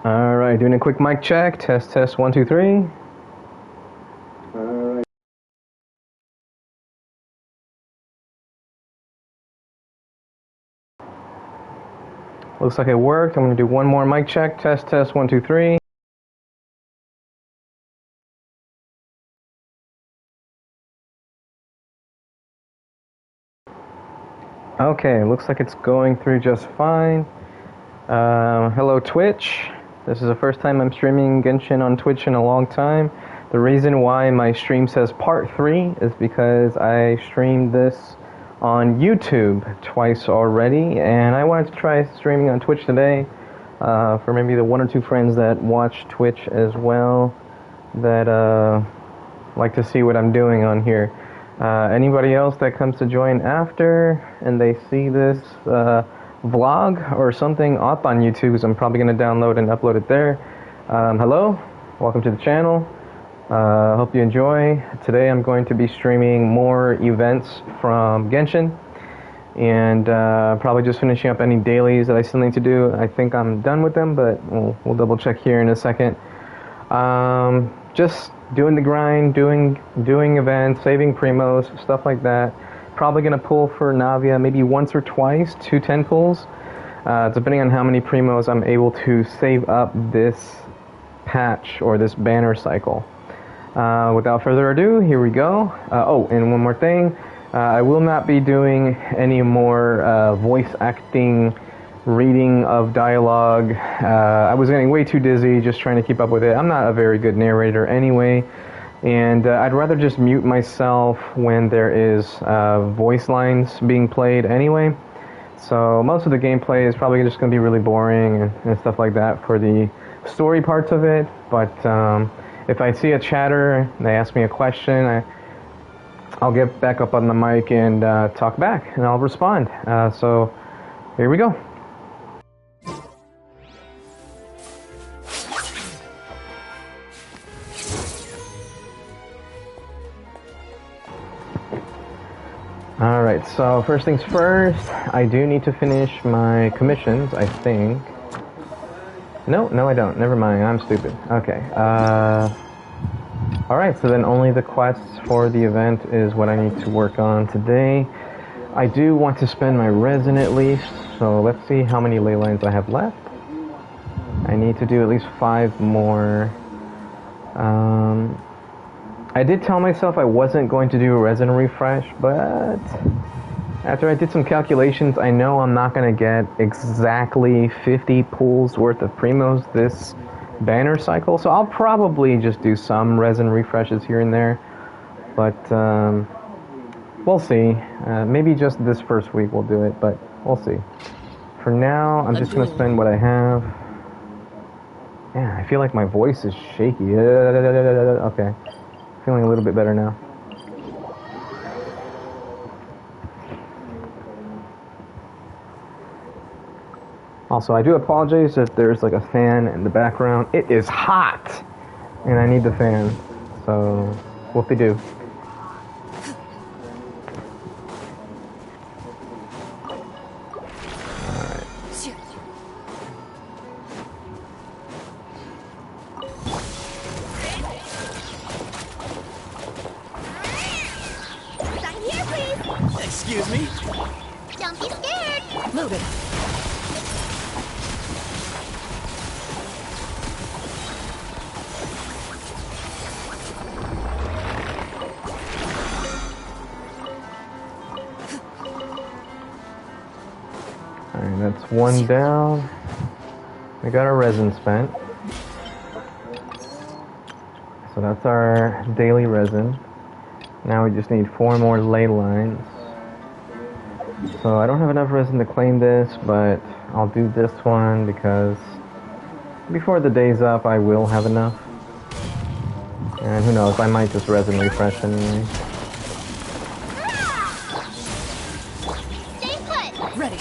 Alright, doing a quick mic check. Test, test, 1, 2, 3. Alright. Looks like it worked. I'm going to do one more mic check. Test, test, 1, 2, 3. Okay, looks like it's going through just fine. Hello Twitch. This is the first time I'm streaming Genshin on Twitch in a long time. The reason why my stream says part 3 is because I streamed this on YouTube twice already, and I wanted to try streaming on Twitch today for maybe the 1 or 2 friends that watch Twitch as well that like to see what I'm doing on here. Anybody else that comes to join after and they see this vlog or something up on YouTube, because I'm probably going to download and upload it there. Hello, welcome to the channel. Hope you enjoy. Today I'm going to be streaming more events from Genshin, and probably just finishing up any dailies that I still need to do. I think I'm done with them, but we'll double check here in a second. Just doing the grind, doing events, saving primos, stuff like that. Probably going to pull for Navia maybe once or twice, 2 10 pulls, depending on how many primos I'm able to save up this patch or this banner cycle. Without further ado, here we go. Oh, and one more thing. I will not be doing any more voice acting, reading of dialogue. I was getting way too dizzy just trying to keep up with it. I'm not a very good narrator anyway. And I'd rather just mute myself when there is voice lines being played anyway. So most of the gameplay is probably just going to be really boring and stuff like that for the story parts of it. But if I see a chatter and they ask me a question, I'll get back up on the mic and talk back, and I'll respond. So here we go. Alright, so first things first, I do need to finish my commissions, I think. No, I don't. Never mind, I'm stupid. Okay, alright, so then only the quests for the event is what I need to work on today. I do want to spend my resin at least, so let's see how many ley lines I have left. I need to do at least 5 more. I did tell myself I wasn't going to do a resin refresh, but after I did some calculations, I know I'm not going to get exactly 50 pulls worth of primos this banner cycle, so I'll probably just do some resin refreshes here and there, but we'll see. Maybe just this first week we'll do it, but we'll see. For now, I'm just going to spend what I have. Yeah, I feel like my voice is shaky. Okay. Feeling a little bit better now. Also, I do apologize if there's like a fan in the background. It is hot, and I need the fan. So, whoop-de-doo. Excuse me? Don't be scared! Move it. Alright, that's 1 down. We got our resin spent. So that's our daily resin. Now we just need 4 more ley lines. So I don't have enough resin to claim this, but I'll do this one because before the day's up I will have enough. And who knows, I might just resin refresh anyway. Stay put! Ready.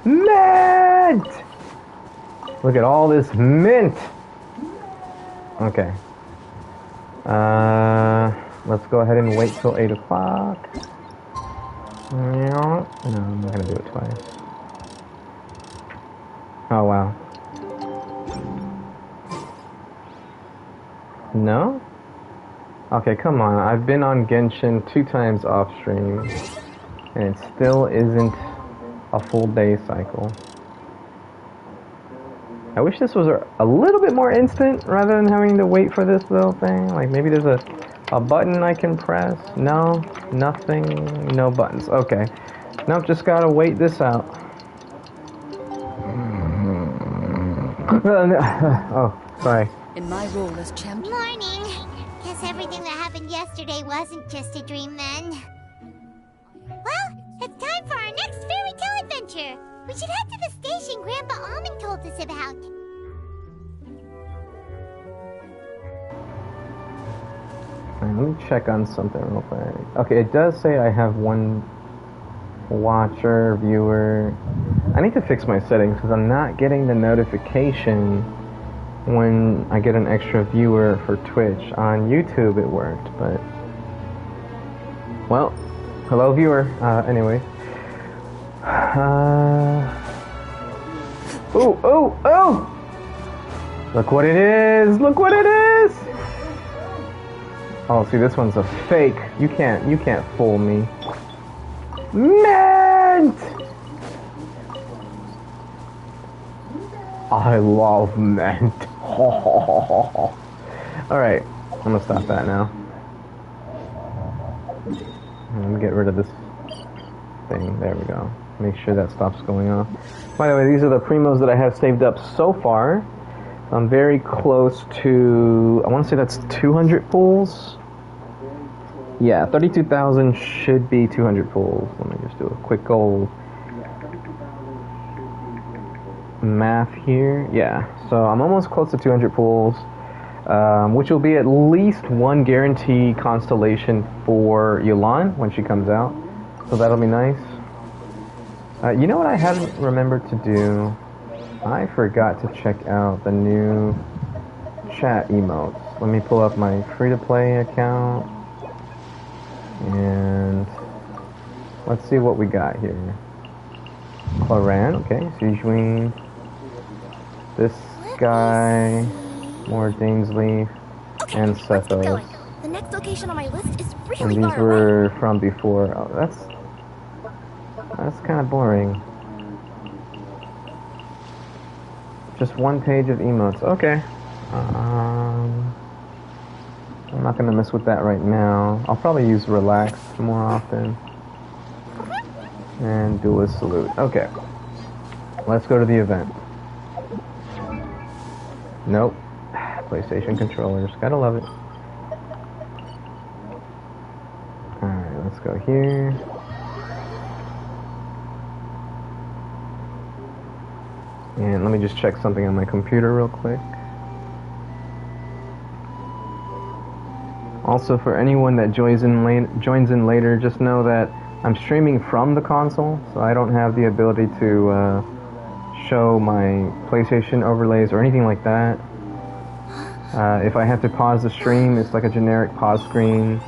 Mad! Look at all this mint! Okay. Let's go ahead and wait till 8 o'clock. No, I'm not gonna do it twice. Oh, wow. No? Okay, come on. I've been on Genshin 2 times off stream, and it still isn't a full day cycle. I wish this was a little bit more instant rather than having to wait for this little thing. Like maybe there's a button I can press. No, nothing, no buttons. Okay. Nope, just gotta wait this out. Oh, sorry. In my role as champion. Morning. Guess everything that happened yesterday wasn't just a dream then. Well, it's time for our next fairy tale adventure. We should head to the station Grandpa Almond told us about. Let me check on something real quick. Okay, it does say I have one watcher, viewer. I need to fix my settings because I'm not getting the notification when I get an extra viewer for Twitch. On YouTube it worked, but... Well, hello viewer. Anyway. Oh! Look what it is! Look what it is! Oh, see, this one's a fake. You can't fool me. Mint! I love mint. Alright, I'm gonna stop that now. Let me get rid of this thing. There we go. Make sure that stops going off. By the way, these are the primos that I have saved up so far. I'm very close to, I want to say that's 200 pulls. Yeah, 32,000 should be 200 pulls. Let me just do a quick old math here. Yeah, so I'm almost close to 200 pulls, which will be at least one guarantee constellation for Yulan when she comes out. So that'll be nice. You know what I haven't remembered to do? I forgot to check out the new chat emotes. Let me pull up my free-to-play account. And let's see what we got here. Claran, okay, Sijuin. This guy, more Dainsleif, and Sethos. The next location on my list is And really these far were away. from before. Oh, that's kind of boring. Just one page of emotes. Okay. I'm not gonna mess with that right now. I'll probably use relax more often. And duelist salute. Okay. Let's go to the event. Nope. PlayStation controllers. Gotta love it. Alright, let's go here. And let me just check something on my computer real quick. Also, for anyone that joins in later, just know that I'm streaming from the console, so I don't have the ability to show my PlayStation overlays or anything like that. If I have to pause the stream, it's like a generic pause screen.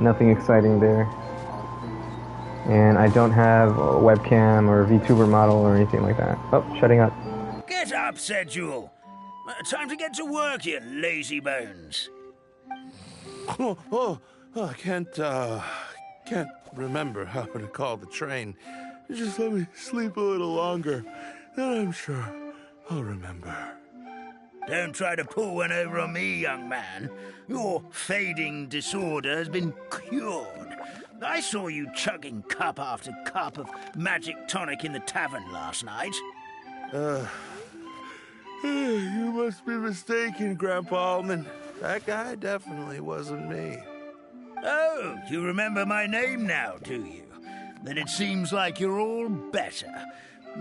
Nothing exciting there. And I don't have a webcam or VTuber model or anything like that. Oh, shutting up. Get up, said Jewel. Time to get to work, you lazy bones. I can't remember how to call the train. Just let me sleep a little longer, then I'm sure I'll remember. Don't try to pull one over on me, young man. Your fading disorder has been cured. I saw you chugging cup after cup of magic tonic in the tavern last night. You must be mistaken, Grandpa Almond. That guy definitely wasn't me. Oh, you remember my name now, do you? Then it seems like you're all better.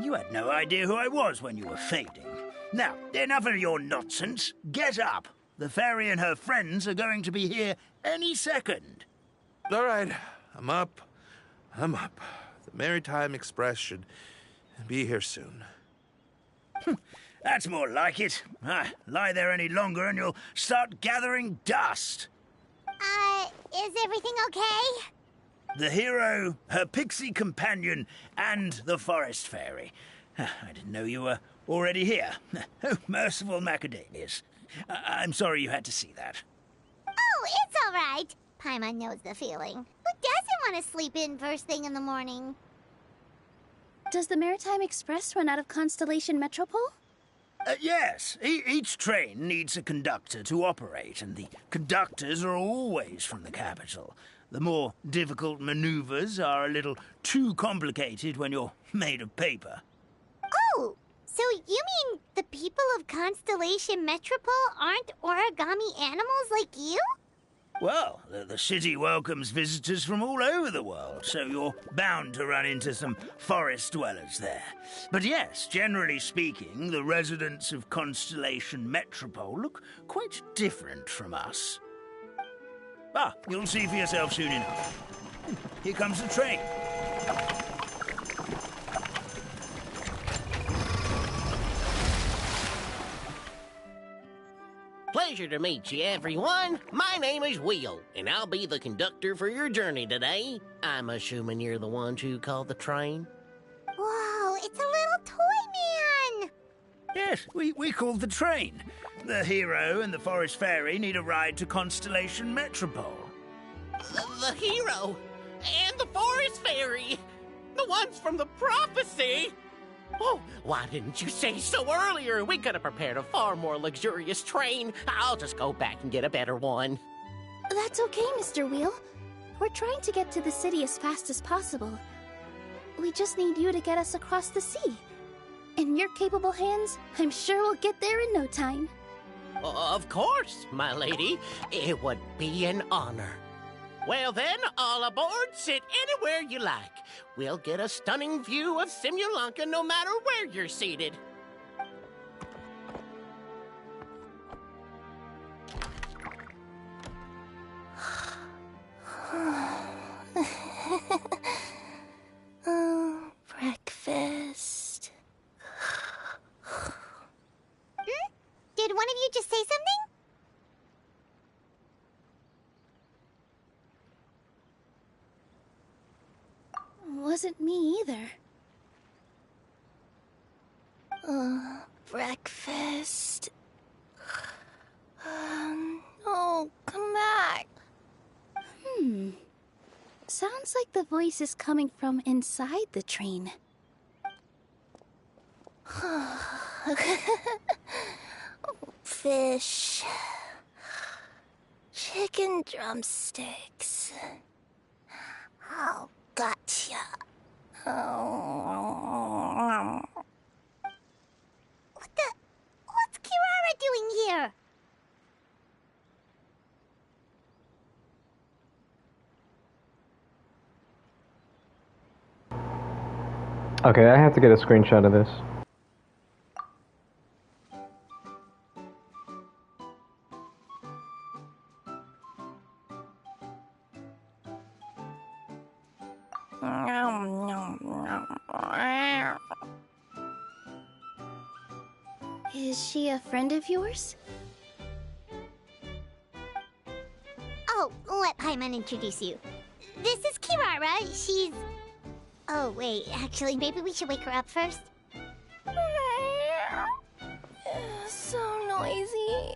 You had no idea who I was when you were fading. Now, enough of your nonsense. Get up. The fairy and her friends are going to be here any second. All right, I'm up. The Maritime Express should be here soon. That's more like it. Lie there any longer and you'll start gathering dust. Is everything okay? The hero, her pixie companion, and the forest fairy. I didn't know you were already here. Oh, merciful macadamias. I'm sorry you had to see that. Oh, it's all right. Paimon knows the feeling. Who doesn't want to sleep in first thing in the morning? Does the Maritime Express run out of Constellation Metropole? Yes, each train needs a conductor to operate, and the conductors are always from the capital. The more difficult maneuvers are a little too complicated when you're made of paper. Oh, so you mean the people of Constellation Metropole aren't origami animals like you? Well, the city welcomes visitors from all over the world, so you're bound to run into some forest dwellers there. But yes, generally speaking, the residents of Constellation Metropole look quite different from us. You'll see for yourself soon enough. Here comes the train. Pleasure to meet you, everyone. My name is Will, and I'll be the conductor for your journey today. I'm assuming you're the ones who called the train? Whoa, it's a little toy man! Yes, we called the train. The hero and the forest fairy need a ride to Constellation Metropole. The hero and the forest fairy, the ones from the prophecy. Oh, why didn't you say so earlier? We could have prepared a far more luxurious train. I'll just go back and get a better one. That's okay, Mr. Wheel. We're trying to get to the city as fast as possible. We just need you to get us across the sea. In your capable hands, I'm sure we'll get there in no time. Of course, my lady. It would be an honor. Well then, all aboard, sit anywhere you like. We'll get a stunning view of Simulanka no matter where you're seated. Breakfast. Did one of you just say something? Wasn't me either. Breakfast. Oh, come back. Sounds like the voice is coming from inside the train. Fish. Chicken drumsticks. Oh, gotcha. What's Kirara doing here? Okay, I have to get a screenshot of this. Is she a friend of yours? Oh, let Paimon introduce you. This is Kirara. She's... Oh, wait. Actually, maybe we should wake her up first. So noisy.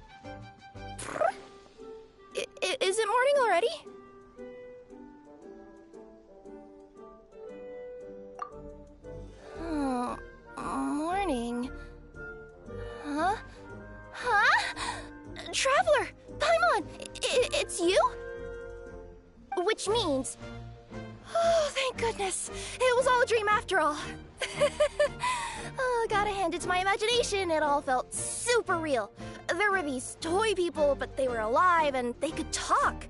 Is it morning already? Oh, morning. Huh? Traveler! Paimon! It's you? Which means... Oh, thank goodness. It was all a dream after all. Gotta hand it to my imagination. It all felt super real. There were these toy people, but they were alive and they could talk.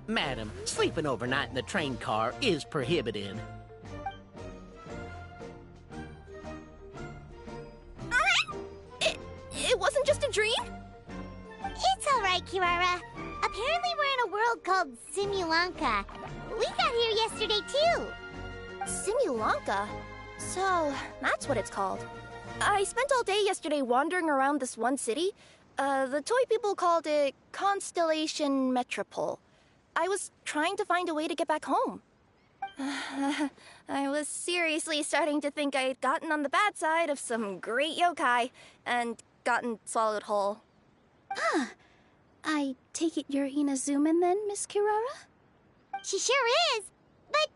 Madam, sleeping overnight in the train car is prohibited. It wasn't just a dream? It's all right, Kirara. Apparently we're in a world called Simulanka. We got here yesterday, too. Simulanka? So, that's what it's called. I spent all day yesterday wandering around this one city. The toy people called it Constellation Metropole. I was trying to find a way to get back home. I was seriously starting to think I had gotten on the bad side of some great yokai and gotten swallowed whole. I take it you're Inazuman then, Miss Kirara? She sure is. But,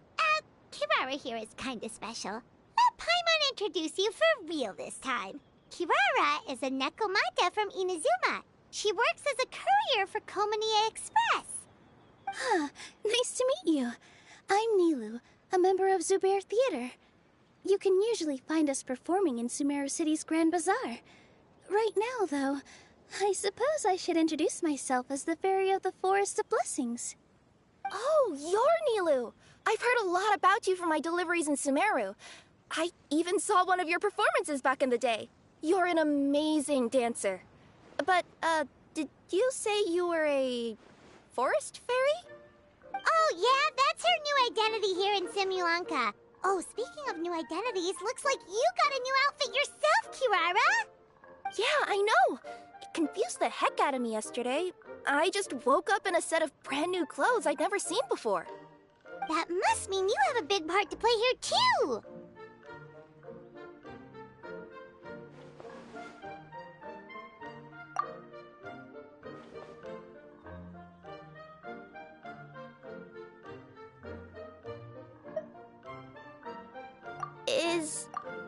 Kirara here is kinda special. Let Paimon introduce you for real this time. Kirara is a Nekomata from Inazuma. She works as a courier for Komanie Express. Nice to meet you. I'm Nilu, a member of Zubair Theater. You can usually find us performing in Sumeru City's Grand Bazaar. Right now, though, I suppose I should introduce myself as the Fairy of the Forest of Blessings. Oh, you're Nilu! I've heard a lot about you from my deliveries in Sumeru. I even saw one of your performances back in the day. You're an amazing dancer. But, did you say you were a forest fairy? Oh, yeah, that's her new identity here in Simulanka. Oh, speaking of new identities, looks like you got a new outfit yourself, Kirara! Yeah, I know! It confused the heck out of me yesterday. I just woke up in a set of brand new clothes I'd never seen before. That must mean you have a big part to play here, too!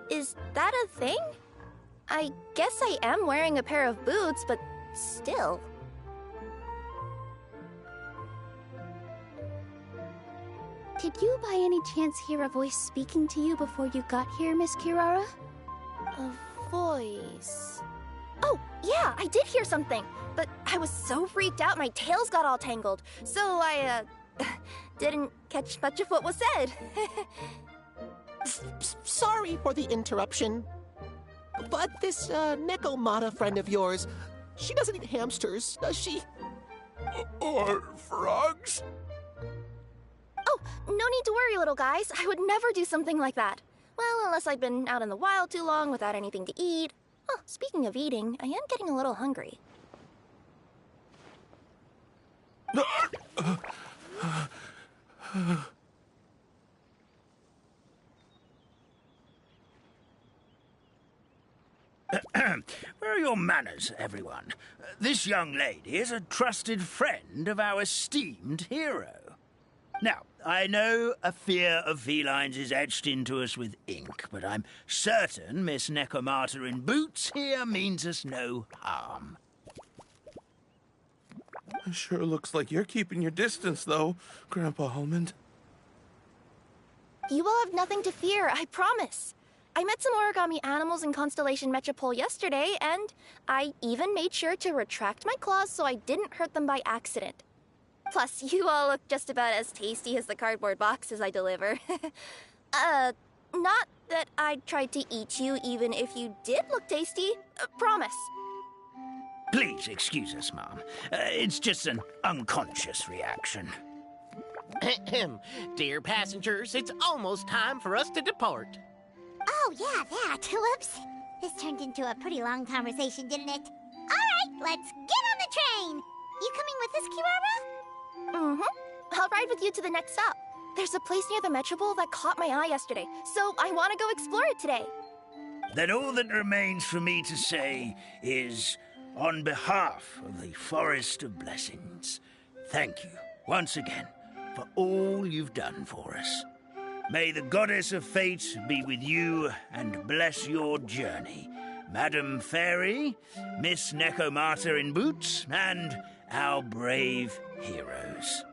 Is that a thing? I guess I am wearing a pair of boots, but still. Did you by any chance hear a voice speaking to you before you got here, Miss Kirara? A voice... Oh, yeah, I did hear something, but I was so freaked out my tails got all tangled, so I, didn't catch much of what was said. Sorry for the interruption. But this, Nekomata friend of yours, she doesn't eat hamsters, does she? Or frogs? Oh, no need to worry, little guys. I would never do something like that. Well, unless I'd been out in the wild too long without anything to eat. Oh, speaking of eating, I am getting a little hungry. Where are your manners, everyone? This young lady is a trusted friend of our esteemed hero. Now, I know a fear of felines is etched into us with ink, but I'm certain Miss Nekomata in boots here means us no harm. It sure looks like you're keeping your distance, though, Grandpa Almond. You will have nothing to fear, I promise. I met some origami animals in Constellation Metropole yesterday, and I even made sure to retract my claws so I didn't hurt them by accident. Plus, you all look just about as tasty as the cardboard boxes I deliver. Not that I'd try to eat you even if you did look tasty. Promise. Please excuse us, Mom. It's just an unconscious reaction. Dear passengers, it's almost time for us to depart. Oh, yeah, that. Whoops. This turned into a pretty long conversation, didn't it? All right, let's get on the train. You coming with us, Kirara? Mm-hmm. I'll ride with you to the next stop. There's a place near the Metropole that caught my eye yesterday, so I want to go explore it today. Then all that remains for me to say is, on behalf of the Forest of Blessings, thank you once again for all you've done for us. May the Goddess of Fate be with you and bless your journey, Madam Fairy, Miss Nekomata in boots, and our brave heroes.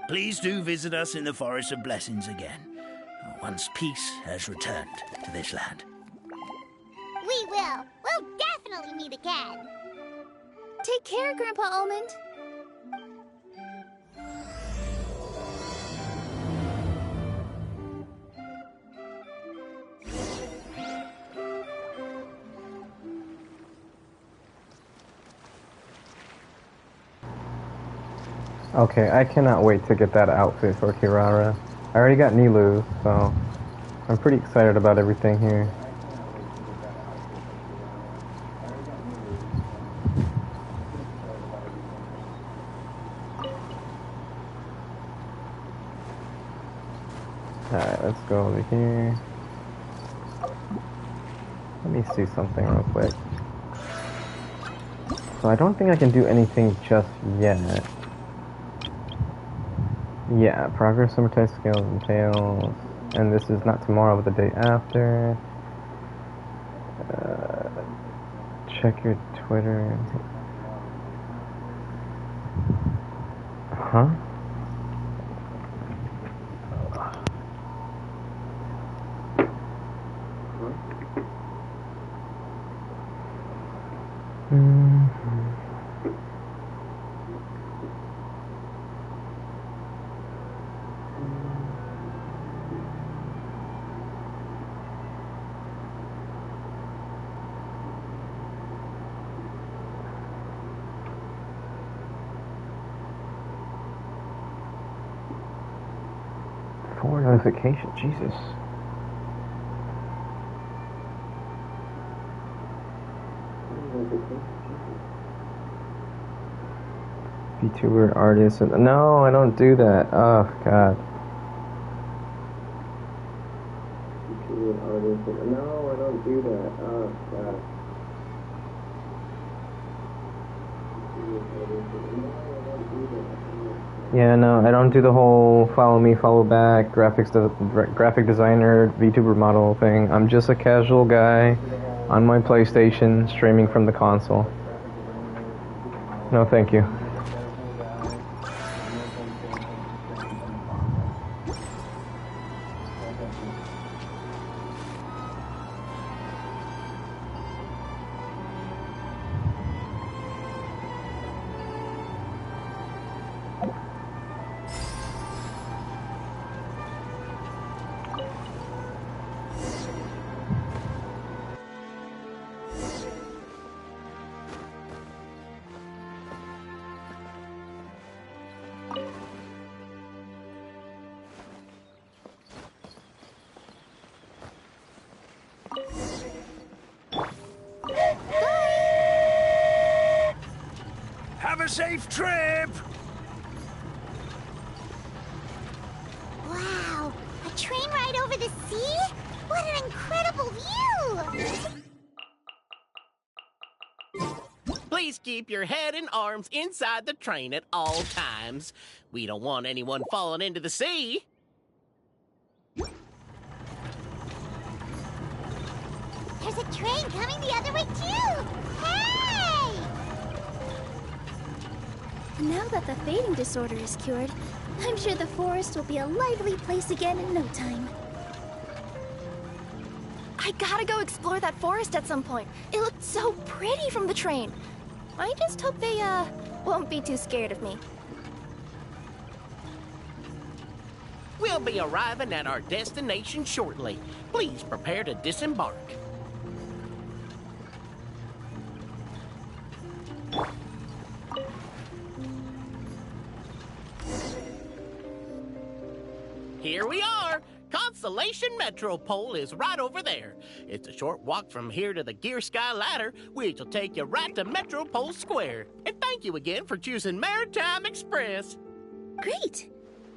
Please do visit us in the Forest of Blessings again, once peace has returned to this land. We will. We'll definitely meet again. Take care, Grandpa Almond. Okay, I cannot wait to get that outfit for Kirara. I already got Nilu, so I'm pretty excited about everything here. Alright, let's go over here. Let me see something real quick. So I don't think I can do anything just yet. Yeah, progress, summer test scales and tails. And this is not tomorrow, but the day after. Check your Twitter. Huh? Forward notification, Jesus. VTuber artist. No, I don't do that. Oh, God. VTuber artist. No, I don't do that. Oh, God. Yeah, no, I don't do the whole follow me, follow back, graphic designer, VTuber model thing. I'm just a casual guy on my PlayStation streaming from the console. No, thank you. Have a safe trip! Wow, a train ride over the sea? What an incredible view! Please keep your head and arms inside the train at all times. We don't want anyone falling into the sea. There's a train coming the other way too! Hey! Now that the fading disorder is cured, I'm sure the forest will be a lively place again in no time. I gotta go explore that forest at some point. It looked so pretty from the train. I just hope they, won't be too scared of me. We'll be arriving at our destination shortly. Please prepare to disembark. Here we are! Constellation Metropole is right over there. It's a short walk from here to the Gear Sky Ladder, which will take you right to Metropole Square. And thank you again for choosing Maritime Express. Great!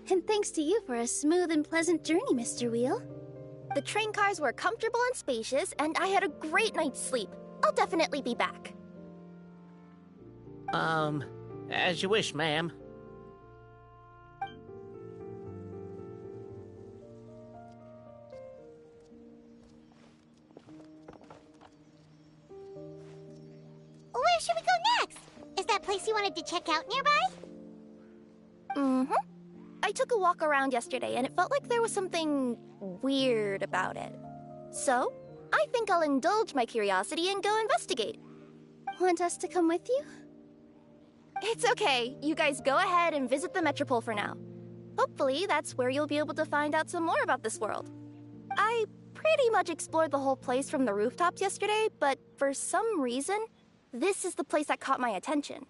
And thanks to you for a smooth and pleasant journey, Mr. Wheel. The train cars were comfortable and spacious, and I had a great night's sleep. I'll definitely be back. As you wish, ma'am. Where should we go next? Is that place you wanted to check out nearby? Mm-hmm. I took a walk around yesterday, and it felt like there was something weird about it. So, I think I'll indulge my curiosity and go investigate. Want us to come with you? It's okay. You guys go ahead and visit the Metropole for now. Hopefully, that's where you'll be able to find out some more about this world. I pretty much explored the whole place from the rooftops yesterday, but for some reason, this is the place that caught my attention.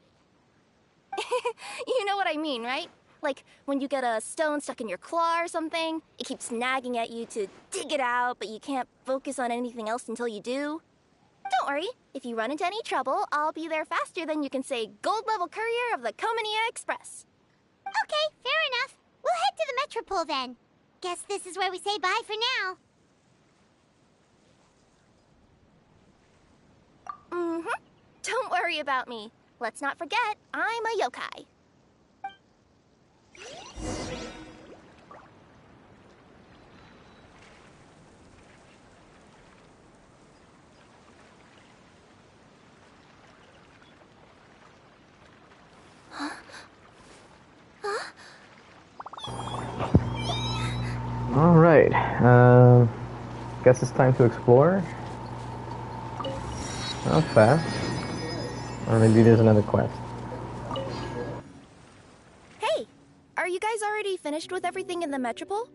You know what I mean, right? Like when you get a stone stuck in your claw or something, it keeps nagging at you to dig it out, but you can't focus on anything else until you do. Don't worry, if you run into any trouble, I'll be there faster than you can say gold level courier of the Comania Express. Okay, fair enough. We'll head to the Metropole then. Guess this is where we say bye for now. Mm-hmm. Don't worry about me. Let's not forget, I'm a yokai. All right. Guess it's time to explore. Not fast. Or maybe there's another quest. Hey, are you guys already finished with everything in the Metropole?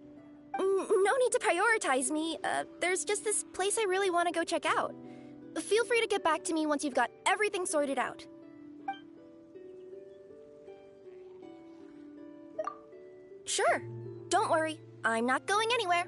No need to prioritize me. There's just this place I really want to go check out. Feel free to get back to me once you've got everything sorted out. Sure. Don't worry. I'm not going anywhere.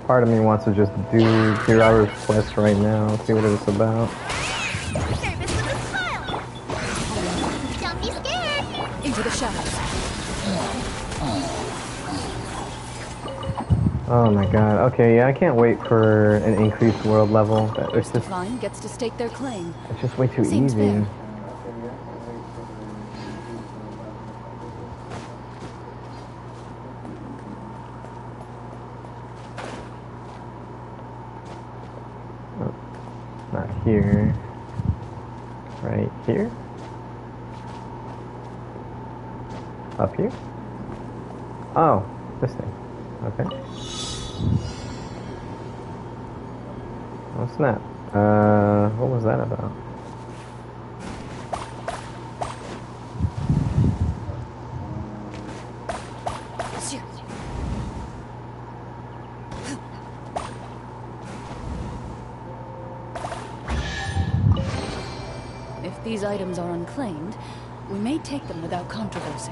Part of me wants to just do Kiraru's quest right now, see what it's about. Service with a smile. Don't be scared. Into the shadows. Oh my god. Okay, yeah, I can't wait for an increased world level. It's just, Line gets to stake their claim. it's just way too Seems easy. fair. Not here. Right here? Up here? Oh, this thing. Okay. Oh snap. What was that about? If these items are unclaimed, we may take them without controversy.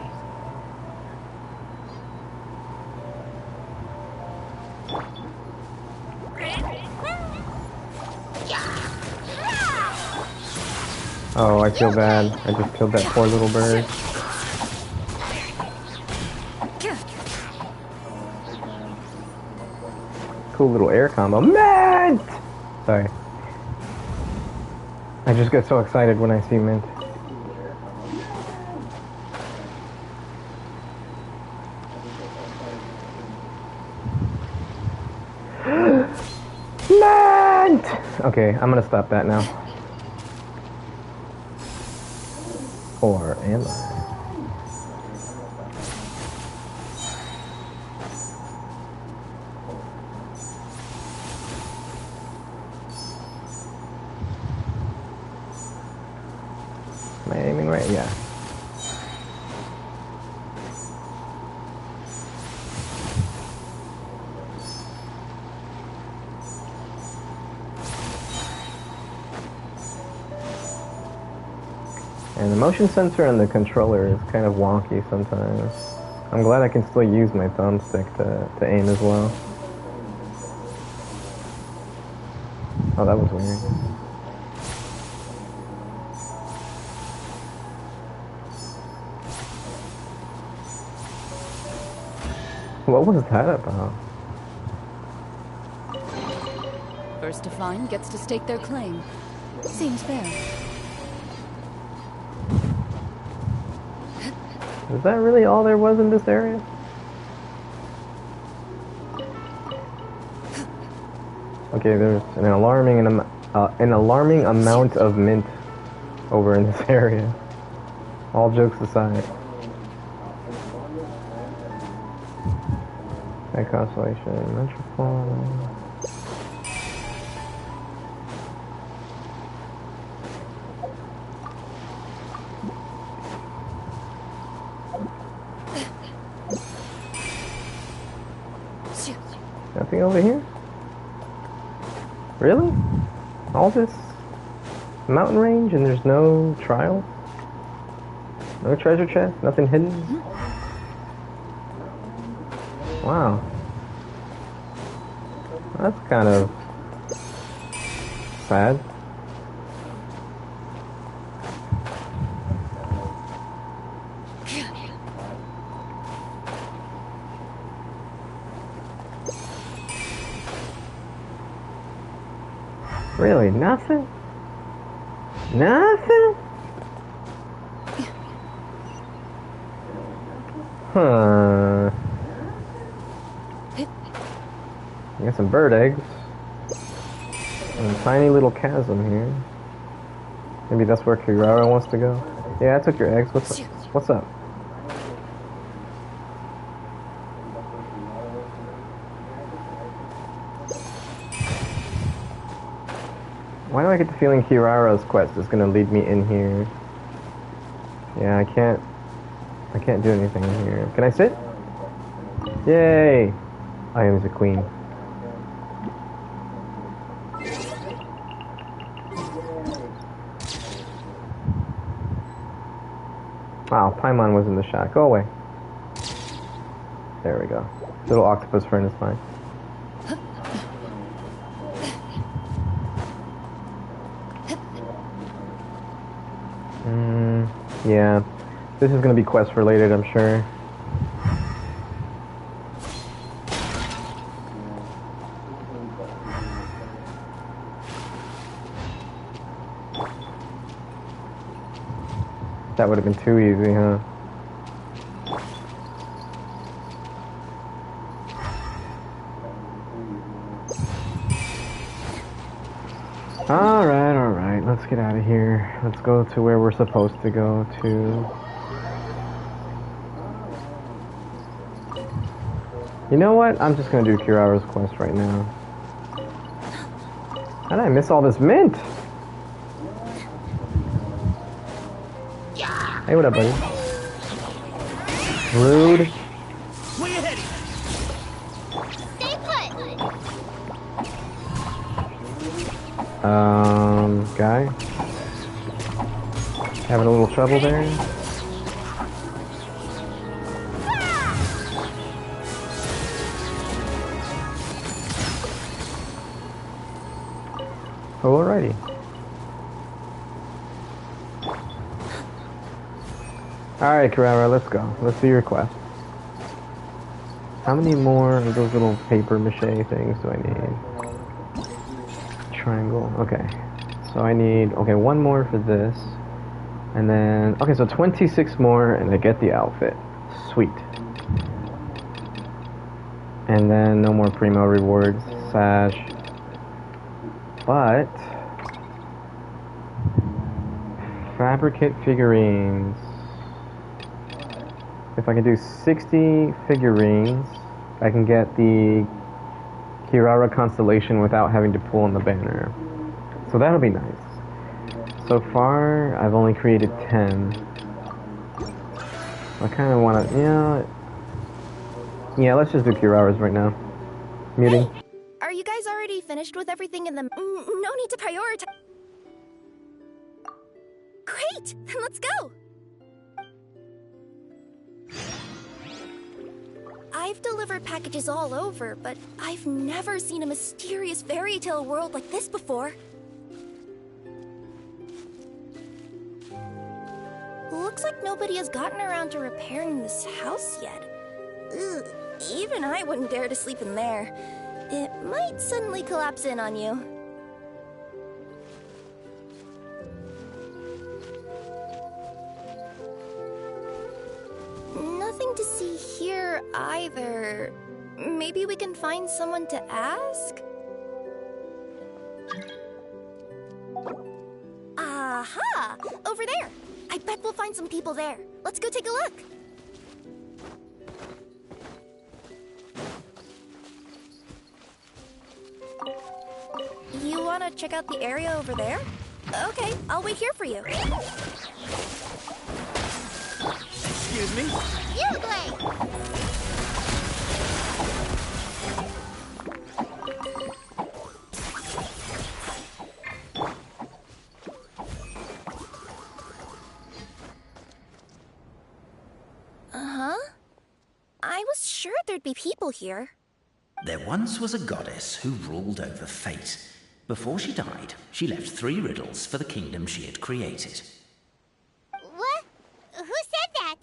Oh, I feel bad. I just killed that poor little bird. Cool little air combo. Mint! Sorry. I just get so excited when I see mint. Mint! Okay, I'm gonna stop that now. Or am I? Am I aiming right? Yeah. And the motion sensor on the controller is kind of wonky sometimes. I'm glad I can still use my thumbstick to aim as well. Oh, that was weird. What was that about? First to find gets to stake their claim. Seems fair. Is that really all there was in this area? Okay, there's an alarming amount of mint. over in this area. All jokes aside. High Constellation, Metropole. Nothing over here? Really? All this mountain range and there's no trial? No treasure chest? Nothing hidden? Wow. That's kind of sad. Really? Nothing? Nothing? Huh. I got some bird eggs. And a tiny little chasm here. Maybe that's where Kirara wants to go. Yeah, I took your eggs. What's up? What's up? Why do I get the feeling Kirara's quest is gonna lead me in here? Yeah, I can't do anything in here. Can I sit? Yay! I am the queen. Wow, Paimon was in the shot. Go away. There we go. Little octopus friend is fine. Yeah. This is gonna be quest related, I'm sure. That would have been too easy, huh? Alright, let's get out of here. Let's go to where we're supposed to go to. You know what? I'm just gonna do Kirara's quest right now. How did I miss all this mint? Hey, what up, buddy? Rude. Where you heading? Stay put! Guy? Having a little trouble there? Alrighty. Alright, Kirara, let's go. Let's do your quest. How many more of those little paper mache things do I need? Triangle. Okay. So I need, okay, one more for this. And then, okay, so 26 more and I get the outfit. Sweet. And then no more Primo rewards. Sash. But fabricate figurines. If I can do 60 figurines, I can get the Kirara constellation without having to pull on the banner. So that'll be nice. So far, I've only created 10. I kind of want to, yeah, let's just do Kirara's right now. Muting. Hey, are you guys already finished with everything in the... No need to prioritize... Great! Then let's go! I've delivered packages all over, but I've never seen a mysterious fairy tale world like this before. Looks like nobody has gotten around to repairing this house yet. Ugh, even I wouldn't dare to sleep in there. It might suddenly collapse in on you. Nothing to see here either. Maybe we can find someone to ask? Aha! Ah, over there. I bet we'll find some people there. Let's go take a look. You want to check out the area over there? Okay, I'll wait here for you. Excuse me? Uglay! Uh-huh. I was sure there'd be people here. There once was a goddess who ruled over fate. Before she died, she left 3 riddles for the kingdom she had created. What? Who said that?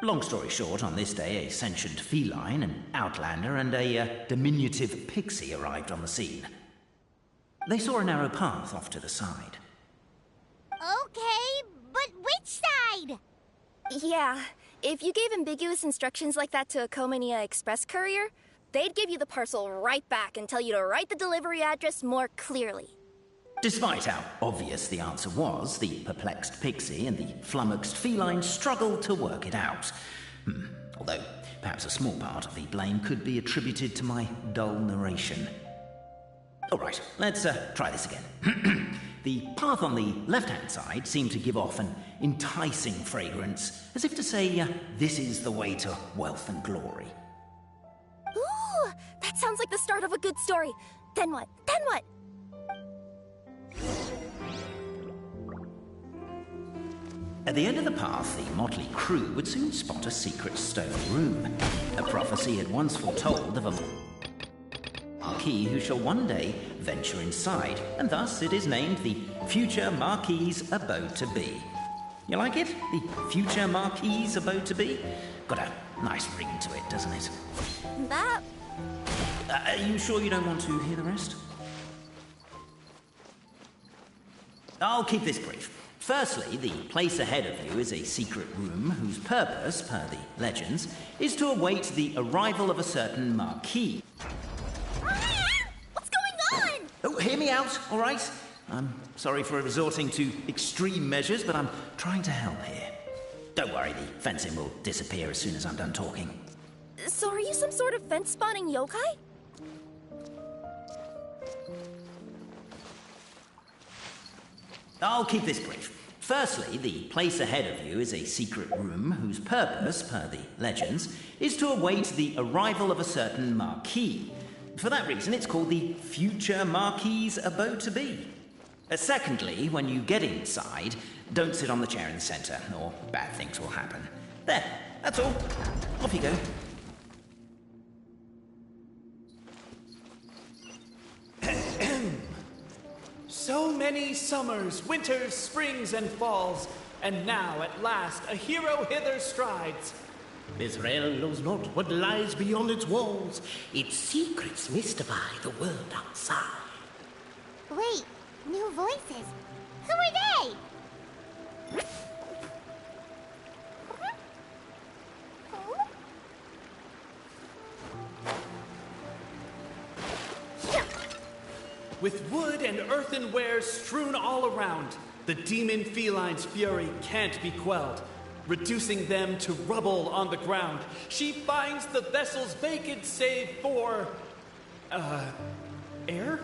Long story short, on this day, a sentient feline, an outlander, and a diminutive pixie arrived on the scene. They saw a narrow path off to the side. Okay, but which side? Yeah, if you gave ambiguous instructions like that to a Comania Express courier, they'd give you the parcel right back and tell you to write the delivery address more clearly. Despite how obvious the answer was, the perplexed pixie and the flummoxed feline struggled to work it out. Although, perhaps a small part of the blame could be attributed to my dull narration. Alright, let's try this again. The path on the left-hand side seemed to give off an enticing fragrance, as if to say, this is the way to wealth and glory. Ooh, that sounds like the start of a good story. Then what? Then what? At the end of the path, the motley crew would soon spot a secret stone room. A prophecy had once foretold of a Marquis who shall one day venture inside, and thus it is named the future Marquis's abode to be. You like it? The future Marquis's abode to be? Got a nice ring to it, doesn't it? That... Are you sure you don't want to hear the rest? I'll keep this brief. Firstly, the place ahead of you is a secret room whose purpose, per the legends, is to await the arrival of a certain Marquis. What's going on? Oh, hear me out, all right? I'm sorry for resorting to extreme measures, but I'm trying to help here. Don't worry, the fencing will disappear as soon as I'm done talking. So are you some sort of fence-spawning yokai? I'll keep this brief. Firstly, the place ahead of you is a secret room whose purpose, per the legends, is to await the arrival of a certain Marquis. For that reason, it's called the future Marquis's abode to be. Secondly, when you get inside, don't sit on the chair in the centre, or bad things will happen. There, that's all. Off you go. So many summers, winters, springs, and falls, and now at last a hero hither strides. This realm knows not what lies beyond its walls. Its secrets mystify the world outside. Wait, new voices. Who are they? With wood and earthenware strewn all around, the demon feline's fury can't be quelled. Reducing them to rubble on the ground, she finds the vessel's vacant save for... air?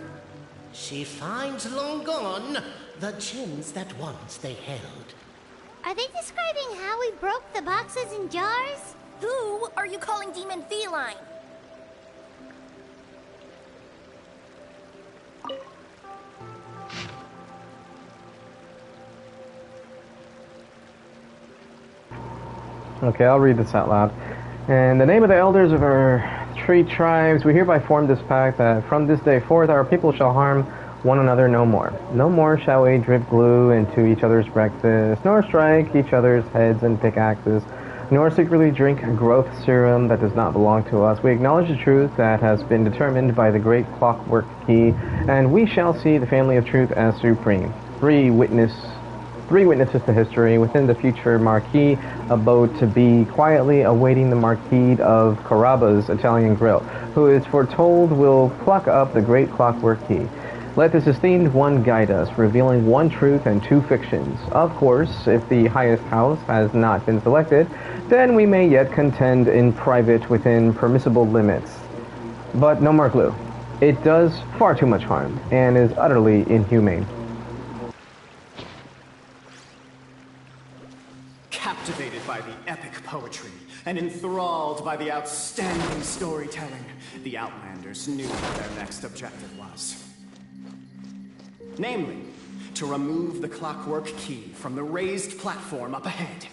She finds long gone the gems that once they held. Are they describing how we broke the boxes and jars? Who are you calling demon feline? Okay, I'll read this out loud. In the name of the elders of our 3 tribes, we hereby form this pact that from this day forth our people shall harm one another no more. No more shall we drip glue into each other's breakfast, nor strike each other's heads and pickaxes, nor secretly drink growth serum that does not belong to us. We acknowledge the truth that has been determined by the great clockwork key, and we shall see the family of truth as supreme. Three witnesses to history within the future Marquis abode to be, quietly awaiting the Marquis of Caraba's Italian Grill, who is foretold will pluck up the great clockwork key. Let this esteemed one guide us, revealing one truth and two fictions. Of course, if the highest house has not been selected, then we may yet contend in private within permissible limits. But no more glue. It does far too much harm, and is utterly inhumane. Captivated by the epic poetry and enthralled by the outstanding storytelling, the Outlanders knew what their next objective was. Namely, to remove the clockwork key from the raised platform up ahead.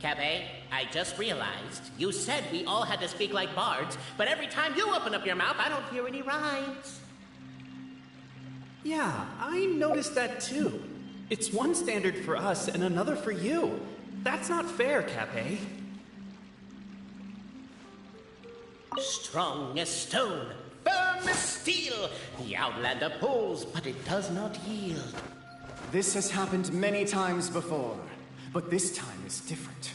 Cabe, I just realized you said we all had to speak like bards, but every time you open up your mouth, I don't hear any rhymes. Yeah, I noticed that too. It's one standard for us and another for you. That's not fair, Cape. Strong as stone, firm as steel. The Outlander pulls, but it does not yield. This has happened many times before, but this time is different.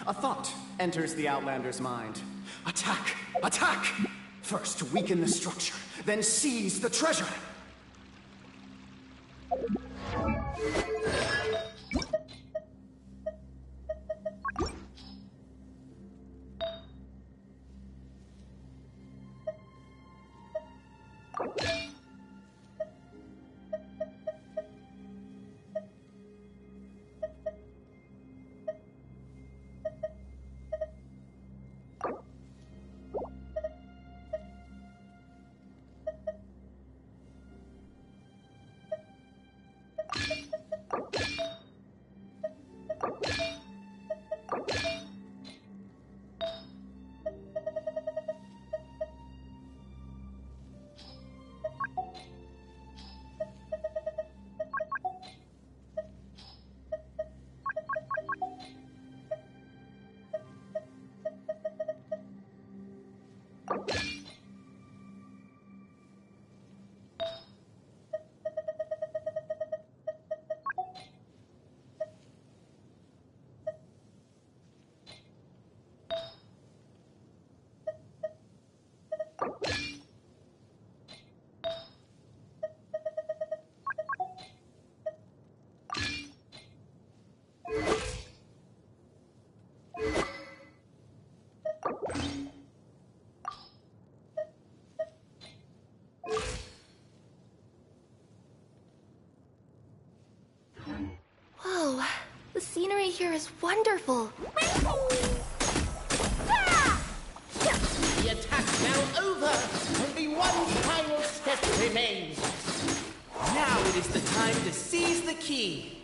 A thought enters the Outlander's mind. Attack! Attack! First weaken the structure, then seize the treasure! Whoa, the scenery here is wonderful. The attack's now over. Only one final step remains. Now it is the time to seize the key.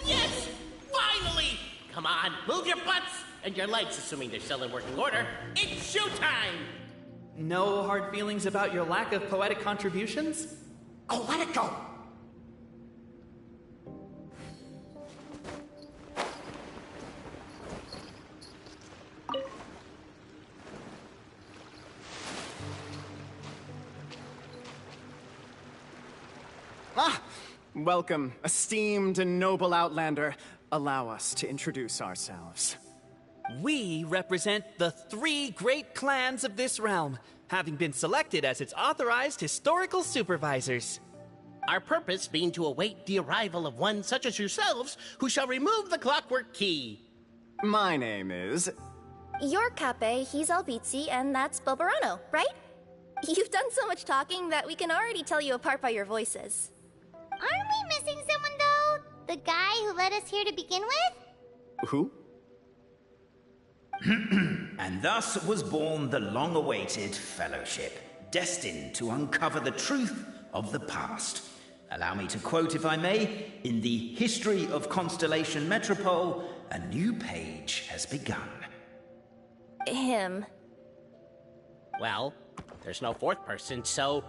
Yes! Finally! Come on, move your butts! And your legs, assuming they're still in working order. It's showtime! No hard feelings about your lack of poetic contributions? Oh, let it go! Welcome, esteemed and noble Outlander. Allow us to introduce ourselves. We represent the 3 great clans of this realm, having been selected as its authorized historical supervisors. Our purpose being to await the arrival of one such as yourselves, who shall remove the clockwork key. My name is... You're Cape, he's Albizzi, and that's Bobarano, right? You've done so much talking that we can already tell you apart by your voices. Aren't we missing someone, though? The guy who led us here to begin with? Who? And thus was born the long-awaited fellowship, destined to uncover the truth of the past. Allow me to quote, if I may, in the history of Constellation Metropole, a new page has begun. Him. Well, there's no fourth person, so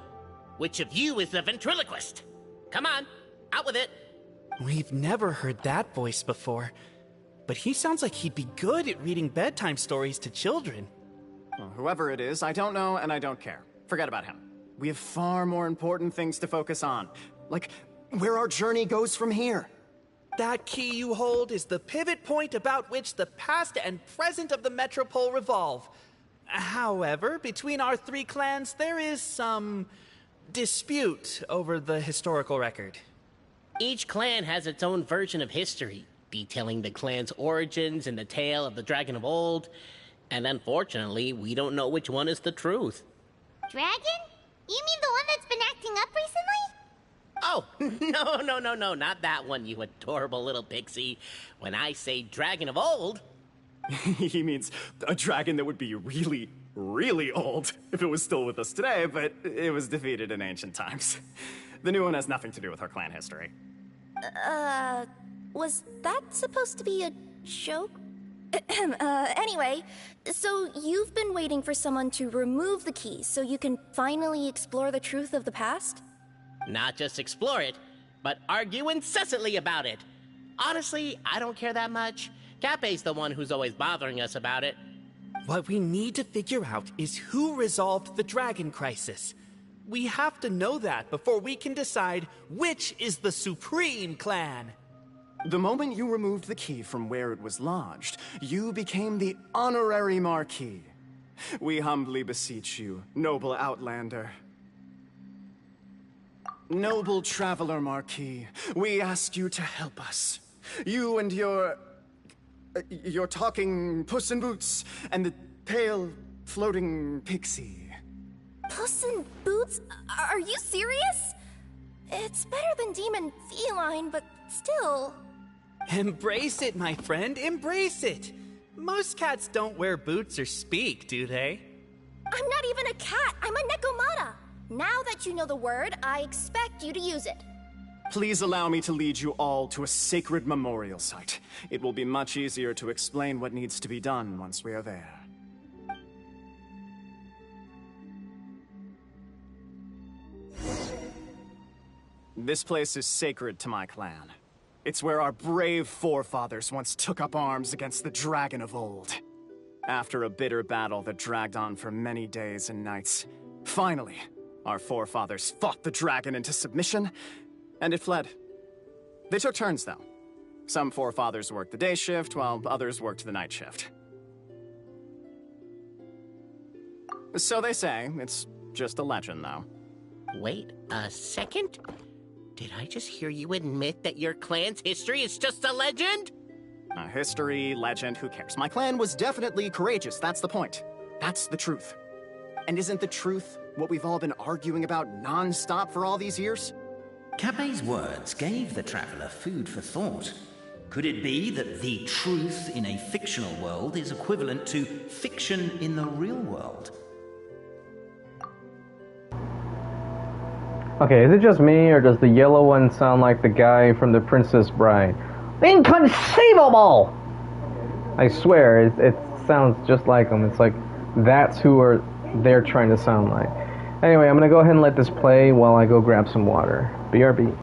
which of you is the ventriloquist? Come on, out with it. We've never heard that voice before, but he sounds like he'd be good at reading bedtime stories to children. Well, whoever it is, I don't know and I don't care. Forget about him. We have far more important things to focus on, like where our journey goes from here. That key you hold is the pivot point about which the past and present of the Metropole revolve. However, between our three clans, there is some dispute over the historical record. Each clan has its own version of history, detailing the clan's origins and the tale of the Dragon of Old, and unfortunately, we don't know which one is the truth. Dragon? You mean the one that's been acting up recently? Oh, no, not that one, you adorable little pixie. When I say Dragon of Old... He means a dragon that would be really, really old if it was still with us today, but it was defeated in ancient times. The new one has nothing to do with our clan history. Was that supposed to be a joke? Anyway, so you've been waiting for someone to remove the keys so you can finally explore the truth of the past? Not just explore it, but argue incessantly about it. Honestly, I don't care that much. Cape's the one who's always bothering us about it. What we need to figure out is who resolved the dragon crisis. We have to know that before we can decide which is the supreme clan. The moment you removed the key from where it was lodged, you became the honorary Marquis. We humbly beseech you, noble Outlander. Noble Traveler Marquis, we ask you to help us. You and your talking Puss in Boots and the pale floating pixie. Puss in Boots? Are you serious? It's better than demon feline, but still... Embrace it, my friend, embrace it! Most cats don't wear boots or speak, do they? I'm not even a cat, I'm a Nekomata! Now that you know the word, I expect you to use it. Please allow me to lead you all to a sacred memorial site. It will be much easier to explain what needs to be done once we are there. This place is sacred to my clan. It's where our brave forefathers once took up arms against the Dragon of Old. After a bitter battle that dragged on for many days and nights, finally, our forefathers fought the dragon into submission, and it fled. They took turns, though. Some forefathers worked the day shift, while others worked the night shift. So they say. It's just a legend, though. Wait a second? Did I just hear you admit that your clan's history is just a legend? History, legend, who cares? My clan was definitely courageous, that's the point. That's the truth. And isn't the truth what we've all been arguing about non-stop for all these years? Cape's words gave the traveler food for thought. Could it be that the truth in a fictional world is equivalent to fiction in the real world? Okay, is it just me, or does the yellow one sound like the guy from The Princess Bride? Inconceivable! I swear, it sounds just like him. It's like, that's who they're trying to sound like. Anyway, I'm gonna go ahead and let this play while I go grab some water. BRB.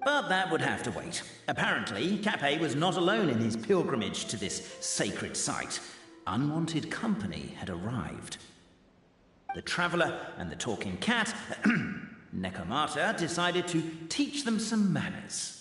But that would have to wait. Apparently, Cape was not alone in his pilgrimage to this sacred site. Unwanted company had arrived. The traveler and the talking cat, Nekomata, decided to teach them some manners.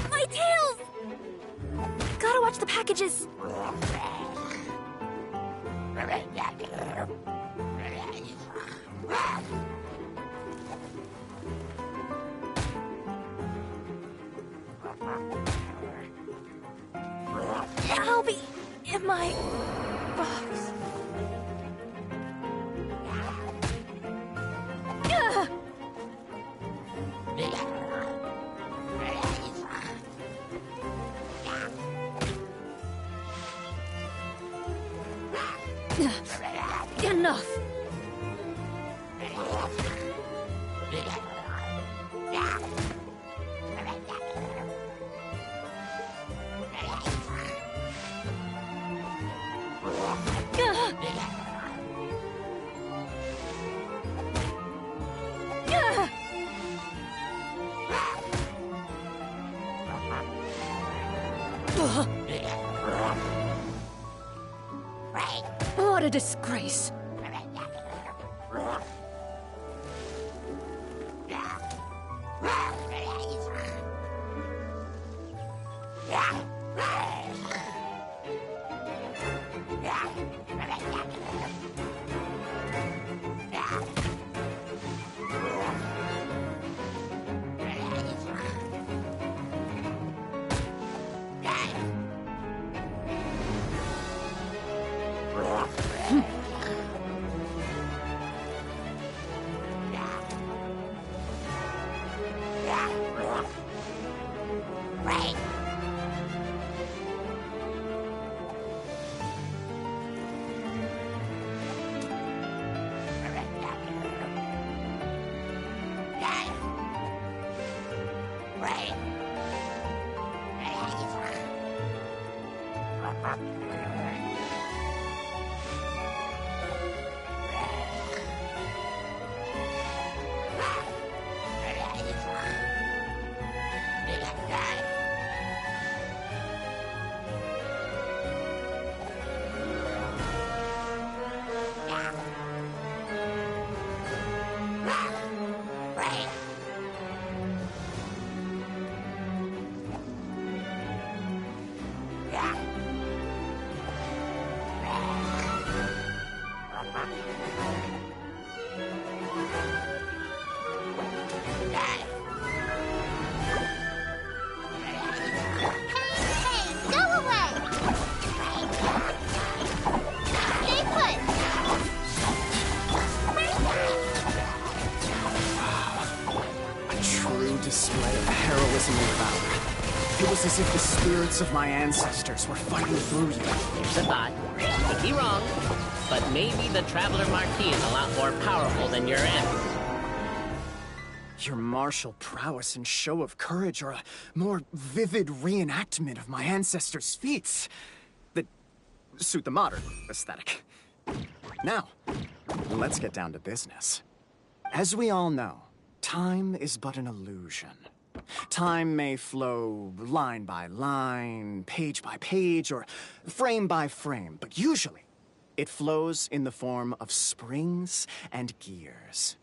My tails! Gotta watch the packages. I'll be in my box. Ugh. Enough. What a disgrace. As if the spirits of my ancestors were fighting through you. Here's a thought. Could be wrong, but maybe the Traveler Marquis is a lot more powerful than your end. Your martial prowess and show of courage are a more vivid reenactment of my ancestors' feats that suit the modern aesthetic. Now, let's get down to business. As we all know, time is but an illusion. Time may flow line by line, page by page, or frame by frame, but usually it flows in the form of springs and gears.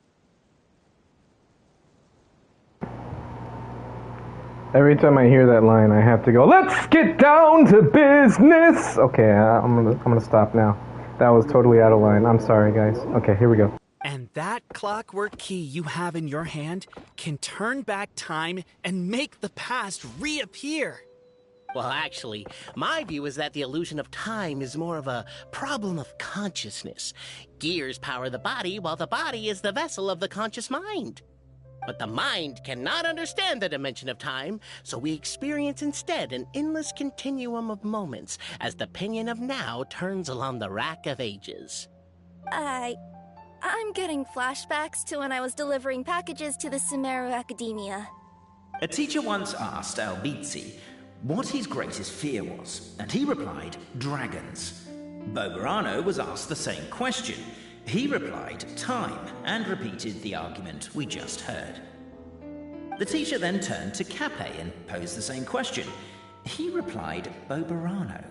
Every time I hear that line, I have to go, let's get down to business! Okay, I'm gonna stop now. That was totally out of line. I'm sorry, guys. Okay, here we go. And that clockwork key you have in your hand can turn back time and make the past reappear. Well, actually, my view is that the illusion of time is more of a problem of consciousness. Gears power the body, while the body is the vessel of the conscious mind. But the mind cannot understand the dimension of time, so we experience instead an endless continuum of moments as the pinion of now turns along the rack of ages. I'm getting flashbacks to when I was delivering packages to the Sumeru Academia. A teacher once asked Albizzi what his greatest fear was, and he replied, dragons. Boberano was asked the same question. He replied, time, and repeated the argument we just heard. The teacher then turned to Cape and posed the same question. He replied, Boberano.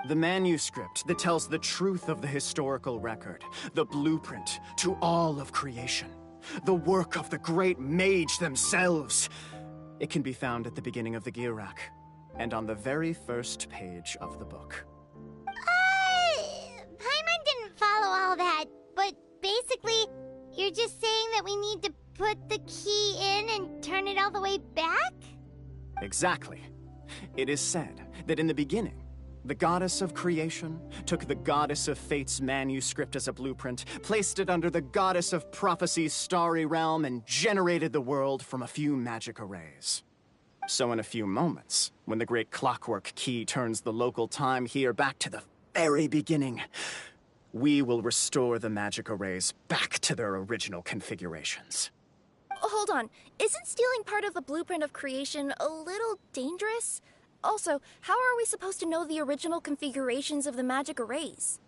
The manuscript that tells the truth of the historical record, the blueprint to all of creation, the work of the great mage themselves. It can be found at the beginning of the gear rack, and on the very first page of the book. Paimon didn't follow all that, but basically, you're just saying that we need to put the key in and turn it all the way back? Exactly. It is said that in the beginning, the goddess of creation took the goddess of fate's manuscript as a blueprint, placed it under the goddess of prophecy's starry realm, and generated the world from a few magic arrays. So in a few moments, when the great clockwork key turns the local time here back to the very beginning, we will restore the magic arrays back to their original configurations. Hold on, isn't stealing part of the blueprint of creation a little dangerous? Also, how are we supposed to know the original configurations of the magic arrays?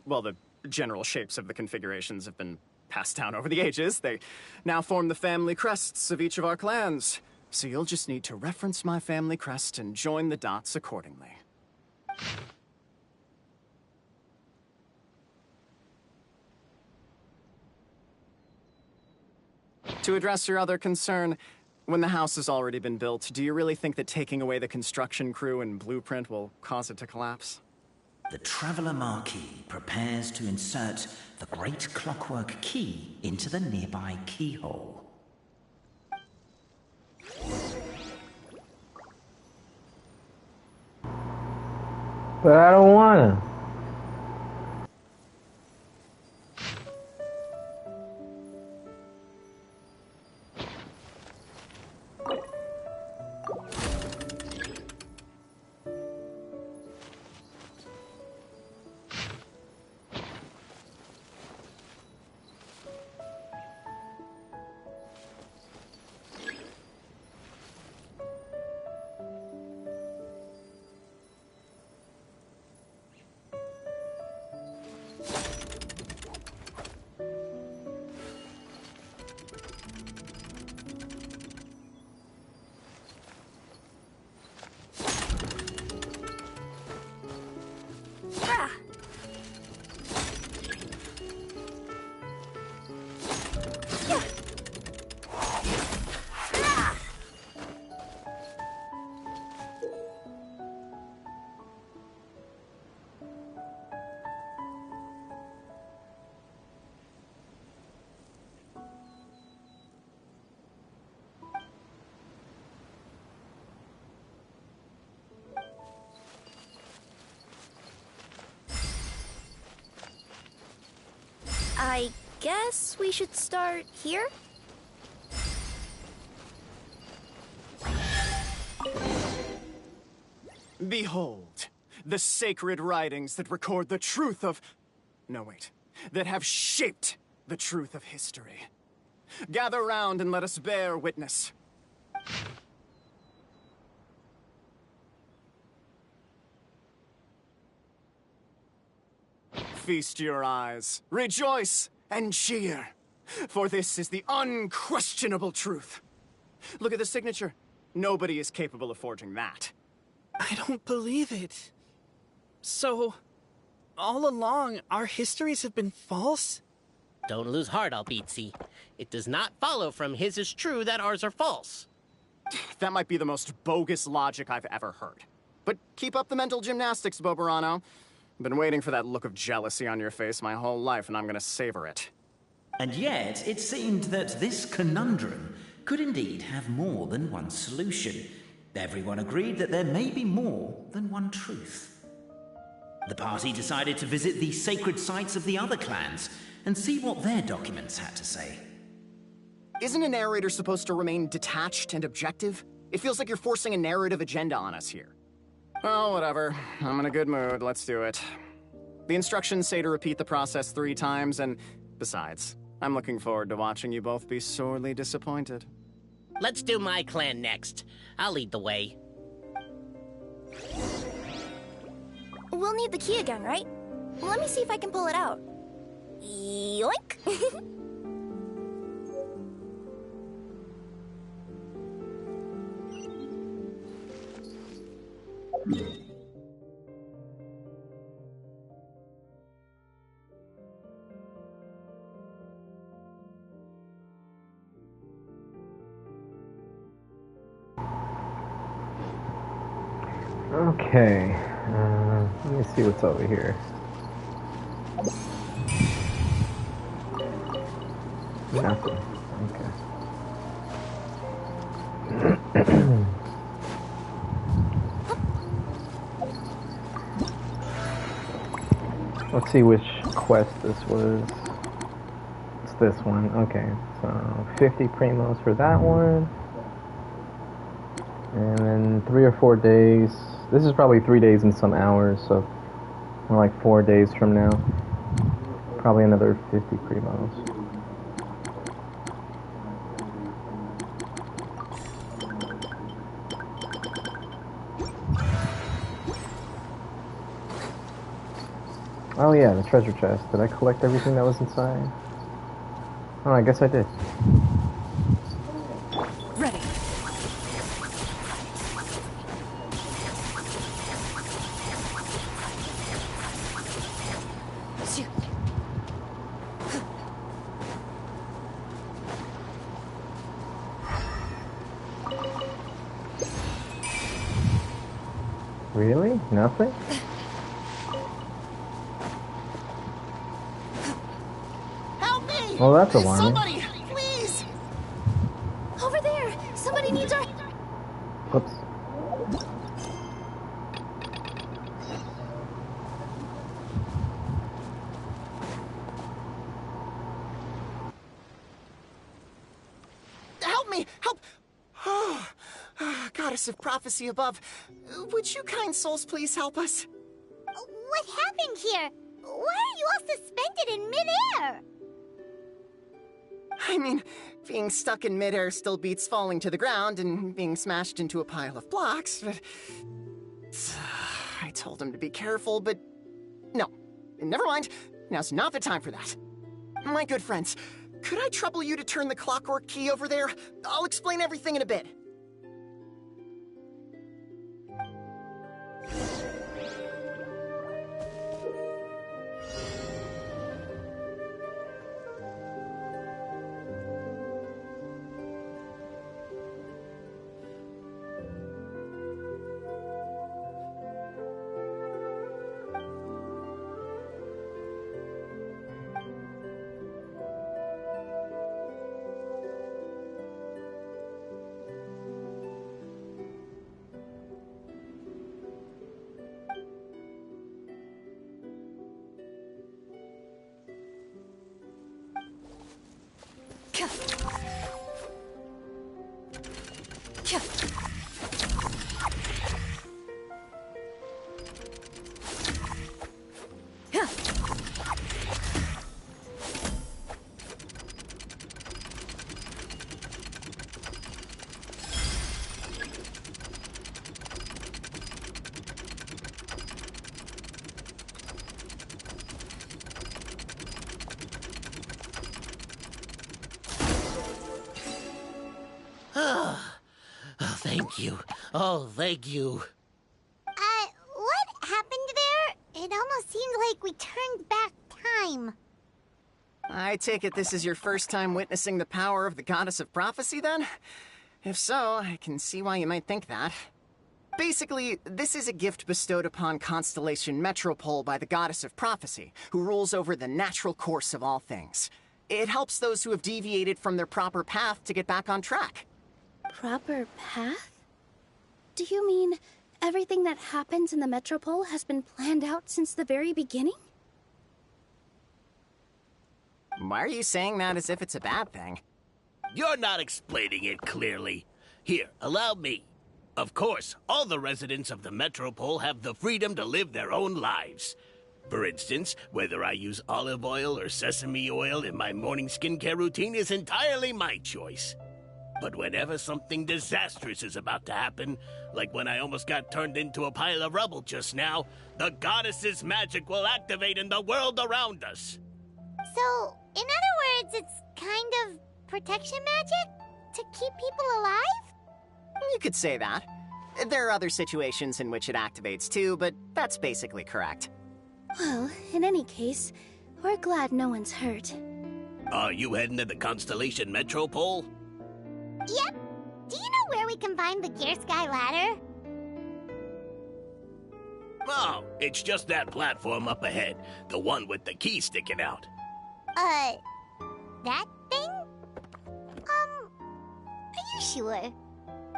Well, the general shapes of the configurations have been passed down over the ages. They now form the family crests of each of our clans. So you'll just need to reference my family crest and join the dots accordingly. To address your other concern, when the house has already been built, do you really think that taking away the construction crew and blueprint will cause it to collapse? The Traveller Marquis prepares to insert the great clockwork key into the nearby keyhole. But I don't wanna. I guess we should start here? Behold, the sacred writings that record the truth of... No, wait. That have shaped the truth of history. Gather round and let us bear witness. Feast your eyes, rejoice, and cheer. For this is the unquestionable truth. Look at the signature. Nobody is capable of forging that. I don't believe it. So, all along, our histories have been false? Don't lose heart, Albizzi. It does not follow from his is true that ours are false. That might be the most bogus logic I've ever heard. But keep up the mental gymnastics, Boberano. Been waiting for that look of jealousy on your face my whole life, and I'm gonna savor it. And yet, it seemed that this conundrum could indeed have more than one solution. Everyone agreed that there may be more than one truth. The party decided to visit the sacred sites of the other clans and see what their documents had to say. Isn't a narrator supposed to remain detached and objective? It feels like you're forcing a narrative agenda on us here. Well, whatever. I'm in a good mood. Let's do it. The instructions say to repeat the process 3 times, and besides, I'm looking forward to watching you both be sorely disappointed. Let's do my clan next. I'll lead the way. We'll need the key again, right? Let me see if I can pull it out. Yoink! Okay, let me see what's over here. Nothing. Okay. Let's see which quest this was. It's this one. Okay, so 50 primos for that one. And then 3 or 4 days. This is probably 3 days and some hours, so more like 4 days from now. Probably another 50 primos. Oh yeah, the treasure chest. Did I collect everything that was inside? Oh, I guess I did. Ready. Really? Nothing? Help me! Well, that's alarming. Somebody, please! Over there! Somebody needs our... Whoops. Help me! Help! Oh, Goddess of Prophecy above, would you kind souls please help us? What happened here? Why are you all suspended in midair? I mean, being stuck in midair still beats falling to the ground and being smashed into a pile of blocks, but... I told him to be careful, but... No, never mind. Now's not the time for that. My good friends, could I trouble you to turn the clockwork key over there? I'll explain everything in a bit. Thank you. Oh, thank you. What happened there? It almost seemed like we turned back time. I take it this is your first time witnessing the power of the Goddess of Prophecy, then? If so, I can see why you might think that. Basically, this is a gift bestowed upon Constellation Metropole by the Goddess of Prophecy, who rules over the natural course of all things. It helps those who have deviated from their proper path to get back on track. Proper path? Do you mean everything that happens in the Metropole has been planned out since the very beginning? Why are you saying that as if it's a bad thing? You're not explaining it clearly. Here, allow me. Of course, all the residents of the Metropole have the freedom to live their own lives. For instance, whether I use olive oil or sesame oil in my morning skincare routine is entirely my choice. But whenever something disastrous is about to happen, like when I almost got turned into a pile of rubble just now, the goddess's magic will activate in the world around us. So, in other words, it's kind of protection magic? To keep people alive? You could say that. There are other situations in which it activates too, but that's basically correct. Well, in any case, we're glad no one's hurt. Are you heading to the Constellation Metropole? Yep. Do you know where we can find the Gear Sky ladder? Oh, it's just that platform up ahead. The one with the key sticking out. That thing? Are you sure?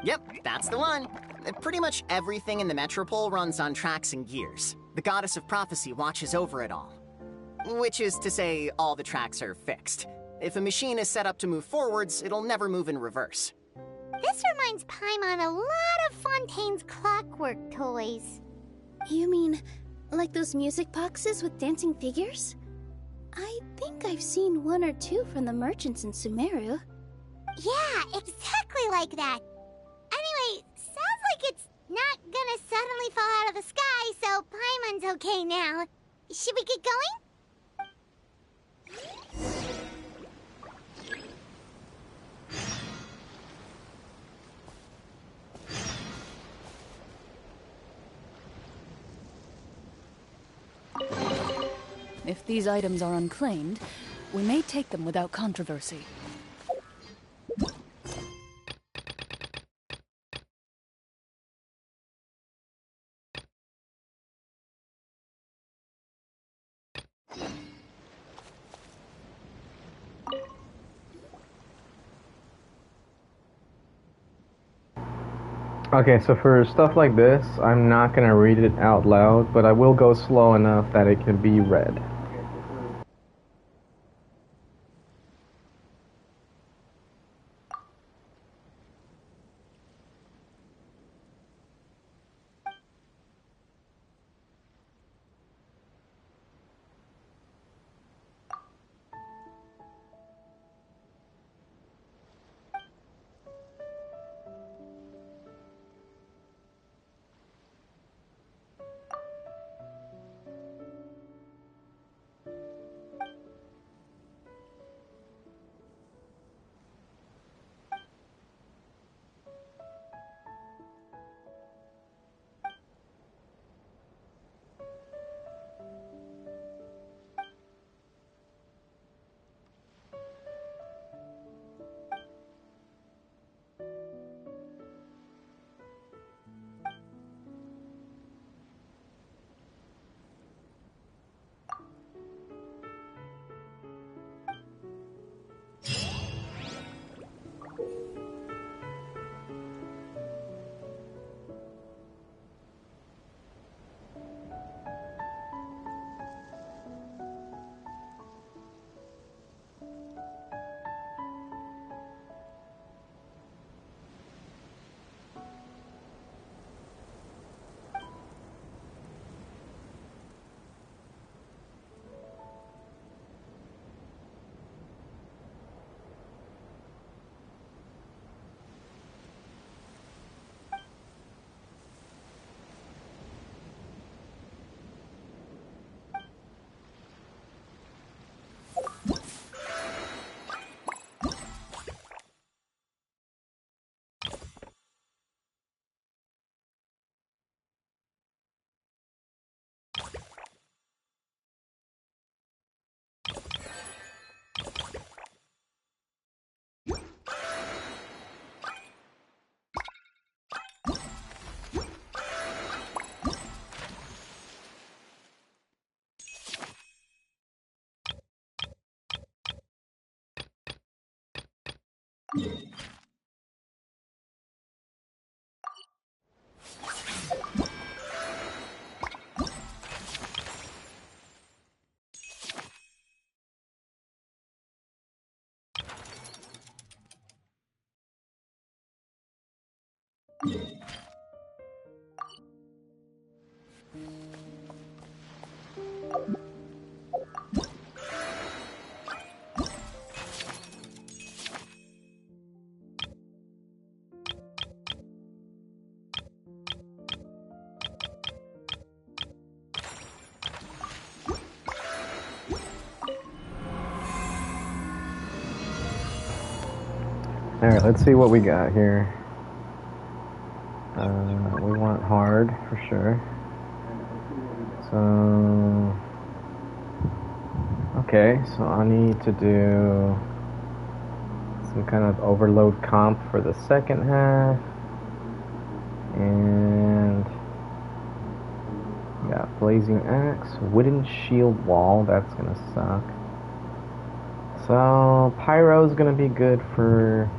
Yep, that's the one. Pretty much everything in the Metropole runs on tracks and gears. The Goddess of Prophecy watches over it all. Which is to say, all the tracks are fixed. If a machine is set up to move forwards, it'll never move in reverse. This reminds Paimon a lot of Fontaine's clockwork toys. You mean, like those music boxes with dancing figures? I think I've seen one or two from the merchants in Sumeru. Yeah, exactly like that. Anyway, sounds like it's not gonna suddenly fall out of the sky, so Paimon's okay now. Should we get going? If these items are unclaimed, we may take them without controversy. Okay, so for stuff like this, I'm not gonna read it out loud, but I will go slow enough that it can be read. Alright, let's see what we got here. We want hard, for sure. So... Okay, so I need to do some kind of overload comp for the second half. And... got Blazing Axe, Wooden Shield Wall, that's gonna suck. So, Pyro's gonna be good for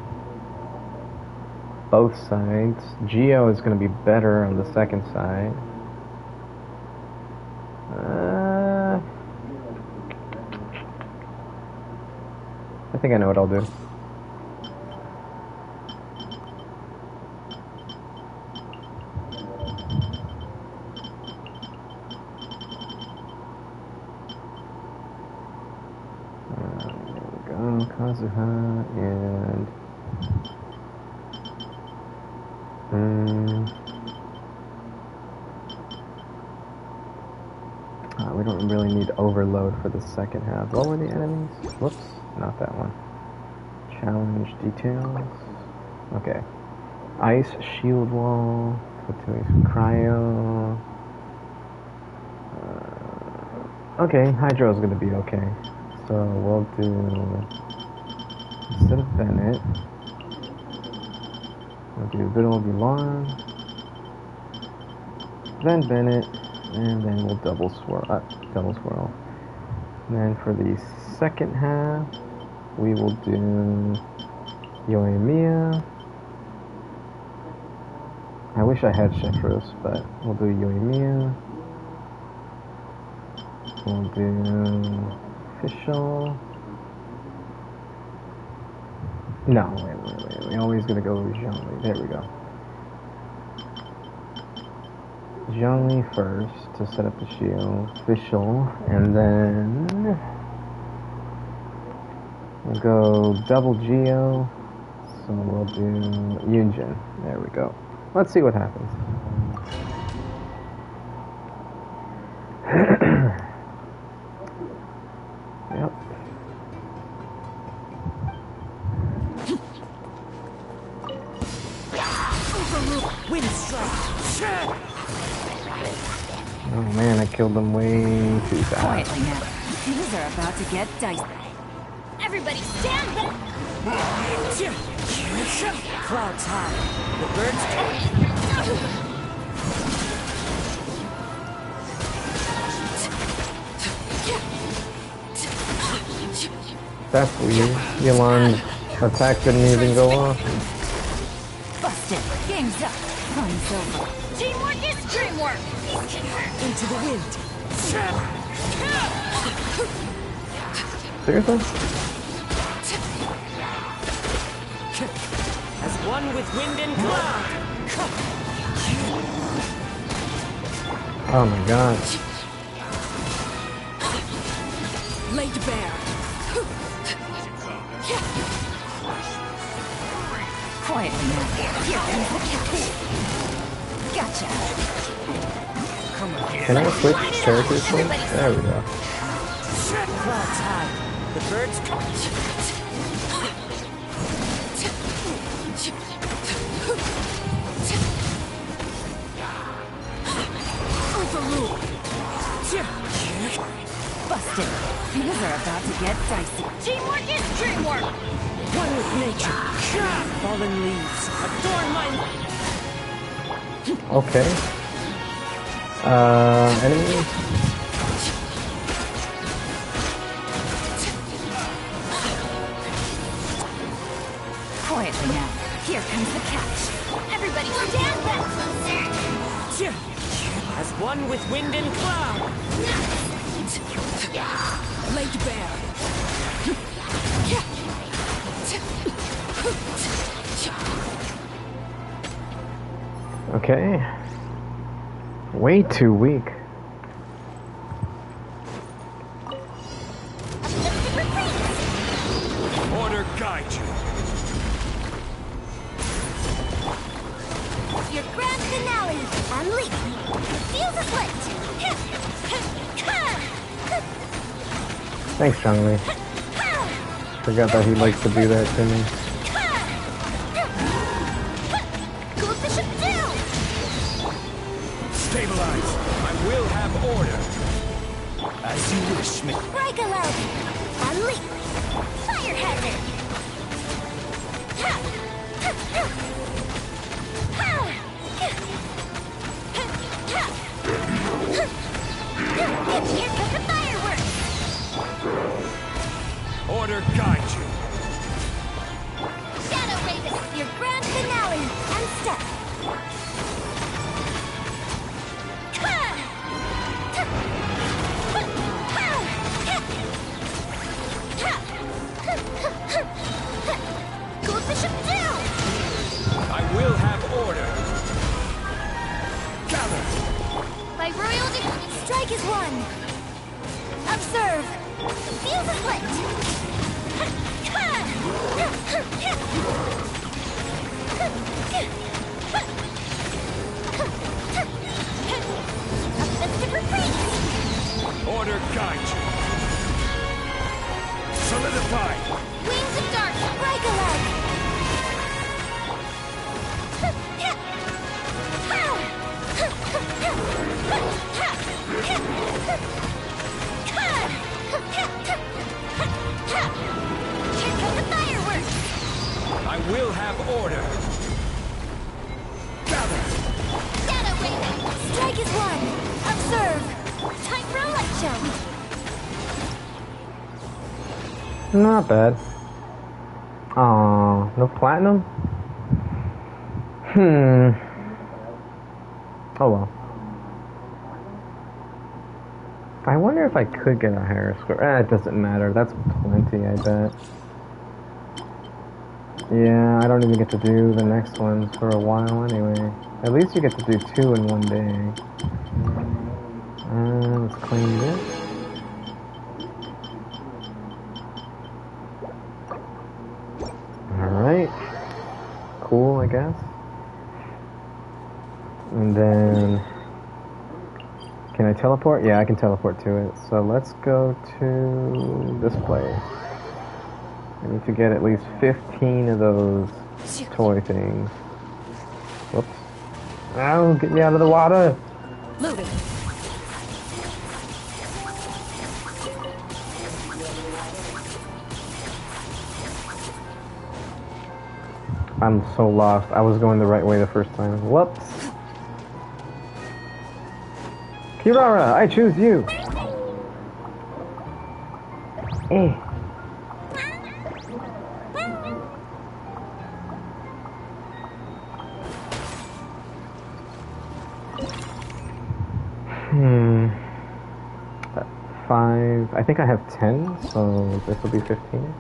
both sides. Geo is going to be better on the second side. I think I know what I'll do. There we go, Kazuha and... we don't really need overload for the second half. What were the enemies? Whoops, not that one. Challenge details. Okay. Ice shield wall. Cryo. Okay, Hydro's gonna be okay. So we'll do, instead of Bennett, we'll do Riddle Long, then Bennett, and then we'll double swirl. And then for the second half, we will do Yoimiya. I wish I had Shifros, but we'll do Yoimiya. We'll do Official. No, wait. We always gonna go with Zhongli. There we go. Zhongli first to set up the shield. Official. And then we'll go double Geo. So we'll do Yunjin. There we go. Let's see what happens. Yep. Oh man, I killed them way too fast. Quietly now. Things are about to get dicey. Everybody stand back! Clouds high. The birds That's weird. Yelan's attack didn't even go off. busted. Game's up. Fun's over. Teamwork is dreamwork! Into the wind. Seriously? As one with wind and cloud. Oh my god. Laid bare. Quietly now. Here comes the cat. Gotcha. Come on. Can I switch characters? Please? There we go. Clouds high. The birds Overruled. Busted. Things are about to get dicey. Teamwork is dreamwork! one with nature. Fallen leaves adorn my Okay. Enemies? Quietly now. Here comes the catch. Everybody stand back! as one with wind and cloud. Laid bare. Okay. Way too weak. Order guide you. Your grand finale! Unleash! Feel the split! Thanks, Zhongli. Forgot that he likes to do that to me. Coefficient down! Stabilize. I will have order. As you wish, me. Break aloud! Unleash! Fire hazard! Here comes the fireworks! Order guide you. Shadow Raven, your grand finale and step. Coefficient down! I will have order. Gather. By royal decree, strike is one. Observe. Feel the split. A festive retreat. Order guide you. Solidify. Wings of dark, break a leg. Here come the fireworks. I will have order. Gather. Shadow Raven, strike is one. Observe. Time for a light show. Not bad. Aw, no platinum? Oh well. I wonder if I could get a higher score. It doesn't matter. That's plenty, I bet. Yeah, I don't even get to do the next one for a while anyway. At least you get to do 2 in one day. Let's claim this. Alright. Cool, I guess. And then... Can I teleport? Yeah, I can teleport to it. So let's go to this place. I need to get at least 15 of those toy things. Whoops. Ow, get me out of the water! Moving. I'm so lost. I was going the right way the first time. Whoops. Kirara, I choose you! Eh. Five. I think I have 10, so this will be 15.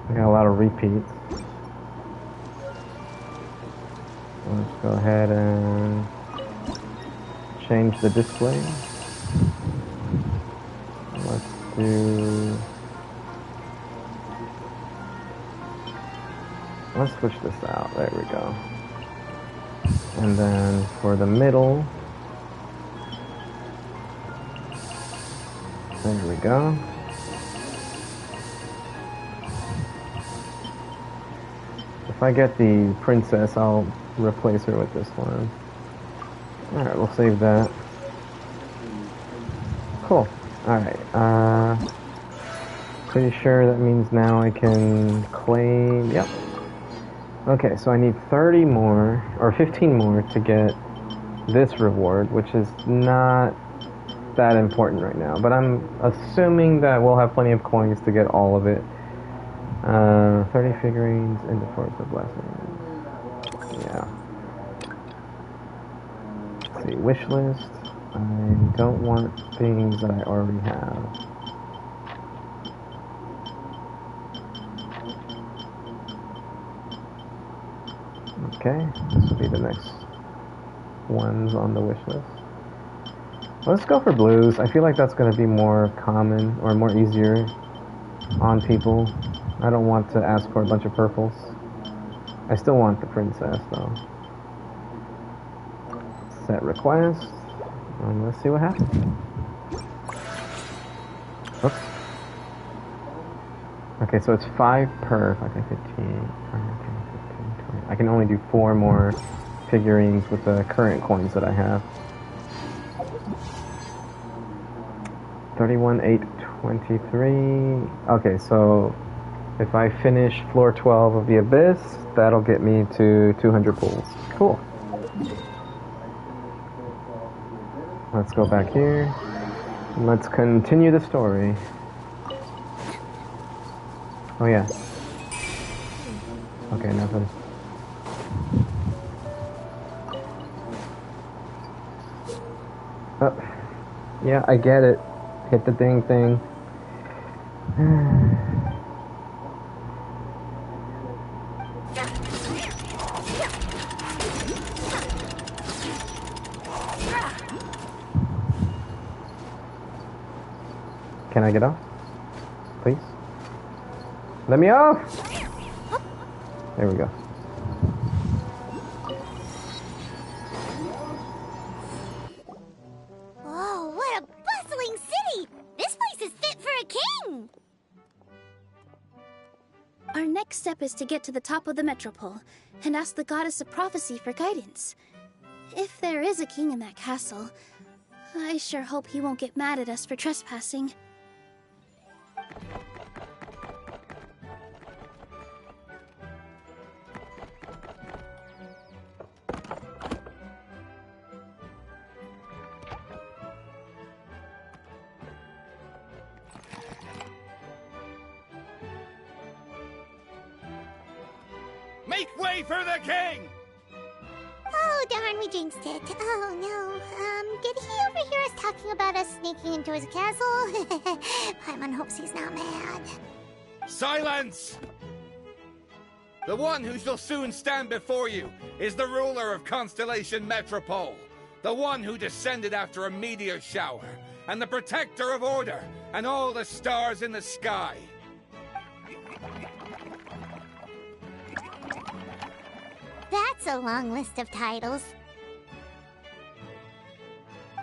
I got a lot of repeats. Let's go ahead and change the display. Let's switch this out. There we go. And then for the middle, there we go. If I get the princess, I'll replace her with this one. Alright, we'll save that. Cool. Alright, pretty sure that means now I can claim... Yep. Okay, so I need 30 more, or 15 more to get this reward, which is not that important right now. But I'm assuming that we'll have plenty of coins to get all of it. 30 figurines in the Forest of Blessings. Yeah. Let's see, wish list. I don't want things that I already have. Okay, this will be the next ones on the wish list. Let's go for blues. I feel like that's going to be more common or more easier on people. I don't want to ask for a bunch of purples. I still want the princess though. Set request. And let's see what happens. Oops. Okay, so it's 5 per. 5, 10, 15, 15, 20. I can only do 4 more figurines with the current coins that I have. 31, 8, 23. Okay, so if I finish floor 12 of the Abyss, that'll get me to 200 pulls. Cool. Let's go back here. Let's continue the story. Oh yeah. Okay, nothing. Oh. Yeah, I get it. Hit the ding thing. Can I get off? Please? Let me off! There we go. Oh, what a bustling city! This place is fit for a king! Our next step is to get to the top of the metropole and ask the goddess of prophecy for guidance. If there is a king in that castle, I sure hope he won't get mad at us for trespassing. Make way for the king! Oh, darn, we jinxed it. Oh, no. Did he overhear us talking about us sneaking into his castle? Paimon hopes he's not mad. Silence! The one who shall soon stand before you is the ruler of Constellation Metropole, the one who descended after a meteor shower, and the protector of order and all the stars in the sky. That's a long list of titles.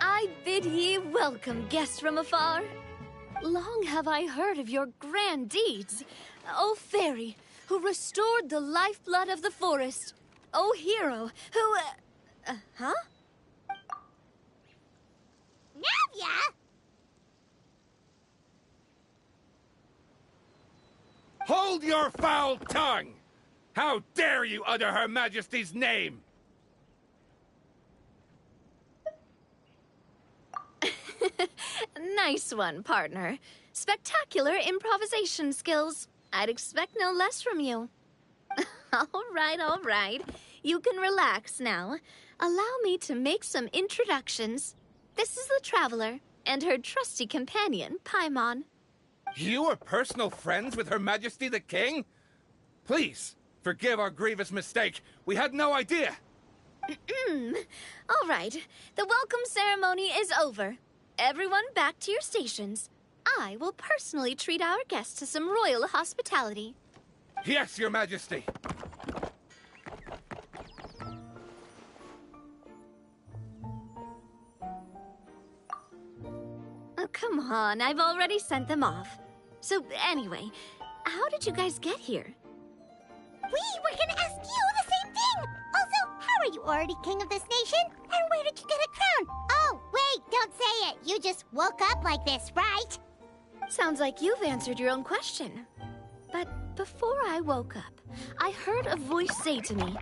I bid ye welcome, guests from afar. Long have I heard of your grand deeds. O fairy, who restored the lifeblood of the forest. O hero, who... huh? Navia! Hold your foul tongue! How dare you utter Her Majesty's name? Nice one, partner. Spectacular improvisation skills. I'd expect no less from you. All right. You can relax now. Allow me to make some introductions. This is the Traveler, and her trusty companion, Paimon. You are personal friends with Her Majesty the King? Please, forgive our grievous mistake. We had no idea. All right. The welcome ceremony is over. Everyone back to your stations. I will personally treat our guests to some royal hospitality. Yes, Your Majesty. Oh, come on. I've already sent them off. So, anyway, how did you guys get here? We were gonna ask you the same thing! Also, how are you already king of this nation? And where did you get a crown? Oh, wait, don't say it. You just woke up like this, right? Sounds like you've answered your own question. But before I woke up, I heard a voice say to me,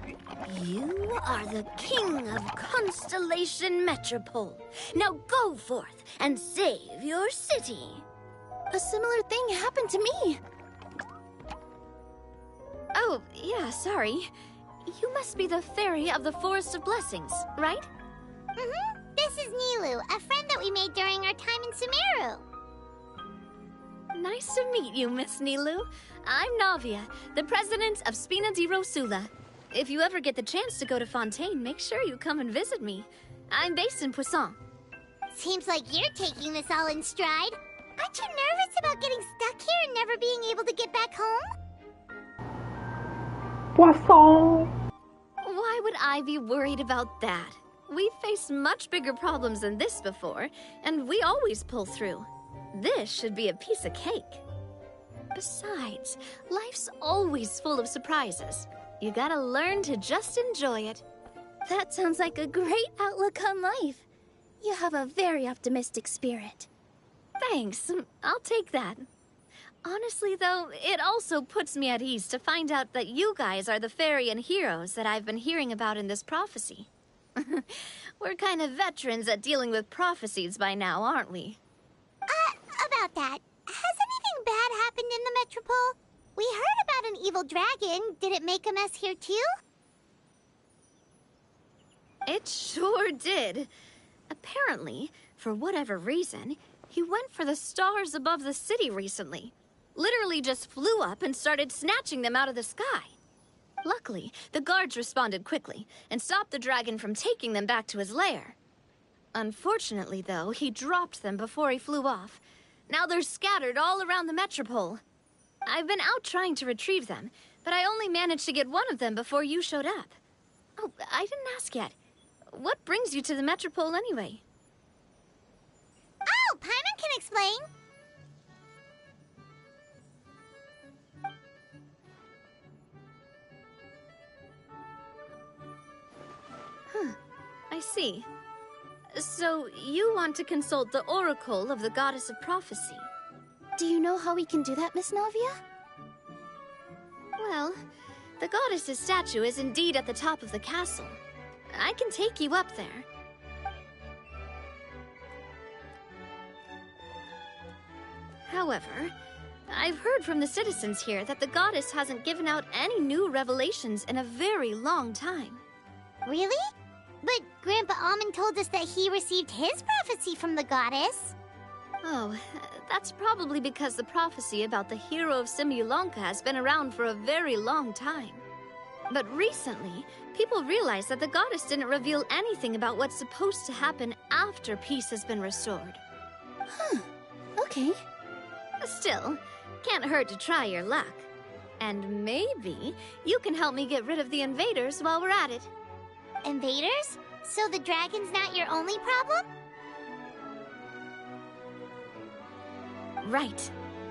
"You are the king of Constellation Metropole. Now go forth and save your city." A similar thing happened to me. Oh, yeah, sorry. You must be the fairy of the Forest of Blessings, right? Mm-hmm. This is Nilu, a friend that we made during our time in Sumeru. Nice to meet you, Miss Nilu. I'm Navia, the president of Spina di Rosula. If you ever get the chance to go to Fontaine, make sure you come and visit me. I'm based in Poisson. Seems like you're taking this all in stride. Aren't you nervous about getting stuck here and never being able to get back home? Poisson! Why would I be worried about that? We've faced much bigger problems than this before, and we always pull through. This should be a piece of cake. Besides, life's always full of surprises. You gotta learn to just enjoy it. That sounds like a great outlook on life. You have a very optimistic spirit. Thanks, I'll take that. Honestly, though, it also puts me at ease to find out that you guys are the fairy and heroes that I've been hearing about in this prophecy. We're kind of veterans at dealing with prophecies by now, aren't we? About that, has anything bad happened in the Metropole? We heard about an evil dragon. Did it make a mess here too? It sure did. Apparently, for whatever reason, he went for the stars above the city recently. Literally just flew up and started snatching them out of the sky. Luckily, the guards responded quickly and stopped the dragon from taking them back to his lair. Unfortunately, though, he dropped them before he flew off. Now they're scattered all around the Metropole. I've been out trying to retrieve them, but I only managed to get one of them before you showed up. Oh, I didn't ask yet. What brings you to the Metropole anyway? Oh, Paimon can explain. I see. So, you want to consult the Oracle of the Goddess of Prophecy? Do you know how we can do that, Miss Navia? Well, the goddess's statue is indeed at the top of the castle. I can take you up there. However, I've heard from the citizens here that the goddess hasn't given out any new revelations in a very long time. Really? But Grandpa Almond told us that he received his prophecy from the goddess. Oh, that's probably because the prophecy about the hero of Simulanka has been around for a very long time. But recently, people realized that the goddess didn't reveal anything about what's supposed to happen after peace has been restored. Huh. Okay. Still, can't hurt to try your luck. And maybe you can help me get rid of the invaders while we're at it. Invaders? So the dragon's not your only problem? Right.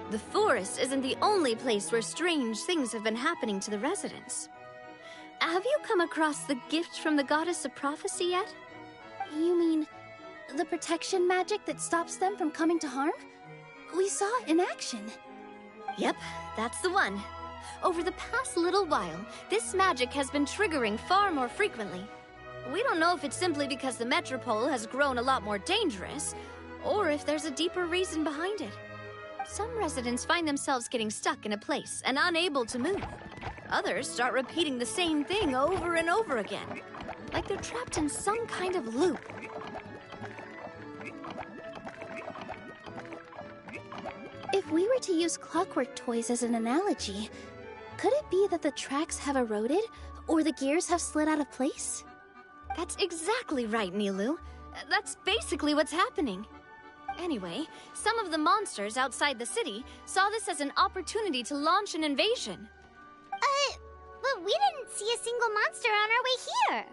The forest isn't the only place where strange things have been happening to the residents. Have you come across the gift from the goddess of prophecy yet? You mean the protection magic that stops them from coming to harm? We saw it in action. Yep, that's the one. Over the past little while, this magic has been triggering far more frequently. We don't know if it's simply because the metropole has grown a lot more dangerous, or if there's a deeper reason behind it. Some residents find themselves getting stuck in a place and unable to move. Others start repeating the same thing over and over again, like they're trapped in some kind of loop. If we were to use clockwork toys as an analogy, could it be that the tracks have eroded or the gears have slid out of place? That's exactly right, Nilu. That's basically what's happening. Anyway, some of the monsters outside the city saw this as an opportunity to launch an invasion. But we didn't see a single monster on our way here.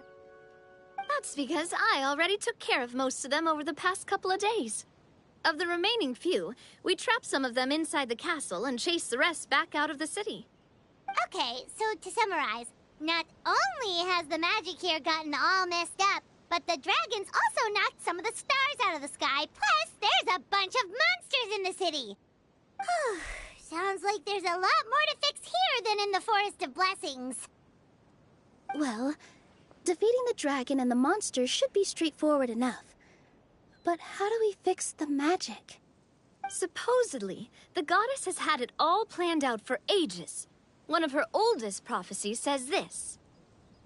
That's because I already took care of most of them over the past couple of days. Of the remaining few, we trapped some of them inside the castle and chased the rest back out of the city. Okay, so to summarize, not only has the magic here gotten all messed up, but the dragons also knocked some of the stars out of the sky, plus there's a bunch of monsters in the city. Sounds like there's a lot more to fix here than in the Forest of Blessings. Well, defeating the dragon and the monsters should be straightforward enough. But how do we fix the magic? Supposedly, the goddess has had it all planned out for ages. One of her oldest prophecies says this: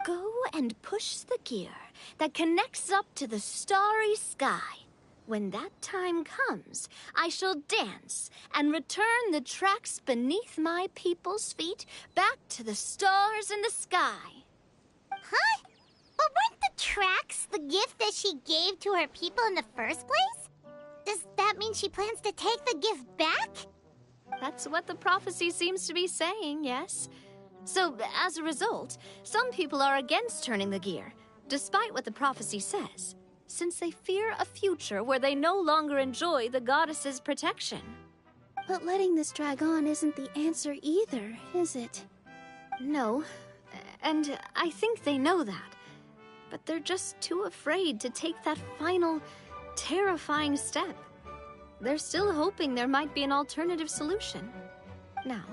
"Go and push the gear that connects up to the starry sky. When that time comes, I shall dance and return the tracks beneath my people's feet back to the stars in the sky." Huh? But weren't the tracks the gift that she gave to her people in the first place? Does that mean she plans to take the gift back? That's what the prophecy seems to be saying, yes. So, as a result, some people are against turning the gear, despite what the prophecy says, since they fear a future where they no longer enjoy the goddess's protection. But letting this drag on isn't the answer either, is it? No, and I think they know that. But they're just too afraid to take that final, terrifying step. They're still hoping there might be an alternative solution. Now,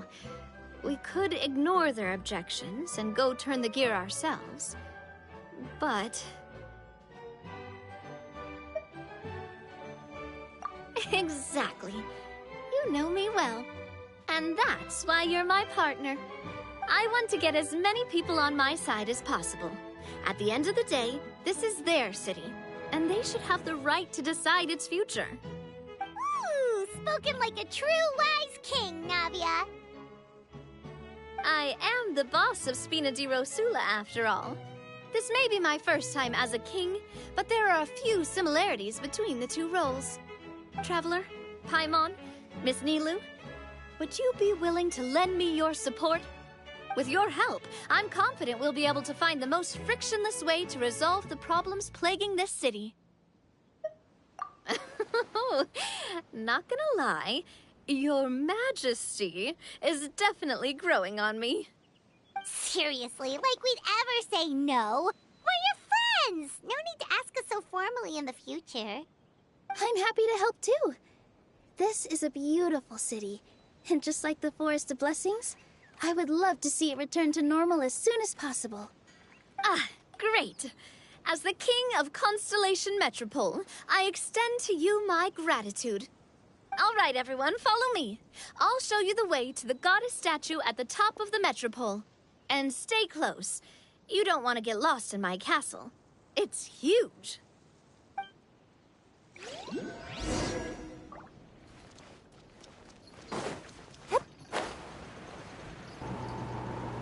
we could ignore their objections and go turn the gear ourselves, but... Exactly. You know me well. And that's why you're my partner. I want to get as many people on my side as possible. At the end of the day, this is their city, and they should have the right to decide its future. Ooh, spoken like a true wise king, Navia. I am the boss of Spina di Rosula, after all. This may be my first time as a king, but there are a few similarities between the two roles. Traveler, Paimon, Miss Nilu, would you be willing to lend me your support? With your help, I'm confident we'll be able to find the most frictionless way to resolve the problems plaguing this city. Not gonna lie, Your Majesty is definitely growing on me. Seriously, like we'd ever say no. We're your friends! No need to ask us so formally in the future. I'm happy to help too. This is a beautiful city, and just like the Forest of Blessings, I would love to see it return to normal as soon as possible. Ah, great. As the King of Constellation Metropole, I extend to you my gratitude. All right, everyone, follow me. I'll show you the way to the goddess statue at the top of the metropole. And stay close. You don't want to get lost in my castle. It's huge.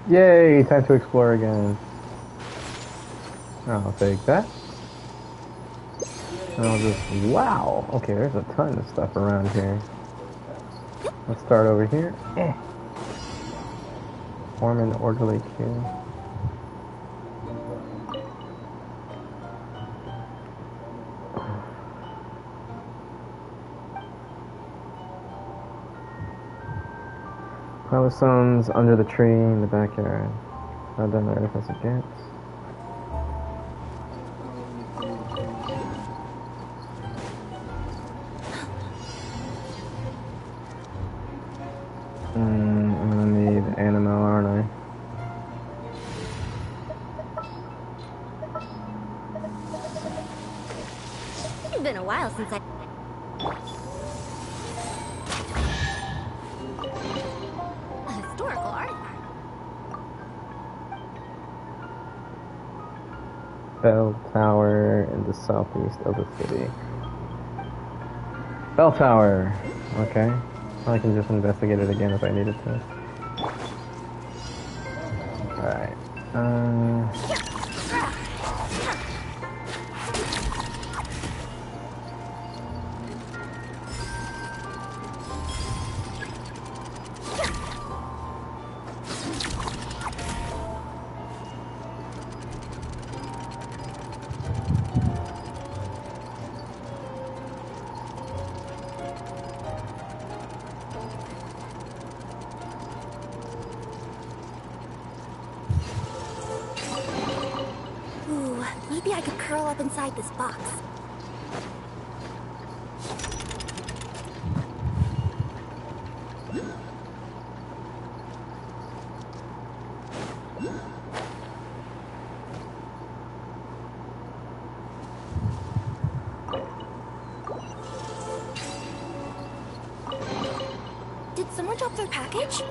Yay, time to explore again. I'll take that. And I'll just, wow. Okay, there's a ton of stuff around here. Let's start over here. Form an orderly queue. Pile of stones under the tree in the backyard. Not done the earth as it gets. I'm gonna need animal, aren't I? It's been a while since I... A historical artifact. Bell Tower in the southeast of the city. Bell Tower! Okay. I can just investigate it again if I needed to. Alright. Ooh, maybe I could curl up inside this box. Did someone drop their package?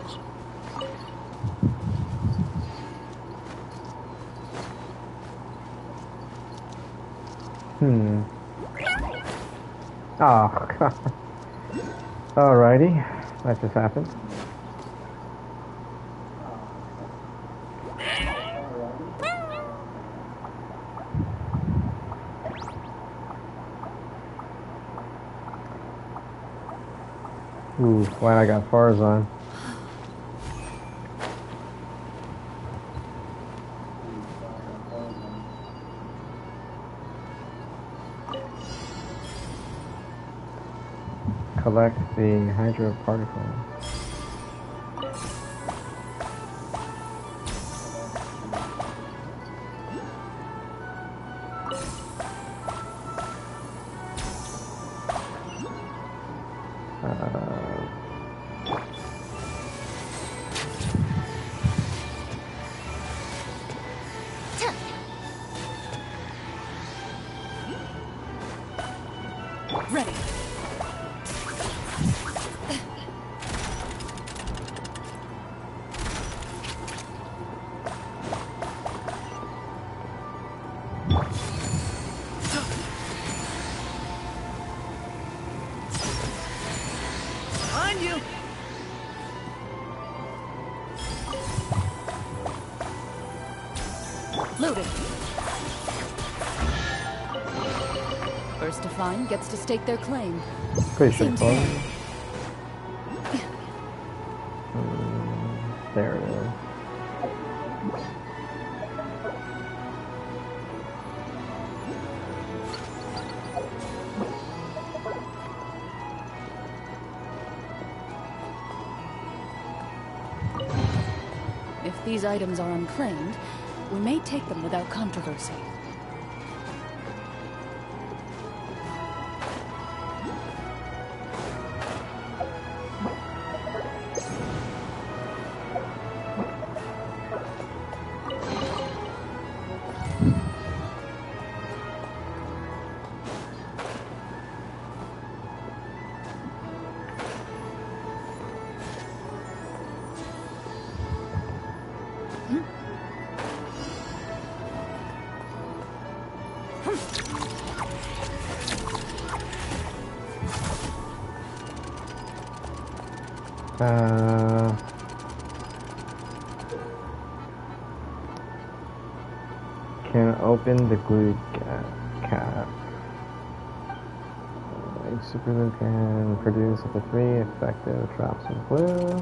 Oh, God. Alrighty. That just happened. Ooh, glad I got Farzan. Collect the hydro particle. Ready. Behind you! Loaded. First to find gets to stake their claim. Pretty Seems straightforward. fair. There it is. If these items are unclaimed, we may take them without controversy. Can open the glue cap. Super glue can produce up to 3 effective drops of glue.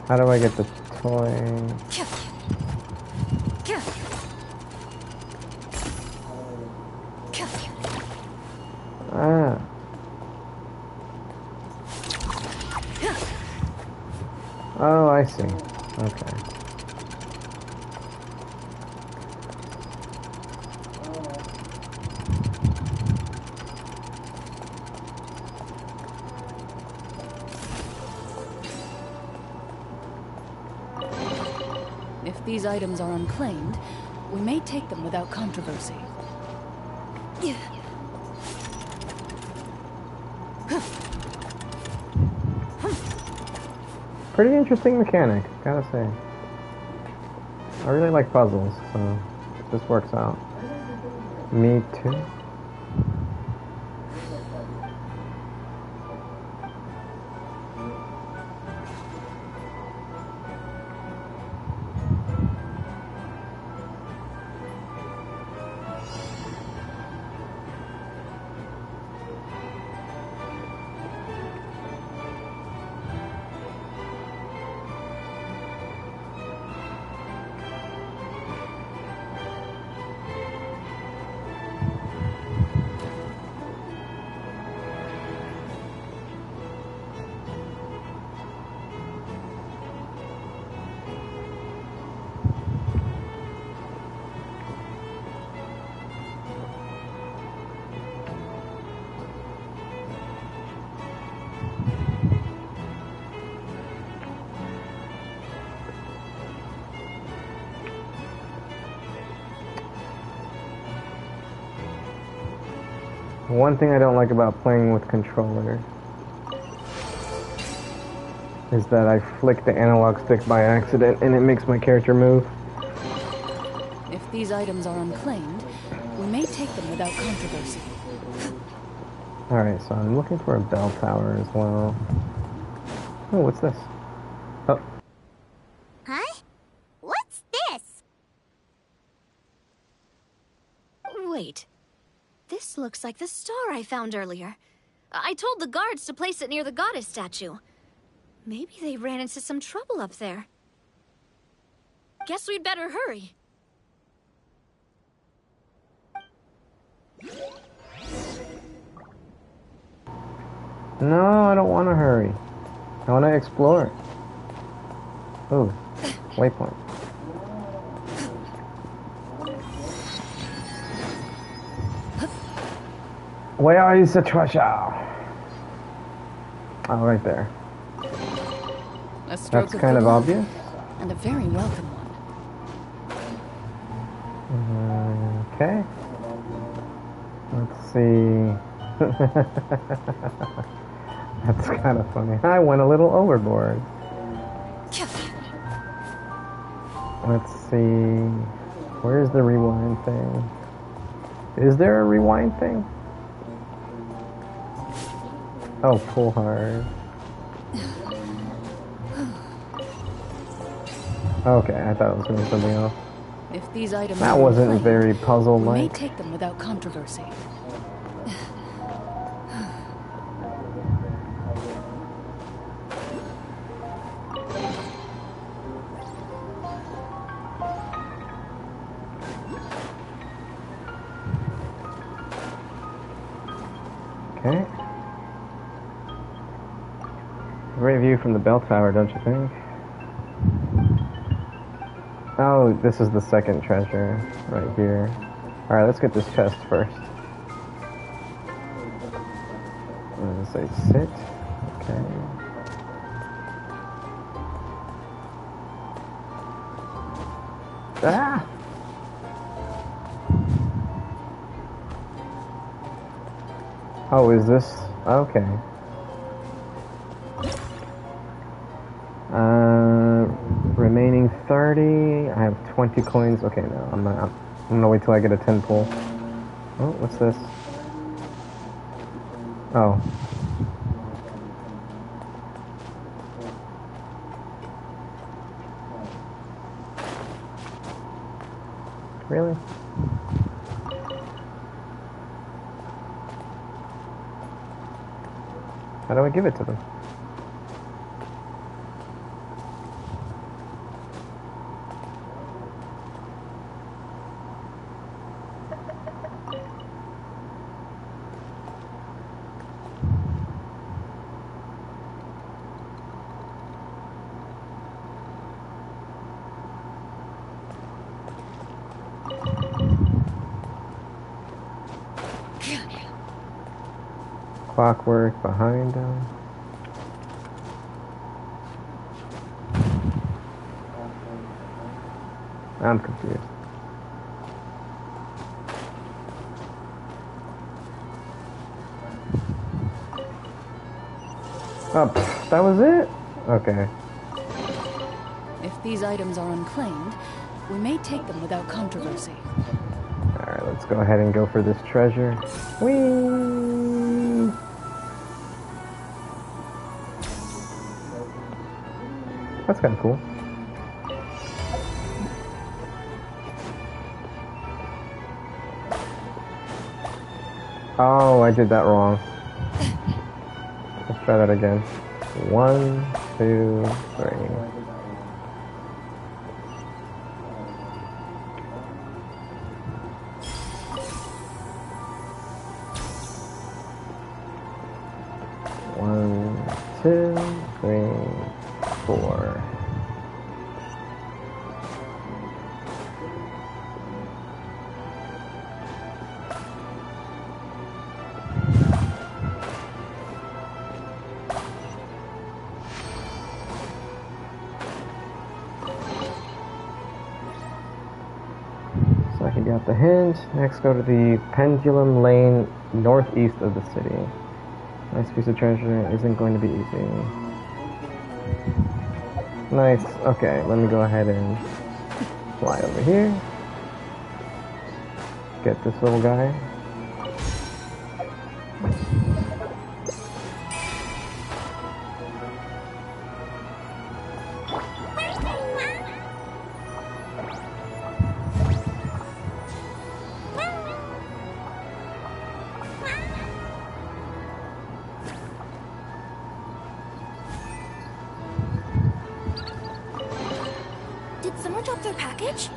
How do I get the toy? Ah. Oh, I see. Okay. If these items are unclaimed, we may take them without controversy. Pretty interesting mechanic, gotta say. I really like puzzles, so this works out. Me too. One thing I don't like about playing with controller is that I flick the analog stick by accident and it makes my character move. If these items are unclaimed, we may take them without controversy. Alright, so I'm looking for a bell tower as well. Oh, what's this? Oh. Huh? What's this? Wait. This looks like the star I found earlier. I told the guards to place it near the goddess statue. Maybe they ran into some trouble up there. Guess we'd better hurry. No, I don't want to hurry. I want to explore. Oh, waypoint. Where is the treasure? Oh, right there. A stroke That's kind of obvious. And a very welcome one. Okay. Let's see. That's kind of funny. I went a little overboard. Let's see. Where's the rewind thing? Is there a rewind thing? Oh, pull hard. Okay, I thought it was going to be something else. If these items that wasn't very puzzle-like. We may take them without controversy. Okay. Great view from the bell tower, don't you think? Oh, this is the second treasure right here. Alright, let's get this chest first. What does it say? Sit. Okay. Ah! Oh, is this... Okay. Remaining 30. I have 20 coins. Okay, no, I'm gonna wait till I get a 10 pull. Oh, what's this? Oh. Really? How do I give it to them? Clockwork behind them. I'm confused. Oh, that was it? Okay. If these items are unclaimed, we may take them without controversy. Alright, let's go ahead and go for this treasure. Whee! That's kind of cool. Oh, I did that wrong. Let's try that again. 1, 2, 3. One, 2, 3, 4. So he got the hint. Next, go to the Pendulum Lane northeast of the city. Nice piece of treasure. Isn't going to be easy. Nice. Okay, let me go ahead and fly over here. Get this little guy. Did someone drop their package?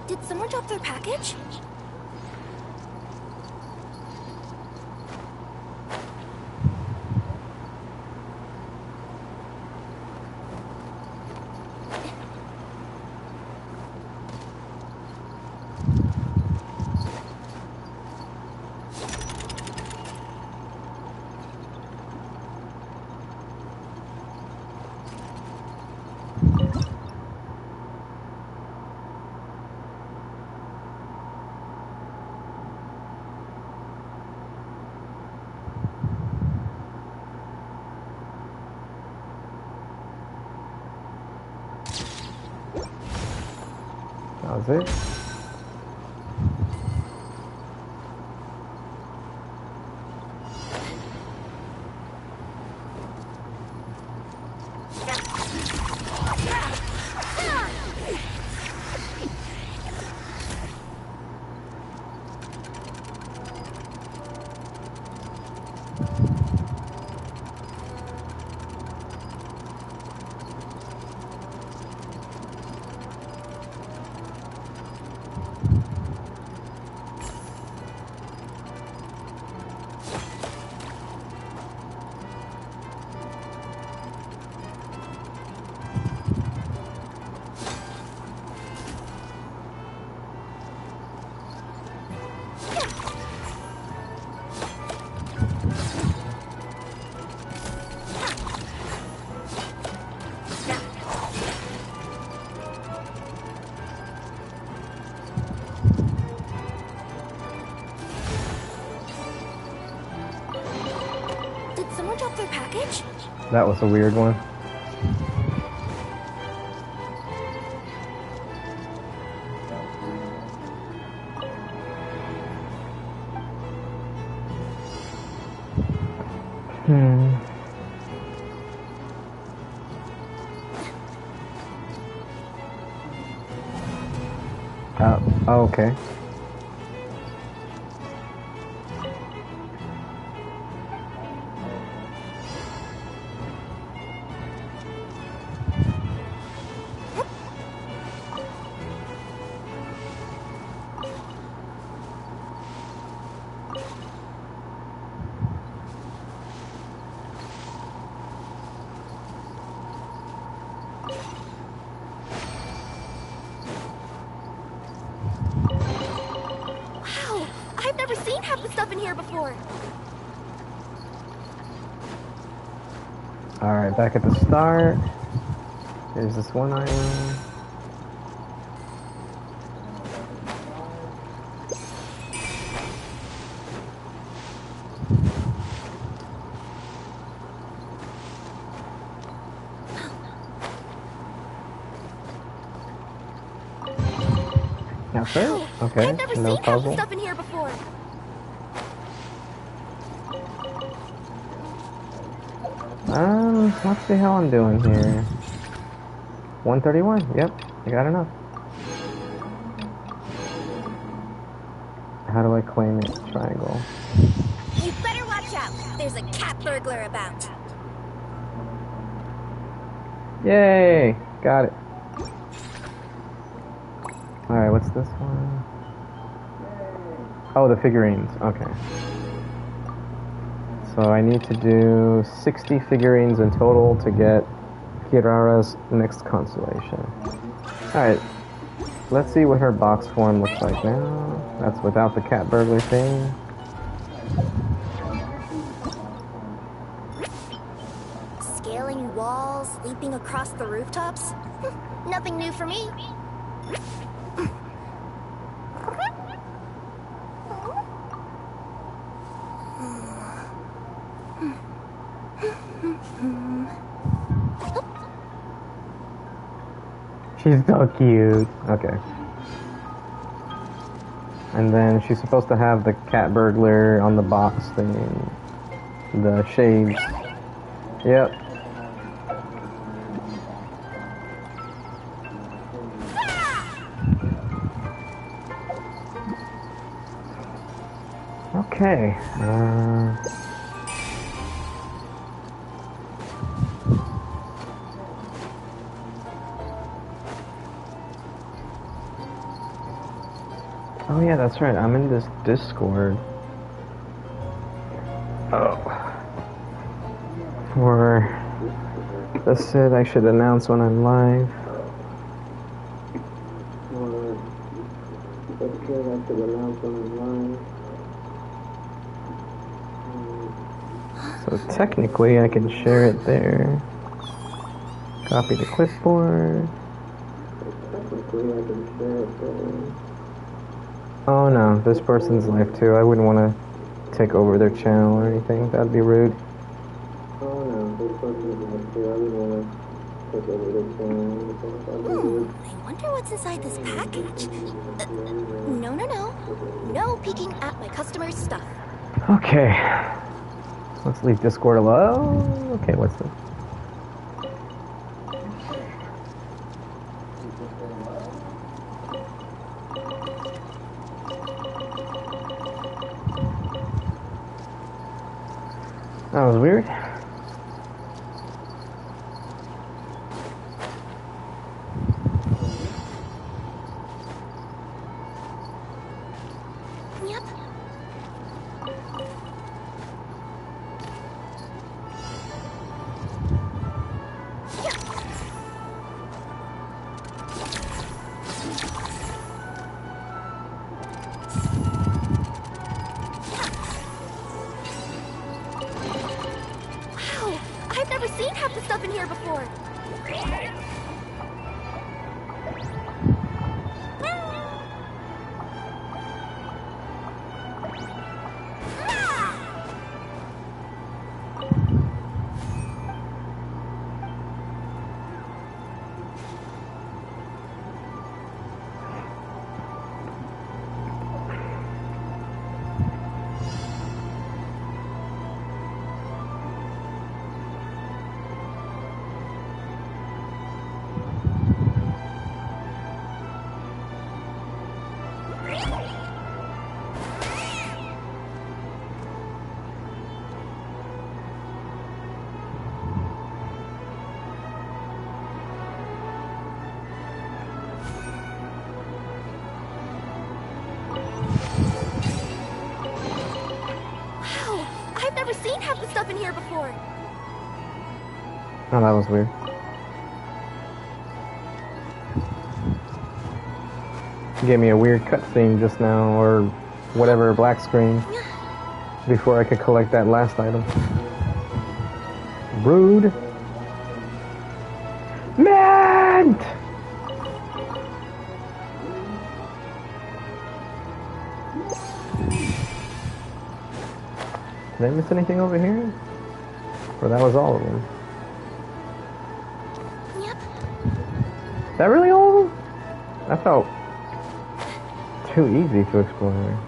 Did someone drop their package? That was it. That was a weird one. Okay. Wow, I've never seen half the stuff in here before. Alright, back at the start. Here's this one island. That's it? Okay, I've never no seen half the puzzle. stuff in here before. Let's see how I'm doing here. 131, yep, I got enough. How do I claim it? Triangle. You better watch out. There's a cat burglar about. Yay! Got it. Alright, what's this one? Oh, the figurines. Okay. So I need to do 60 figurines in total to get Kirara's next constellation. Alright. Let's see what her box form looks like now. That's without the cat burglar thing. Scaling walls, leaping across the rooftops. Nothing new for me. She's so cute. Okay. And then she's supposed to have the cat burglar on the box thing. The shades. Yep. Okay. Oh yeah, that's right. I'm in this Discord. Oh. For that's it. I should announce when I'm live. That's good. I should announce when I'm live. So technically, I can share it there. Copy the clipboard. Technically, I can share it there. Oh no, this person's live too. I wouldn't want to take over their channel or anything. That'd be rude. Oh no, this person's live too. I wouldn't want to take over their channel or anything. That'd be rude. I wonder what's inside this package. No. No peeking at my customers' stuff. Okay. Let's leave Discord alone. Okay, what's this? That was weird. Yep. Wow, I've never seen half the stuff in here before. seen half the stuff in here before. Oh, that was weird. Gave me a weird cutscene just now, or whatever, black screen, before I could collect that last item. Rude. Mint! Did I miss anything over here? Or that was all of them? Yep. Is that really all of them? That felt too easy to explore.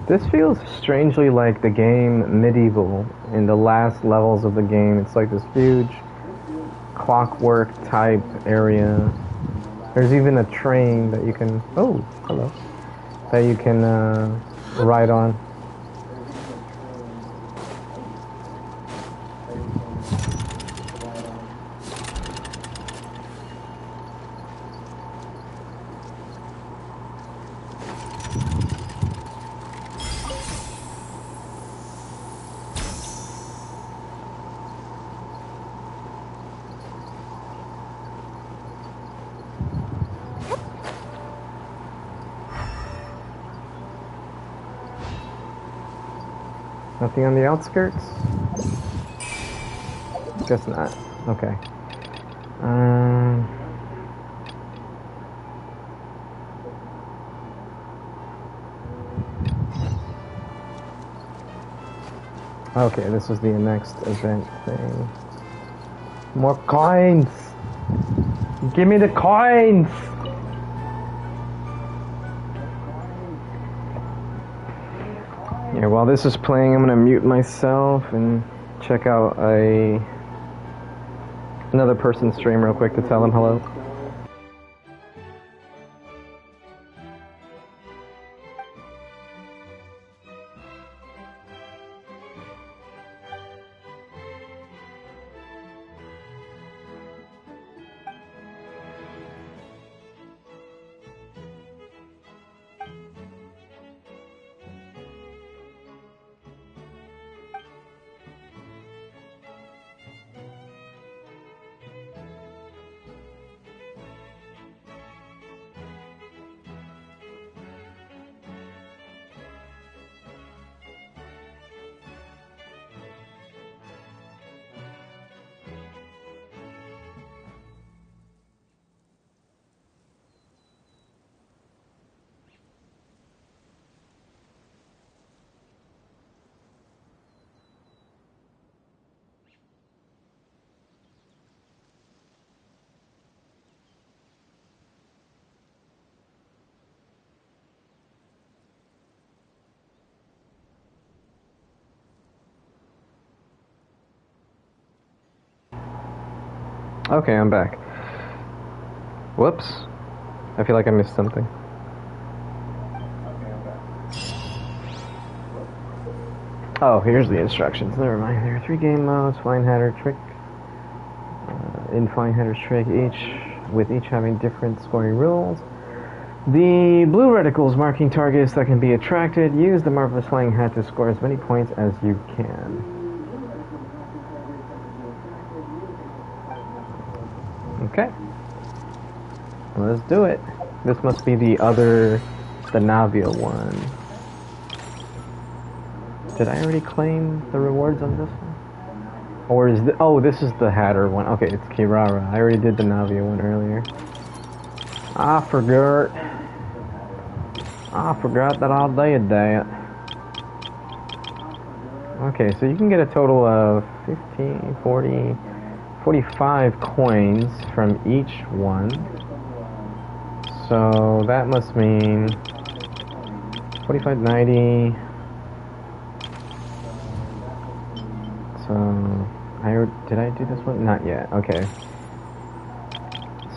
This feels strangely like the game Medieval in the last levels of the game. It's like this huge clockwork type area. There's even a train that you can, oh, hello, that you can ride on. Nothing on the outskirts? Guess not. Okay. Okay, this is the next event thing. More coins! Give me the coins! Yeah, while this is playing, I'm gonna mute myself and check out another person's stream real quick to tell them hello. Okay, I'm back. Whoops. I feel like I missed something. Oh, here's the instructions. Never mind. There are 3 game modes: Flying Hatter Trick. In Flying Hatter's Trick, with each having different scoring rules. The blue reticles marking targets that can be attracted. Use the Marvelous Flying Hat to score as many points as you can. Okay. Let's do it. This must be the Navia one. Did I already claim the rewards on this one? Or is this is the Hatter one. Okay, it's Kirara. I already did the Navia one earlier. I forgot that I did that. Okay, so you can get a total of 15, 40, 45 coins from each one. So that must mean 45, 90. So, did I do this one? Not yet. Okay.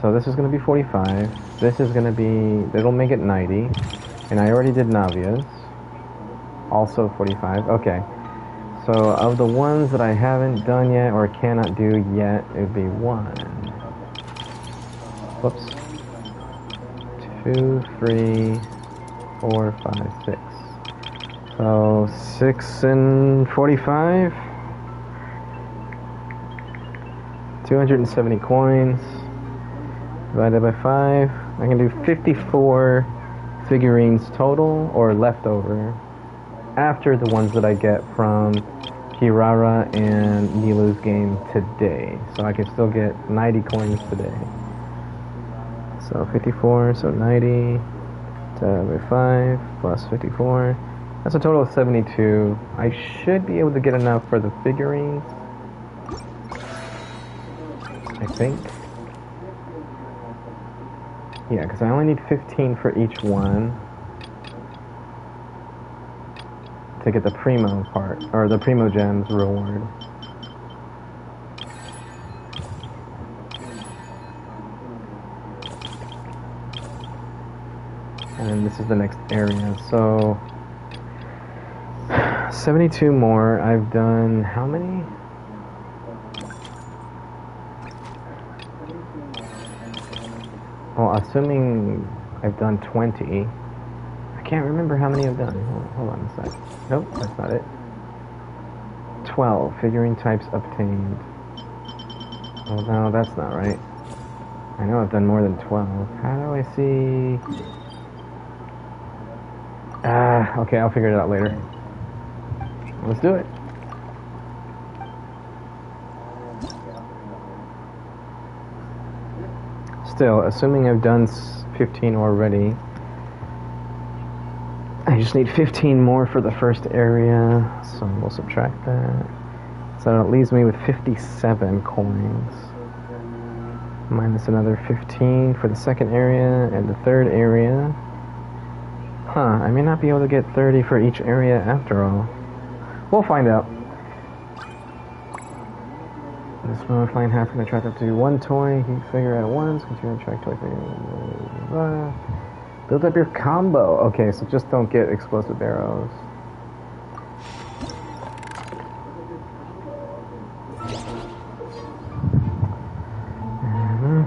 So this is going to be 45. This is going to be, it'll make it 90. And I already did Navia's. Also 45. Okay. So of the ones that I haven't done yet or cannot do yet, it would be 1. Whoops. 2, 3, 4, 5, 6. So 6 and 45. 270 coins. Divided by 5. I can do 54 figurines total or leftover after the ones that I get from Kirara and Nilu's game today. So I can still get 90 coins today. So 54, so 90 divided by 5 plus 54. That's a total of 72. I should be able to get enough for the figurines. I think. Yeah, because I only need 15 for each one to get the Primo part, or the Primo Gems reward. And this is the next area, so 72 more. I've done how many? Well, assuming I've done 20. I can't remember how many I've done. Hold on a sec. Nope, that's not it. 12 figurine types obtained. Oh no, that's not right. I know I've done more than 12. How do I see? Okay, I'll figure it out later. Let's do it. Still, assuming I've done 15 already, I just need 15 more for the first area, so we'll subtract that. So it leaves me with 57 coins. Minus another 15 for the second area and the third area. Huh, I may not be able to get 30 for each area after all. We'll find out. This one, find half going to attract up to 1 toy figure at once. Continue to attract toy figure. Build up your combo. Okay, so just don't get explosive arrows.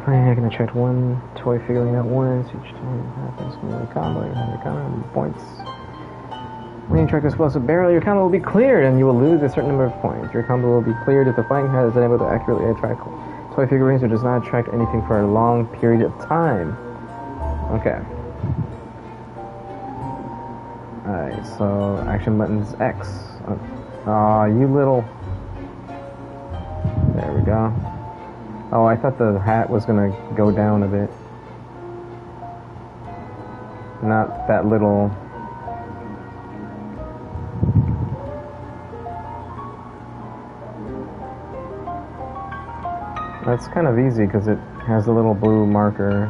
I can attract 1 toy figurine at once. Each time it happens to the combo, you have your combo points. When you attract an explosive barrel, your combo will be cleared and you will lose a certain number of points. Your combo will be cleared if the fighting hat is unable to accurately attract toy figurines or does not attract anything for a long period of time. Okay. Alright, so action button is X. Aw, you little... There we go. Oh, I thought the hat was gonna go down a bit. Not that little... That's kind of easy because it has a little blue marker.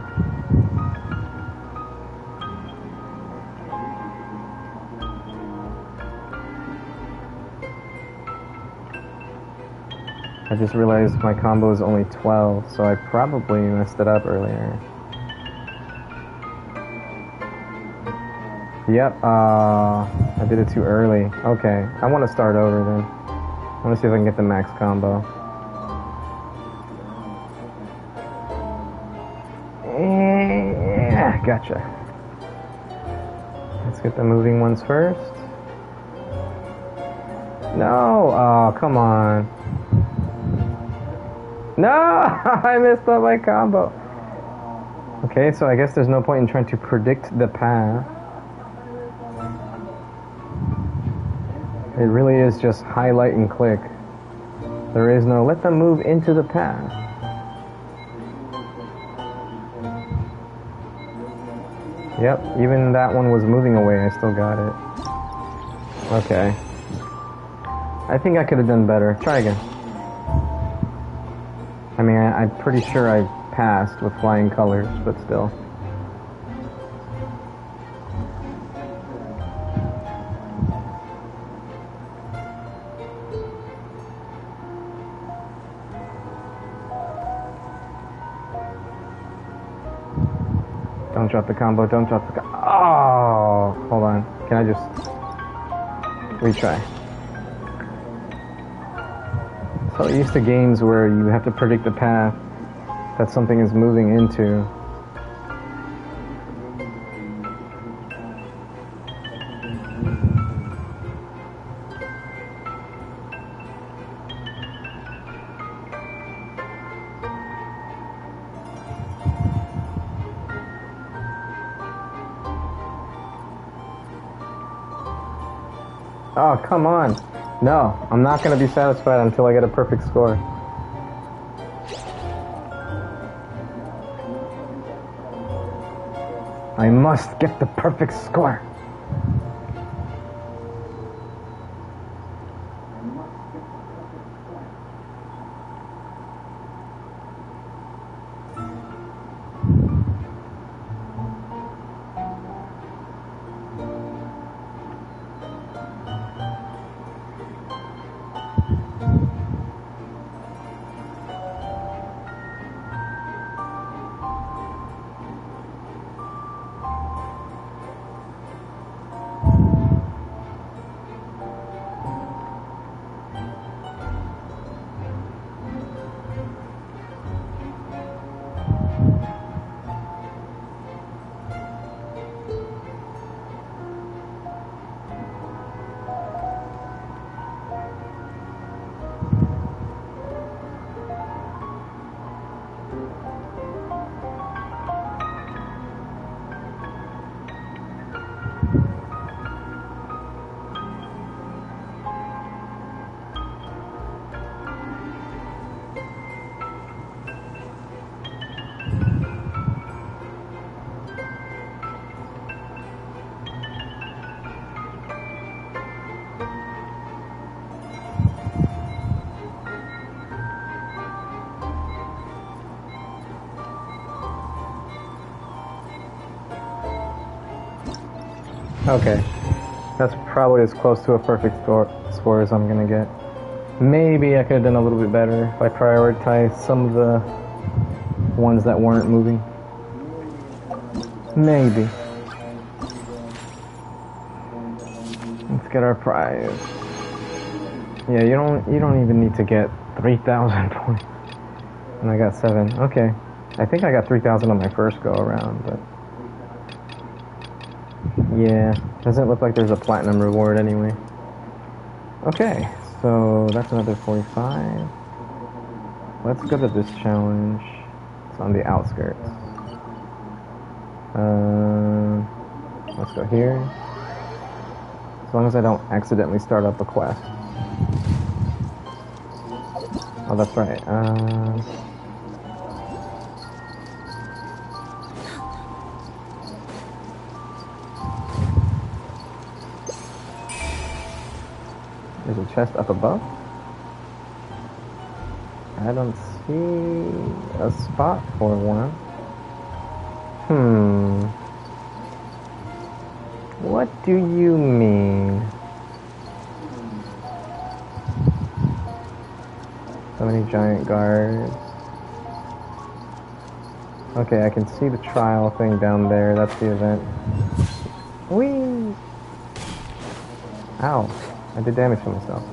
I just realized my combo is only 12, so I probably messed it up earlier. Yep, I did it too early. Okay, I want to start over then. I want to see if I can get the max combo. Yeah, gotcha. Let's get the moving ones first. No! Oh, come on. No! I messed up my combo. Okay, so I guess there's no point in trying to predict the path. It really is just highlight and click. There is no let them move into the path. Yep, even that one was moving away, I still got it. Okay. I think I could have done better. Try again. I mean, I'm pretty sure I passed with flying colors, but still. Don't drop the combo, don't drop the combo. Oh! Hold on. Can I just retry? So used to games where you have to predict the path that something is moving into. Oh, come on. No, I'm not going to be satisfied until I get a perfect score. I must get the perfect score. Okay, that's probably as close to a perfect score as I'm gonna get. Maybe I could have done a little bit better if I prioritized some of the ones that weren't moving. Maybe. Let's get our prize. Yeah, you don't even need to get 3,000 points. And I got 7. Okay, I think I got 3,000 on my first go around, but. Yeah, doesn't look like there's a platinum reward anyway. Okay, so that's another 45. Let's go to this challenge. It's on the outskirts. Let's go here. As long as I don't accidentally start up a quest. Oh, that's right. There's a chest up above. I don't see a spot for one. What do you mean? So many giant guards. Okay, I can see the trial thing down there. That's the event. Whee! Ow. I did damage to myself.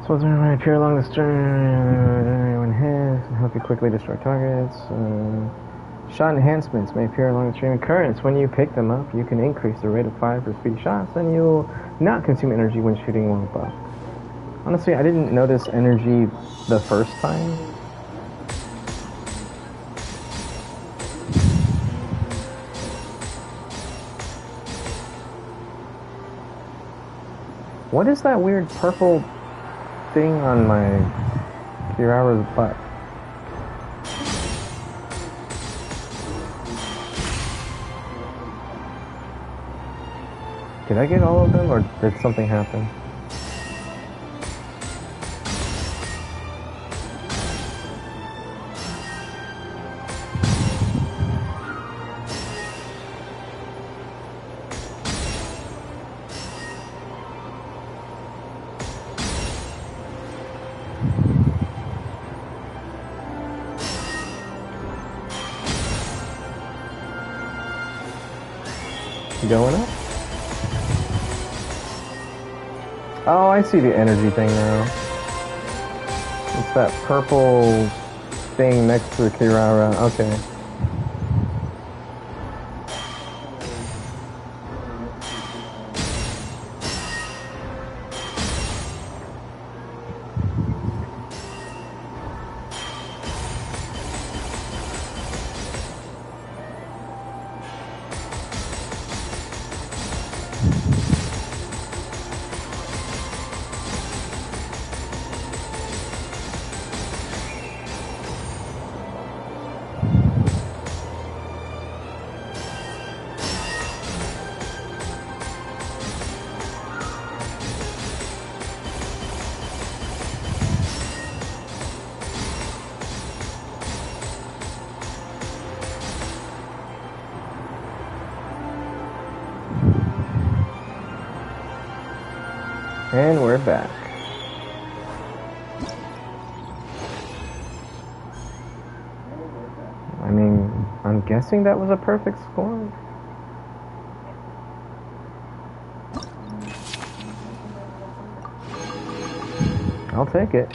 So when I appear along the string, when hit, help you quickly destroy targets. Shot enhancements may appear along the stream of currents. When you pick them up, you can increase the rate of fire for speedy shots, and you'll not consume energy when shooting while above. Honestly, I didn't notice energy the first time. What is that weird purple thing on my Kirara's butt? Did I get all of them, or did something happen? Going up? Oh, I see the energy thing now. It's that purple thing next to the Kirara. Okay. And we're back. I mean, I'm guessing that was a perfect score. I'll take it.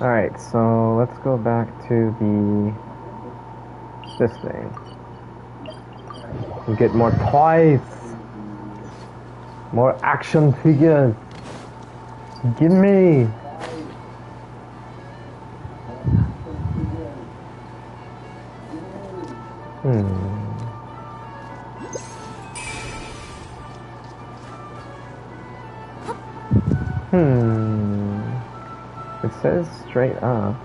Alright, so let's go back to this thing. And get more toys! More action figures! Give me! It says straight up.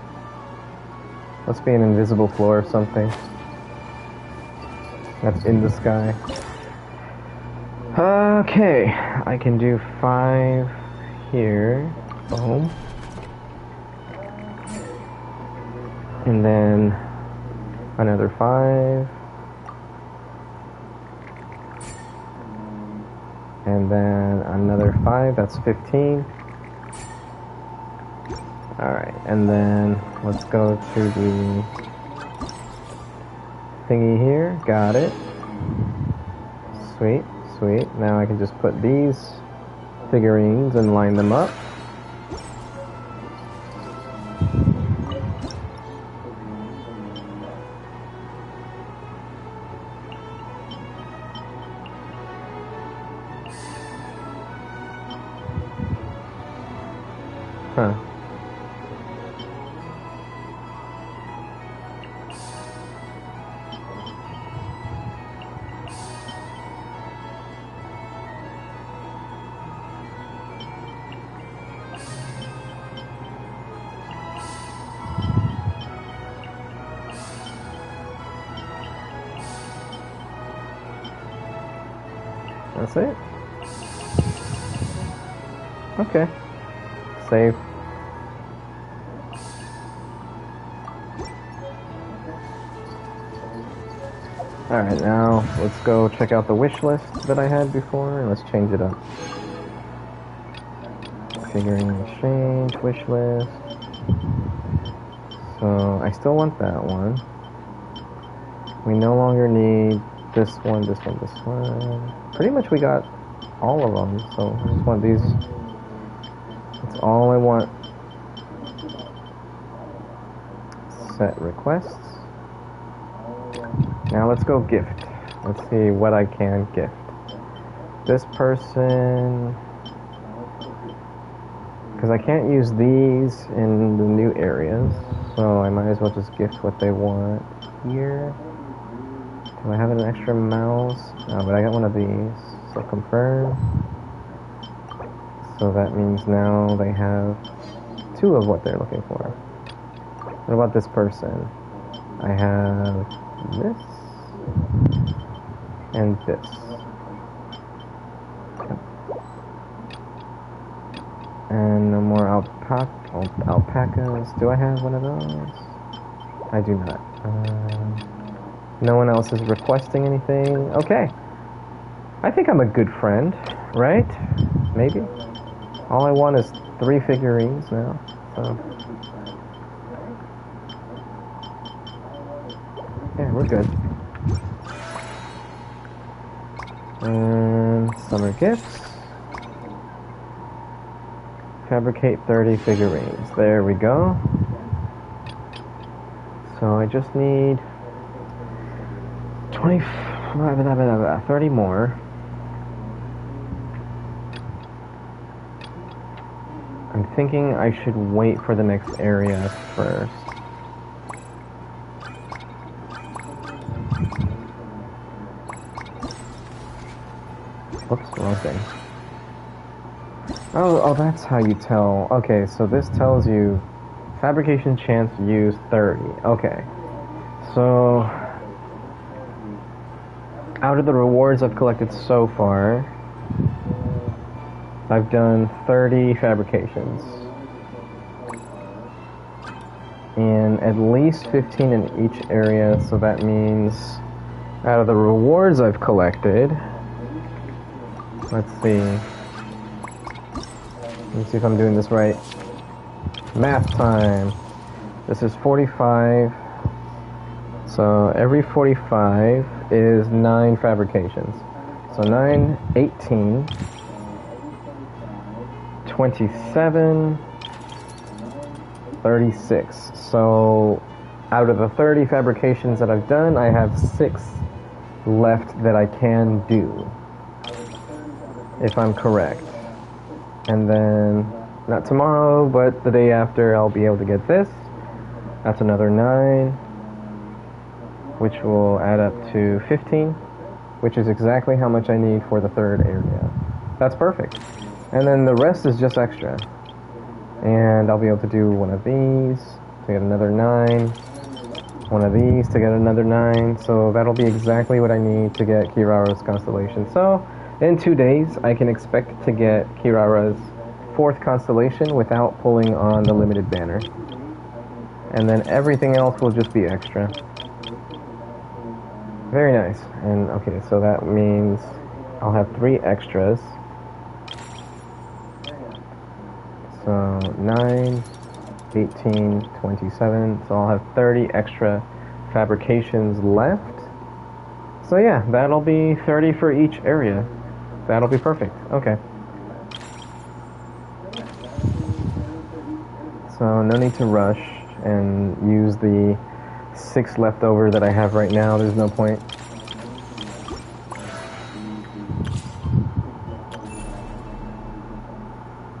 Must be an invisible floor or something. That's in the sky. Okay, I can do 5 here. Boom. And then another 5. And then another 5, that's 15. Alright, and then let's go to the thingy here. Got it. Sweet, sweet. Now I can just put these figurines and line them up. Huh. That's it? Okay. Save. Alright, now let's go check out the wish list that I had before, and let's change it up. Figuring exchange, wish list. So, I still want that one. We no longer need this one, this one, this one. Pretty much we got all of them, so I just want these. That's all I want. Set requests. Now let's go gift. Let's see what I can gift. This person, because I can't use these in the new areas, so I might as well just gift what they want here. Do I have an extra mouse? No, but I got one of these, so confirm. So that means now they have 2 of what they're looking for. What about this person? I have this and this. And no more alpacas. Do I have one of those? I do not. No one else is requesting anything. Okay. I think I'm a good friend, right? Maybe? All I want is 3 figurines now, so... yeah, we're good. And summer gifts. Fabricate 30 figurines. There we go. So I just need 30 more. I'm thinking I should wait for the next area first. Oops, wrong thing. Oh, that's how you tell. Okay, so this tells you fabrication chance used 30. Okay. So out of the rewards I've collected so far, I've done 30 fabrications. And at least 15 in each area, so that means out of the rewards I've collected, let's see. Let me see if I'm doing this right. Math time. This is 45. So every 45 is 9 fabrications. So 9, 18, 27, 36. So out of the 30 fabrications that I've done, I have 6 left that I can do, if I'm correct. And then, not tomorrow, but the day after, I'll be able to get this. That's another 9, which will add up to 15, which is exactly how much I need for the 3rd area. That's perfect. And then the rest is just extra. And I'll be able to do one of these to get another 9, one of these to get another 9, so that'll be exactly what I need to get Kirara's constellation. So, in 2 days, I can expect to get Kirara's 4th constellation without pulling on the limited banner. And then everything else will just be extra. Very nice. And okay, so that means I'll have 3 extras. So 9, 18, 27. So I'll have 30 extra fabrications left. So yeah, that'll be 30 for each area. That'll be perfect. Okay. So no need to rush and use the 6 left over that I have right now. There's no point.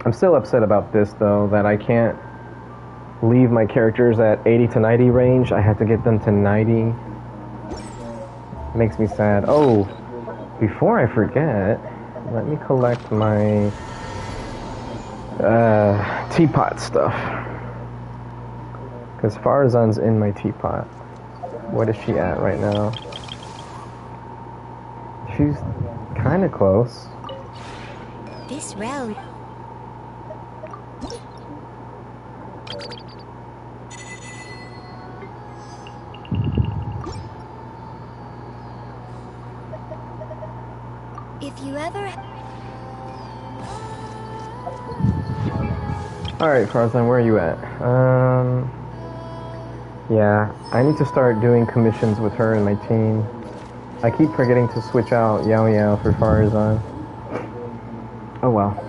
I'm still upset about this though, that I can't leave my characters at 80 to 90 range. I had to get them to 90. Makes me sad. Oh, before I forget, let me collect my teapot stuff. Because Farzan's in my teapot. What is she at right now? She's kind of close. This road. If you ever... Alright, Farzan, where are you at? Yeah, I need to start doing commissions with her and my team. I keep forgetting to switch out Yao Yao for Farzan. Oh well.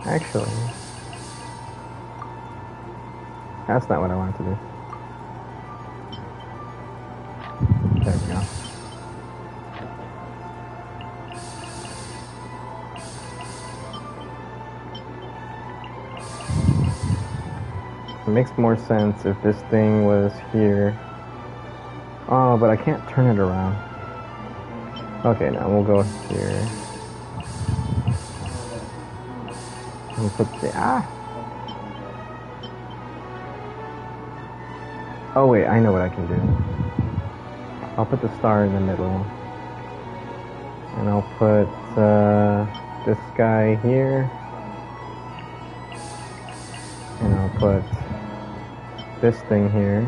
Actually, that's not what I wanted to do. There we go. It makes more sense if this thing was here. Oh, but I can't turn it around. Okay, now we'll go here. And put the Oh wait, I know what I can do. I'll put the star in the middle. And I'll put this guy here. And I'll put this thing here.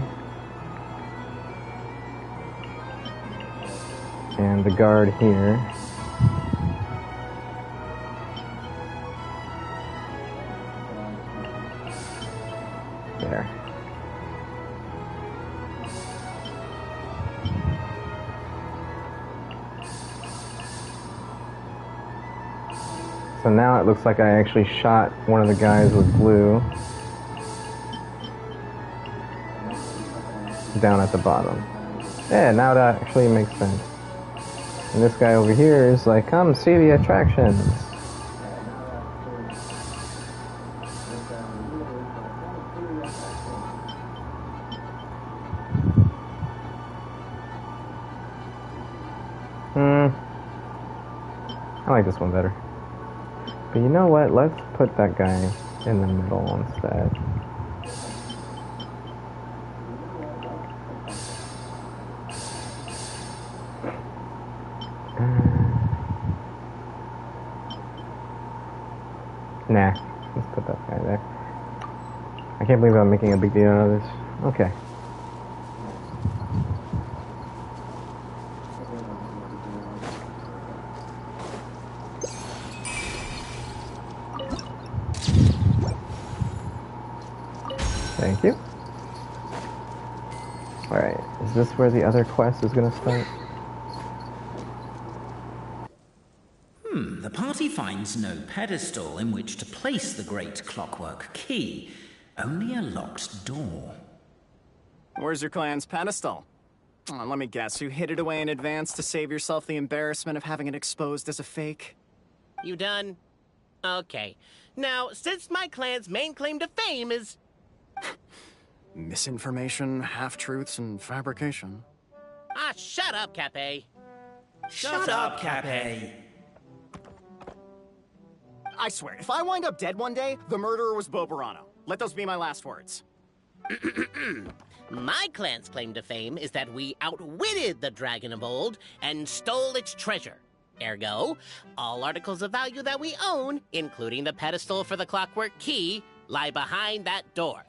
And the guard here. There. So now it looks like I actually shot one of the guys with blue down at the bottom. Yeah, now that actually makes sense. And this guy over here is like, come see the attractions. I like this one better. But you know what? Let's put that guy in the middle instead. Nah, let's put that guy there. I can't believe I'm making a big deal out of this. Okay. Thank you. Alright, is this where the other quest is gonna start? The party finds no pedestal in which to place the great clockwork key, only a locked door. Where's your clan's pedestal? Oh, let me guess, you hid it away in advance to save yourself the embarrassment of having it exposed as a fake? You done? Okay. Now, since my clan's main claim to fame is... Misinformation, half-truths, and fabrication. Ah, shut up, Cape. Shut up, Cape. I swear, if I wind up dead one day, the murderer was Bo Burano. Let those be my last words. My clan's claim to fame is that we outwitted the Dragon of Old and stole its treasure. Ergo, all articles of value that we own, including the pedestal for the clockwork key, lie behind that door.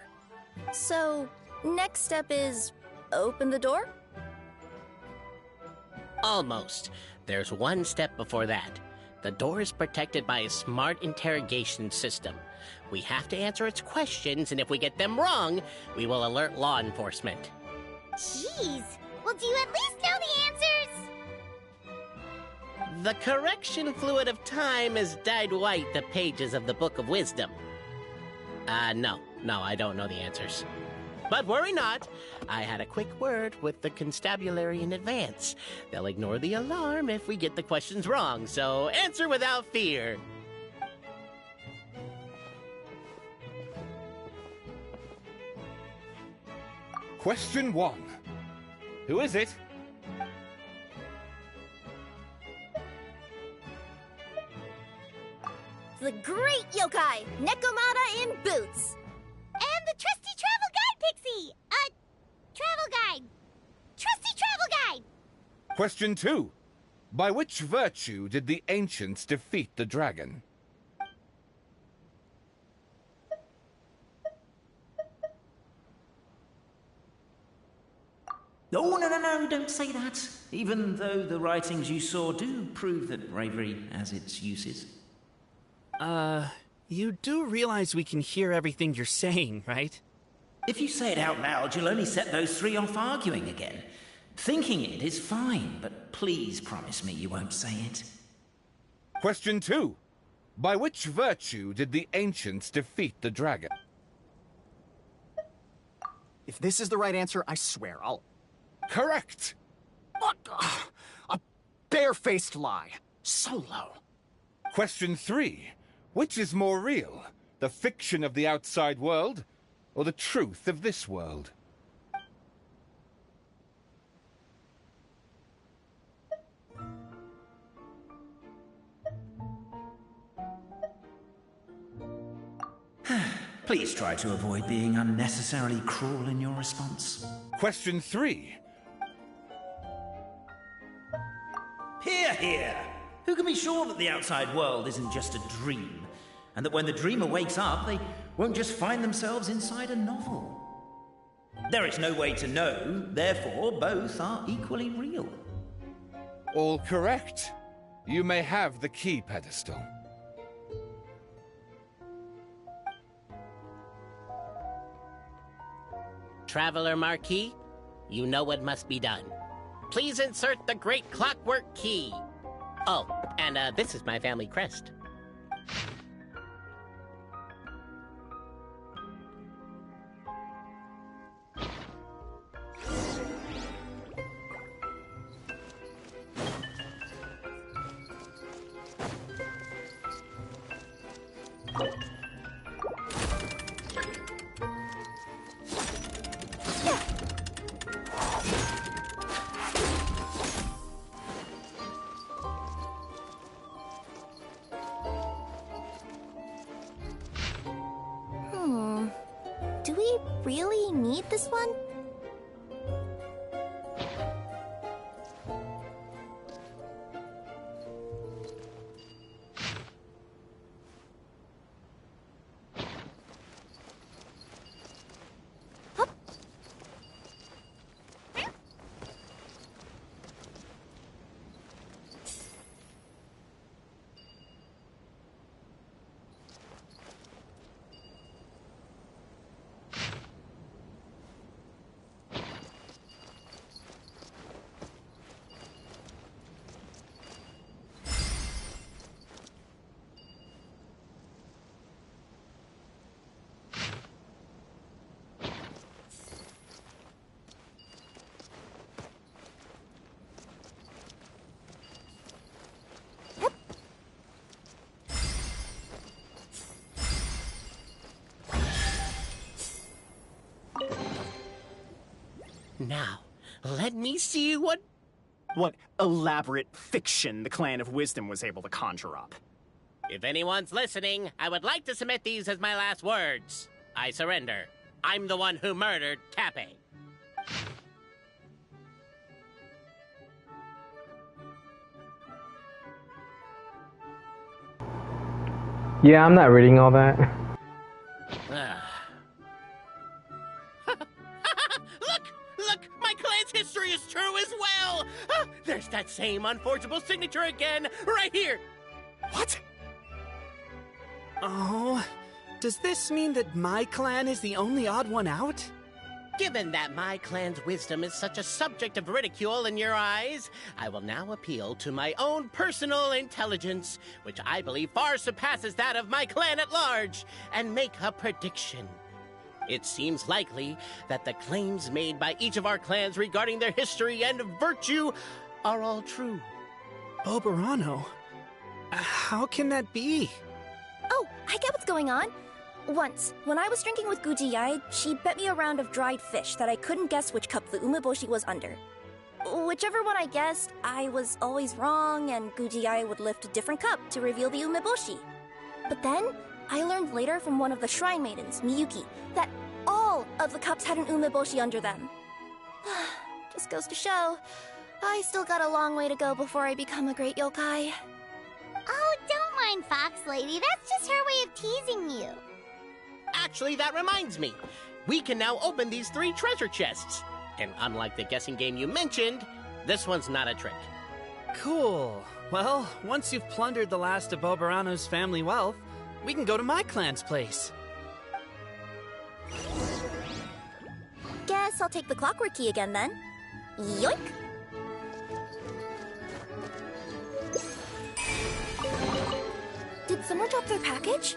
So, next step is open the door? Almost. There's one step before that. The door is protected by a smart interrogation system. We have to answer its questions, and if we get them wrong, we will alert law enforcement. Jeez. Well, do you at least know the answers? The correction fluid of time has dyed white the pages of the Book of Wisdom. No, I don't know the answers. But worry not. I had a quick word with the constabulary in advance. They'll ignore the alarm if we get the questions wrong, so answer without fear. Question 1. Who is it? The great yokai, Nekomata in boots. And the trusty travel guide, Pixie! Travel guide. Trusty travel guide! Question 2. By which virtue did the ancients defeat the dragon? No, don't say that. Even though the writings you saw do prove that bravery has its uses. You do realize we can hear everything you're saying, right? If you say it out loud, you'll only set those three off arguing again. Thinking it is fine, but please promise me you won't say it. Question 2. By which virtue did the ancients defeat the dragon? If this is the right answer, I swear I'll... Correct! What? A barefaced lie. So low. Question 3. Which is more real? The fiction of the outside world, or the truth of this world? Please try to avoid being unnecessarily cruel in your response. Question 3. Hear, hear! Who can be sure that the outside world isn't just a dream? And that when the dreamer wakes up, they won't just find themselves inside a novel? There is no way to know, therefore both are equally real. All correct. You may have the key pedestal. Traveler Marquis, you know what must be done. Please insert the great clockwork key. Oh, and this is my family crest. Do we really need this one? Now, let me see what elaborate fiction the Clan of Wisdom was able to conjure up. If anyone's listening, I would like to submit these as my last words. I surrender. I'm the one who murdered Tappy. Yeah, I'm not reading all that. Look! My clan's history is true as well! There's that same unforgeable signature again, right here! What? Oh, does this mean that my clan is the only odd one out? Given that my clan's wisdom is such a subject of ridicule in your eyes, I will now appeal to my own personal intelligence, which I believe far surpasses that of my clan at large, and make a prediction. It seems likely that the claims made by each of our clans regarding their history and virtue are all true. Oberano? How can that be? Oh, I get what's going on. Once, when I was drinking with Gujiyai, she bet me a round of dried fish that I couldn't guess which cup the umeboshi was under. Whichever one I guessed, I was always wrong, and Gujiyai would lift a different cup to reveal the umeboshi. But then, I learned later from one of the shrine maidens, Miyuki, that all of the cups had an umeboshi under them. Just goes to show, I still got a long way to go before I become a great yokai. Oh, don't mind Fox Lady. That's just her way of teasing you. Actually, that reminds me. We can now open these 3 treasure chests. And unlike the guessing game you mentioned, this one's not a trick. Cool. Well, once you've plundered the last of Oberano's family wealth, we can go to my clan's place. Guess I'll take the clockwork key again then. Yoink! Did someone drop their package?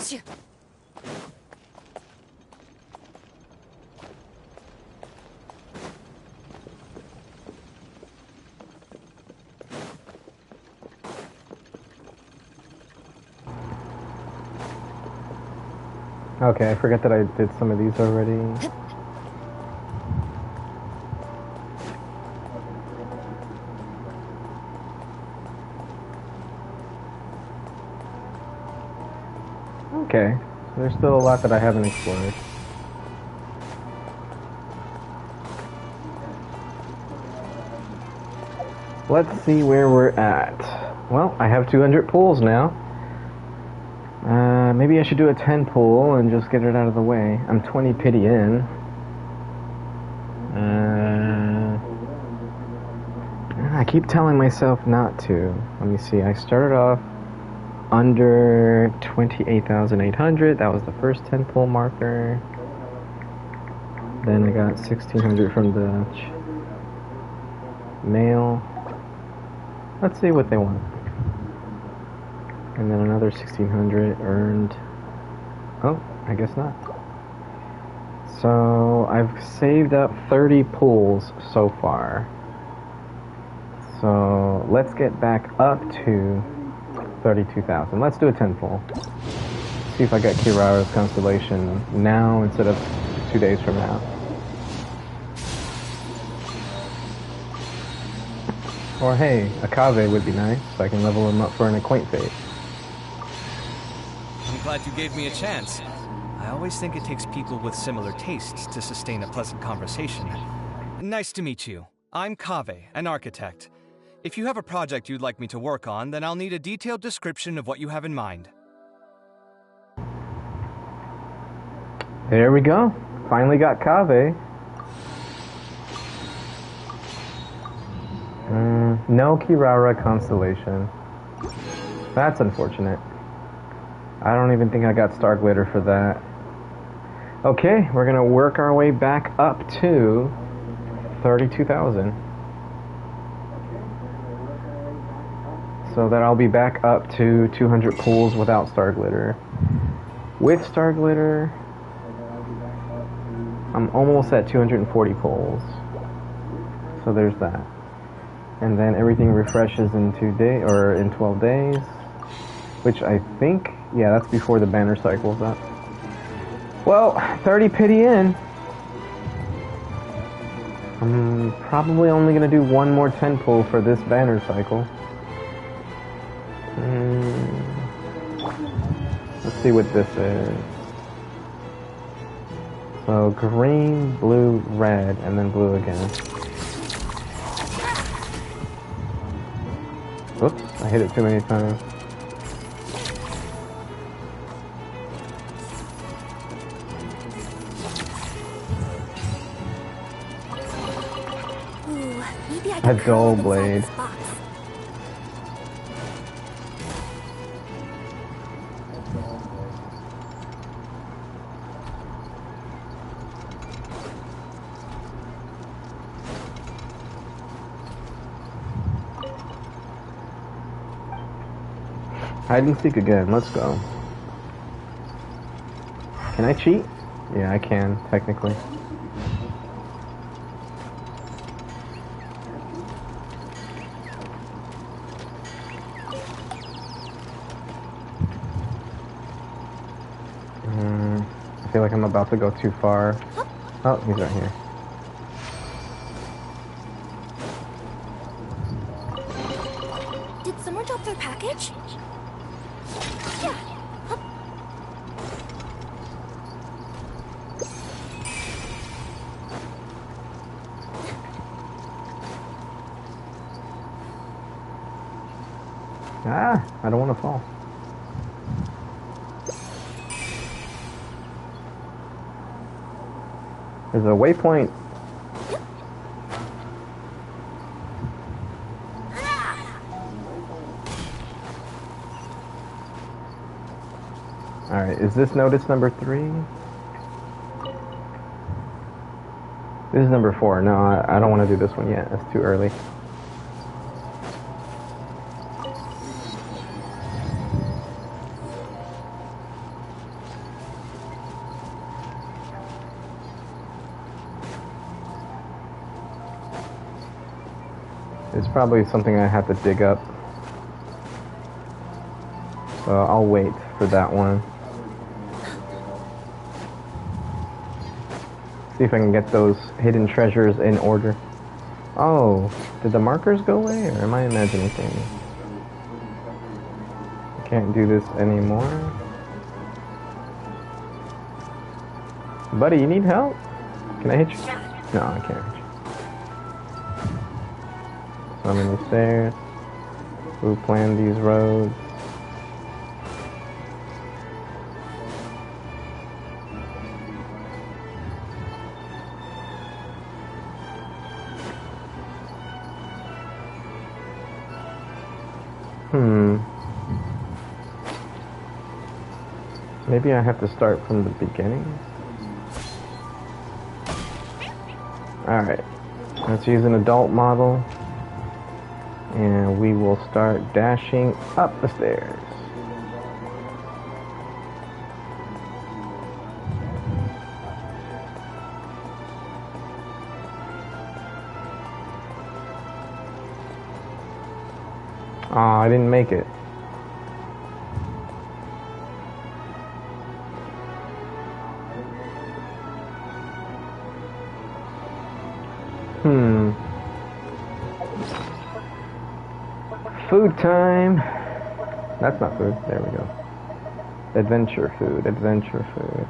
Shoo. Okay, I forget that I did some of these already. Okay, so there's still a lot that I haven't explored. Let's see where we're at. Well, I have 200 pulls now. Maybe I should do a 10 pull and just get it out of the way. I'm 20 pity in. I keep telling myself not to. Let me see, I started off under 28,800. That was the first 10 pull marker. Then I got 1,600 from the mail. Let's see what they want. And then another 1,600 earned. Oh, I guess not. So I've saved up 30 pulls so far. So let's get back up to 32,000. Let's do a 10 pull. See if I get Kirara's constellation now instead of 2 days from now. Or hey, a Kave would be nice, so I can level him up for an Acquaint Fate. I'm glad you gave me a chance. I always think it takes people with similar tastes to sustain a pleasant conversation. Nice to meet you. I'm Kave, an architect. If you have a project you'd like me to work on, then I'll need a detailed description of what you have in mind. There we go. Finally got Kave. No Kirara constellation. That's unfortunate. I don't even think I got Star Glitter for that. Okay, we're gonna work our way back up to 32,000. So that I'll be back up to 200 pulls without Star Glitter. With Star Glitter, I'm almost at 240 pulls. So there's that. And then everything refreshes in 2 days, or in 12 days. Which I think, yeah, that's before the banner cycle's up. Well, 30 pity in. I'm probably only going to do one more 10 pull for this banner cycle. Let's see what this is. So green, blue, red, and then blue again. Oops, I hit it too many times. Ooh, maybe I can A dull blade. Hide and seek again, let's go. Can I cheat? Yeah, I can, technically. I feel like I'm about to go too far. Oh, he's right here. Did someone drop their package? Yeah. Ah, I don't want to fall. There's a waypoint. Alright, is this notice number 3? This is number 4. No, I don't want to do this one yet. That's too early. It's probably something I have to dig up. So I'll wait for that one. See if I can get those hidden treasures in order. Oh, did the markers go away, or am I imagining things? I can't do this anymore. Buddy, you need help? Can I hit you? No, I can't hit you. So I'm in the stairs. Who planned these roads? Maybe I have to start from the beginning? Alright, let's use an adult model. And we will start dashing up the stairs. Aw, I didn't make it. Food time. That's not food. There we go. Adventure food. Adventure food.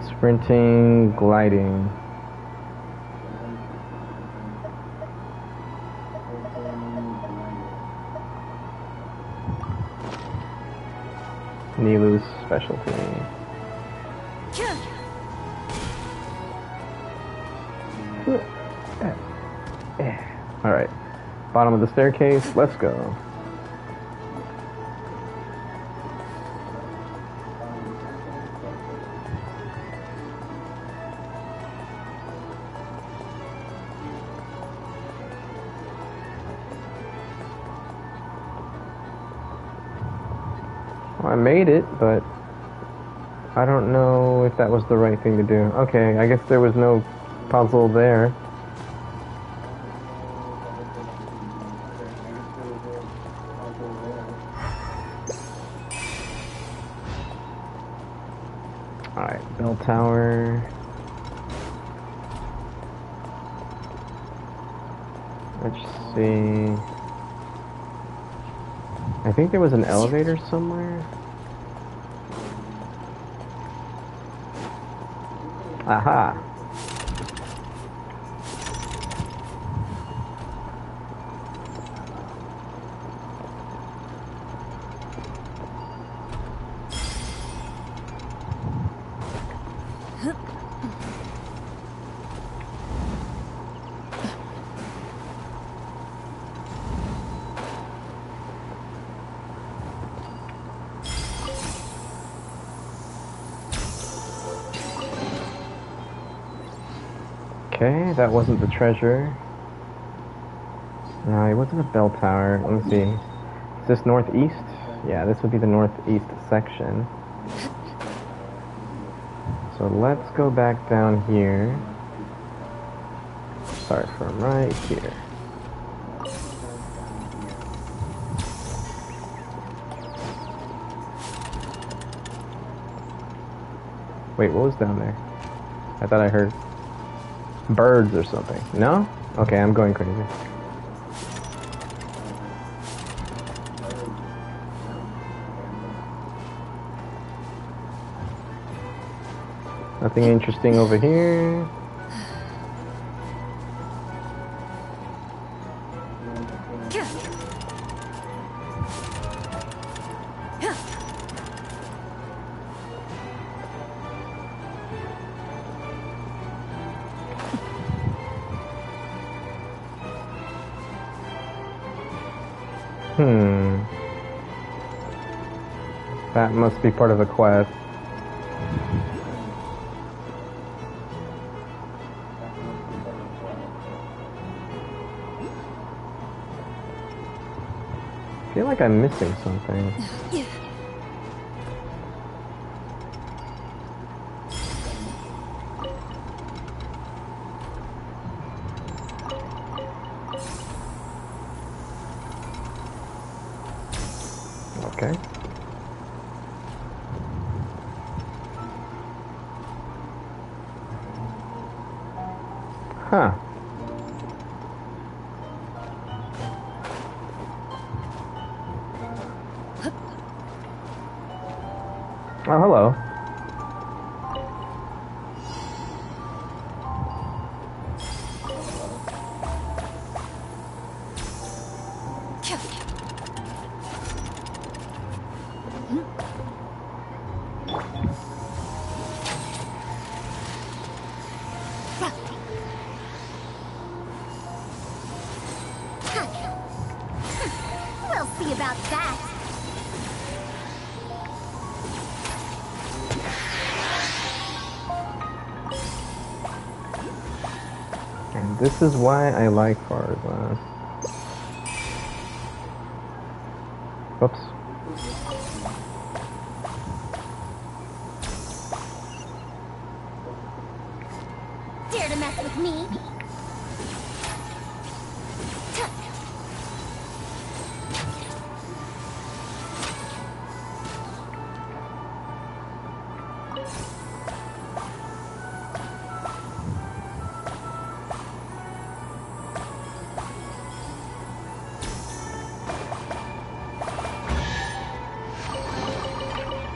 Sprinting, gliding. Nilu's specialty. Alright. Bottom of the staircase. Let's go. Well, I made it, but I don't know if that was the right thing to do. Okay, I guess there was no puzzle there. Alright, bell tower. Let's see. I think there was an elevator somewhere. Aha. Okay, that wasn't the treasure. No, it wasn't a bell tower. Let me see. Is this northeast? Yeah, this would be the northeast section. So So let's go back down here. Start from right here. Wait, what was down there? I thought I heard birds or something. No? Okay, I'm going crazy. Nothing interesting over here. That must be part of a quest. I feel like I'm missing something. Okay. Huh. Oh, hello. We'll see about that. And this is why I like Farzan. Whoops. Dare to mess with me?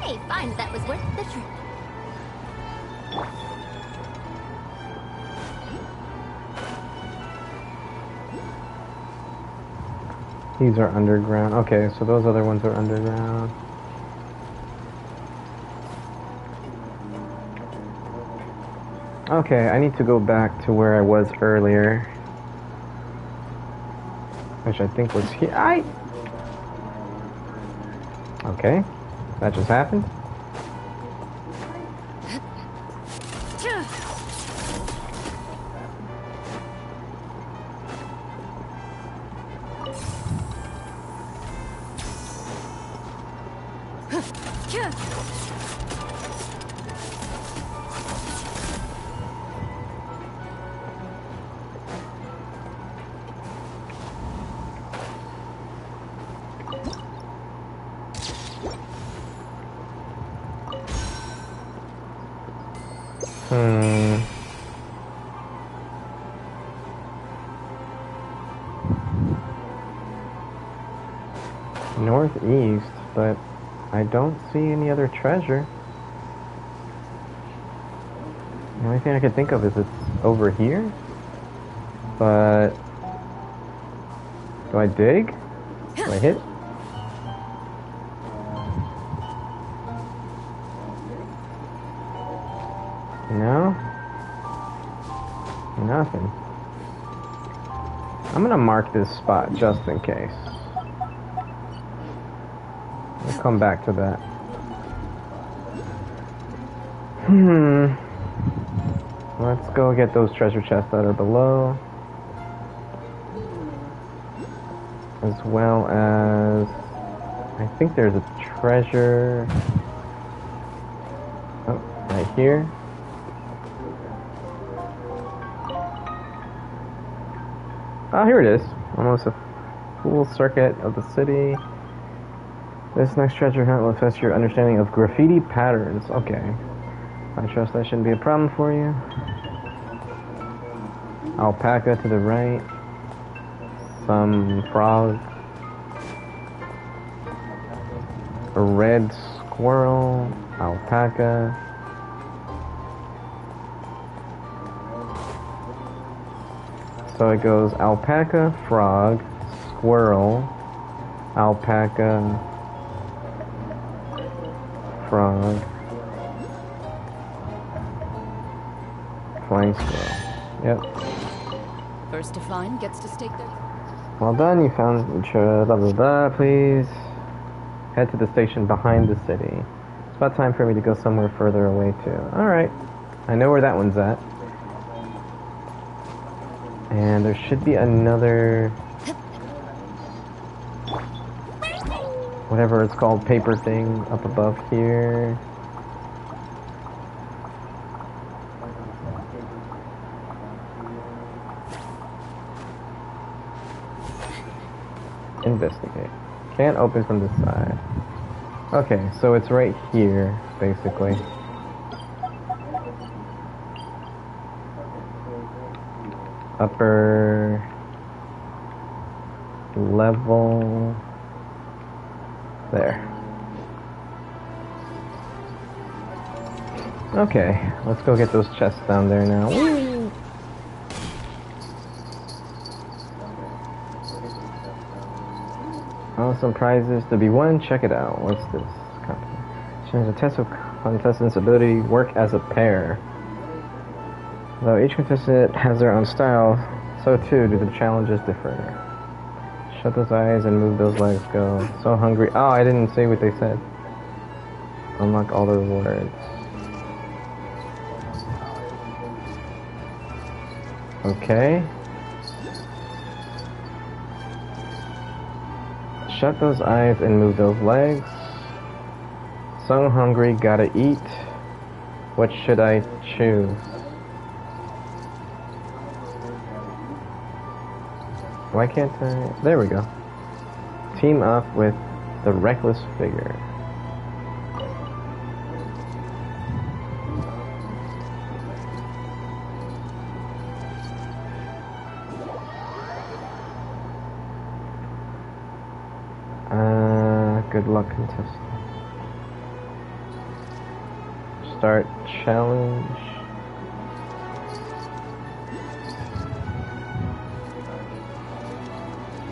Hey, fine, that was worth the trip. These are underground. Okay, so those other ones are underground. Okay, I need to go back to where I was earlier. Which I think was here. Okay, that just happened. Northeast, but I don't see any other treasure. The only thing I can think of is it's over here. But do I dig? Do I hit? No? Nothing. I'm gonna mark this spot just in case. We'll come back to that. Let's go get those treasure chests that are below. As well as... I think there's a treasure... Oh, right here. Ah, here it is. Almost a full circuit of the city. This next treasure hunt will test your understanding of graffiti patterns. Okay. I trust that shouldn't be a problem for you. Alpaca to the right. Some frog. A red squirrel. Alpaca. So it goes alpaca, frog, squirrel, alpaca, frog, flying squirrel. Yep. First to find gets to stake their... Well done, you found blah blah blah. Please head to the station behind the city. It's about time for me to go somewhere further away too. Alright. I know where that one's at. And there should be another... whatever it's called, paper thing up above here. Investigate. Can't open from this side. Okay, so it's right here, basically. Upper level. There. Okay, let's go get those chests down there now. Woo! Awesome prizes to be won. Check it out. What's this? Competition. A test of contestants' ability to work as a pair. Though each contestant has their own style, so too do the challenges differ. Shut those eyes and move those legs. Go. So hungry. Oh, I didn't say what they said. Unlock all the rewards. Okay. Shut those eyes and move those legs. So hungry, gotta eat. What should I choose? Why can't I? There we go. Team up with the reckless figure. Good luck, contestant. Start challenge.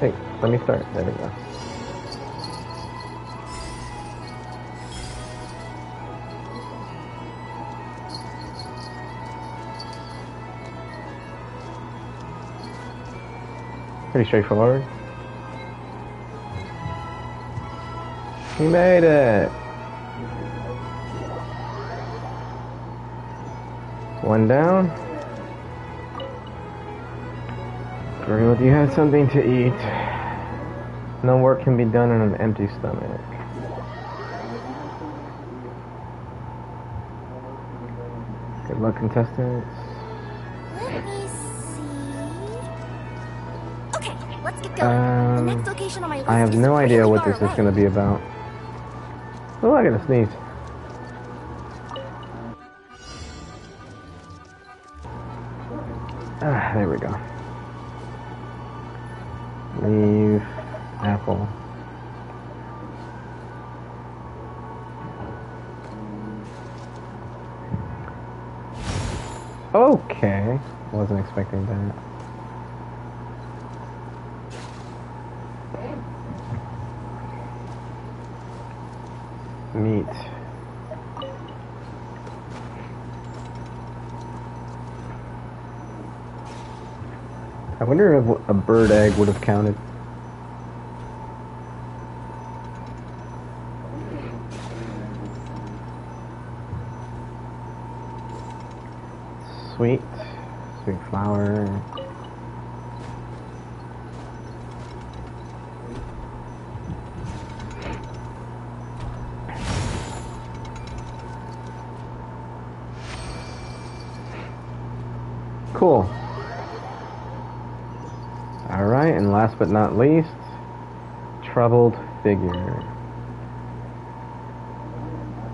Hey, let me start. There we go. Pretty straightforward. He made it! One down. Girl, do you have something to eat? No work can be done on an empty stomach. Good luck, contestants. Let me see. Okay, let's get going. The next location on my list I have is no idea really what far this is away. going to be about. Oh, I gotta sneeze. Ah, there we go. Leave. Apple. Okay. Wasn't expecting that. Meat. I wonder if a bird egg would have counted. Sweet flour. Cool. Alright, and last but not least, troubled figure.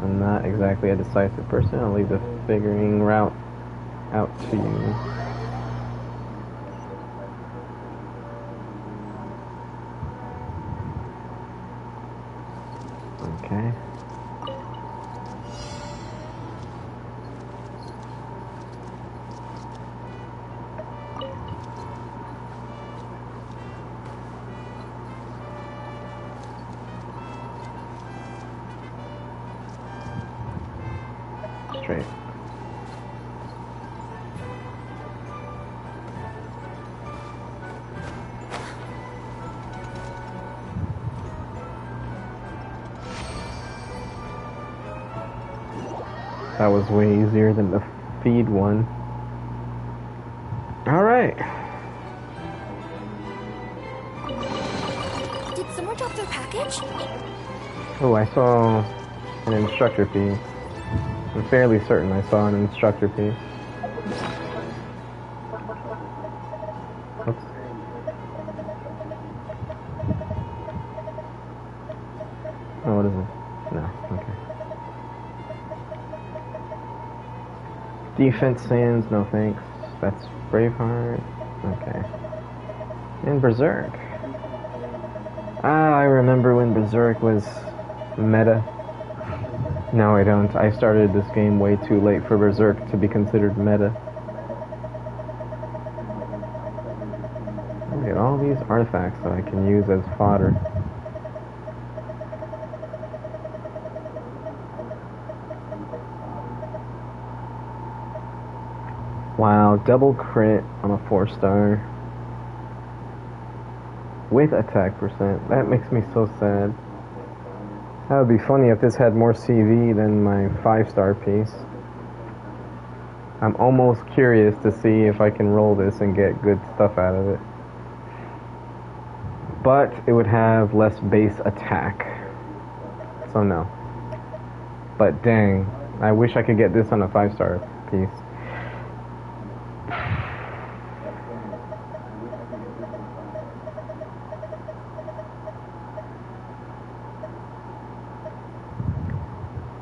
I'm not exactly a decisive person. I'll leave the figuring route out to you. Okay. Straight. That was way easier than the feed one. Alright. Did someone drop their package? Oh, I saw an instructor piece. I'm fairly certain I saw an instructor piece. Oops. Oh, what is it? No, okay. Defense Sands, no thanks. That's Braveheart. Okay. And Berserk. Ah, I remember when Berserk was meta. No, I don't. I started this game way too late for Berserk to be considered meta. Look at all these artifacts that I can use as fodder. Wow, double crit on a 4-star. With attack percent. That makes me so sad. That would be funny if this had more CV than my 5-star piece. I'm almost curious to see if I can roll this and get good stuff out of it. But it would have less base attack. So no. But dang, I wish I could get this on a 5-star piece.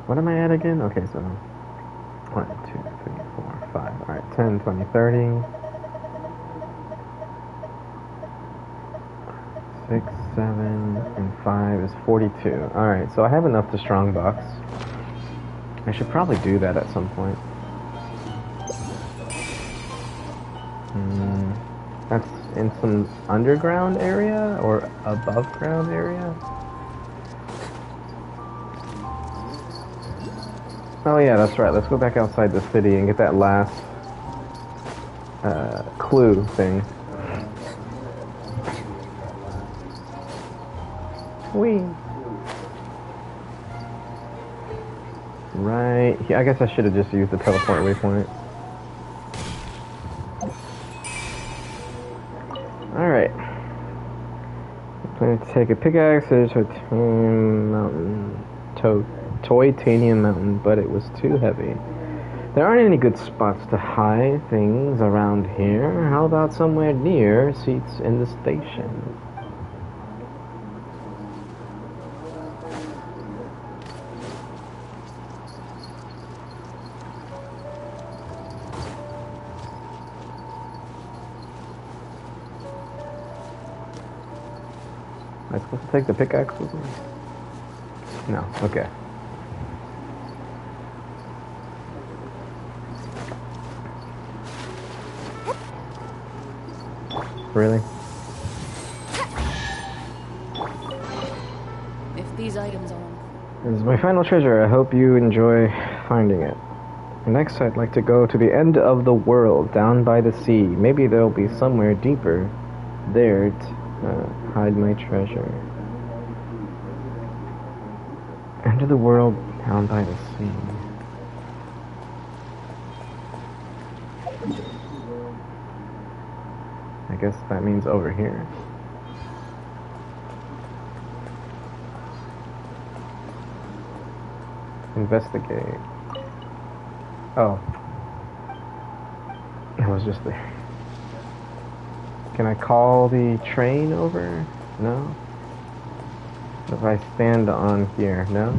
What am I at again? Okay, so 1, 2, 3, 4, 5. Alright, 10, 20, 30. 6, 7, and 5 is 42. Alright, so I have enough to strongbox. I should probably do that at some point. That's in some underground area or above ground area? Oh yeah, that's right. Let's go back outside the city and get that last clue thing. Whee! Right. I guess I should have just used the teleport waypoint. Alright. I'm going to take a pickaxe to Titanium Mountain. Titanium Mountain, but it was too heavy. There aren't any good spots to hide things around here. How about somewhere near seats in the station? Am I supposed to take the pickaxe with me? No, okay. Really? If these items are... This is my final treasure. I hope you enjoy finding it. Next, I'd like to go to the end of the world, down by the sea. Maybe there'll be somewhere deeper there to hide my treasure. End of the world, down by the sea. I guess that means over here. Investigate. Oh. It was just there. Can I call the train over? No. If I stand on here, no?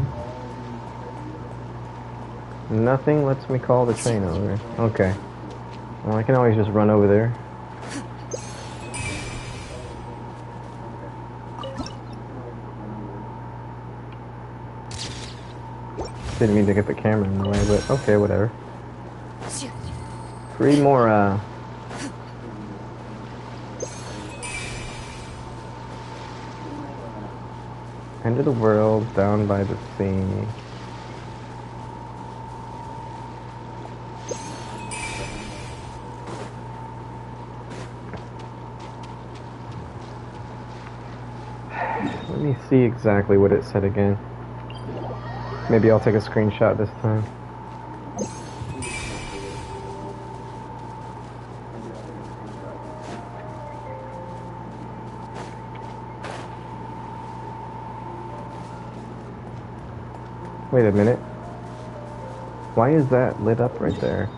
Nothing lets me call the train over. Okay. Well, I can always just run over there. Didn't mean to get the camera in the way, but okay, whatever. 3 more, End of the world, down by the sea. Let me see exactly what it said again. Maybe I'll take a screenshot this time. Wait a minute. Why is that lit up right there?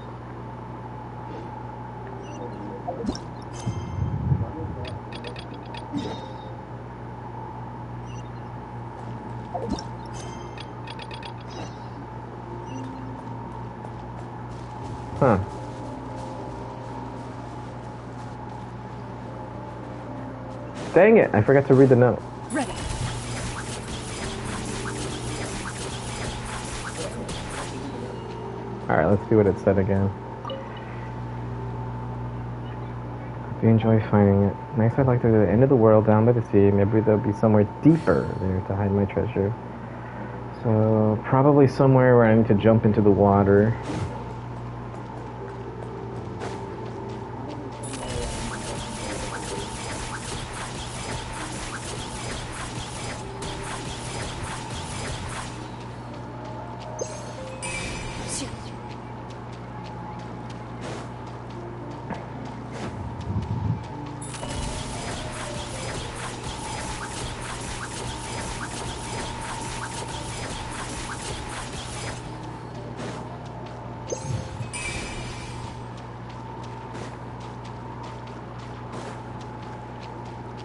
Huh. Dang it, I forgot to read the note. Ready. Alright, let's see what it said again. Hope you enjoy finding it. Next I'd like to go to the end of the world down by the sea. Maybe there'll be somewhere deeper there to hide my treasure. So, probably somewhere where I need to jump into the water.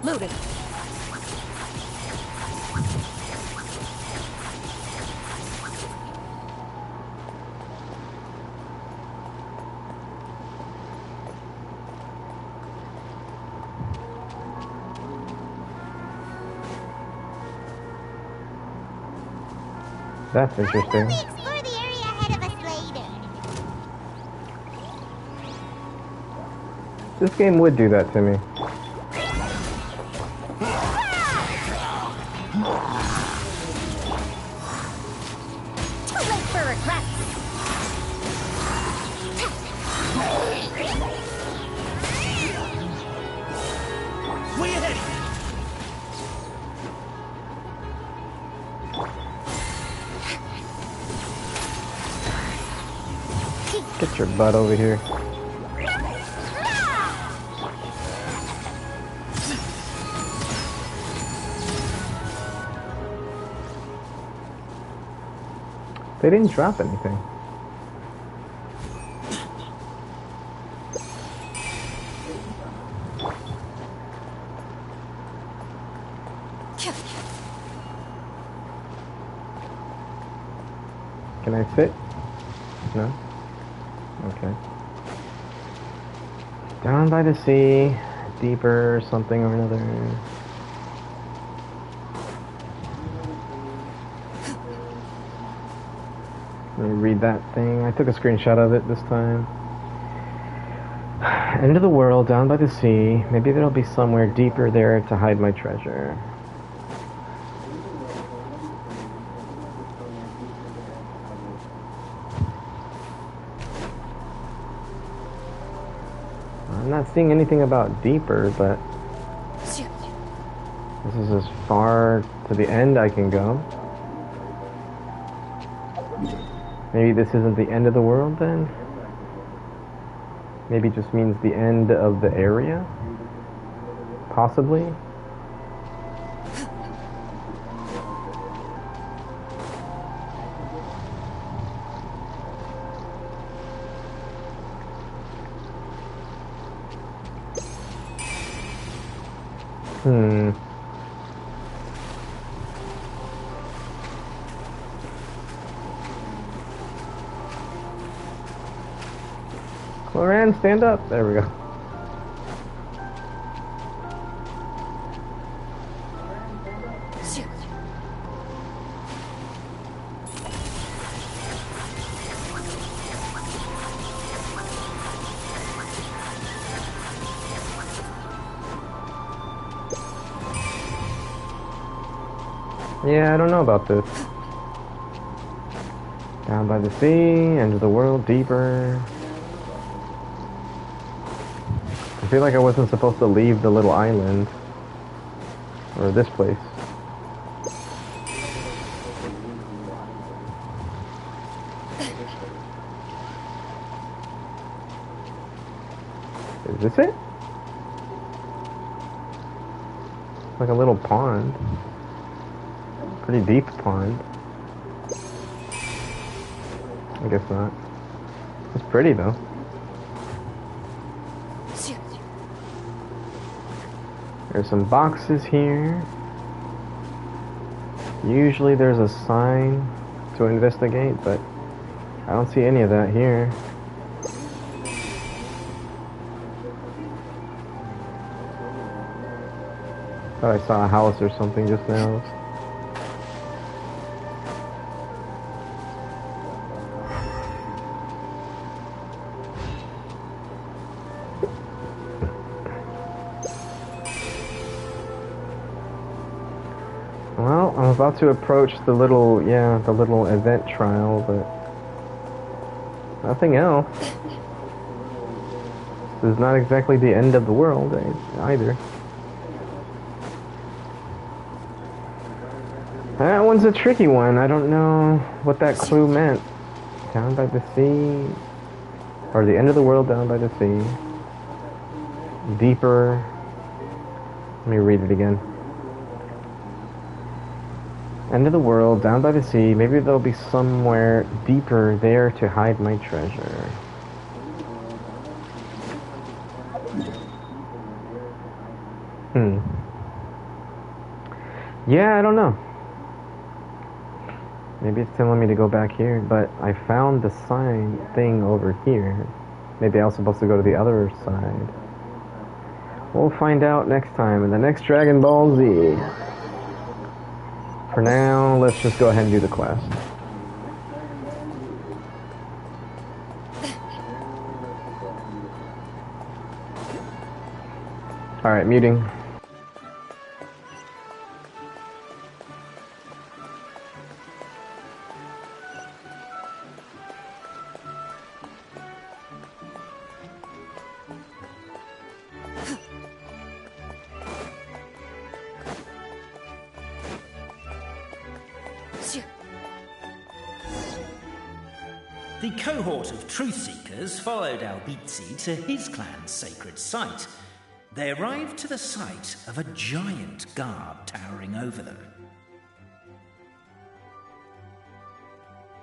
Loaded. That's interesting. Explore the area ahead of us later. This game would do that to me. Too late for regrets. Way ahead! Get your butt over here. They didn't drop anything. Can I fit? No? Okay. Down by the sea, deeper, something or another. Let me read that thing. I took a screenshot of it this time. End of the world, down by the sea. Maybe there'll be somewhere deeper there to hide my treasure. I'm not seeing anything about deeper, but this is as far to the end I can go. Maybe this isn't the end of the world then? Maybe it just means the end of the area? Possibly? Hmm. Cloran, stand up. There we go. Yeah, I don't know about this. Down by the sea, end of the world, deeper. I feel like I wasn't supposed to leave the little island. Or this place. Is this it? Like a little pond. Pretty deep pond. I guess not. It's pretty though. There's some boxes here. Usually there's a sign to investigate, but I don't see any of that here. Thought I saw a house or something just now. Well, I'm about to approach the little event trial, but nothing else. This is not exactly the end of the world either. That one's a tricky one. I don't know what that clue meant. Down by the sea, or the end of the world down by the sea. Deeper. Let me read it again. End of the world, down by the sea. Maybe there'll be somewhere deeper there to hide my treasure. Yeah, I don't know. Maybe it's telling me to go back here, but I found the sign thing over here. Maybe I was supposed to go to the other side. We'll find out next time in the next Dragon Ball Z. For now, let's just go ahead and do the quest. Alright, muting. The cohort of truth seekers followed Albizzi to his clan's sacred site. They arrived to the site of a giant guard towering over them.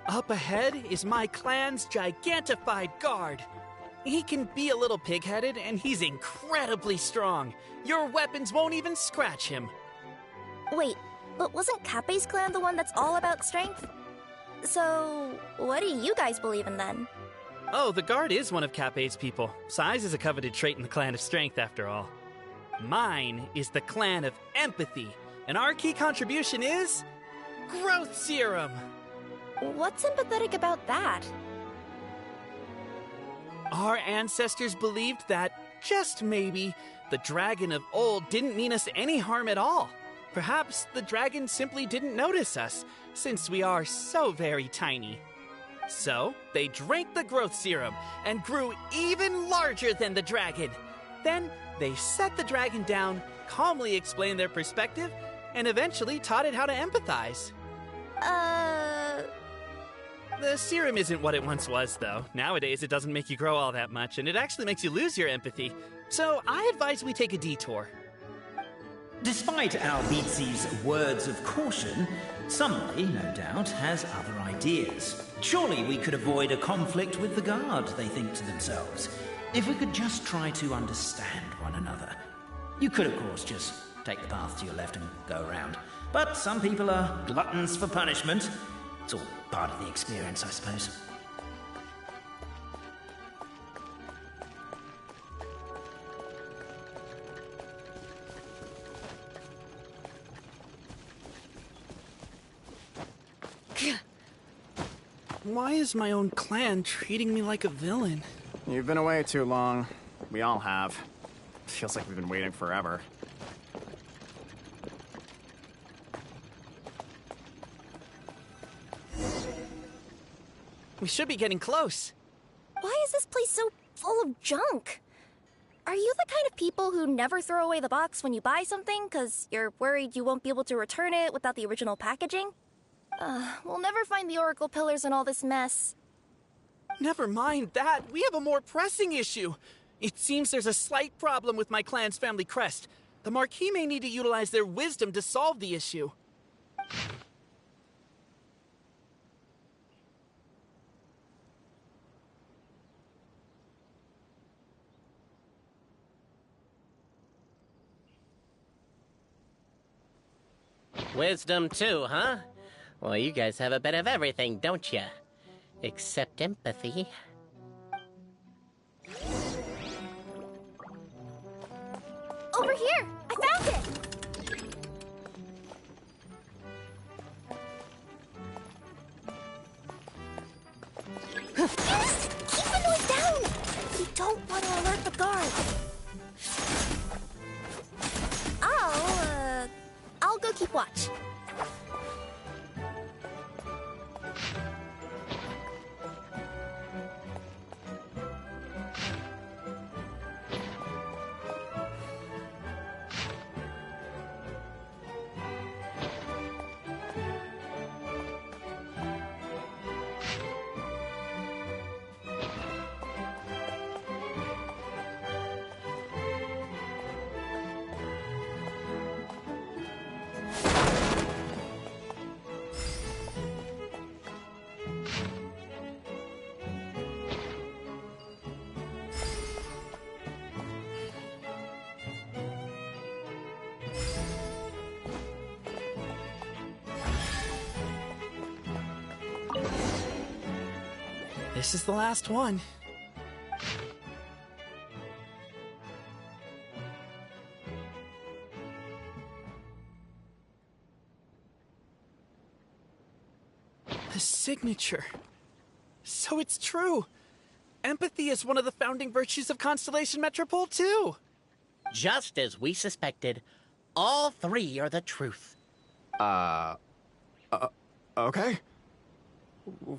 Up ahead is my clan's gigantified guard. He can be a little pig-headed, and he's incredibly strong. Your weapons won't even scratch him. Wait, but wasn't Kappei's clan the one that's all about strength? So, what do you guys believe in then? Oh, the guard is one of Kappei's people. Size is a coveted trait in the clan of strength, after all. Mine is the clan of empathy, and our key contribution is... growth serum! What's empathetic about that? Our ancestors believed that, just maybe, the dragon of old didn't mean us any harm at all. Perhaps the dragon simply didn't notice us, since we are so very tiny. So, they drank the growth serum and grew even larger than the dragon. Then, they set the dragon down, calmly explained their perspective, and eventually taught it how to empathize. The serum isn't what it once was, though. Nowadays, it doesn't make you grow all that much, and it actually makes you lose your empathy. So, I advise we take a detour. Despite Albizzi's words of caution, somebody, no doubt, has other ideas. Surely we could avoid a conflict with the guard, they think to themselves, if we could just try to understand one another. You could, of course, just take the path to your left and go around. But some people are gluttons for punishment. It's all part of the experience, I suppose. Why is my own clan treating me like a villain? You've been away too long. We all have. Feels like we've been waiting forever. We should be getting close. Why is this place so full of junk? Are you the kind of people who never throw away the box when you buy something because you're worried you won't be able to return it without the original packaging? We'll never find the Oracle Pillars in all this mess. Never mind that. We have a more pressing issue. It seems there's a slight problem with my clan's family crest. The Marquis may need to utilize their wisdom to solve the issue. Wisdom too, huh? Well, you guys have a bit of everything, don't you? Except empathy. Over here! I found it! Keep the noise down! We don't want to alert the guard. I'll go keep watch. This is the last one. The signature. So it's true. Empathy is one of the founding virtues of Constellation Metropole, too. Just as we suspected, all three are the truth. Okay.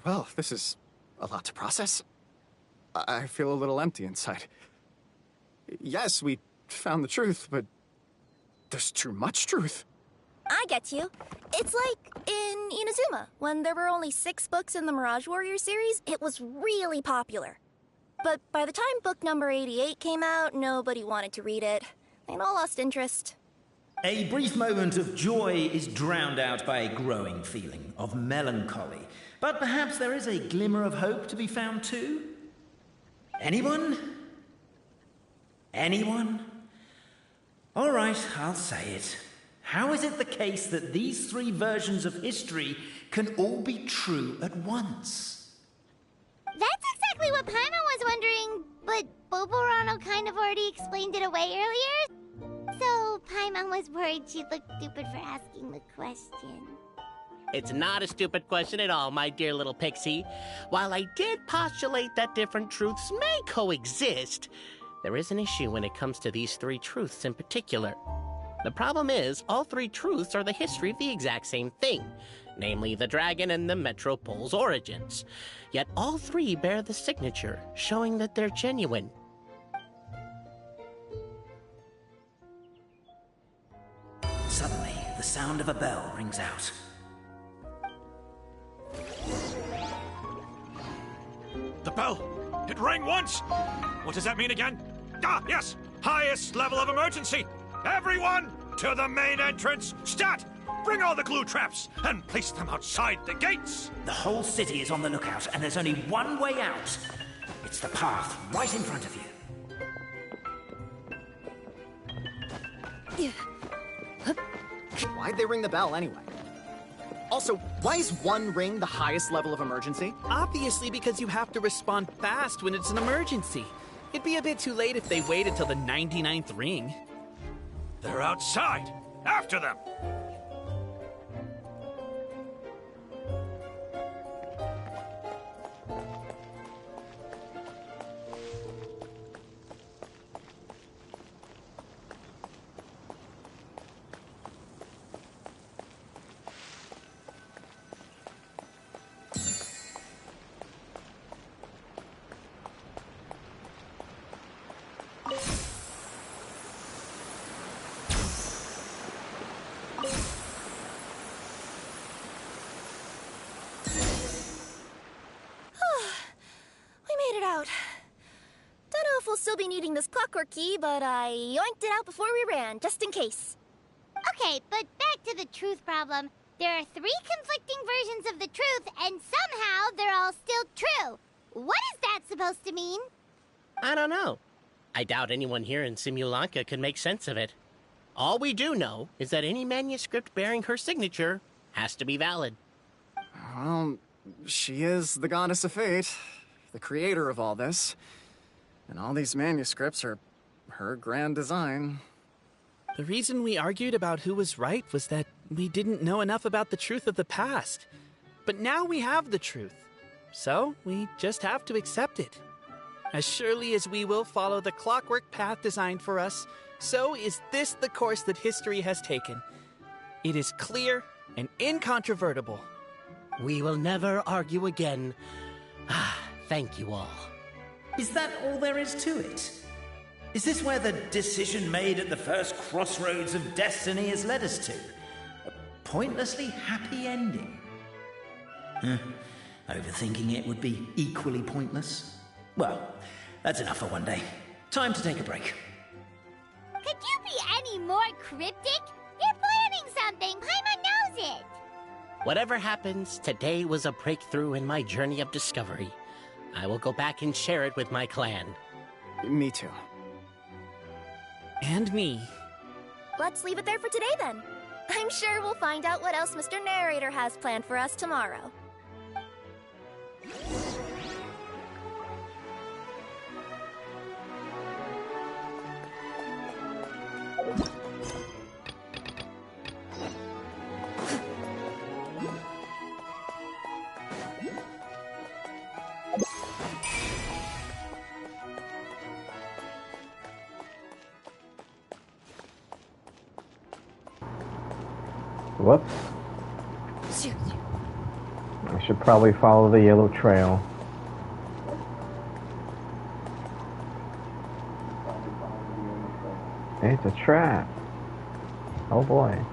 Well, this is a lot to process. I feel a little empty inside. Yes, we found the truth, but there's too much truth. I get you. It's like in Inazuma, when there were only 6 books in the Mirage Warrior series, it was really popular. But by the time book number 88 came out, nobody wanted to read it. They'd all lost interest. A brief moment of joy is drowned out by a growing feeling of melancholy. But perhaps there is a glimmer of hope to be found too? Anyone? Anyone? All right, I'll say it. How is it the case that these 3 versions of history can all be true at once? That's exactly what Paimon was wondering, but Boborano kind of already explained it away earlier. So Paimon was worried she'd look stupid for asking the question. It's not a stupid question at all, my dear little pixie. While I did postulate that different truths may coexist, there is an issue when it comes to these 3 truths in particular. The problem is, all 3 truths are the history of the exact same thing, namely the dragon and the Metropole's origins. Yet all 3 bear the signature, showing that they're genuine. Suddenly, the sound of a bell rings out. The bell! It rang once! What does that mean again? Ah, yes! Highest level of emergency! Everyone, to the main entrance! Stat! Bring all the glue traps and place them outside the gates! The whole city is on the lookout, and there's only one way out. It's the path right in front of you. Why'd they ring the bell anyway? Also, why is 1 ring the highest level of emergency? Obviously because you have to respond fast when it's an emergency. It'd be a bit too late if they waited till the 99th ring. They're outside! After them! Still be needing this clockwork key, but I yoinked it out before we ran, just in case. Okay, but back to the truth problem. There are 3 conflicting versions of the truth, and somehow they're all still true. What is that supposed to mean? I don't know. I doubt anyone here in Simulanka can make sense of it. All we do know is that any manuscript bearing her signature has to be valid. Well, she is the goddess of fate, the creator of all this. And all these manuscripts are her grand design. The reason we argued about who was right was that we didn't know enough about the truth of the past. But now we have the truth. So we just have to accept it. As surely as we will follow the clockwork path designed for us, so is this the course that history has taken. It is clear and incontrovertible. We will never argue again. Thank you all. Is that all there is to it? Is this where the decision made at the first crossroads of destiny has led us to? A pointlessly happy ending? Overthinking it would be equally pointless. Well, that's enough for one day. Time to take a break. Could you be any more cryptic? You're planning something. Paimon knows it. Whatever happens, today was a breakthrough in my journey of discovery. I will go back and share it with my clan. Me too. And me. Let's leave it there for today then. I'm sure we'll find out what else Mr. Narrator has planned for us tomorrow. Whoops. I should probably follow the yellow trail. It's a trap. Oh boy.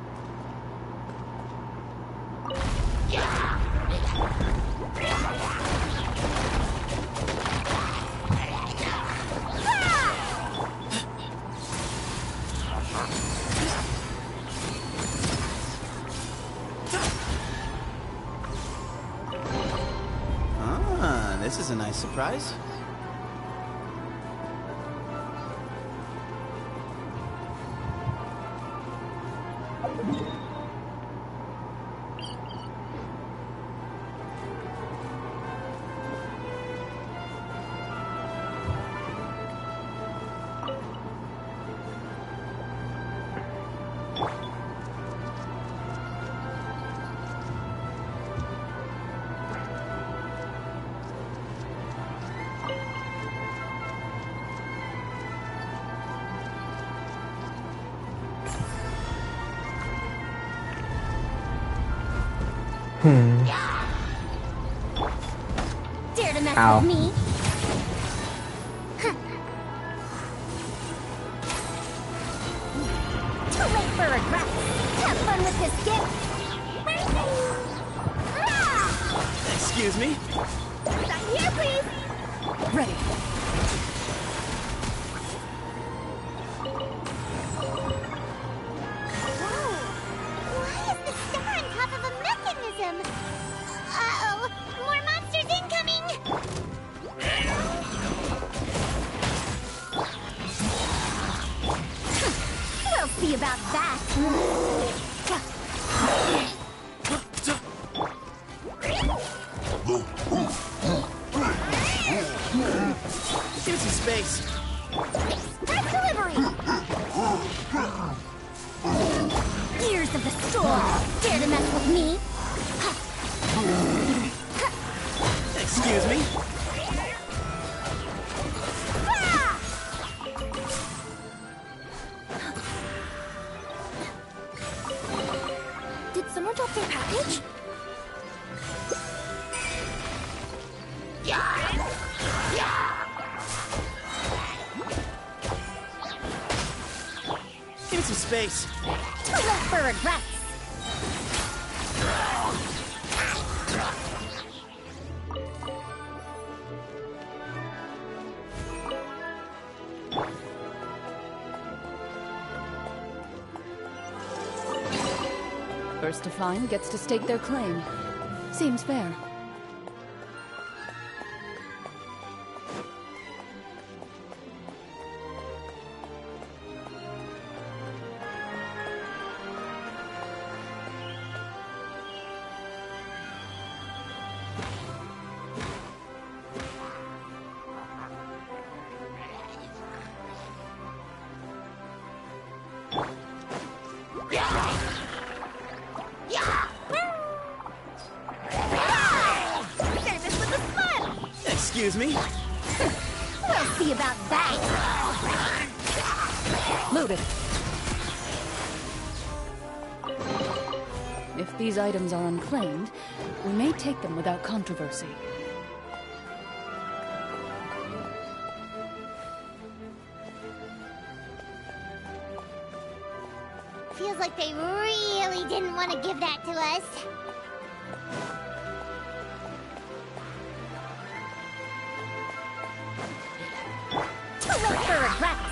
This is a nice surprise. Dare to mess Ow. with me? Too late for regret. Have fun with this gift. Excuse me? Sign here, please. Ready. Why is the star on top of a mechanism? Uh-oh, more monsters incoming! We'll see about that. taste of the storm. Dare to mess with me? Excuse me? Did someone drop their package? Give me some space. Too late for regrets. First to find gets to stake their claim. Seems fair. Excuse me? We'll see about that. Loaded. If these items are unclaimed, we may take them without controversy. Feels like they really didn't want to give that to us. Too late for regrets.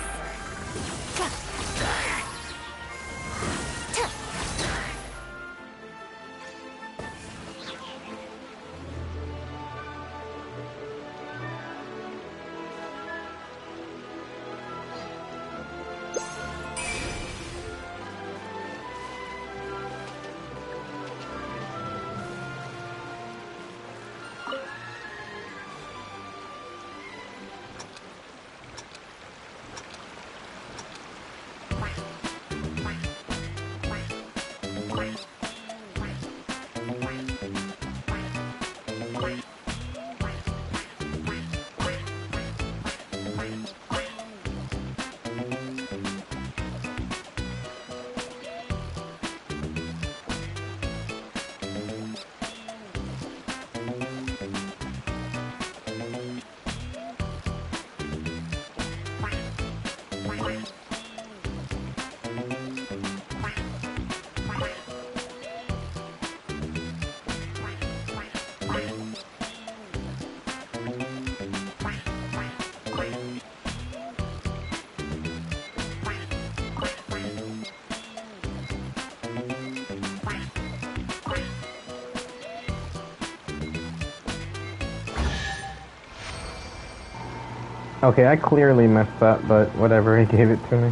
Okay, I clearly messed up, but whatever, he gave it to me.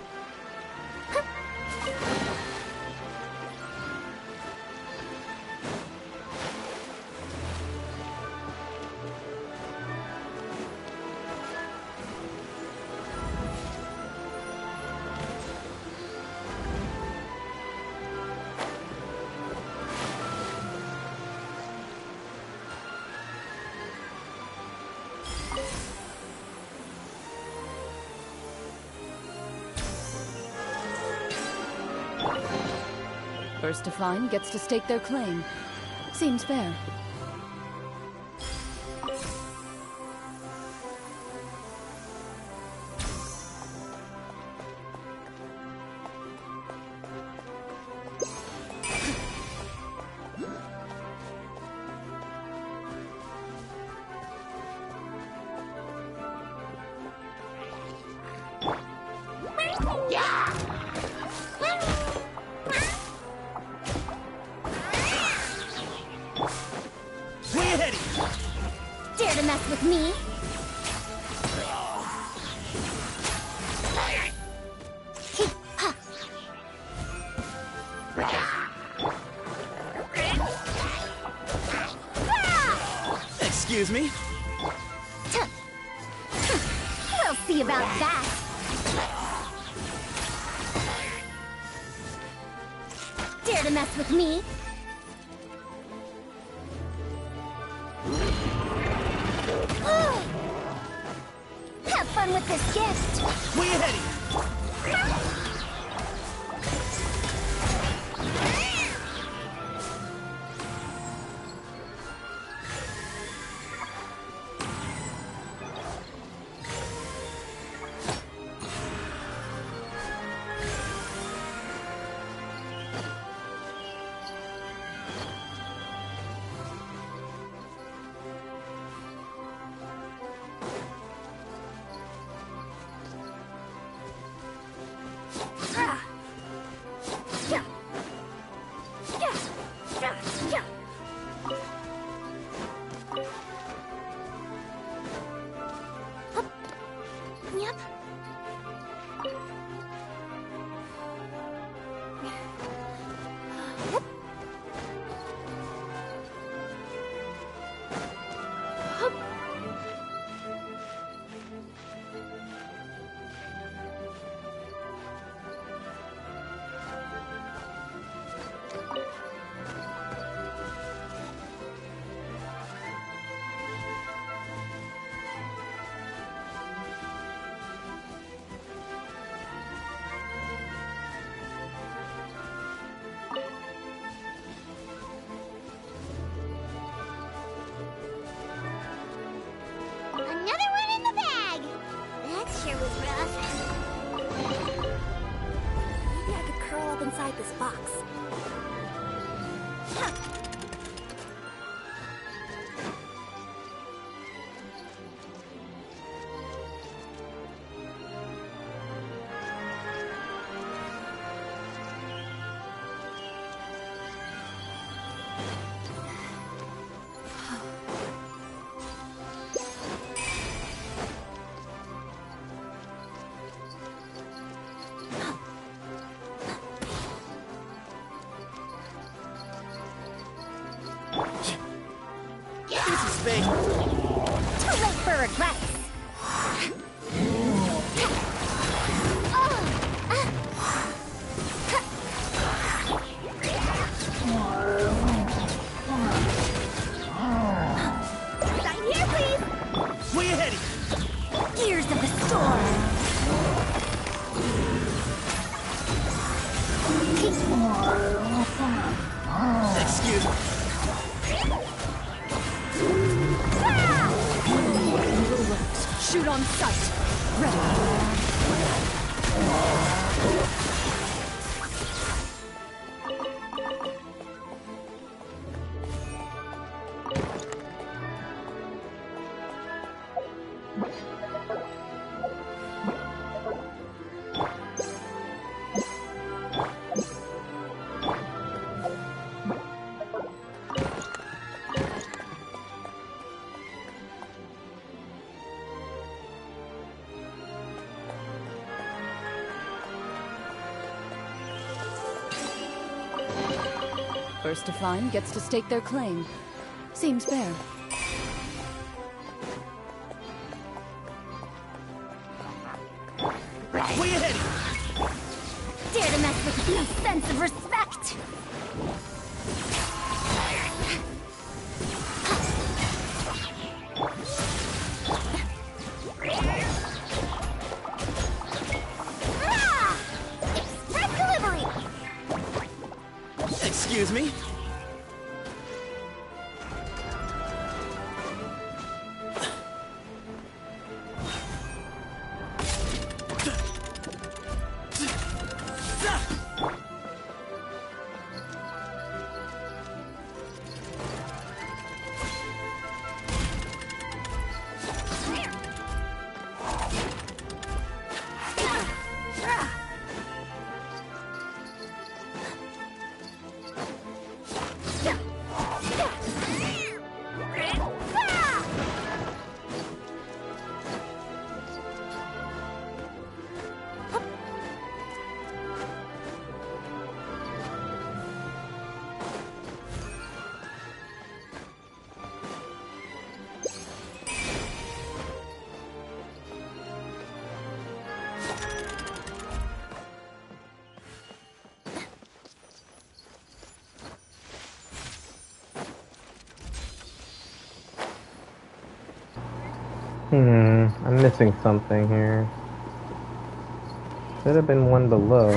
First to find gets to stake their claim. Seems fair. Dare to mess with me? Excuse me? We'll see about that. Dare Dare to mess with me? Ugh. Have fun with this gift. Way ahead of Yep. Another one in the bag! That sure was rough. Maybe I could curl up inside this box. This is fake. Too late for regrets! Right here, please! Way ahead of Gears of the storm! Excuse me. Shoot on sight. Ready. First to find gets to stake their claim. Seems fair. Way ahead! Dare to mess with no sense of respect! Ah! Express delivery! Excuse me? I'm missing something here. Should have been one below.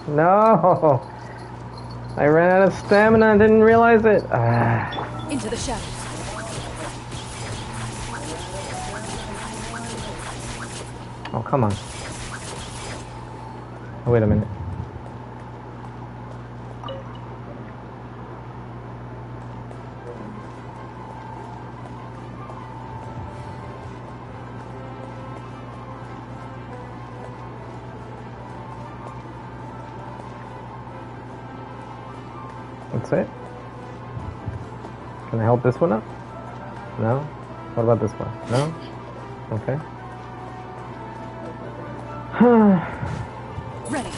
No! I ran out of stamina and didn't realize it. Into the shadows. Oh, come on. Oh, wait a minute. That's it? Can I help this one up? No? What about this one? No? Okay. Ready.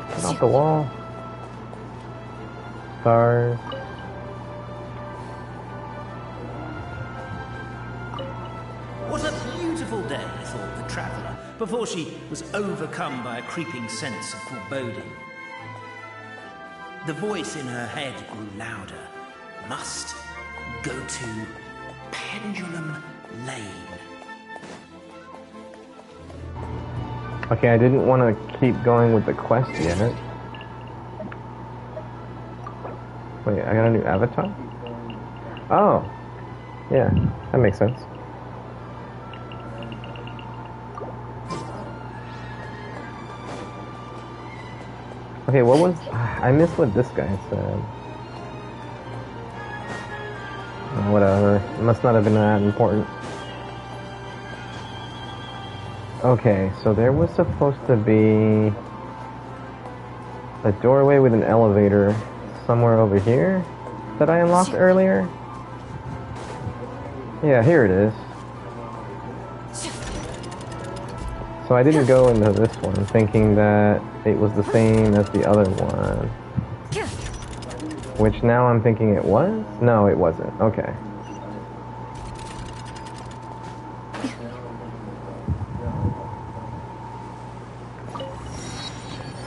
Get off the wall. Stars. What a beautiful day, thought the traveller, before she was overcome by a creeping sense of foreboding. The voice in her head grew louder. Must go to Pendulum Lane. Okay, I didn't want to keep going with the quest yet. Wait, I got a new avatar? Oh. Yeah, that makes sense. Okay, what was... I missed what this guy said. Oh, whatever. It must not have been that important. Okay, so there was supposed to be a doorway with an elevator somewhere over here that I unlocked earlier. Yeah, here it is. So I didn't go into this one thinking that it was the same as the other one. Which now I'm thinking it was? No, it wasn't. Okay.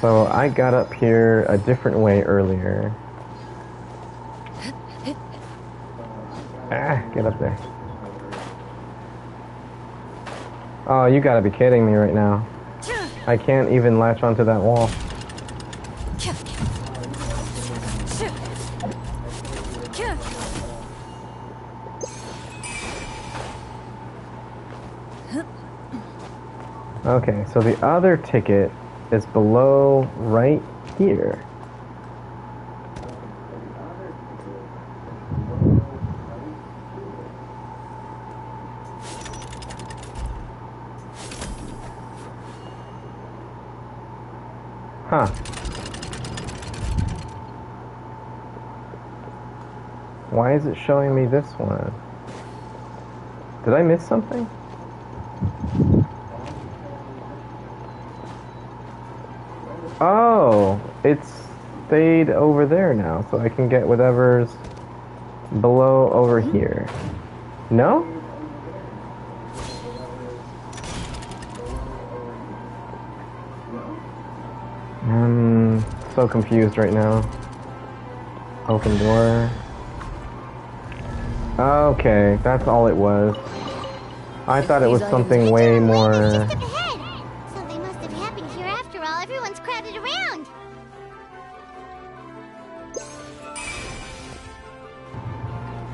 So I got up here a different way earlier. Get up there. Oh, you gotta be kidding me right now. I can't even latch onto that wall. Okay, so the other ticket is below right here. Huh. Why is it showing me this one? Did I miss something? Oh, it's stayed over there now, so I can get whatever's below over here. No? I'm so confused right now. Open door. Okay, that's all it was. I thought it was something way more... Something must have happened here after all. Everyone's crowded around.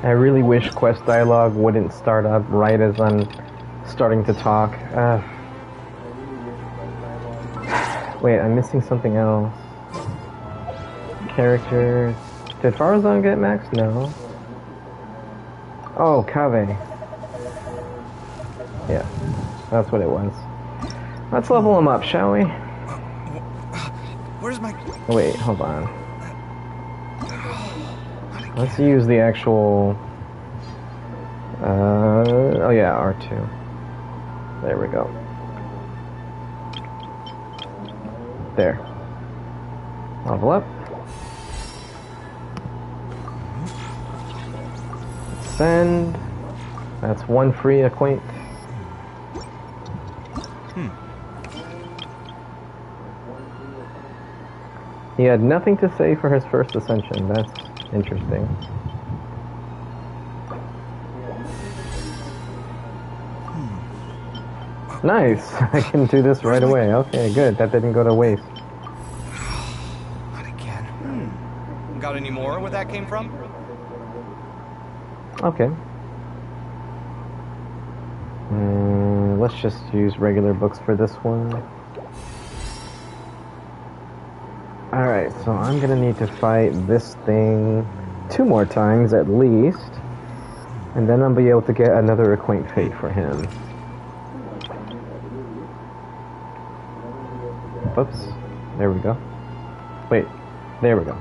I really wish quest dialogue wouldn't start up right as I'm starting to talk. Wait, I'm missing something else. Characters. Did Farazan get maxed? No. Oh, Kave. Yeah, that's what it was. Let's level him up, shall we? Where's my... Wait, hold on. Let's use the actual... oh yeah, R2. There we go. There. Level up. Send. That's one free acquaint. He had nothing to say for his first ascension. That's interesting. Nice! I can do this right away. Okay, good. That didn't go to waste. Not again. Got any more where that came from? Okay. Let's just use regular books for this one. Alright, so I'm gonna need to fight this thing 2 more times at least. And then I'll be able to get another acquaint fate for him. Oops. There we go. Wait. There we go.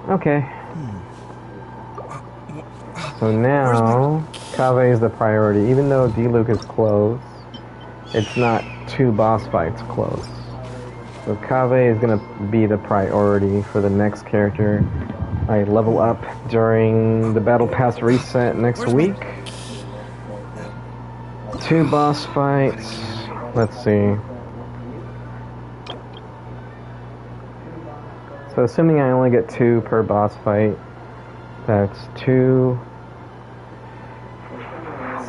Okay. So now, Kaveh is the priority. Even though Diluc is close, it's not 2 boss fights close. So Kaveh is going to be the priority for the next character I level up during the Battle Pass reset next week. 2 boss fights. Let's see. So assuming I only get 2 per boss fight, that's 2,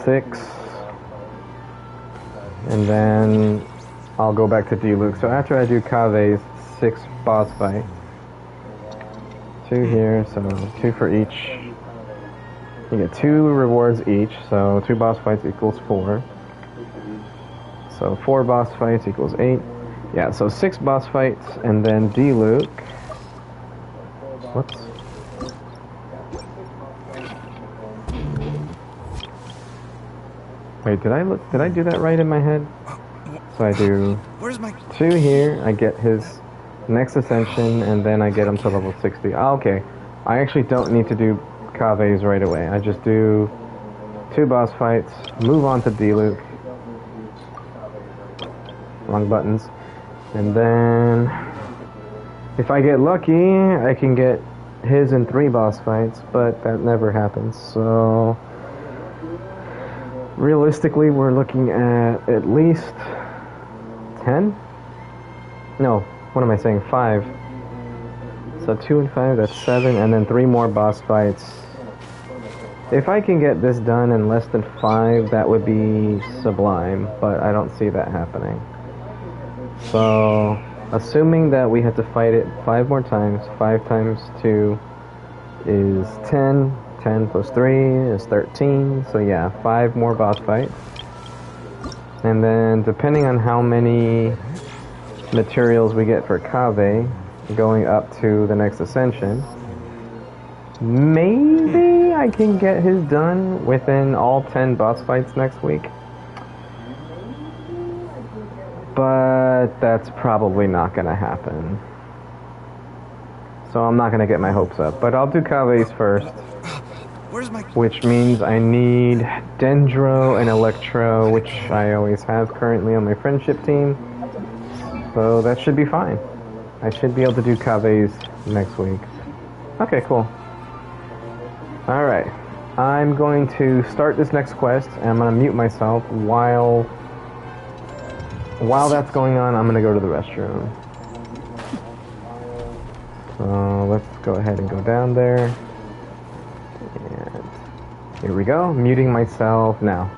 6, and then I'll go back to Diluc. So after I do Kaveh's 6 boss fight, 2 here, so 2 for each. You get 2 rewards each, so 2 boss fights equals 4. So 4 boss fights equals 8. Yeah, so 6 boss fights, and then Diluc. Whoops. Wait, did I do that right in my head? So I do 2 here, I get his next ascension, and then I get him to level 60. Oh, okay. I actually don't need to do Kaveh's right away. I just do 2 boss fights, move on to Diluc. Wrong buttons. And then if I get lucky, I can get his in 3 boss fights, but that never happens. So realistically, we're looking at least 10? No, what am I saying? 5. So 2 and 5, that's 7, and then 3 more boss fights. If I can get this done in less than 5, that would be sublime, but I don't see that happening. So, assuming that we have to fight it 5 more times, 5 times 2 is 10, 10 plus 3 is 13, so yeah, 5 more boss fights. And then, depending on how many materials we get for Kaveh, going up to the next ascension, maybe I can get his done within all 10 boss fights next week. But that's probably not going to happen. So I'm not going to get my hopes up. But I'll do Kaveh's first. Which means I need Dendro and Electro, which I always have currently on my friendship team. So that should be fine. I should be able to do Kaveh's next week. Okay, cool. Alright. I'm going to start this next quest, and I'm going to mute myself while that's going on. I'm going to go to the restroom. So let's go ahead and go down there. And here we go. Muting myself now.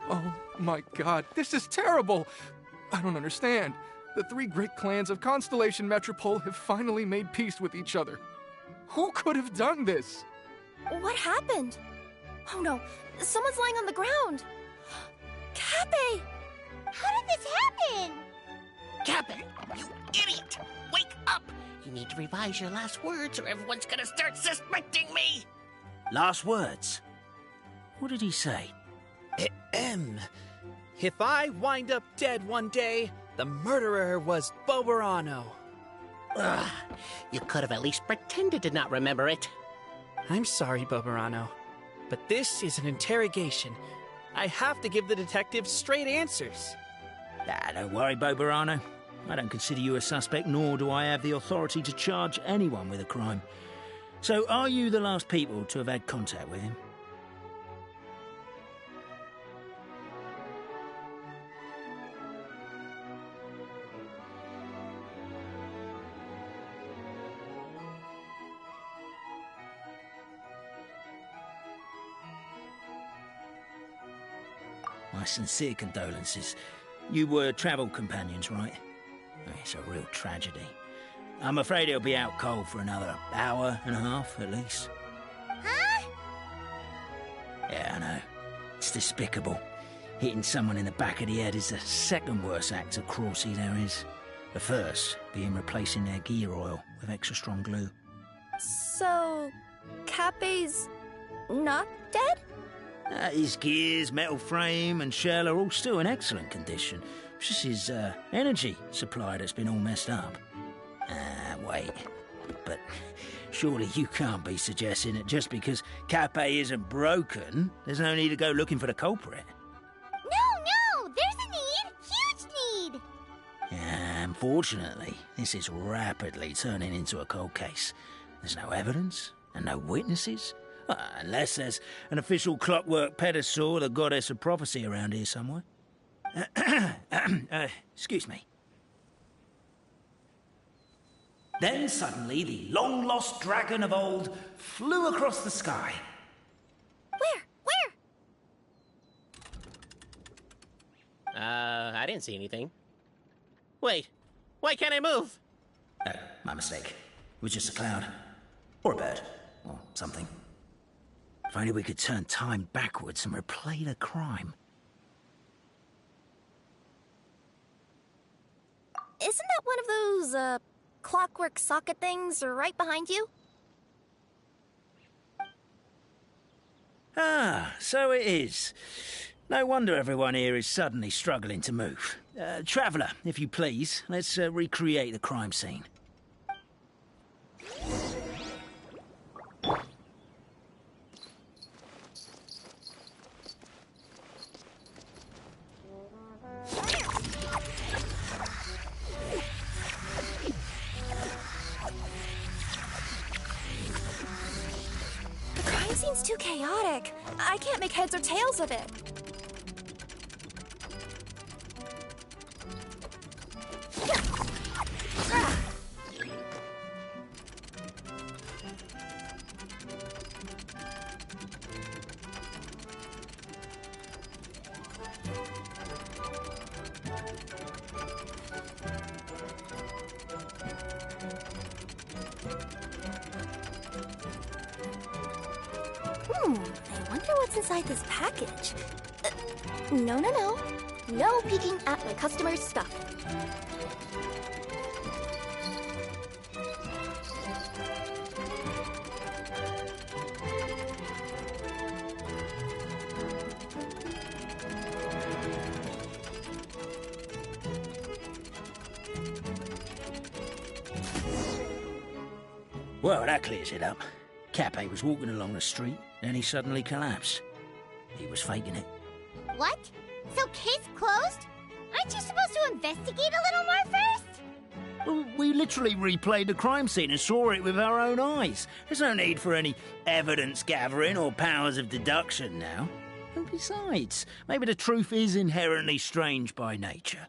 Oh my god, this is terrible! I don't understand. The 3 great clans of Constellation Metropole have finally made peace with each other. Who could have done this? What happened? Oh no, someone's lying on the ground! Kaveh! How did this happen? Kaveh, you idiot! Wake up! You need to revise your last words or everyone's gonna start suspecting me! Last words? What did he say? If I wind up dead one day, the murderer was Boberano. Ugh, you could have at least pretended to not remember it. I'm sorry, Bobarano, but this is an interrogation. I have to give the detectives straight answers. Don't worry, Bobarano. I don't consider you a suspect, nor do I have the authority to charge anyone with a crime. So, are you the last people to have had contact with him? My sincere condolences. You were travel companions, right? It's a real tragedy. I'm afraid he'll be out cold for another hour and a half, at least. Huh? Yeah, I know. It's despicable. Hitting someone in the back of the head is the second worst act of cruelty there is. The first being replacing their gear oil with extra strong glue. So, Cape's not dead? His gears, metal frame and shell are all still in excellent condition. It's just his energy supply that's been all messed up. Wait. But surely you can't be suggesting that just because Cape isn't broken, there's no need to go looking for the culprit. No! There's a need! Huge need! Unfortunately, this is rapidly turning into a cold case. There's no evidence and no witnesses. Unless there's an official clockwork pedestal or the goddess of prophecy around here somewhere. Excuse me. Then suddenly the long-lost dragon of old flew across the sky. Where? I didn't see anything. Wait, why can't I move? Oh, my mistake. It was just a cloud. Or a bird. Or something. If only we could turn time backwards and replay the crime. Isn't that one of those, clockwork socket things right behind you? So it is. No wonder everyone here is suddenly struggling to move. Traveller, if you please, let's recreate the crime scene. The crime scene's too chaotic. I can't make heads or tails of it. I wonder what's inside this package. No. No peeking at my customers' stuff. Well, that clears it up. Cape was walking along the street, then he suddenly collapsed. He was faking it. What? So case closed? Aren't you supposed to investigate a little more first? Well, we literally replayed the crime scene and saw it with our own eyes. There's no need for any evidence gathering or powers of deduction now. And besides, maybe the truth is inherently strange by nature.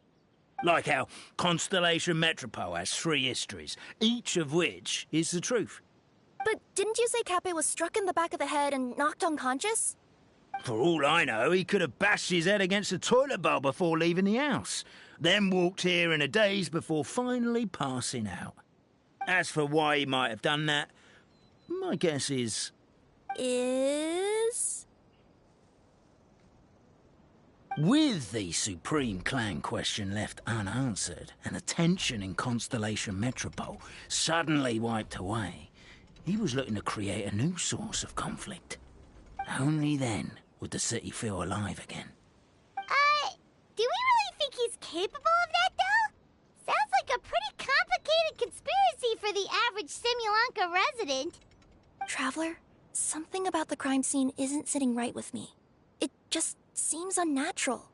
Like how Constellation Metropole has 3 histories, each of which is the truth. But didn't you say Cape was struck in the back of the head and knocked unconscious? For all I know, he could have bashed his head against the toilet bowl before leaving the house, then walked here in a daze before finally passing out. As for why he might have done that, my guess is... With the Supreme Clan question left unanswered and the tension in Constellation Metropole suddenly wiped away, he was looking to create a new source of conflict. Only then would the city feel alive again. Do we really think he's capable of that, though? Sounds like a pretty complicated a conspiracy for the average Simulanka resident. Traveler, something about the crime scene isn't sitting right with me. It just seems unnatural.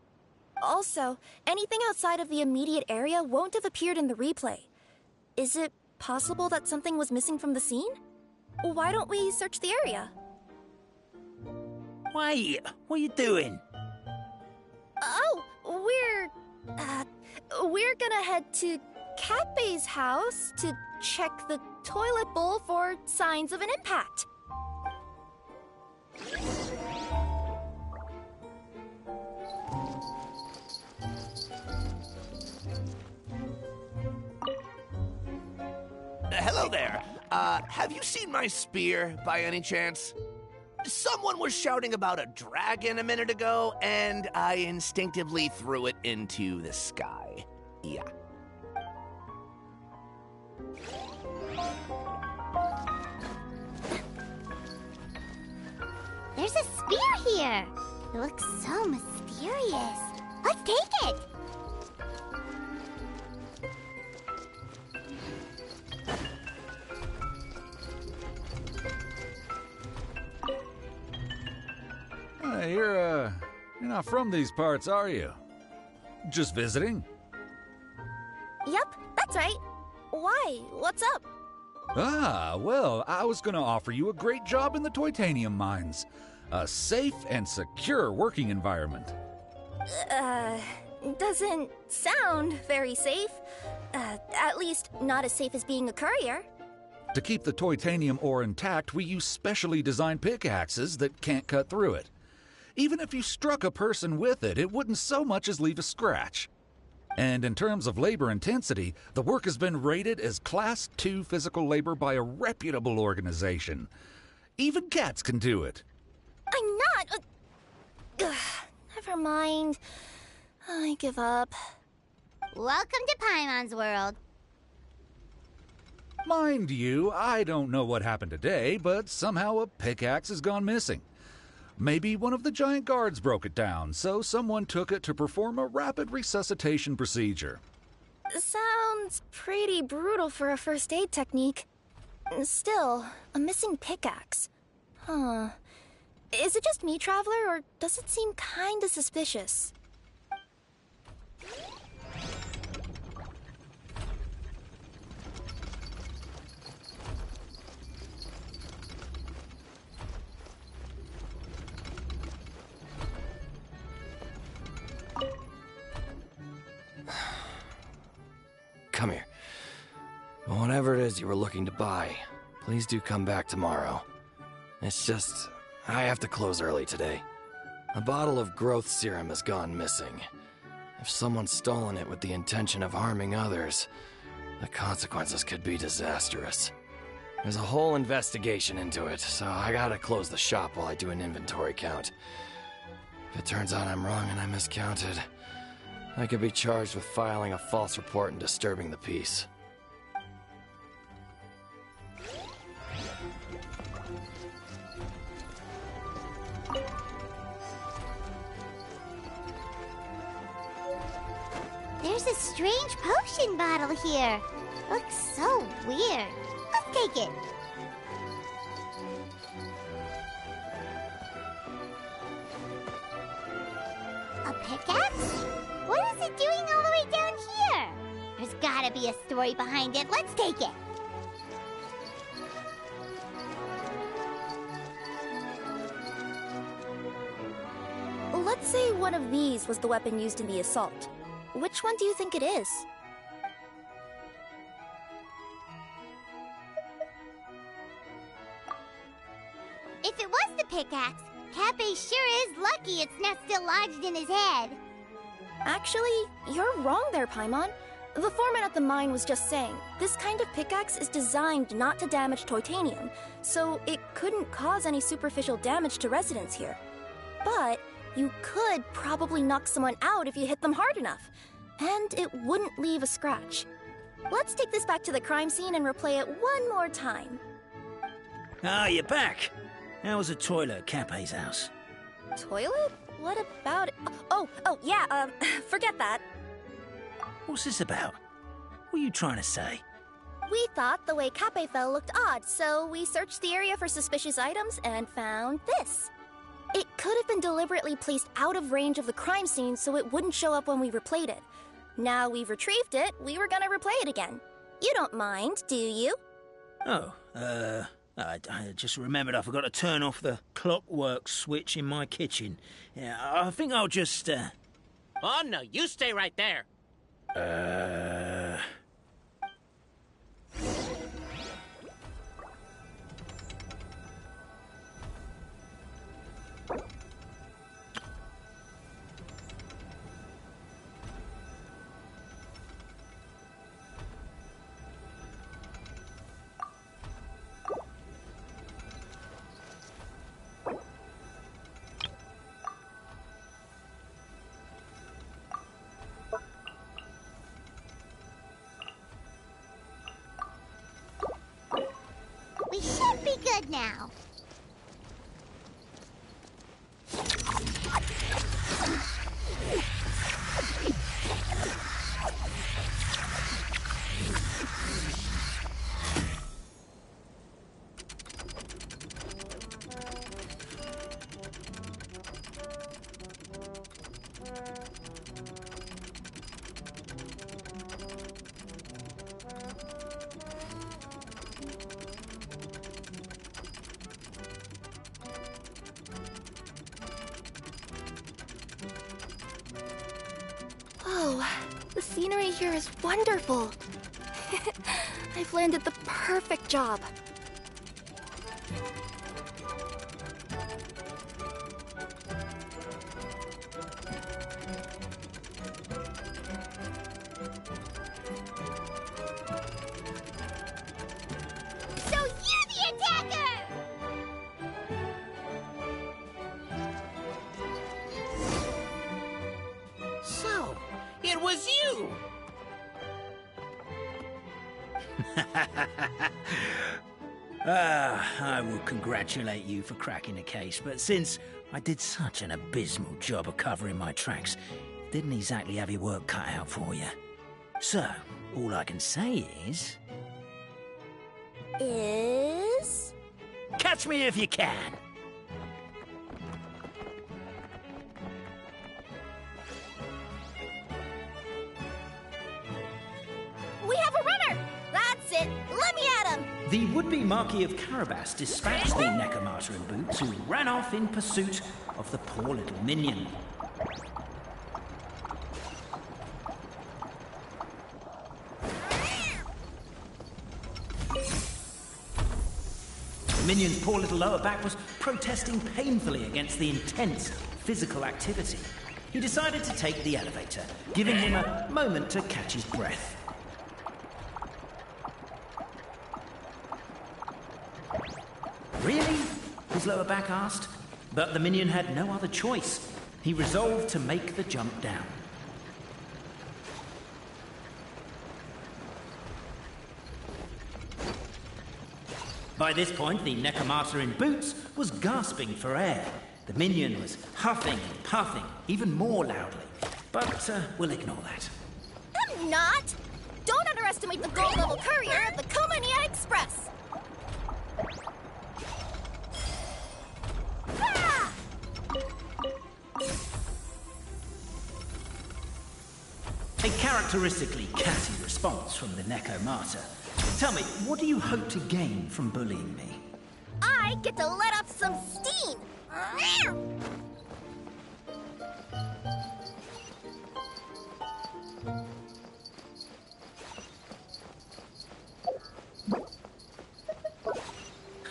Also, anything outside of the immediate area won't have appeared in the replay. Is it possible that something was missing from the scene? Why don't we search the area? Wait, what are you doing? Oh, we're gonna head to Katbei's house to check the toilet bowl for signs of an impact. Hello there. Have you seen my spear by any chance? Someone was shouting about a dragon a minute ago, and I instinctively threw it into the sky. Yeah. There's a spear here. It looks so mysterious. Let's take it. You're not from these parts, are you? Just visiting? Yep, that's right. Why? What's up? Ah, well, I was gonna offer you a great job in the Titanium mines. A safe and secure working environment. Doesn't sound very safe. At least not as safe as being a courier. To keep the Titanium ore intact, we use specially designed pickaxes that can't cut through it. Even if you struck a person with it, it wouldn't so much as leave a scratch. And in terms of labor intensity, the work has been rated as Class 2 physical labor by a reputable organization. Even cats can do it. I'm not... never mind. I give up. Welcome to Paimon's world. Mind you, I don't know what happened today, but somehow a pickaxe has gone missing. Maybe one of the giant guards broke it down, so someone took it to perform a rapid resuscitation procedure. Sounds pretty brutal for a first aid technique. Still, a missing pickaxe. Huh. Is it just me, Traveler, or does it seem kinda suspicious? Come here. Whatever it is you were looking to buy, please do come back tomorrow. It's just, I have to close early today. A bottle of growth serum has gone missing. If someone's stolen it with the intention of harming others, the consequences could be disastrous. There's a whole investigation into it, so I gotta close the shop while I do an inventory count. If it turns out I'm wrong and I miscounted, I could be charged with filing a false report and disturbing the peace. There's a strange potion bottle here. Looks so weird. Let's take it. A pickaxe? What is it doing all the way down here? There's gotta be a story behind it. Let's take it. Let's say one of these was the weapon used in the assault. Which one do you think it is? If it was the pickaxe, Cappy sure is lucky it's not still lodged in his head. Actually, you're wrong there, Paimon. The foreman at the mine was just saying, this kind of pickaxe is designed not to damage titanium, so it couldn't cause any superficial damage to residents here. But you could probably knock someone out if you hit them hard enough, and it wouldn't leave a scratch. Let's take this back to the crime scene and replay it one more time. Ah, you're back. How was the toilet at Cape's house? Toilet? What about it? Oh, yeah, forget that. What's this about? What are you trying to say? We thought the way Kape fell looked odd, so we searched the area for suspicious items and found this. It could have been deliberately placed out of range of the crime scene so it wouldn't show up when we replayed it. Now we've retrieved it, we were gonna replay it again. You don't mind, do you? Oh, I just remembered I forgot to turn off the clockwork switch in my kitchen. Yeah, I think I'll just, Oh, no, you stay right there. We should be good now. Oh, the scenery here is wonderful. I've landed the perfect job. So you're the attacker! So, it was you! I will congratulate you for cracking the case, but since I did such an abysmal job of covering my tracks, didn't exactly have your work cut out for you. So, all I can say is... Catch me if you can! We have a runner! That's it! Let me at him! The would-be Marquis of Carabas dispatched the Necromata in boots, who ran off in pursuit of the poor little minion. The minion's poor little lower back was protesting painfully against the intense physical activity. He decided to take the elevator, giving him a moment to catch his breath. Really? His lower back asked. But the minion had no other choice. He resolved to make the jump down. By this point, the Necromata in boots was gasping for air. The minion was huffing and puffing, even more loudly. But we'll ignore that. I'm not! Don't underestimate the gold-level courier of the Komania Express! Ah! A characteristically catty response from the Necromata. Tell me, what do you hope to gain from bullying me? I get to let off some steam!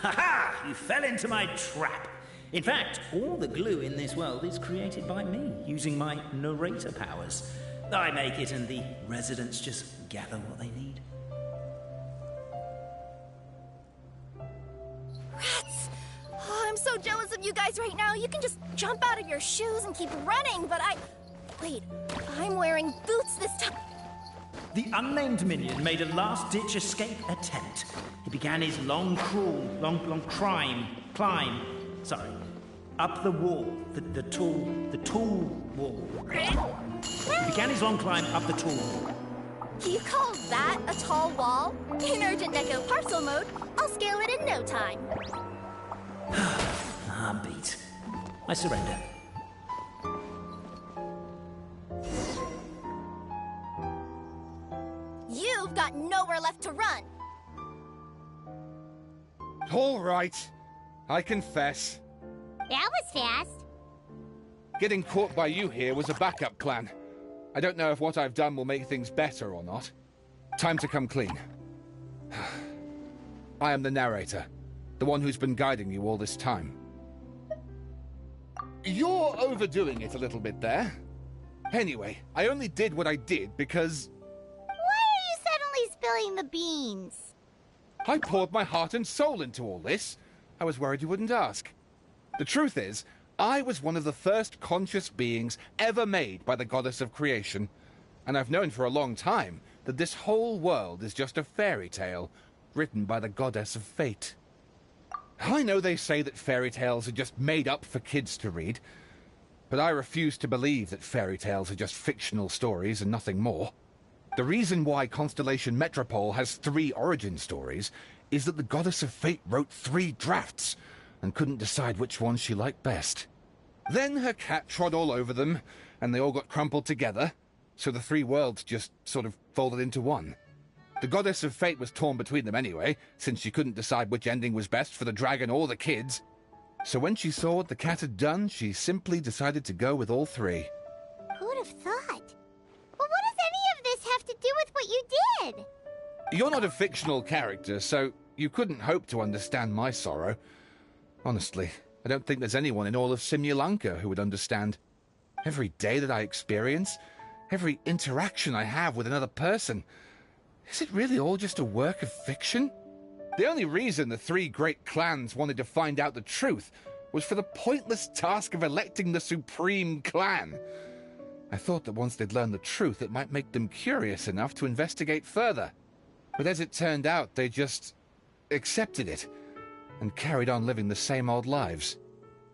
Ha-ha! You fell into my trap. In fact, all the glue in this world is created by me, using my narrator powers. I make it and the residents just gather what they need. Rats! Oh, I'm so jealous of you guys right now. You can just jump out of your shoes and keep running, but Wait, I'm wearing boots this time. The unnamed minion made a last-ditch escape attempt. He began his long climb, up the wall, the tall wall. He began his long climb up the tall wall. You call that a tall wall? In Urgent Deco parcel mode, I'll scale it in no time. I'm beat. I surrender. You've got nowhere left to run. All right. I confess. That was fast. Getting caught by you here was a backup plan. I don't know if what I've done will make things better or not. Time to come clean. I am the narrator, the one who's been guiding you all this time. You're overdoing it a little bit there. Anyway, I only did what I did because... Why are you suddenly spilling the beans? I poured my heart and soul into all this. I was worried you wouldn't ask. The truth is, I was one of the first conscious beings ever made by the goddess of creation. And I've known for a long time that this whole world is just a fairy tale written by the goddess of fate. I know they say that fairy tales are just made up for kids to read, but I refuse to believe that fairy tales are just fictional stories and nothing more. The reason why Constellation Metropole has 3 origin stories is that the Goddess of Fate wrote 3 drafts and couldn't decide which one she liked best. Then her cat trod all over them, and they all got crumpled together, so the 3 worlds just sort of folded into one. The Goddess of Fate was torn between them anyway, since she couldn't decide which ending was best for the dragon or the kids. So when she saw what the cat had done, she simply decided to go with all 3. Who'd have thought? But what does any of this have to do with what you did? You're not a fictional character, so you couldn't hope to understand my sorrow. Honestly, I don't think there's anyone in all of Simulanka who would understand. Every day that I experience, every interaction I have with another person, is it really all just a work of fiction? The only reason the 3 great clans wanted to find out the truth was for the pointless task of electing the supreme clan. I thought that once they'd learned the truth, it might make them curious enough to investigate further. But as it turned out, they just accepted it and carried on living the same old lives.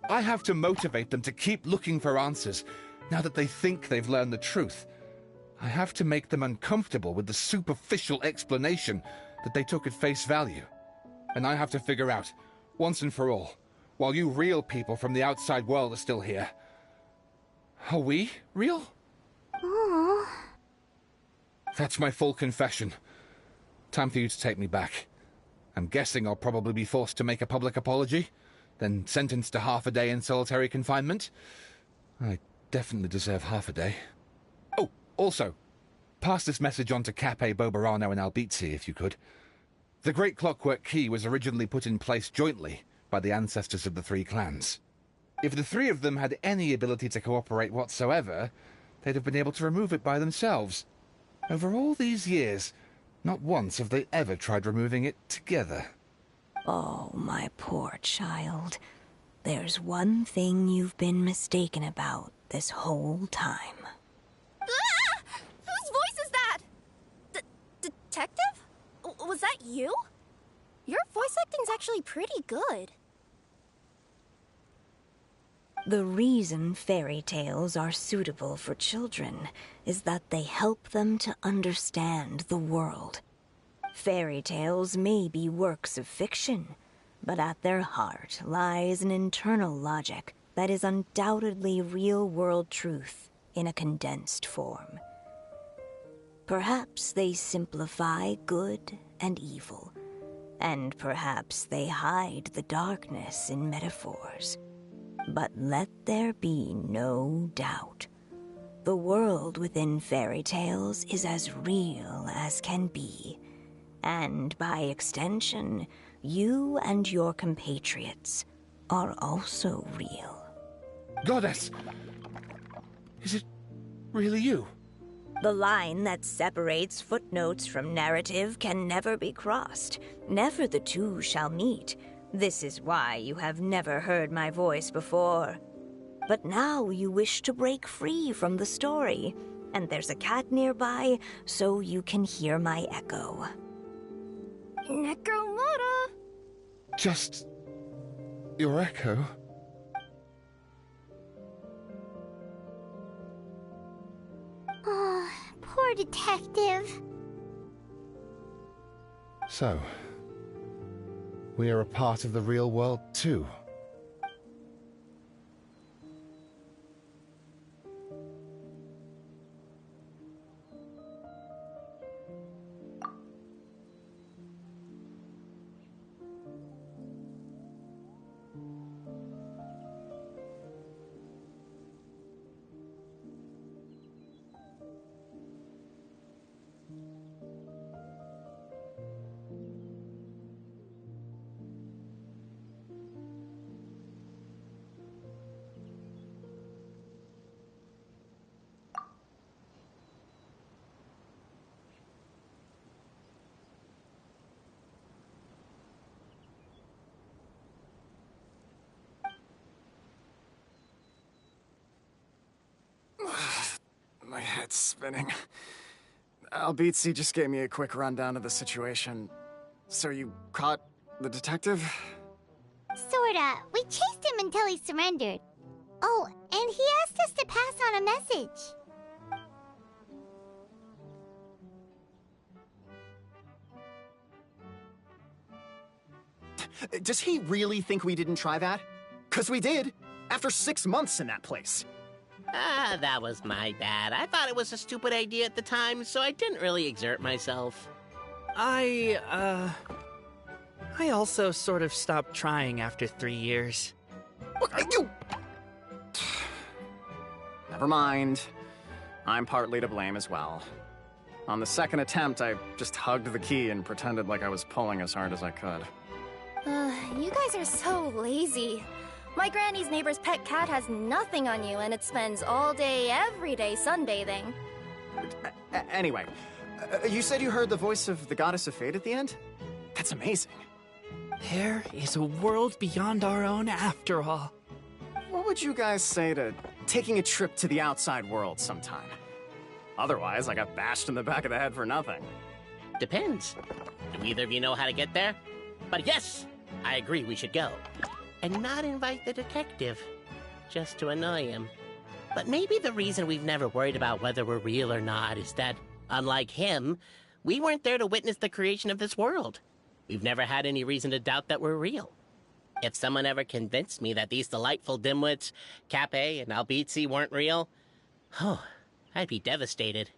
I have to motivate them to keep looking for answers now that they think they've learned the truth. I have to make them uncomfortable with the superficial explanation that they took at face value. And I have to figure out, once and for all, while you real people from the outside world are still here, are we real? Aww. That's my full confession. Time for you to take me back. I'm guessing I'll probably be forced to make a public apology, then sentenced to half a day in solitary confinement. I definitely deserve half a day. Oh, also, pass this message on to Cape, Bobarano, and Albizi, if you could. The Great Clockwork Key was originally put in place jointly by the ancestors of the 3 clans. If the 3 of them had any ability to cooperate whatsoever, they'd have been able to remove it by themselves. Over all these years, not once have they ever tried removing it together. Oh, my poor child. There's one thing you've been mistaken about this whole time. Ah! Whose voice is that? Detective? Was that you? Your voice acting's actually pretty good. The reason fairy tales are suitable for children is that they help them to understand the world. Fairy tales may be works of fiction, but at their heart lies an internal logic that is undoubtedly real-world truth in a condensed form. Perhaps they simplify good and evil, and perhaps they hide the darkness in metaphors. But let there be no doubt. The world within fairy tales is as real as can be. And by extension, you and your compatriots are also real. Goddess! Is it really you? The line that separates footnotes from narrative can never be crossed. Never the two shall meet. This is why you have never heard my voice before. But now you wish to break free from the story, and there's a cat nearby, so you can hear my echo. Necromora! Just... your echo? Oh, poor detective. So, we are a part of the real world too. My head's spinning. Albizzi just gave me a quick rundown of the situation. So you caught the detective? Sorta. We chased him until he surrendered. Oh, and he asked us to pass on a message. Does he really think we didn't try that? 'Cause we did, after 6 months in that place. Ah, that was my bad. I thought it was a stupid idea at the time, so I didn't really exert myself. I also sort of stopped trying after 3 years. Never mind. I'm partly to blame as well. On the second attempt, I just hugged the key and pretended like I was pulling as hard as I could. You guys are so lazy. My granny's neighbor's pet cat has nothing on you, and it spends all day, every day sunbathing. Anyway, you said you heard the voice of the Goddess of Fate at the end? That's amazing. There is a world beyond our own after all. What would you guys say to taking a trip to the outside world sometime? Otherwise, I got bashed in the back of the head for nothing. Depends. Do either of you know how to get there? But yes, I agree we should go. And not invite the detective, just to annoy him. But maybe the reason we've never worried about whether we're real or not is that, unlike him, we weren't there to witness the creation of this world. We've never had any reason to doubt that we're real. If someone ever convinced me that these delightful dimwits, Cape and Albizzi, weren't real, oh, I'd be devastated.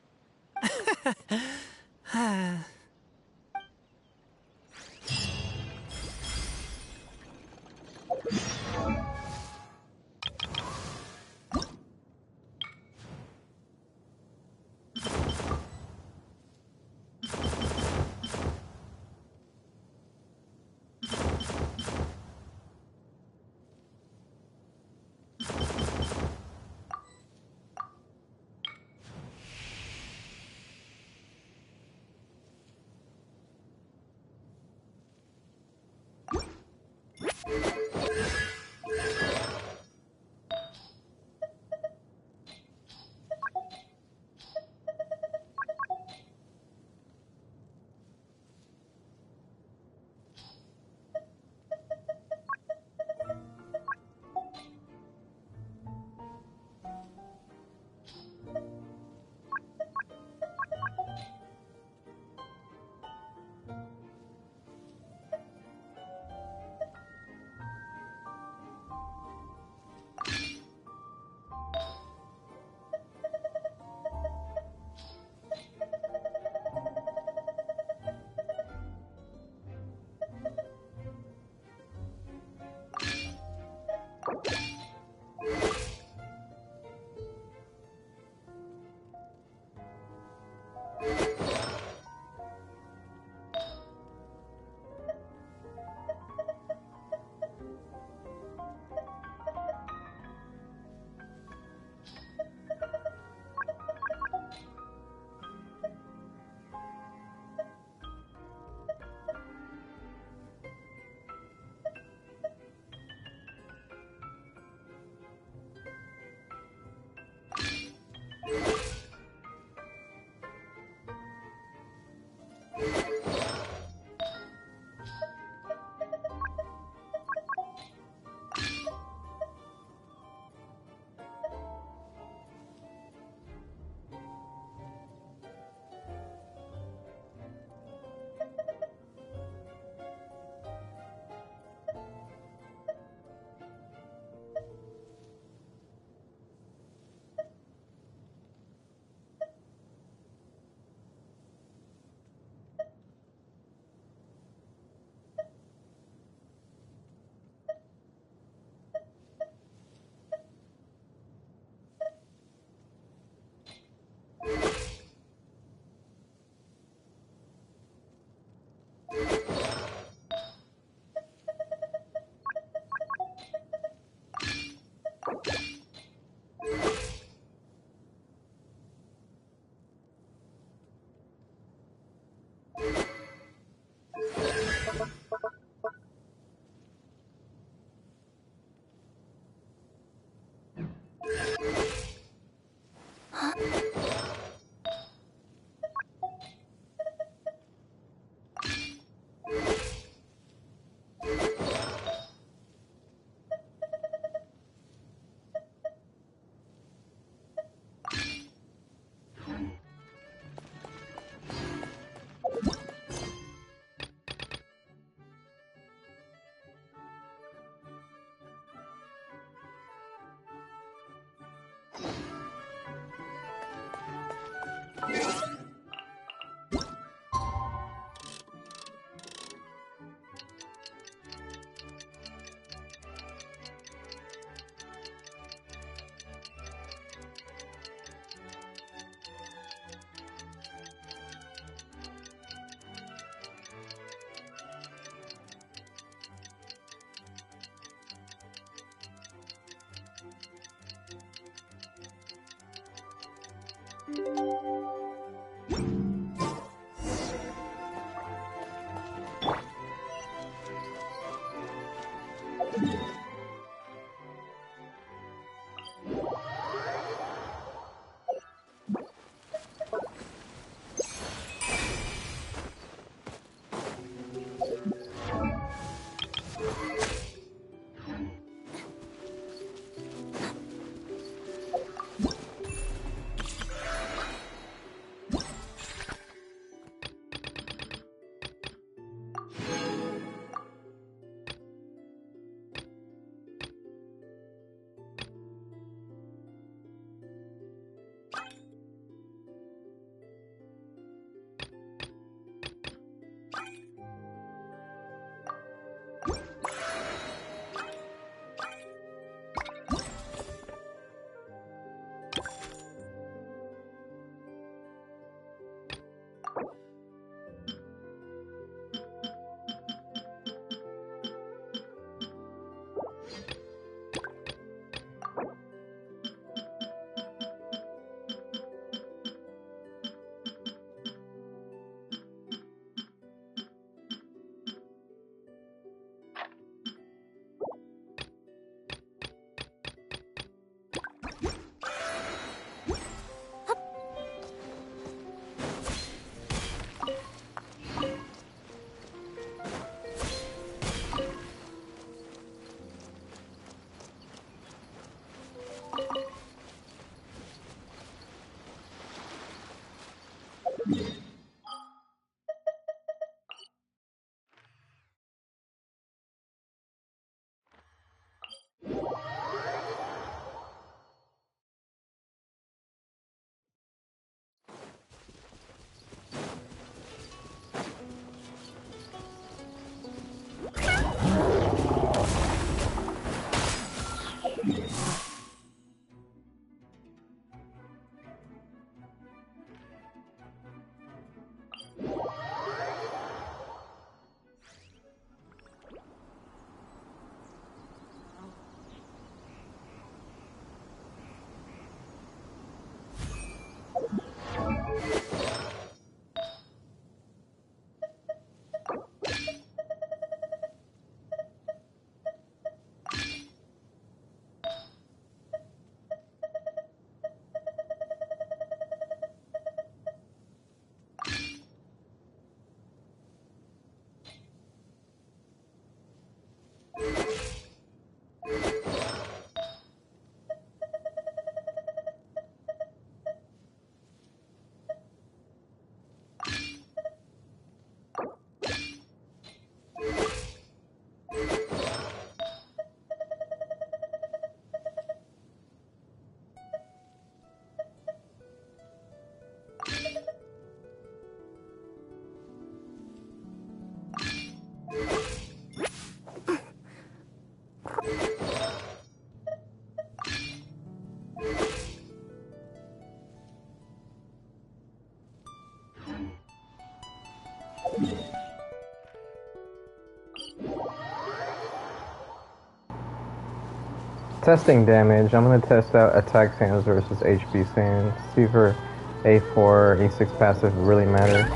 Testing damage. I'm gonna test out attack sands versus HP sands. See if her A4, A6 passive really matters.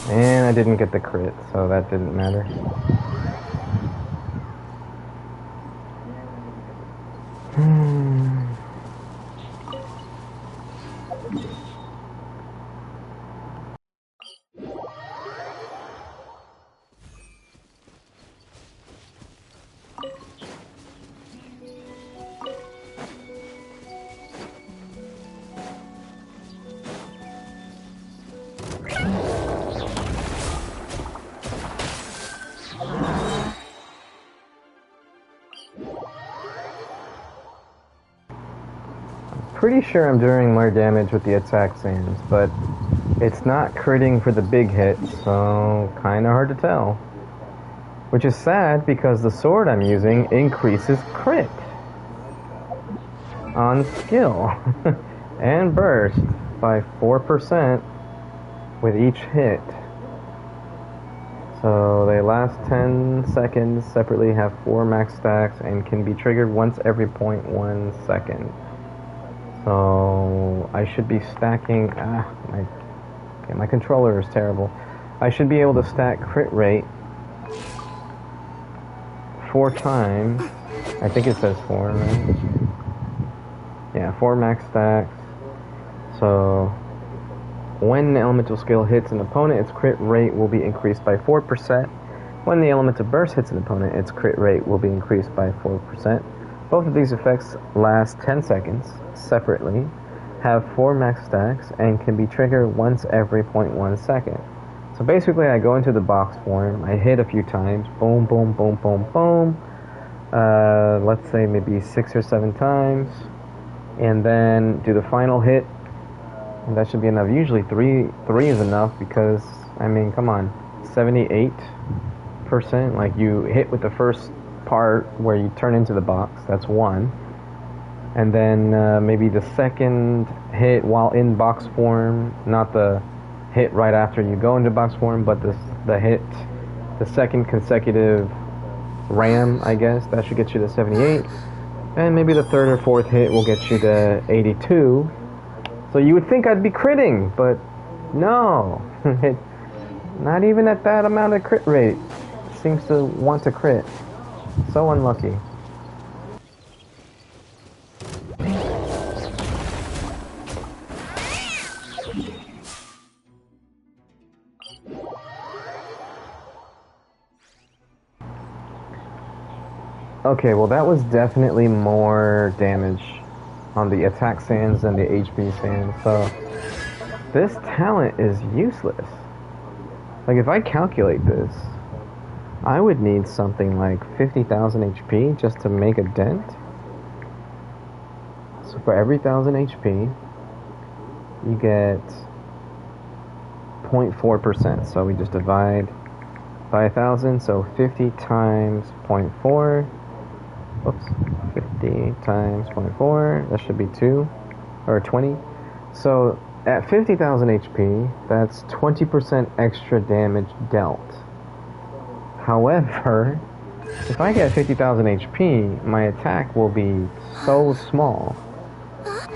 And I didn't get the crit, so that didn't matter. Pretty sure I'm doing more damage with the attack sands, but it's not critting for the big hits, so kinda hard to tell. Which is sad because the sword I'm using increases crit on skill and burst by 4% with each hit. So they last 10 seconds, separately have 4 max stacks, and can be triggered once every 0.1 second. So I should be stacking. My controller is terrible. I should be able to stack crit rate 4 times. I think it says 4, right? Yeah, 4 max stacks. So when the elemental skill hits an opponent, its crit rate will be increased by 4%. When the elemental burst hits an opponent, its crit rate will be increased by 4%. Both of these effects last 10 seconds separately, have 4 max stacks, and can be triggered once every 0.1 second. So basically I go into the box form, I hit a few times, boom, boom, boom, boom, boom, let's say maybe 6 or 7 times, and then do the final hit, and that should be enough. Usually 3 is enough because, I mean, come on, 78%, like you hit with the first part where you turn into the box, that's 1, and then maybe the second hit while in box form, not the hit right after you go into box form, but the second consecutive ram, I guess, that should get you to 78, and maybe the third or fourth hit will get you to 82. So you would think I'd be critting, but no, not even at that amount of crit rate. It seems to want to crit. So unlucky. Okay, well that was definitely more damage on the attack sands than the HP sands, so this talent is useless. Like if I calculate this, I would need something like 50,000 HP just to make a dent. So for every 1,000 HP, you get 0.4%. So we just divide by 1,000, so 50 times 0.4. Oops, 50 times 0.4, that should be 2, or 20. So at 50,000 HP, that's 20% extra damage dealt. However, if I get 50,000 HP, my attack will be so small.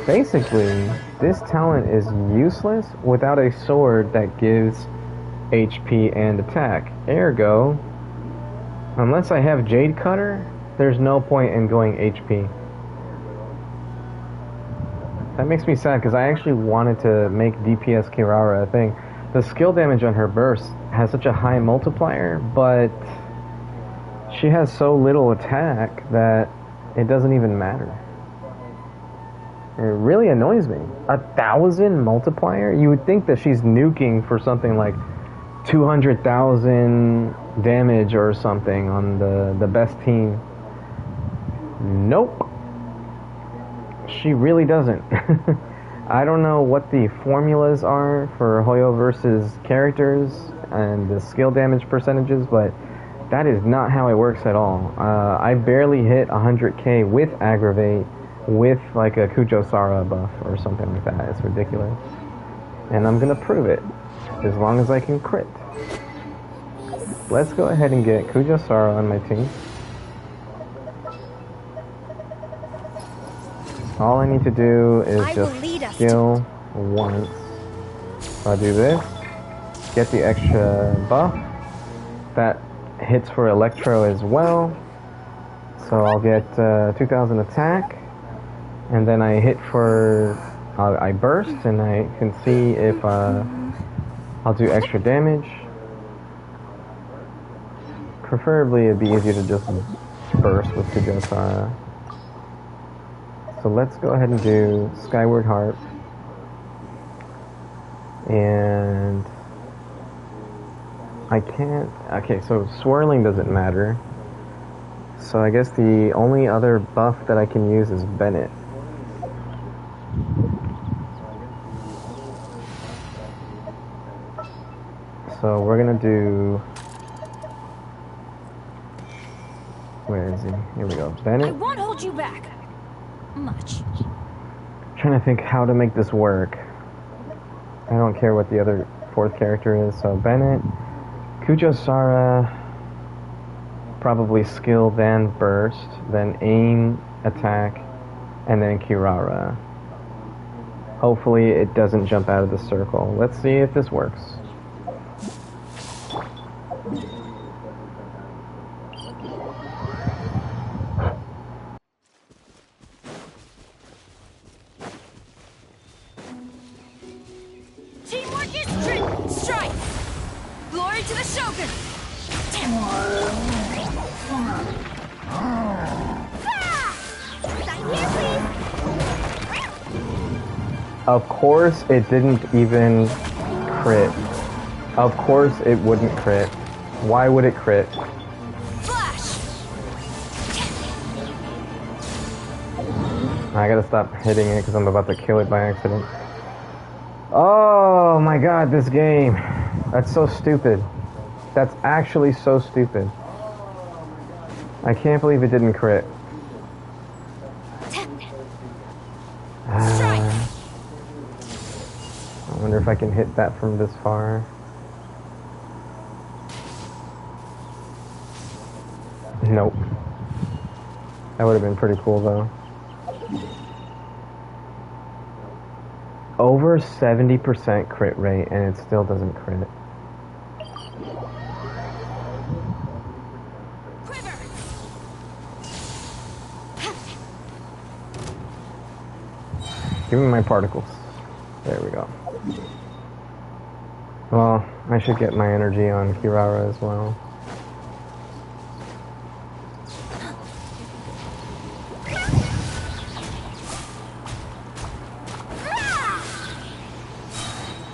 Basically, this talent is useless without a sword that gives HP and attack. Ergo, unless I have Jade Cutter, there's no point in going HP. That makes me sad because I actually wanted to make DPS Kirara a thing. The skill damage on her burst has such a high multiplier, but she has so little attack that it doesn't even matter. It really annoys me. 1,000 multiplier? You would think that she's nuking for something like 200,000 damage or something on the best team. Nope. She really doesn't. I don't know what the formulas are for Hoyo versus characters and the skill damage percentages, but that is not how it works at all. I barely hit 100k with Aggravate with like a Kujo-Sara buff or something like that. It's ridiculous. And I'm gonna prove it as long as I can crit. Let's go ahead and get Kujo-Sara on my team. All I need to do is I will just lead us skill once. So I do this, get the extra buff. That hits for Electro as well. So I'll get 2000 attack. And then I hit for... I burst, and I can see if I'll do extra damage. Preferably it'd be easier to just burst with Kujosara. So let's go ahead and do Skyward Harp. And I can't... Okay, so swirling doesn't matter. So I guess the only other buff that I can use is Bennett. So we're gonna do... Where is he? Here we go. I Bennett. won't hold you back. Much. Trying to think how to make this work. I don't care what the other fourth character is. So Bennett, Kujosara, probably skill, then burst, then aim, attack, and then Kirara. Hopefully it doesn't jump out of the circle. Let's see if this works. Teamwork is strike! Glory to the Shogun! Of course it didn't even crit. Of course it wouldn't crit. Why would it crit? I gotta stop hitting it because I'm about to kill it by accident. Oh my god, this game. That's so stupid. That's actually so stupid. I can't believe it didn't crit. I wonder if I can hit that from this far. Nope. That would have been pretty cool though. Over 70% crit rate and it still doesn't crit. Give me my particles. There we go. Well, I should get my energy on Kirara as well.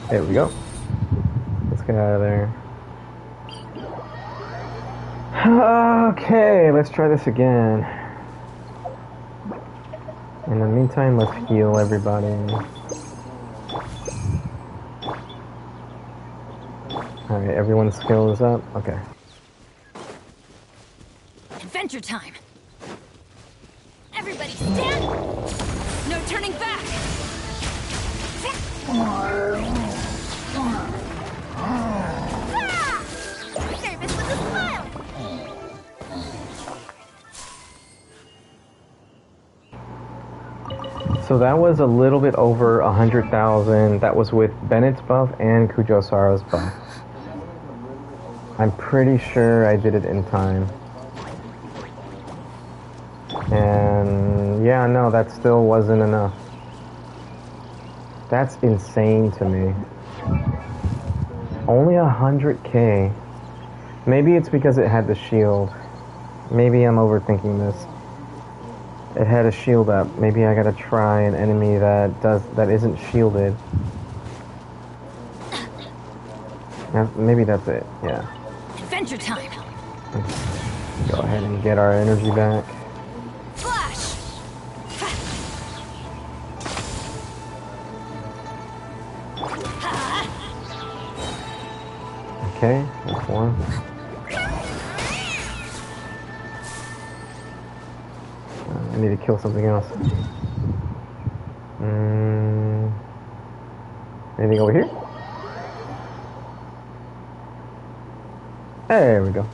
There we go. Let's get out of there. Okay, let's try this again. In the meantime, let's heal everybody. Alright, everyone's skill is up? Okay. Adventure time! Everybody stand! No turning back! Service with a smile! So that was a little bit over 100,000. That was with Bennett's buff and Kujosara's buff. I'm pretty sure I did it in time. And yeah, no, that still wasn't enough. That's insane to me. Only 100k. Maybe it's because it had the shield. Maybe I'm overthinking this. It had a shield up. Maybe I gotta try an enemy that isn't shielded. Maybe that's it. Yeah. Adventure time! Let's go ahead and get our energy back. Flash! Okay, that's one. I need to kill something else. Anything over here? There we go.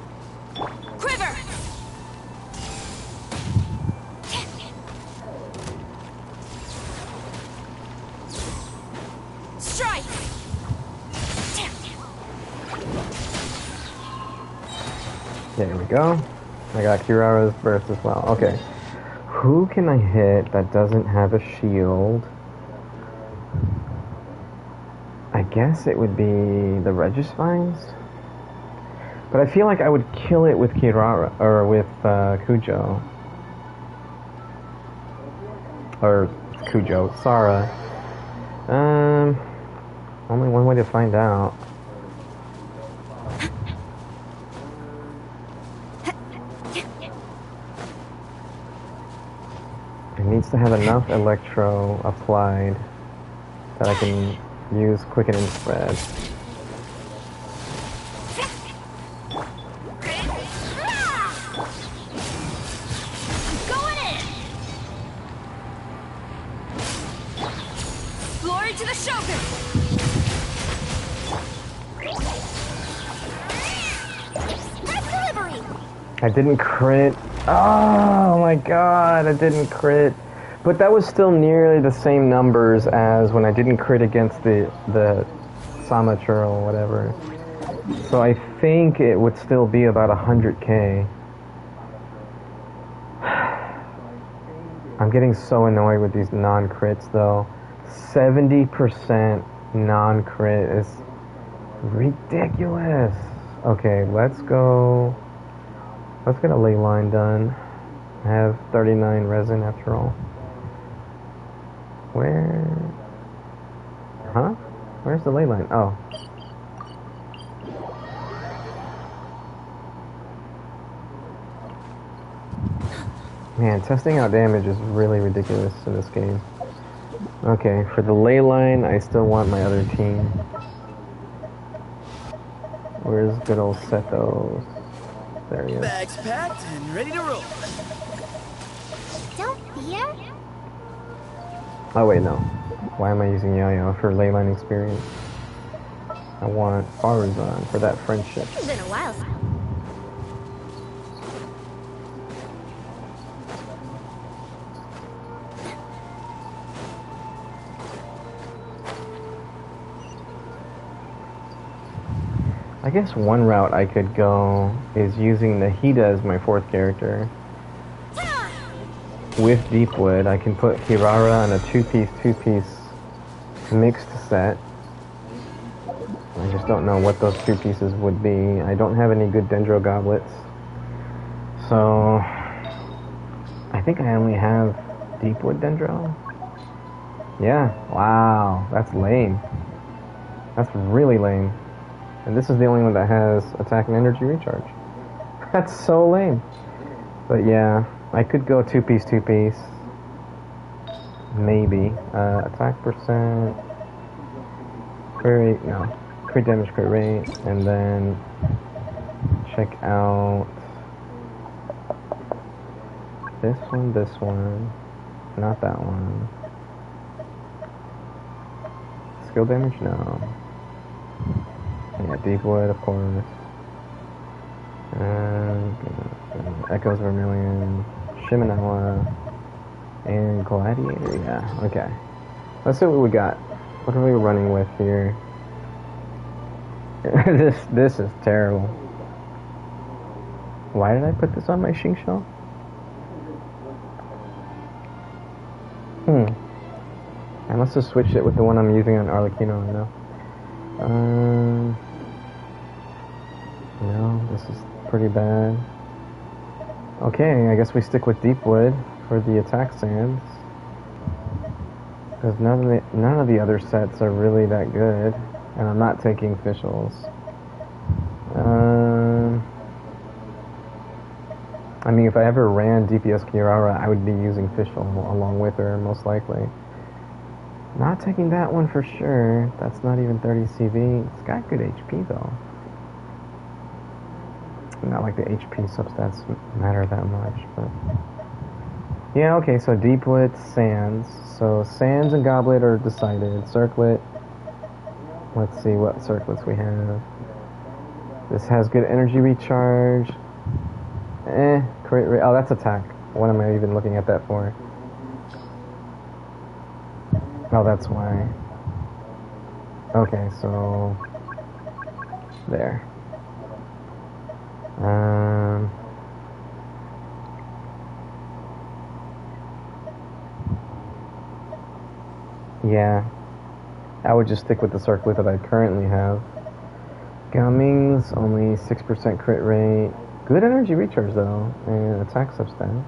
Quiver! There we go. I got Kirara's burst as well. Okay. Who can I hit that doesn't have a shield? I guess it would be the Regisvines? But I feel like I would kill it with Kirara, or with Kujo. Or Kujo, Sara. Only one way to find out. It needs to have enough electro applied that I can use quicken and spread. Going in! Glory to the Shogun! Red delivery! I didn't crit. Oh my god, I didn't crit. But that was still nearly the same numbers as when I didn't crit against the Samature or whatever. So I think it would still be about 100k. I'm getting so annoyed with these non-crits though. 70% non-crit is ridiculous. Okay, let's go. Let's get a ley line done. I have 39 resin after all. Where? Huh? Where's the ley line? Oh. Man, testing out damage is really ridiculous in this game. Okay, for the ley line, I still want my other team. Where's good old Setos? There he is. Bags packed and ready to roll. Don't fear. Oh wait, no. Why am I using Yayo for ley line experience? I want Faruzan for that friendship. It's been a while since. I guess one route I could go is using Nahida as my fourth character. With Deepwood, I can put Kirara in a two-piece mixed set. I just don't know what those two pieces would be. I don't have any good Dendro goblets. So, I think I only have Deepwood Dendro. Yeah, wow, that's lame. That's really lame. And this is the only one that has attack and energy recharge. That's so lame. But yeah, I could go two-piece. Maybe. Attack percent. Crit rate, no. Crit damage, crit rate. And then check out this one. Not that one. Skill damage? No. Yeah, Deepwood, of course. Echoes Vermilion, Shimenawa, and Gladiator. Yeah, okay. Let's see what we got. What are we running with here? This is terrible. Why did I put this on my Xingqiu? I must have switched it with the one I'm using on Arlecchino right now. No, this is pretty bad. Okay, I guess we stick with Deepwood for the attack sands. Because none of the other sets are really that good. And I'm not taking Fischls. I mean, if I ever ran DPS Kirara, I would be using Fischl along with her, most likely. Not taking that one for sure. That's not even 30 CV. It's got good HP though. Not like the HP substats matter that much, but yeah, okay, so Deepwood, Sands. So Sands and Goblet are decided. Circlet. Let's see what circlets we have. This has good energy recharge. Crit rate. Oh, that's attack. What am I even looking at that for? Oh, that's why. Okay, so there. Yeah. I would just stick with the circlet that I currently have. Gummings, only 6% crit rate. Good energy recharge though, and attack substance.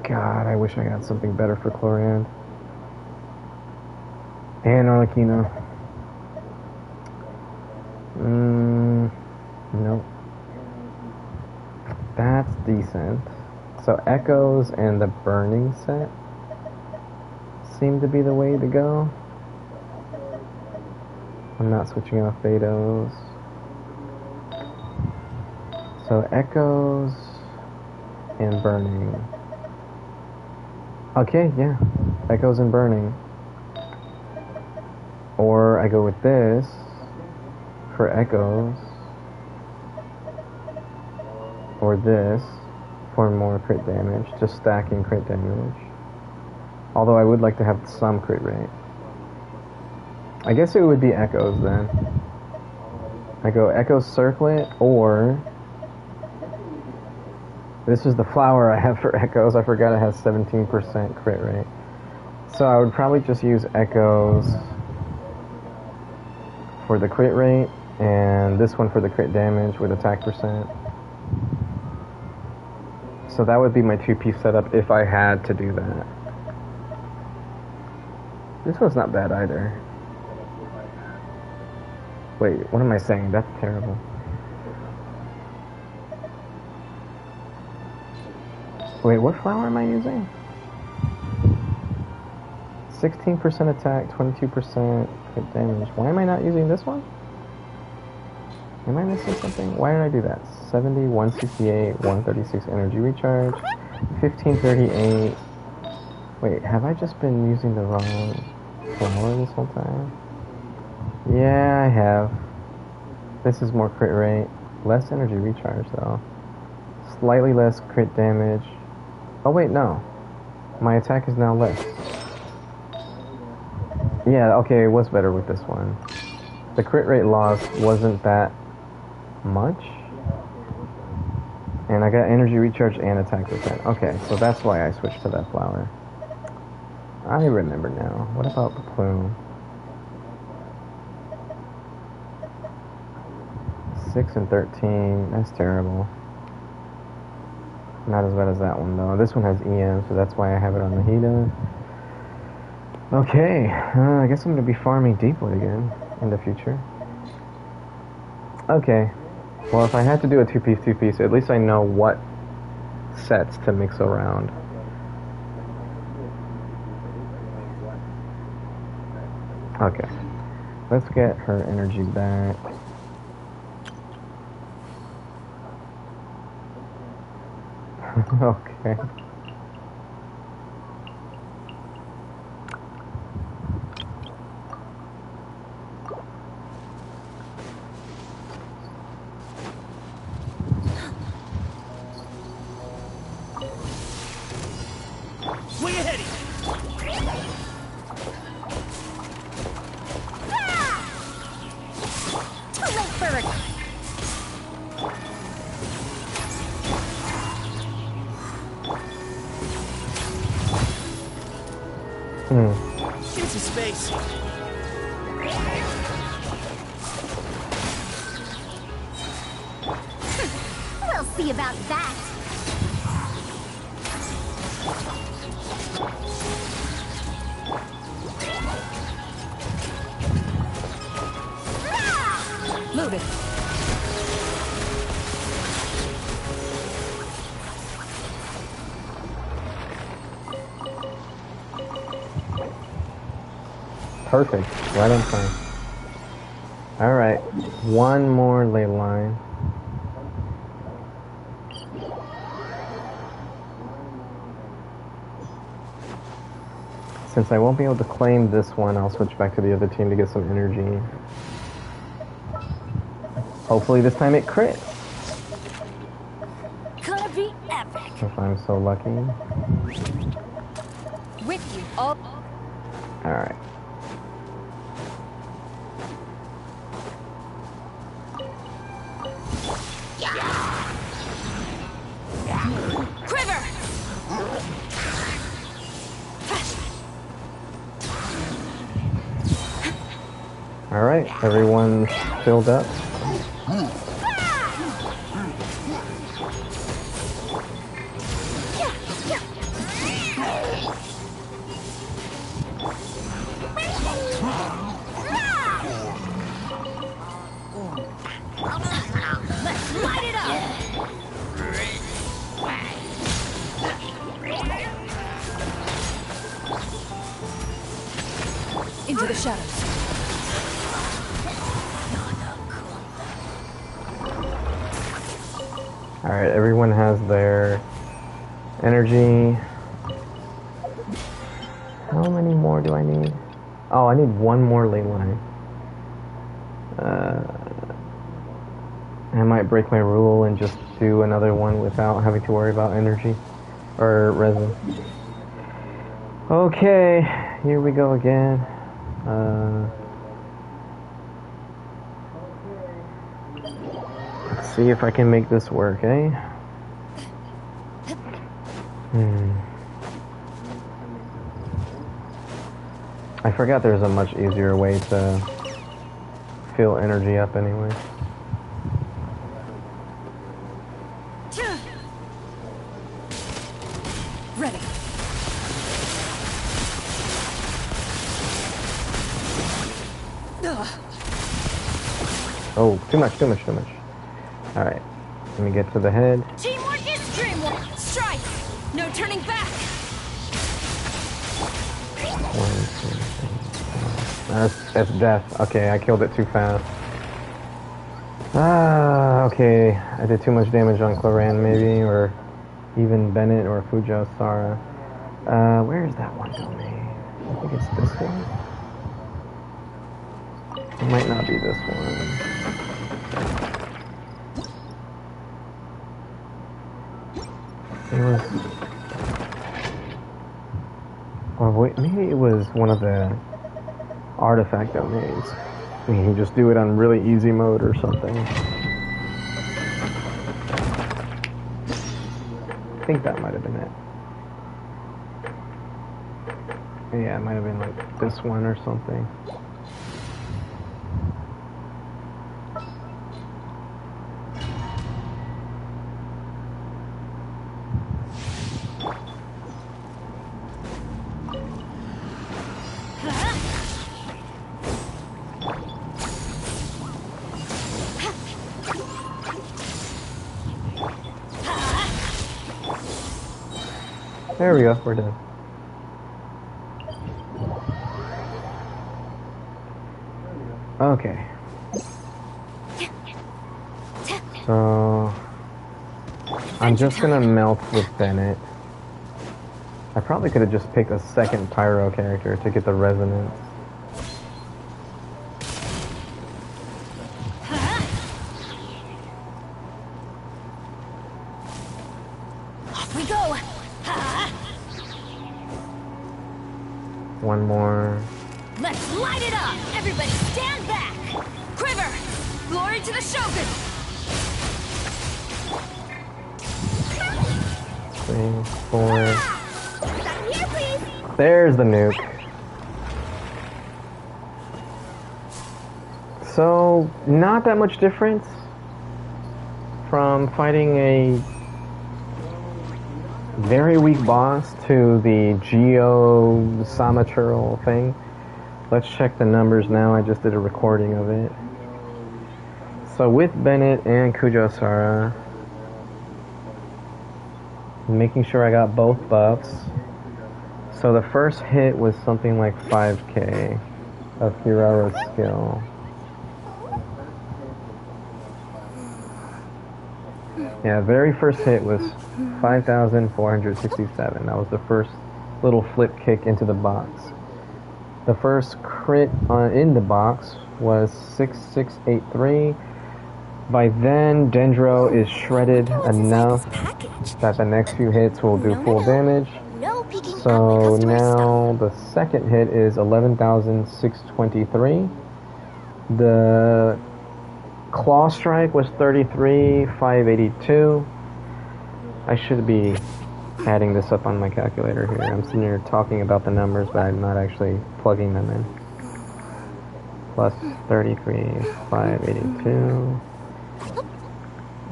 God, I wish I got something better for Chlorand. And Arlecchino. Nope. That's decent. So Echoes and the Burning set seem to be the way to go. I'm not switching off Betos. So Echoes and Burning. Okay, yeah. Echoes and Burning. Or I go with this for Echoes. Or this for more crit damage. Just stacking crit damage. Although I would like to have some crit rate. I guess it would be Echoes then. I go Echoes Circlet, or this is the flower I have for Echoes. I forgot it has 17% crit rate. So I would probably just use Echoes for the crit rate, and this one for the crit damage with attack percent. So that would be my two-piece setup if I had to do that. This one's not bad either. Wait, what am I saying? That's terrible. Wait, what flower am I using? 16% attack, 22% crit damage. Why am I not using this one? Am I missing something? Why did I do that? 70, 168, 136 energy recharge, 1538. Wait, have I just been using the wrong flower this whole time? Yeah, I have. This is more crit rate. Less energy recharge, though. Slightly less crit damage. Oh, wait, no. My attack is now less. Yeah, okay, it was better with this one. The crit rate loss wasn't that much. And I got energy recharge and attack percent. Okay, so that's why I switched to that flower. I remember now. What about the plume? 6 and 13. That's terrible. Not as bad as that one, though. This one has EM, so that's why I have it on the Hida. Okay, I guess I'm going to be farming Deepwood again in the future. Okay. Well, if I had to do a two-piece, at least I know what sets to mix around. Okay. Let's get her energy back. Okay. Way ahead! Too late for it. Get some space. We'll see about that. Loaded. Perfect. Right on time. Alright. One more ley line. Since I won't be able to claim this one, I'll switch back to the other team to get some energy. Hopefully this time it crits. Gonna be epic. If I'm so lucky. With you all. Alright. Quiver! Alright, everyone's filled up. Let's light it up! Into the shadows. Alright, everyone has their energy. How many more do I need? Oh, I need one more ley line. I might break my rule and just do another one without having to worry about energy or resin. Okay, here we go again. Let's see if I can make this work, eh? I forgot there's a much easier way to fill energy up anyway. Ready. Oh, too much. Alright, let me get to the head. Teamwork is dreamwork! Strike! No turning back! That's death. Okay, I killed it too fast. Okay. I did too much damage on Claran maybe, or even Bennett or Fujo Sara. Where is that one domain? I think it's this one. It might not be this one. It was... Or wait, maybe it was one of the artifact domains. You can just do it on really easy mode or something. I think that might have been it. Yeah, it might have been like this one or something. There we go, we're done. Okay. So I'm just gonna melt with Bennett. I probably could have just picked a second pyro character to get the resonance. Off we go! One more. Let's light it up! Everybody stand back! Quiver! Glory to the Shogun! 3, 4. Here, please! There's the nuke. So, not that much difference from fighting a very weak boss to the Geo Samatural thing. Let's check the numbers now. I just did a recording of it. So with Bennett and Kujo Sara, making sure I got both buffs. So the first hit was something like 5k of Hirara's skill. Yeah, very first hit was 5,467. That was the first little flip kick into the box. The first crit in the box was 6683. By then, Dendro is shredded enough that the next few hits will do full damage. So now the second hit is 11,623. The Claw Strike was 33,582. I should be adding this up on my calculator here. I'm sitting here talking about the numbers, but I'm not actually plugging them in. plus 33, 582.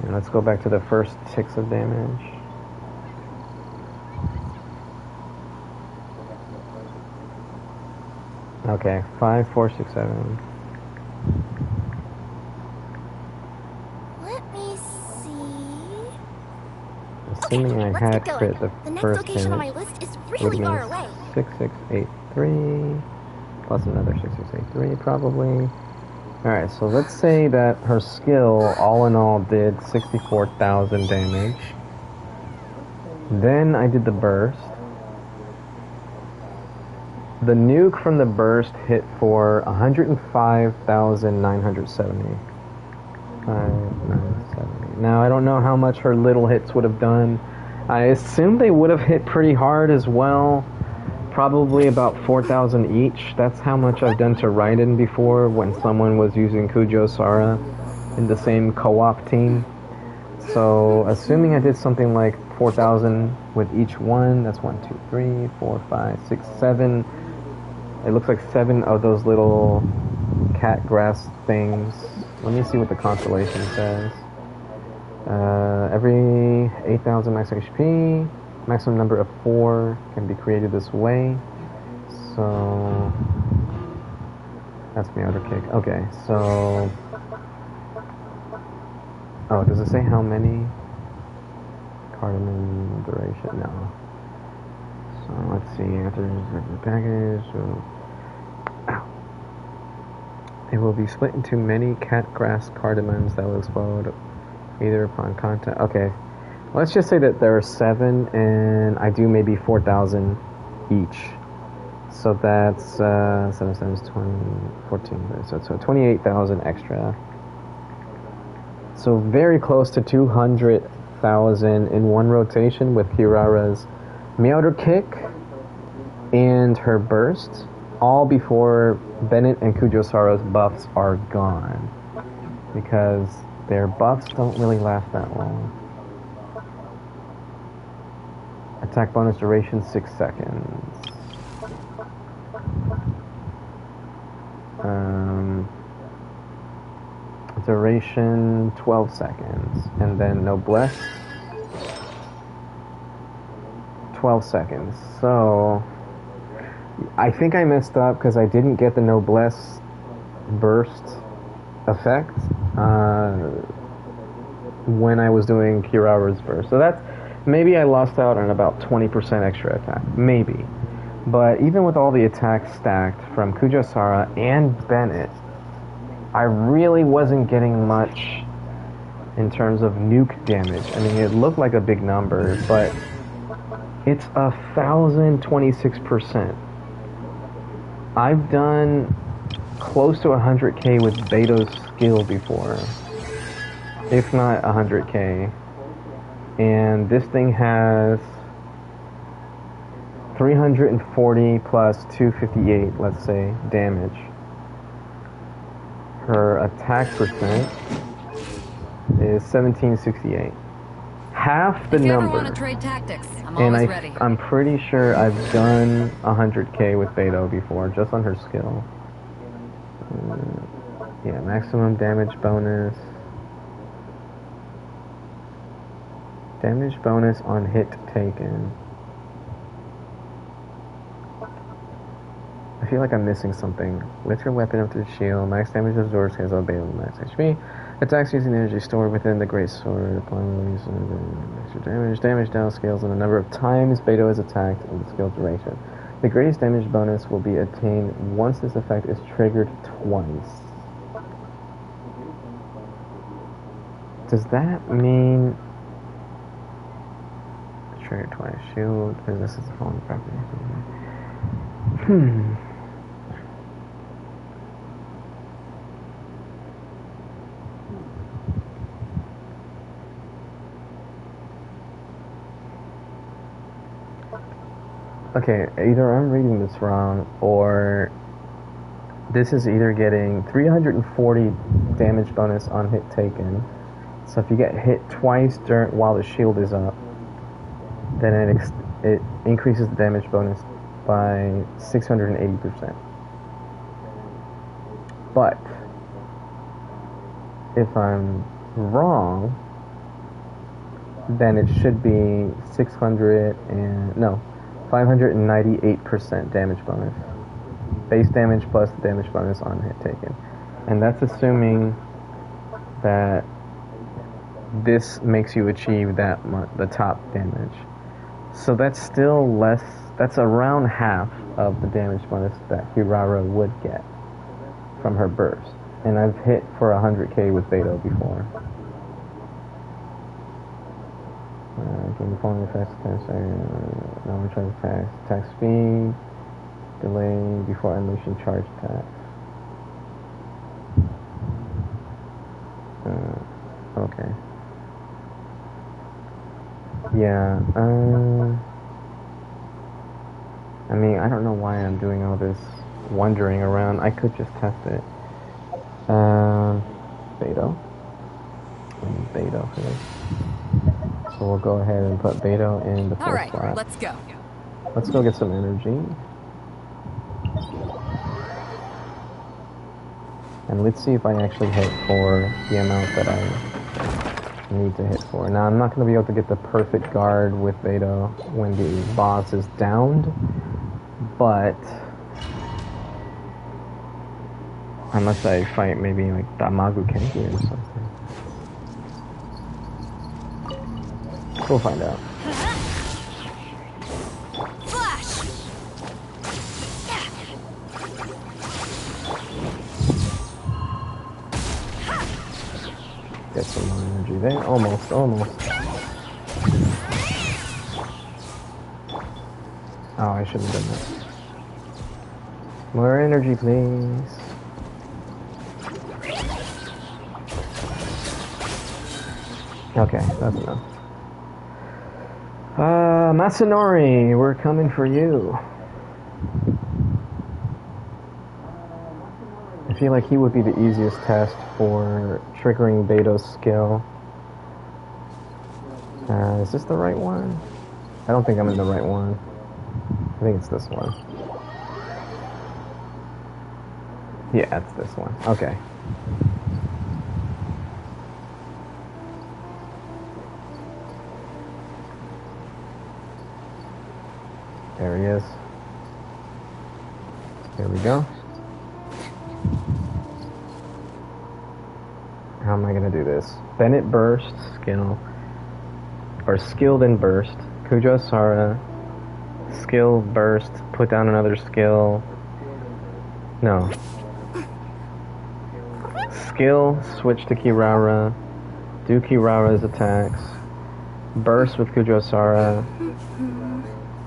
And let's go back to the first 6 of damage. Okay, 5, 4, 6, 7. Let me see. Assuming I had crit the The next first location on hit, my list is it really would far have away. been 6, 6, 8, 3, plus another 6, 6, 8, 3, probably. Alright, so let's say that her skill, all in all, did 64,000 damage. Then I did the burst. The nuke from the burst hit for 105,970. 5,970. Now, I don't know how much her little hits would have done. I assume they would have hit pretty hard as well. Probably about 4,000 each. That's how much I've done to Raiden before when someone was using Kujo Sara in the same co-op team. So, assuming I did something like 4,000 with each one, that's 1, 2, 3, 4, 5, 6, 7. It looks like 7 of those little cat grass things. Let me see what the constellation says. Every 8,000 max HP, maximum number of 4 can be created this way. So that's Meowder Kick. Okay, so oh, does it say how many? Cardamom duration? No. So let's see. After the package, it will be split into many cat grass cardamoms that will explode either upon contact. Okay, let's just say that there are 7, and I do maybe 4,000 each. So that's 7 times 20, 14. So 28,000 extra. So very close to 200,000 in one rotation with Kirara's Meowder Kick and her burst, all before Bennett and Kujo-Sara's buffs are gone, because their buffs don't really last that long. Attack bonus duration 6 seconds. Duration 12 seconds, and then Noblesse 12 seconds. So I think I messed up because I didn't get the Noblesse burst effect when I was doing Kirara's burst. So that's, maybe I lost out on about 20% extra attack, maybe. But even with all the attacks stacked from Kujo-Sara and Bennett, I really wasn't getting much in terms of nuke damage. I mean, it looked like a big number, but it's 1,026%. I've done close to 100k with Beto's skill before, if not 100k. And this thing has 340 plus 258, let's say, damage. Her attack percent is 1768. Half the number. Want to trade tactics, I'm And always ready. I'm pretty sure I've done 100k with Beto before, just on her skill. Yeah, maximum damage bonus. Damage bonus on hit taken. I feel like I'm missing something. Lift your weapon up to the shield. Max damage absorbs scales on Beto max HP. Attacks using energy stored within the great sword. Upon release of extra damage. Damage down scales on the number of times Beto is attacked and the skill duration. The greatest damage bonus will be attained once this effect is triggered twice. Does that mean trigger twice? Shield. This is the following property. Okay, either I'm reading this wrong, or this is either getting 340 damage bonus on hit taken. So if you get hit twice while the shield is up, then it increases the damage bonus by 680%. But if I'm wrong, then it should be 598% damage bonus. Base damage plus the damage bonus on hit taken. And that's assuming that this makes you achieve the top damage. So that's still less, that's around half of the damage bonus that Kirara would get from her burst. And I've hit for 100k with Beto before. Gain the following effects, now we try to attack speed, delay before unleashing charge attacks. Okay. Yeah, I mean, I don't know why I'm doing all this wandering around. I could just test it. Beto. Beto for this. So we'll go ahead and put Beto in the first slot. Alright, let's go. Let's go get some energy. And let's see if I actually hit for the amount that I need to hit for. Now, I'm not going to be able to get the perfect guard with Beto when the boss is downed, but unless I fight maybe like Damagu Kenki or something. We'll find out. Get some more energy there. Almost. Oh, I shouldn't have done that. More energy, please. Okay, that's enough. Masanori, we're coming for you. I feel like he would be the easiest test for triggering Beto's skill. Is this the right one? I don't think I'm in the right one. I think it's this one. Yeah, it's this one. Okay. There he is. There we go. How am I going to do this? Bennett burst, skill. Or skilled and burst. Kujo Sara. Skill, burst, put down another skill. No. Skill, switch to Kirara. Do Kirara's attacks. Burst with Kujo Sara.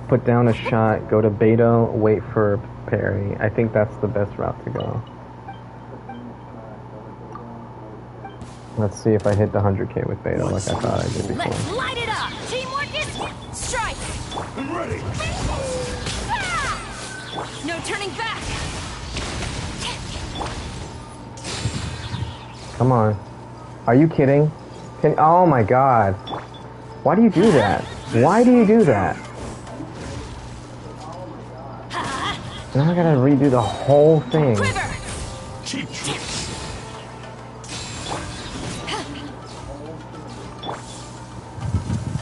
Put down a shot, go to Beto, wait for parry. I think that's the best route to go. Let's see if I hit the 100k with Beto like I thought I did before. Let's light it up! Teamwork is strike! I'm ready! Ah! No turning back! Come on. Are you kidding? Oh my god. Why do you do that? Why do you do that? Now I gotta redo the whole thing. Cheap tricks.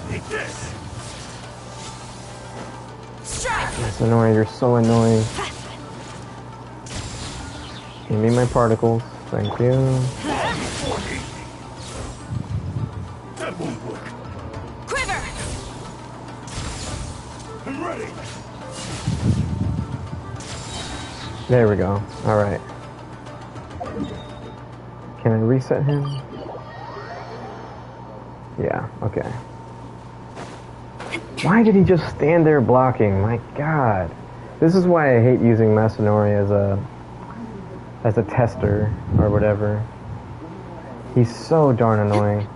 Take this. That's annoying. You're so annoying. Give me my particles. Thank you. That won't work. Quiver. I'm ready. There we go. Alright. Can I reset him? Yeah, okay. Why did he just stand there blocking? My god. This is why I hate using Masanori as a tester or whatever. He's so darn annoying.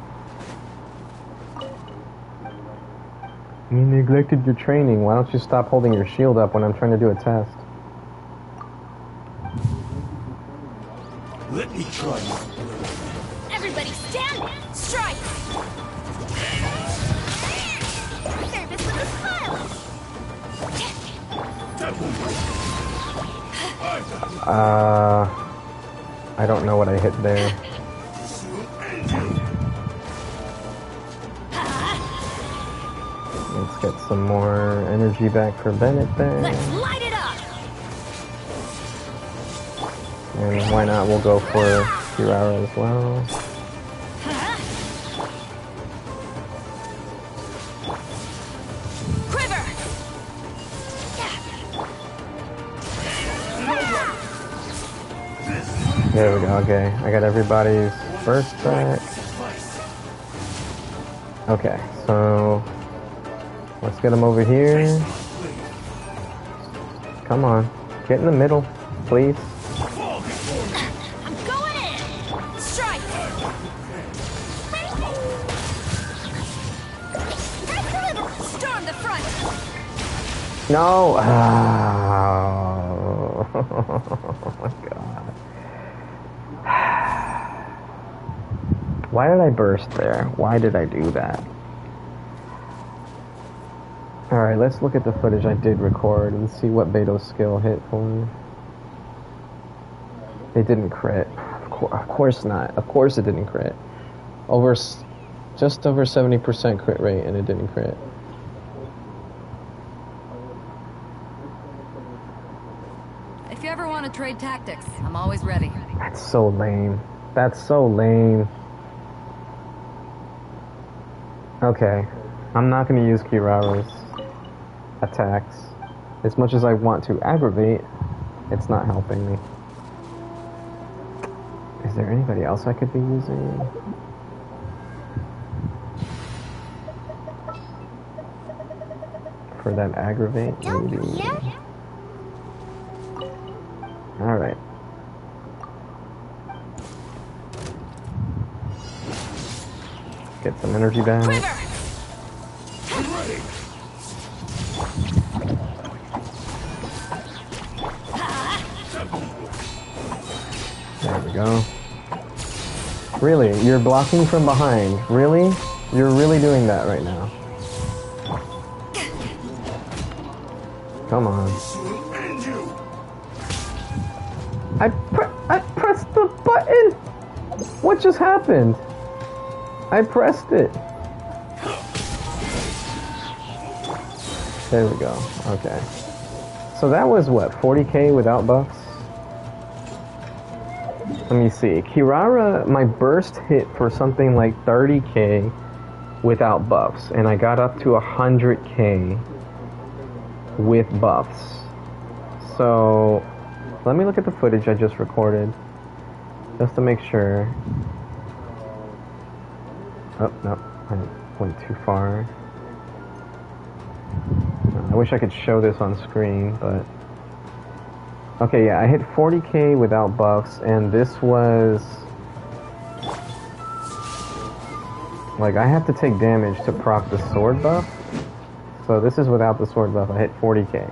You neglected your training. Why don't you stop holding your shield up when I'm trying to do a test? Let me try. Everybody stand! Strike! Service with a smile! That won't work. I don't know what I hit there. Let's get some more energy back for Bennett there. Let's light it up. And why not? We'll go for Kirara as well. Quiver. There we go, okay. I got everybody's burst back. Okay, so let's get them over here. Come on, get in the middle, please. I'm going in. Strike. Storm the front. No! Oh, oh my god. Why did I burst there? Why did I do that? Alright, let's look at the footage I did record and see what Beto's skill hit for me. It didn't crit. Of course not. Of course it didn't crit. Just over 70% crit rate and it didn't crit. If you ever want to trade tactics, I'm always ready. That's so lame. That's so lame. Okay. I'm not going to use Kirara's attacks. As much as I want to aggravate, it's not helping me. Is there anybody else I could be using? For that aggravate, maybe? Alright. Get some energy back. There we go. Really? You're blocking from behind? Really? You're really doing that right now? Come on. I pressed the button! What just happened? I pressed it. There we go. Okay. So that was what, 40k without buffs? Let me see. Kirara, my burst hit for something like 30k without buffs, and I got up to 100k with buffs. So let me look at the footage I just recorded just to make sure. Oh, no, I went too far. I wish I could show this on screen, but... Okay, yeah, I hit 40k without buffs, and this was... Like, I have to take damage to proc the sword buff. So this is without the sword buff. I hit 40k.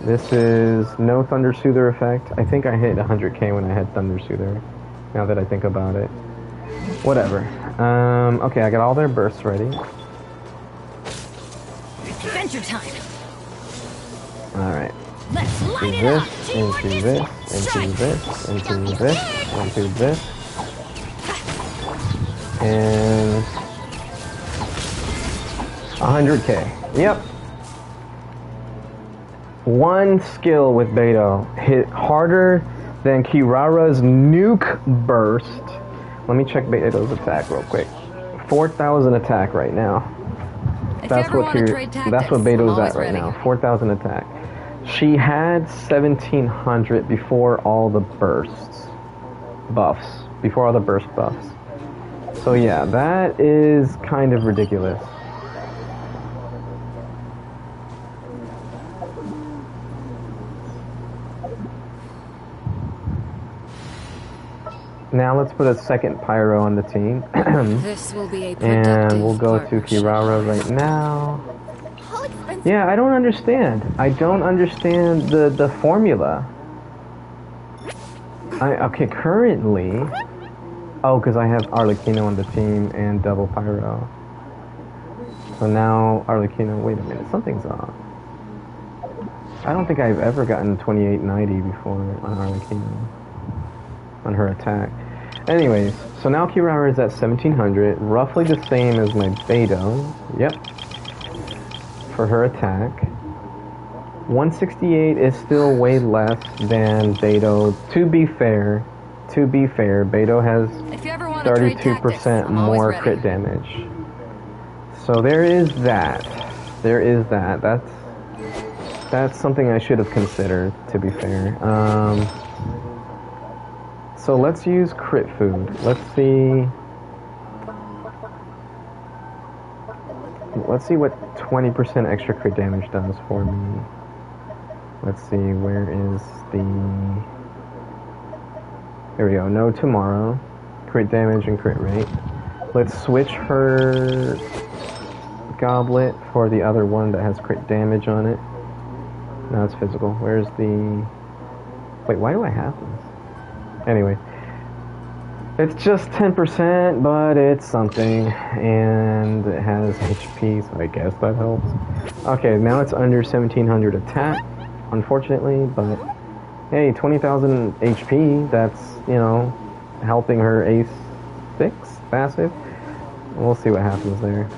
This is no Thunder Soother effect. I think I hit 100k when I had Thunder Soother, now that I think about it. Whatever. Okay, I got all their bursts ready. Adventure time. Alright. Let's light it Into up. this, into this, into this, into this. And 100k. Yep. One skill with Beto hit harder than Kirara's nuke burst. Let me check Beto's attack real quick. 4,000 attack right now. That's what Beto's at right now. 4,000 attack. She had 1,700 before all the bursts buffs. Before all the burst buffs. So yeah, that is kind of ridiculous. Now let's put a second pyro on the team. This will be a and we'll go to Kirara right now. Yeah, I don't understand. I don't understand the formula. Okay, currently... Oh, because I have Arlecchino on the team and double pyro. So now Arlecchino... Wait a minute, something's off. I don't think I've ever gotten 2890 before on Arlecchino. on her attack. Anyways, so now Kirara is at 1700, roughly the same as my Beto. Yep. For her attack. 168 is still way less than Beto. To be fair, Beto has 32% more crit damage. So there is that. That's something I should have considered, to be fair. So let's use crit food. Let's see what 20% extra crit damage does for me. Let's see, where is the... There we go, no tomorrow. Crit damage and crit rate. Let's switch her goblet for the other one that has crit damage on it. No, it's physical. Where's the... Wait, why do I have this? Anyway. It's just 10%, but it's something. And it has HP, so I guess that helps. Okay, now it's under 1700 attack, unfortunately, but... Hey, 20,000 HP, that's, you know, helping her Ace 6 passive. We'll see what happens there.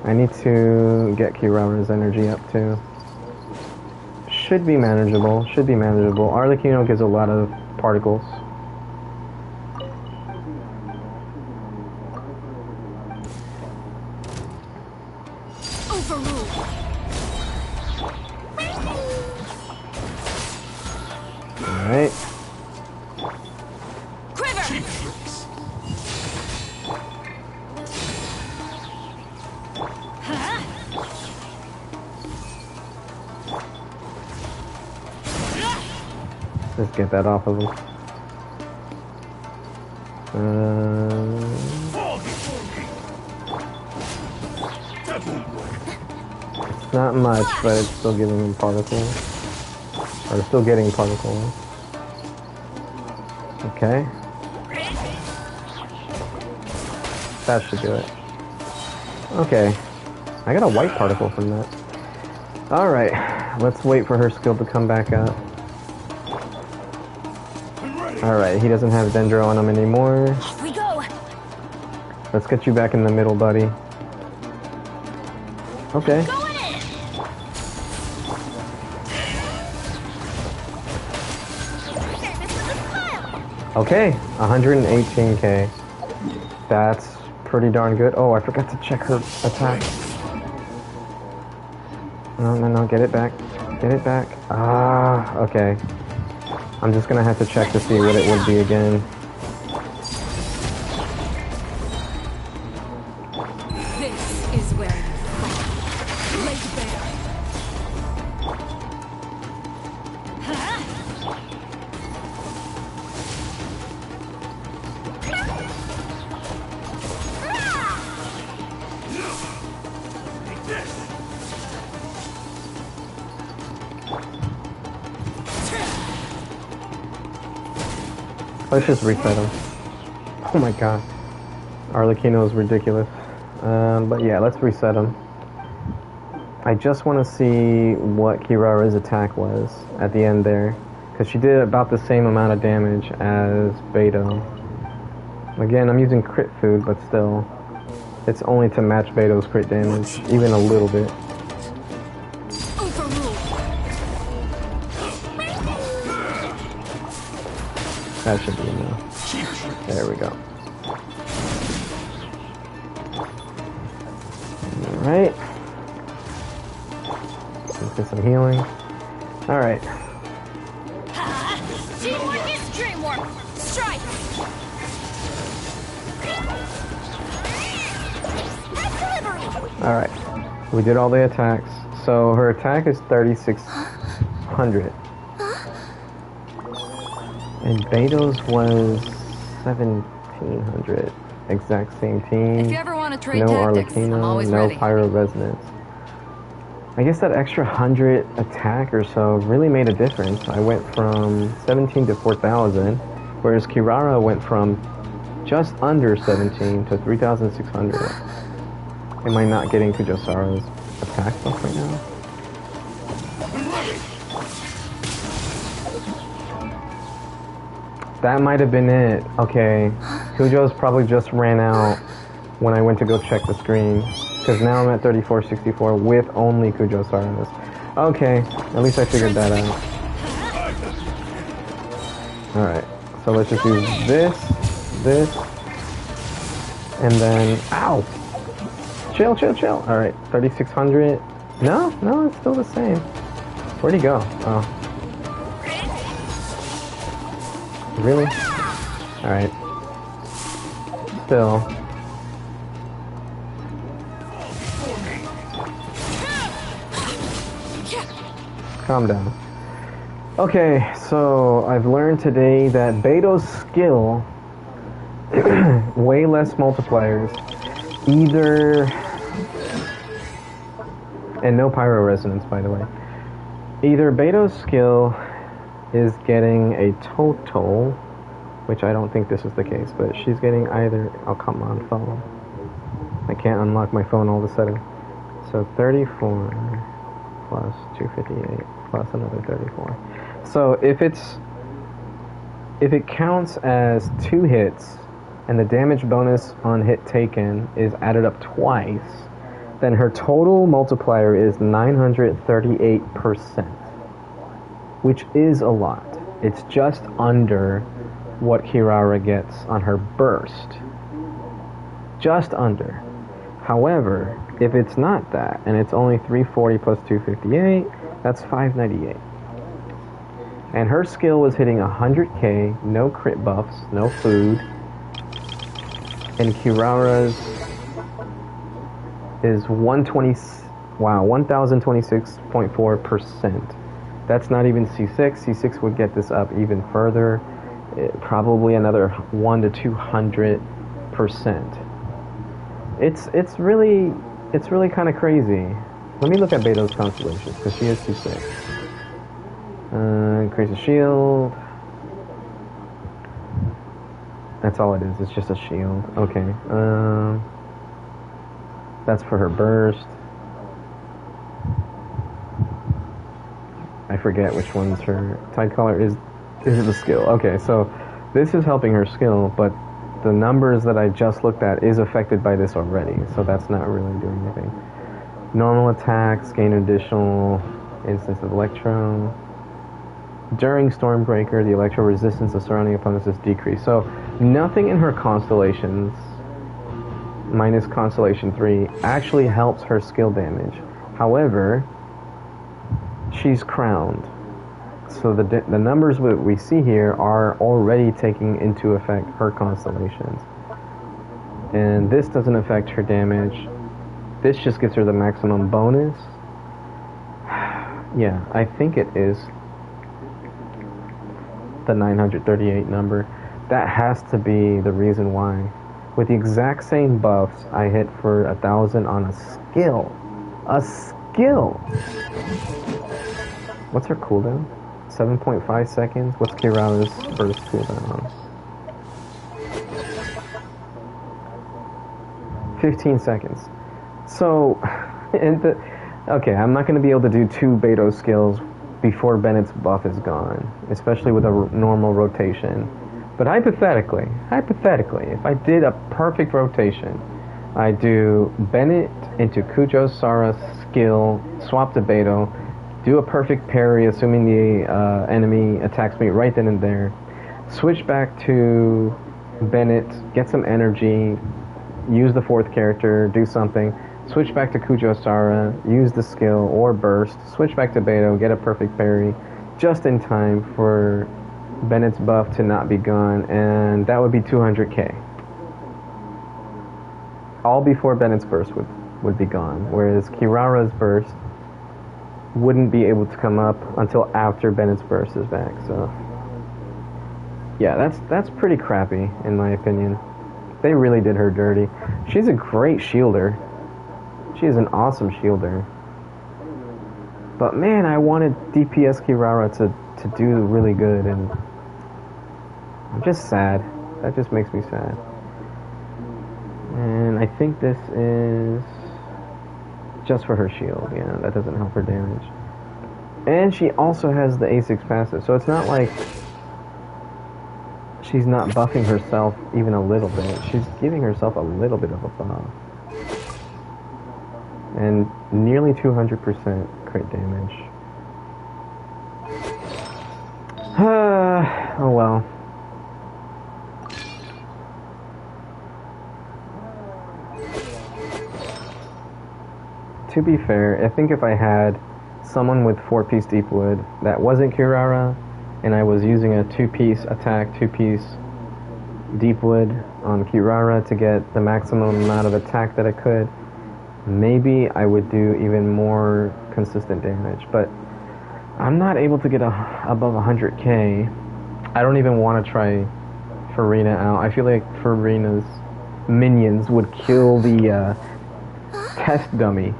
I need to get Kirara's energy up too. Should be manageable, Arlecchino gives a lot of particles. Alright. Let's get that off of him. It's not much, but it's still giving him particles. Or still getting particles. Okay. That should do it. Okay. I got a white particle from that. Alright. Let's wait for her skill to come back up. Alright, he doesn't have Dendro on him anymore. Off we go. Let's get you back in the middle, buddy. Okay. Okay, 118k. That's pretty darn good. Oh, I forgot to check her attack. No, get it back. Get it back. Ah, okay. I'm just gonna have to check to see what it would be again. This is where you fall. Lay bare. Let's just reset him. Oh my god. Arlecchino is ridiculous. But yeah, let's reset him. I just want to see what Kirara's attack was at the end there. Because she did about the same amount of damage as Beto. Again, I'm using crit food, but still. It's only to match Beto's crit damage, even a little bit. That should be enough. There we go. Alright. Let's get some healing. Alright. Teamwork is dreamwork. Strike. Alright. We did all the attacks. So her attack is 3,600. And Beto's was 1,700. Exact same team. If you ever want to trade no tactics, Arlecchino, I'm always no ready. Pyro Resonance. I guess that extra 100 attack or so really made a difference. I went from 17 to 4,000, whereas Kirara went from just under 17 to 3,600. Am I not getting Kujosara's attack stuff right now? That might have been it. Okay. Cujo's probably just ran out when I went to go check the screen. Because now I'm at 3464 with only Cujo Saranas. Okay, at least I figured that out. Alright, so let's just use this, and then, ow! Chill. Alright, 3600. No, it's still the same. Where'd he go? Oh. Really? Alright. Still. Calm down. Okay, so I've learned today that Beto's skill, way less multipliers, either, and no pyro resonance by the way, either Beto's skill is getting a total, which I don't think this is the case, but she's getting either, oh come on phone, I can't unlock my phone all of a sudden, so 34 plus 258 plus another 34. So if it counts as 2 hits and the damage bonus on hit taken is added up twice, then her total multiplier is 938%, which is a lot. It's just under what Kirara gets on her burst. Just under. However, if it's not that, and it's only 340 plus 258, that's 598. And her skill was hitting 100k, no crit buffs, no food. And Kirara's is 1026.4%. That's not even C6. C6 would get this up even further. Probably another 1 to 200%. It's really kind of crazy. Let me look at Beto's constellations because she is C6. Increase the shield. That's all it is. It's just a shield. Okay. That's for her burst. I forget which one's her tide collar is it the skill? Okay, so this is helping her skill, but the numbers that I just looked at is affected by this already, so that's not really doing anything. Normal attacks gain additional instance of electro. During Stormbreaker, the electro resistance of surrounding opponents is decreased. So nothing in her constellations, minus Constellation 3, actually helps her skill damage. However, she's crowned. So the numbers that we see here are already taking into effect her constellations. And this doesn't affect her damage. This just gives her the maximum bonus. Yeah, I think it is the 938 number. That has to be the reason why. With the exact same buffs, I hit for 1,000 on a skill. A skill! What's her cooldown? 7.5 seconds? What's Kirara's burst cooldown? 15 seconds. So, okay, I'm not going to be able to do 2 Beto skills before Bennett's buff is gone, especially with a normal rotation. But hypothetically, if I did a perfect rotation, I do Bennett into Cujo Sara skill, swap to Beto, do a perfect parry assuming the enemy attacks me right then and there, switch back to Bennett, get some energy, use the 4th character, do something, switch back to Cujo Sara, use the skill or burst, switch back to Beto, get a perfect parry, just in time for Bennett's buff to not be gone, and that would be 200k. All before Bennett's burst would be gone, whereas Kirara's burst wouldn't be able to come up until after Bennett's burst is back, so yeah, that's pretty crappy in my opinion. They really did her dirty. She's a great shielder. She is an awesome shielder. But man, I wanted DPS Kirara to do really good, and I'm just sad. That just makes me sad. And I think this is just for her shield. Yeah, that doesn't help her damage. And she also has the A6 passive, so it's not like she's not buffing herself even a little bit. She's giving herself a little bit of a buff. And nearly 200% crit damage. Oh well. To be fair, I think if I had someone with 4-piece deep wood that wasn't Kirara, and I was using a 2-piece attack, 2-piece deep wood on Kirara to get the maximum amount of attack that I could, maybe I would do even more consistent damage. But I'm not able to get above 100k. I don't even want to try Farina out. I feel like Farina's minions would kill the test dummy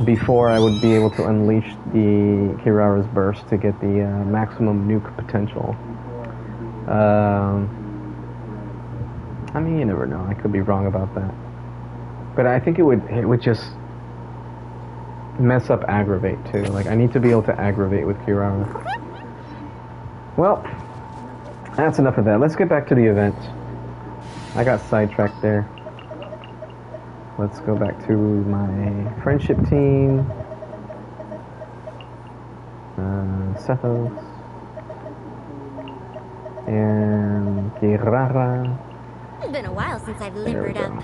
before I would be able to unleash the Kirara's burst to get the maximum nuke potential. I mean, you never know. I could be wrong about that. But I think it would just mess up aggravate too. Like, I need to be able to aggravate with Kirara. Well, that's enough of that. Let's get back to the event. I got sidetracked there. Let's go back to my friendship team. Sethos. And Kirara. It's been a while since I've limbered up.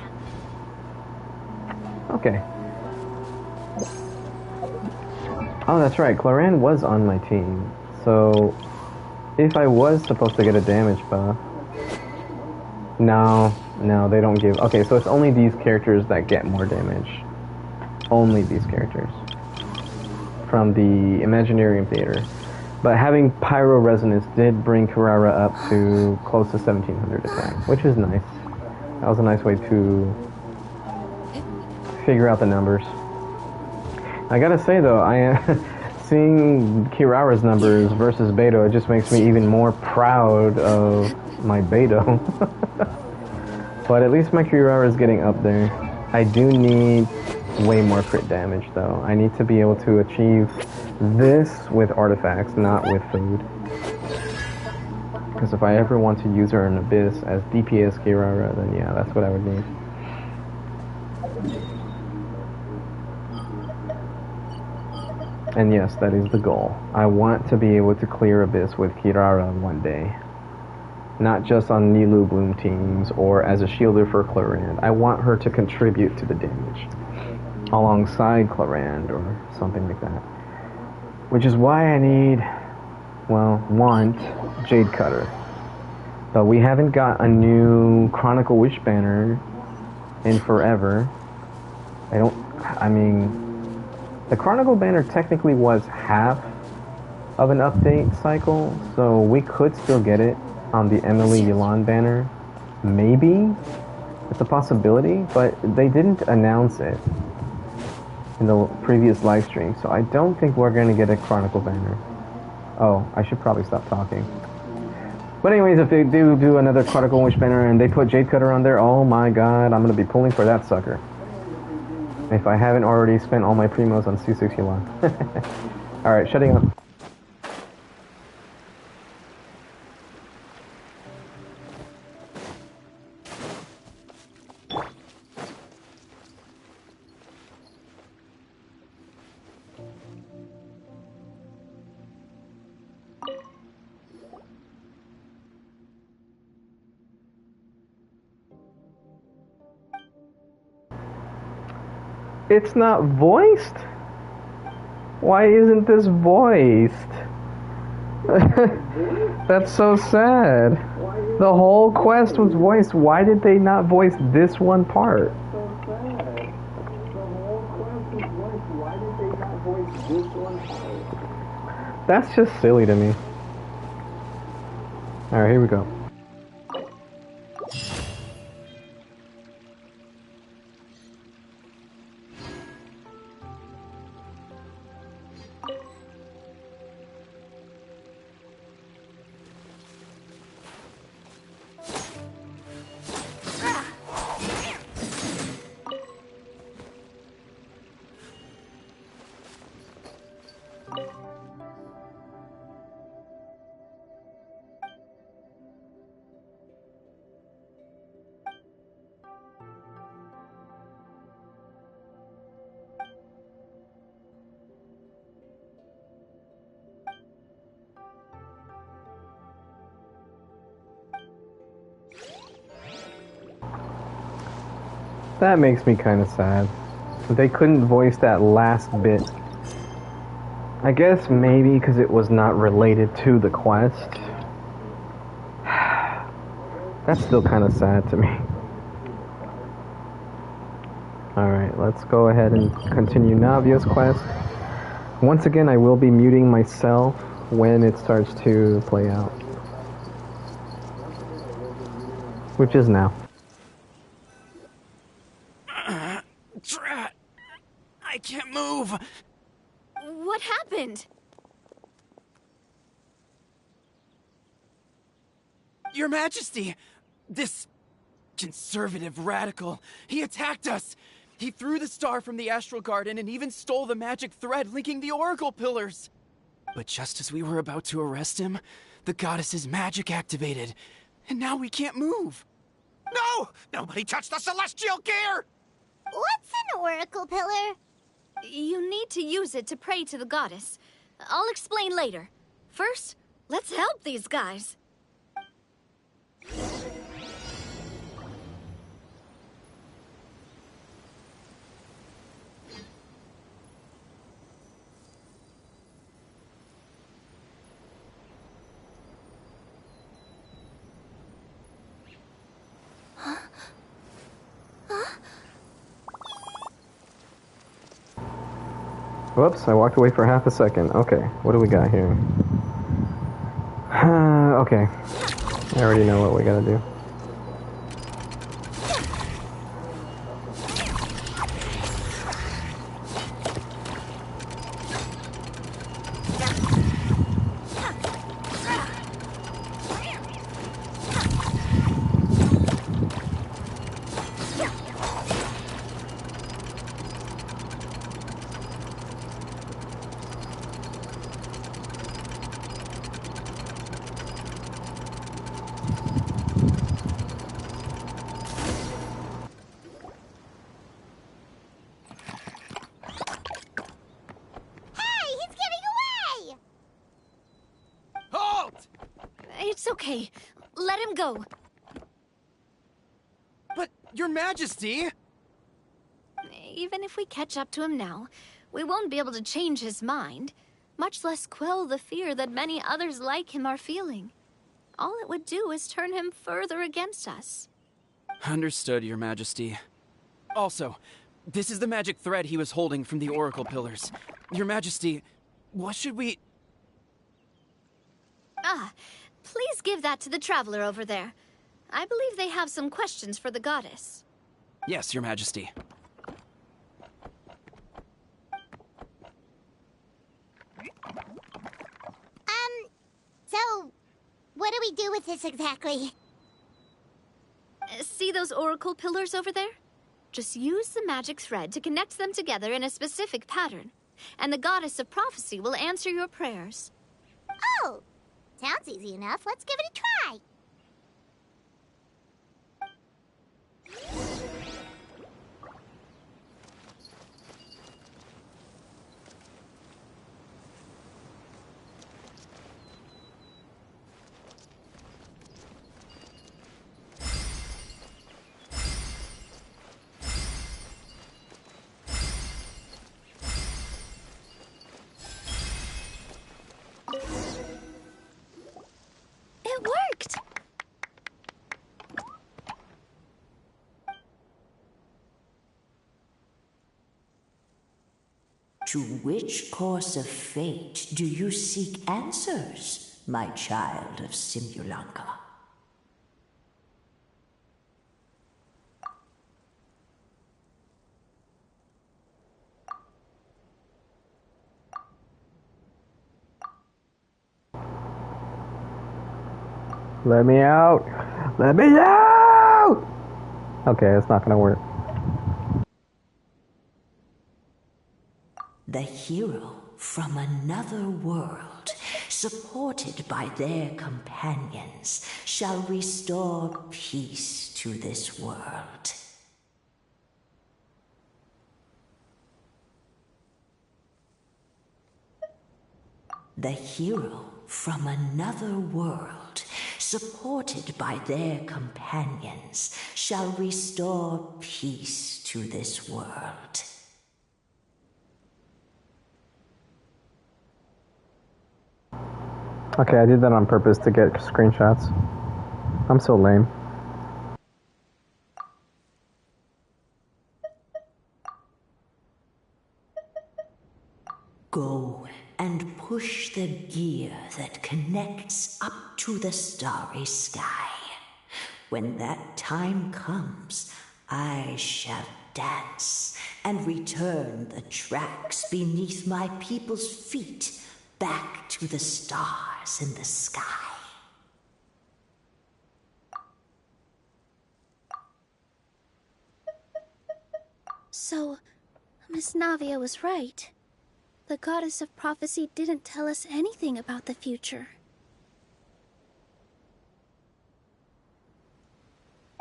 Okay. Oh, that's right. Claran was on my team. So, if I was supposed to get a damage buff... No, they don't give... Okay, so it's only these characters that get more damage. Only these characters. From the Imaginarium Theater. But having Pyro Resonance did bring Kirara up to close to 1700 attack, which is nice. That was a nice way to figure out the numbers. I gotta say though, seeing Kirara's numbers versus Beto, it just makes me even more proud of my Beto. But at least my Kirara is getting up there. I do need way more crit damage though. I need to be able to achieve this with artifacts, not with food. Because if I ever want to use her in Abyss as DPS Kirara, then yeah, that's what I would need. And yes, that is the goal. I want to be able to clear Abyss with Kirara one day. Not just on Nilou Bloom teams or as a shielder for Clarand. I want her to contribute to the damage alongside Clarand or something like that. Which is why I want Jade Cutter. But we haven't got a new Chronicle Wish banner in forever. The Chronicle banner technically was half of an update cycle, so we could still get it on the Emily Ylan banner. Maybe. It's a possibility, but they didn't announce it in the previous live stream, so I don't think we're going to get a Chronicle banner. Oh, I should probably stop talking. But anyways, if they do another Chronicle Wish banner and they put Jade Cutter on there, oh my god, I'm going to be pulling for that sucker. If I haven't already spent all my primos on C6 Ylan. Alright, shutting up. It's not voiced? Why isn't this voiced? That's so sad. The whole quest was voiced. Why did they not voice this one part? That's just silly to me. Alright, here we go. That makes me kind of sad. They couldn't voice that last bit. I guess maybe because it was not related to the quest. That's still kind of sad to me. Alright, let's go ahead and continue Navia's quest. Once again, I will be muting myself when it starts to play out. Which is now. Drat! I can't move! What happened? Your Majesty! This conservative radical, he attacked us! He threw the star from the Astral Garden and even stole the magic thread linking the Oracle Pillars! But just as we were about to arrest him, the goddess's magic activated, and now we can't move! No! Nobody touched the celestial gear! What's an oracle pillar? You need to use it to pray to the goddess. I'll explain later. First, let's help these guys. Whoops, I walked away for half a second. Okay, what do we got here? Okay, I already know what we gotta do. It's okay. Let him go. But, Your Majesty! Even if we catch up to him now, we won't be able to change his mind, much less quell the fear that many others like him are feeling. All it would do is turn him further against us. Understood, Your Majesty. Also, this is the magic thread he was holding from the Oracle Pillars. Your Majesty, what should we... Ah, please give that to the traveler over there. I believe they have some questions for the goddess. Yes, Your Majesty. So, what do we do with this exactly? See those oracle pillars over there? Just use the magic thread to connect them together in a specific pattern, and the goddess of prophecy will answer your prayers. Oh, sounds easy enough. Let's give it a try. It worked! To which course of fate do you seek answers, my child of Simulanka? Let me out! Let me out! Okay, it's not gonna work. The hero from another world, supported by their companions, shall restore peace to this world. The hero from another world, supported by their companions, shall restore peace to this world. Okay, I did that on purpose to get screenshots. I'm so lame. Go and push the gear that connects up to the starry sky. When that time comes, I shall dance and return the tracks beneath my people's feet back to the stars in the sky. So, Miss Navia was right. The goddess of prophecy didn't tell us anything about the future.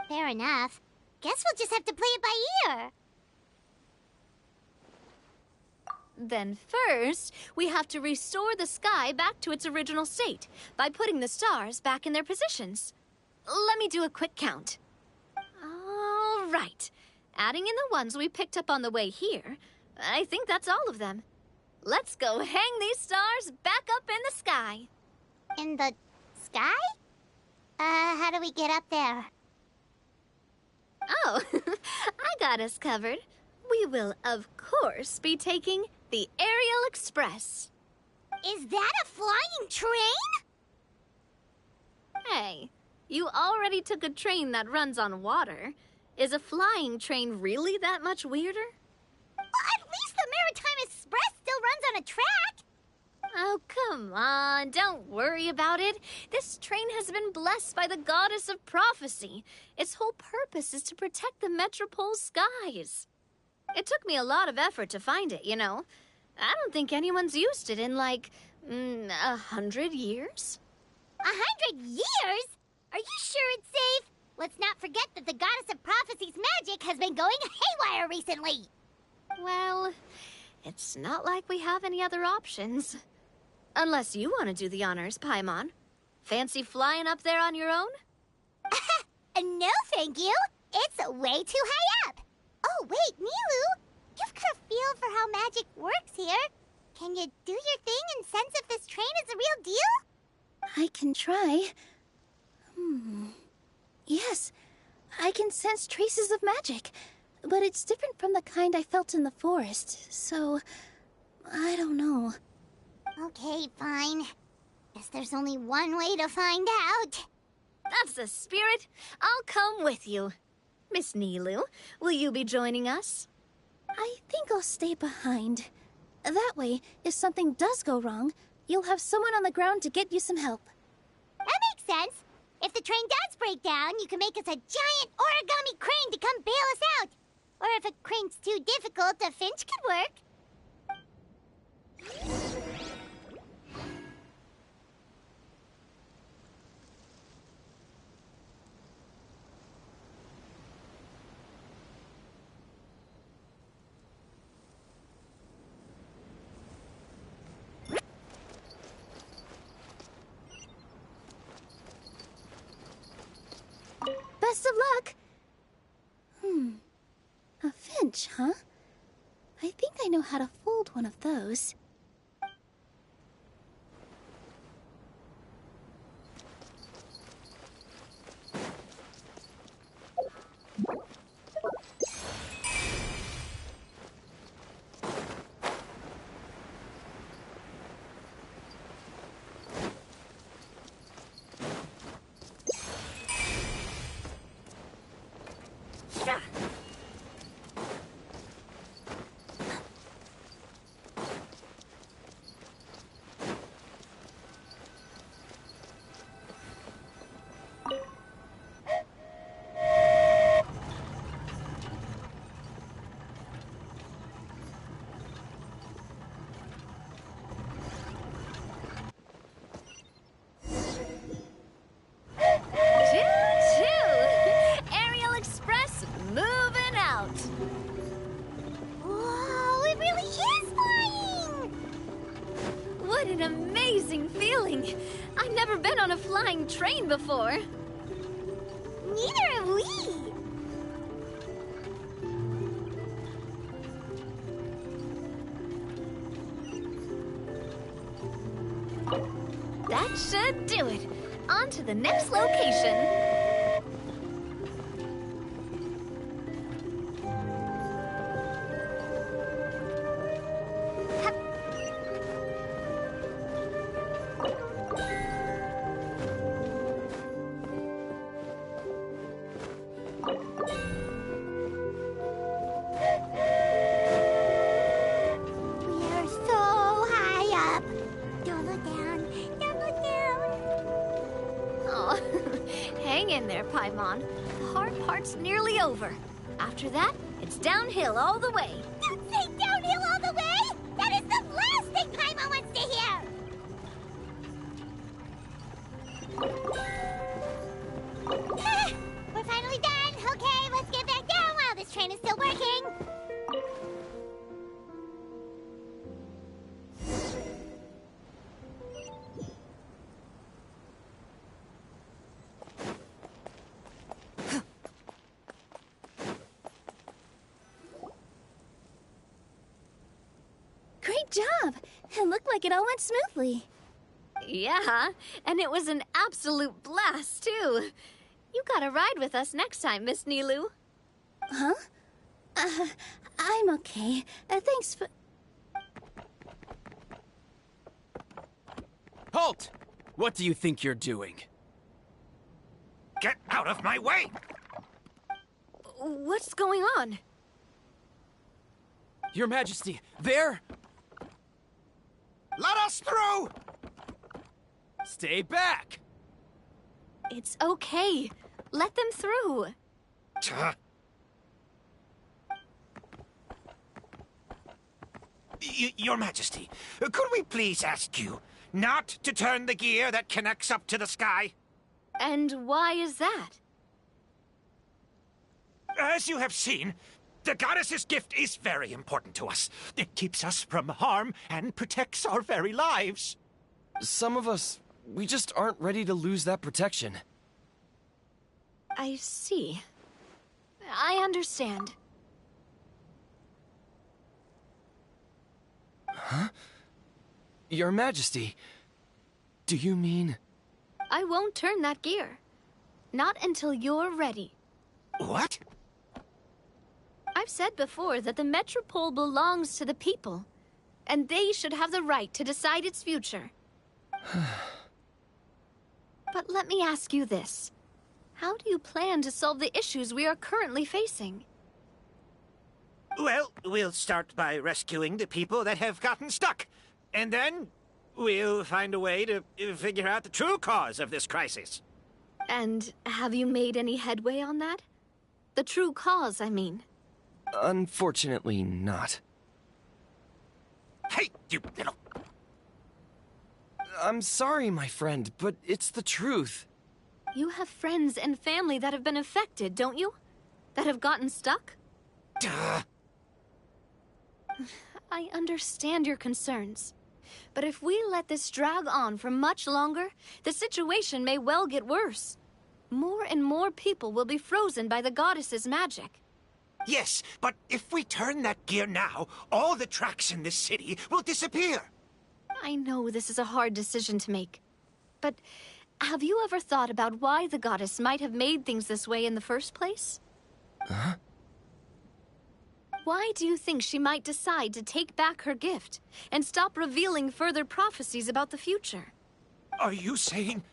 Fair enough. Guess we'll just have to play it by ear. Then first, we have to restore the sky back to its original state by putting the stars back in their positions. Let me do a quick count. All right. Adding in the ones we picked up on the way here, I think that's all of them. Let's go hang these stars back up in the sky. In the sky? How do we get up there? Oh, I got us covered. We will, of course, be taking the Aerial Express. Is that a flying train? Hey, you already took a train that runs on water. Is a flying train really that much weirder? Well, at least the Maritime Express still runs on a track. Oh, come on, don't worry about it. This train has been blessed by the goddess of prophecy. Its whole purpose is to protect the Metropole's skies. It took me a lot of effort to find it, you know. I don't think anyone's used it in, like, 100 years. 100 years? Are you sure it's safe? Let's not forget that the goddess of prophecy's magic has been going haywire recently. Well, it's not like we have any other options. Unless you want to do the honors, Paimon. Fancy flying up there on your own? No, thank you. It's way too high up. Oh, wait, Nilu. You've got a feel for how magic works here. Can you do your thing and sense if this train is the real deal? I can try. Yes, I can sense traces of magic. But it's different from the kind I felt in the forest, so I don't know. Okay, fine. Guess there's only one way to find out. That's the spirit. I'll come with you. Miss Nilu, will you be joining us? I think I'll stay behind. That way, if something does go wrong, you'll have someone on the ground to get you some help. That makes sense. If the train does break down, you can make us a giant origami crane to come bail us out. Or if a crane's too difficult, a finch could work. Best of luck! A finch, huh? I think I know how to fold one of those. an amazing feeling! I've never been on a flying train before. Neither have we! That should do it. On to the next location. Hang in there, Paimon. The hard part's nearly over. After that, it's downhill all the way. Don't say downhill all the way! That is the last thing Paimon wants to hear! We're finally done! Okay, let's get back down while this train is still working! Great job! It looked like it all went smoothly. Yeah, and it was an absolute blast, too. You gotta ride with us next time, Miss Nilu. Huh? I'm okay. Thanks for... Halt! What do you think you're doing? Get out of my way! What's going on? Your Majesty, there! Let us through! Stay back! It's okay. Let them through. Your Majesty, could we please ask you not to turn the gear that connects up to the sky? And why is that? As you have seen, the goddess's gift is very important to us. It keeps us from harm and protects our very lives. Some of us, we just aren't ready to lose that protection. I see. I understand. Huh? Your Majesty, do you mean... I won't turn that gear. Not until you're ready. What? I've said before that the Metropole belongs to the people, and they should have the right to decide its future. But let me ask you this. How do you plan to solve the issues we are currently facing? Well, we'll start by rescuing the people that have gotten stuck. And then we'll find a way to figure out the true cause of this crisis. And have you made any headway on that? The true cause, I mean. Unfortunately not. Hey, you little... I'm sorry, my friend, but it's the truth. You have friends and family that have been affected, don't you? That have gotten stuck? Duh. I understand your concerns. But if we let this drag on for much longer, the situation may well get worse. More and more people will be frozen by the goddess's magic. Yes, but if we turn that gear now, all the tracks in this city will disappear. I know this is a hard decision to make. But have you ever thought about why the goddess might have made things this way in the first place? Huh? Why do you think she might decide to take back her gift and stop revealing further prophecies about the future? Are you saying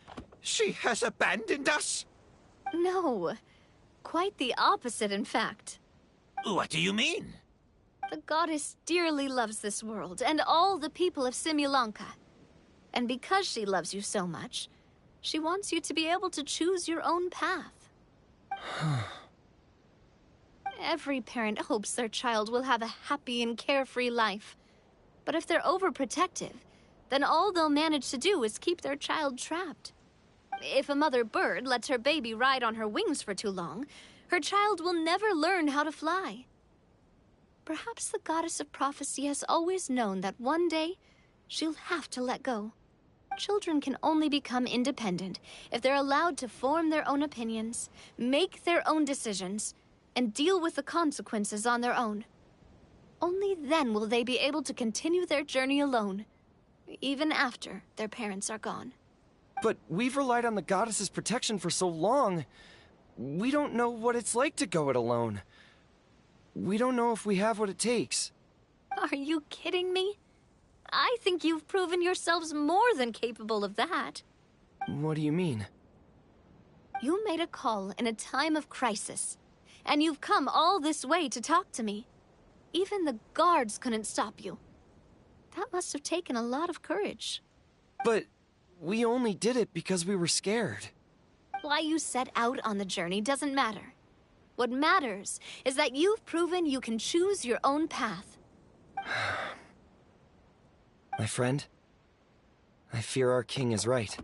she has abandoned us? No. Quite the opposite, in fact. What do you mean? The goddess dearly loves this world and all the people of Simulanka. And because she loves you so much, she wants you to be able to choose your own path. Every parent hopes their child will have a happy and carefree life. But if they're overprotective, then all they'll manage to do is keep their child trapped. If a mother bird lets her baby ride on her wings for too long, her child will never learn how to fly. Perhaps the goddess of prophecy has always known that one day, She'll have to let go. Children can only become independent if they're allowed to form their own opinions, make their own decisions, and deal with the consequences on their own. Only then will they be able to continue their journey alone, even after their parents are gone. But we've relied on the goddess's protection for so long. We don't know what it's like to go it alone. We don't know if we have what it takes. Are you kidding me? I think you've proven yourselves more than capable of that. What do you mean? You made a call in a time of crisis, and you've come all this way to talk to me. Even the guards couldn't stop you. That must have taken a lot of courage. But we only did it because we were scared. Why you set out on the journey doesn't matter. What matters is that you've proven you can choose your own path. My friend, I fear our king is right.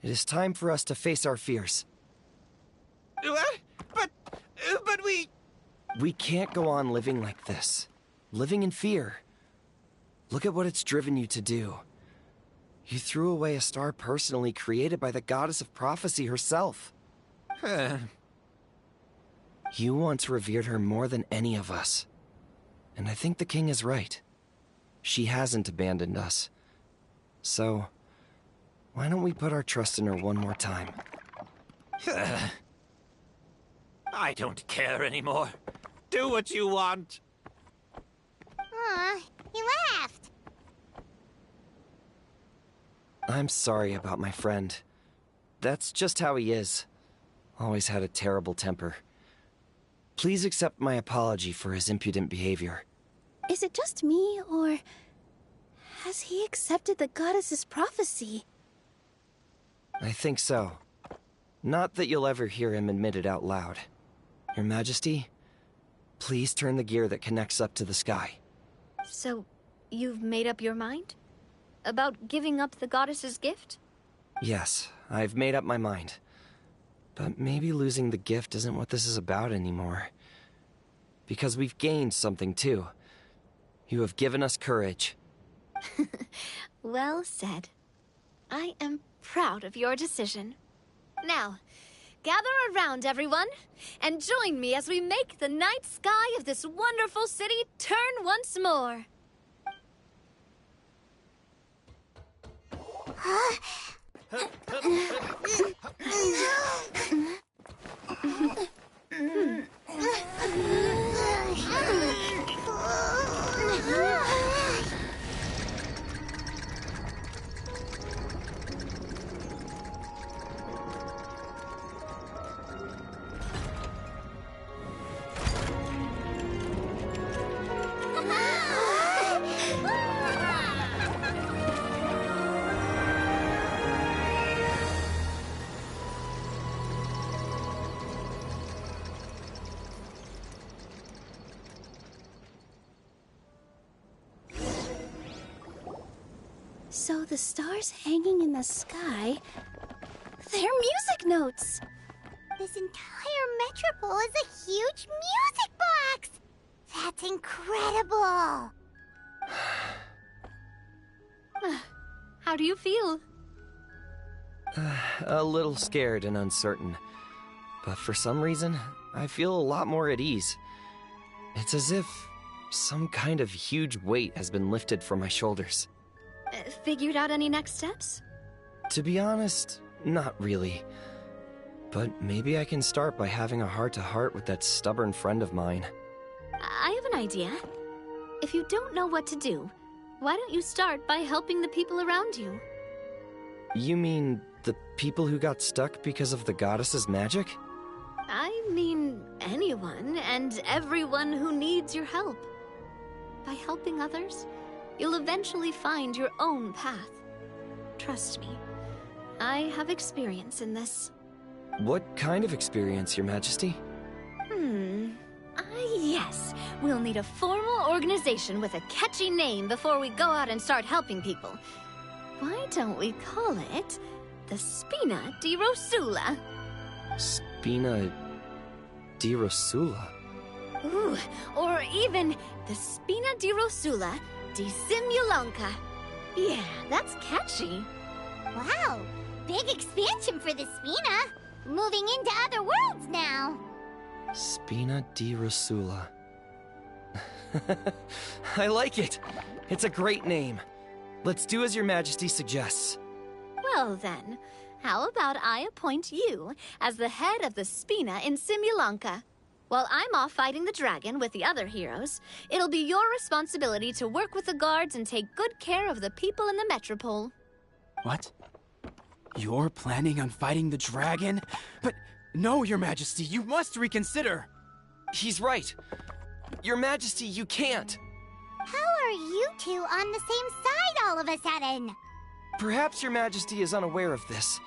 It is time for us to face our fears. But we... We can't go on living like this. Living in fear. Look at what it's driven you to do. You threw away a star personally created by the goddess of prophecy herself. You once revered her more than any of us. And I think the king is right. She hasn't abandoned us. So, why don't we put our trust in her one more time? I don't care anymore. Do what you want. Aw, he laughed. I'm sorry about my friend. That's just how he is. Always had a terrible temper. Please accept my apology for his impudent behavior. Is it just me, or has he accepted the goddess's prophecy? I think so. Not that you'll ever hear him admit it out loud. Your Majesty, please turn the gear that connects up to the sky. So, you've made up your mind? About giving up the goddess's gift? Yes, I've made up my mind. But maybe losing the gift isn't what this is about anymore. Because we've gained something too. You have given us courage. Well said. I am proud of your decision. Now, gather around, everyone, and join me as we make the night sky of this wonderful city turn once more. So the stars hanging in the sky, they're music notes. This entire metropole is a huge music box! That's incredible! How do you feel? A little scared and uncertain. But for some reason, I feel a lot more at ease. It's as if some kind of huge weight has been lifted from my shoulders. Figured out any next steps? To be honest, not really. But maybe I can start by having a heart-to-heart with that stubborn friend of mine. I have an idea. If you don't know what to do, why don't you start by helping the people around you? You mean the people who got stuck because of the goddess's magic? I mean anyone and everyone who needs your help. By helping others, you'll eventually find your own path. Trust me, I have experience in this. What kind of experience, Your Majesty? Yes. We'll need a formal organization with a catchy name before we go out and start helping people. Why don't we call it the Spina di Rosula? Spina di Rosula? Ooh, or even the Spina di Rosula di Simulanka. Yeah, that's catchy. Wow, big expansion for the Spina. Moving into other worlds now. Spina di Rasula. I like it. It's a great name. Let's do as Your Majesty suggests. Well then, how about I appoint you as the head of the Spina in Simulanka? While I'm off fighting the dragon with the other heroes, it'll be your responsibility to work with the guards and take good care of the people in the Metropole. What? You're planning on fighting the dragon? But no, Your Majesty, you must reconsider. He's right. Your Majesty, you can't. How are you two on the same side all of a sudden? Perhaps Your Majesty is unaware of this.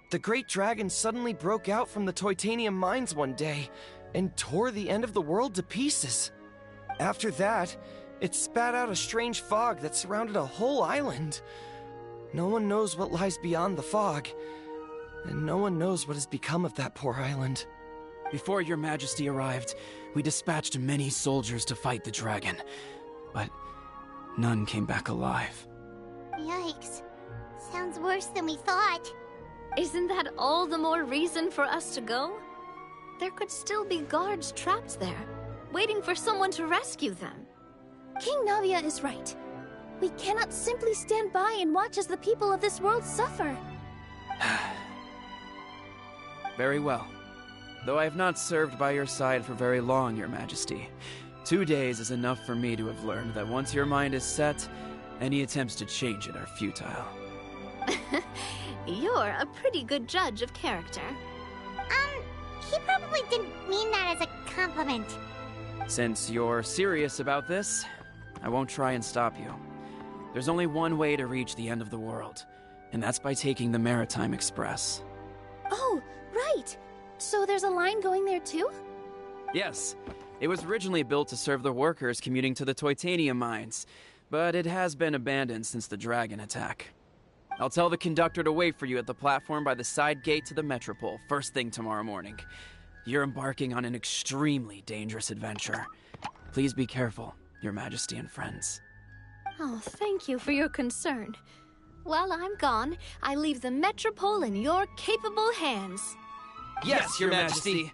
The great dragon suddenly broke out from the Titanium mines one day and tore the end of the world to pieces. After that, it spat out a strange fog that surrounded a whole island. No one knows what lies beyond the fog, and no one knows what has become of that poor island. Before Your Majesty arrived, we dispatched many soldiers to fight the dragon, but none came back alive. Yikes. Sounds worse than we thought. Isn't that all the more reason for us to go? There could still be guards trapped there, waiting for someone to rescue them. King Navia is right. We cannot simply stand by and watch as the people of this world suffer. Very well. Though I have not served by your side for very long, Your Majesty. 2 days is enough for me to have learned that once your mind is set, any attempts to change it are futile. You're a pretty good judge of character. He probably didn't mean that as a compliment. Since you're serious about this, I won't try and stop you. There's only one way to reach the end of the world, and that's by taking the Maritime Express. Oh, right. So there's a line going there too? Yes, it was originally built to serve the workers commuting to the Titanium mines, but it has been abandoned since the dragon attack. I'll tell the conductor to wait for you at the platform by the side gate to the Metropole first thing tomorrow morning. You're embarking on an extremely dangerous adventure. Please be careful, Your Majesty and friends. Oh, thank you for your concern. While I'm gone, I leave the Metropole in your capable hands. Yes, Your Majesty.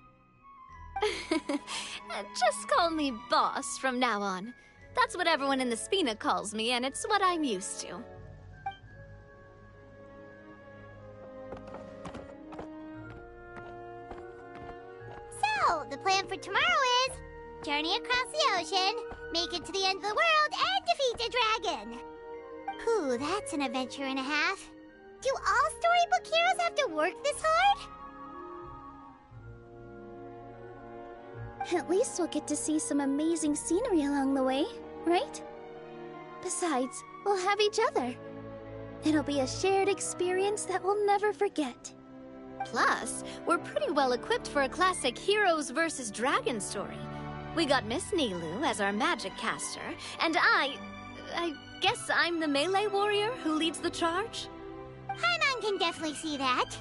Just call me boss from now on. That's what everyone in the Spina calls me, and it's what I'm used to. So, the plan for tomorrow is journey across the ocean, make it to the end of the world, and defeat a dragon. Whew, that's an adventure and a half. Do all storybook heroes have to work this hard? At least we'll get to see some amazing scenery along the way, right? Besides, we'll have each other. It'll be a shared experience that we'll never forget. Plus, we're pretty well equipped for a classic heroes versus dragon story. We got Miss Nilu as our magic caster, and I guess I'm the melee warrior who leads the charge? Paimon can definitely see that.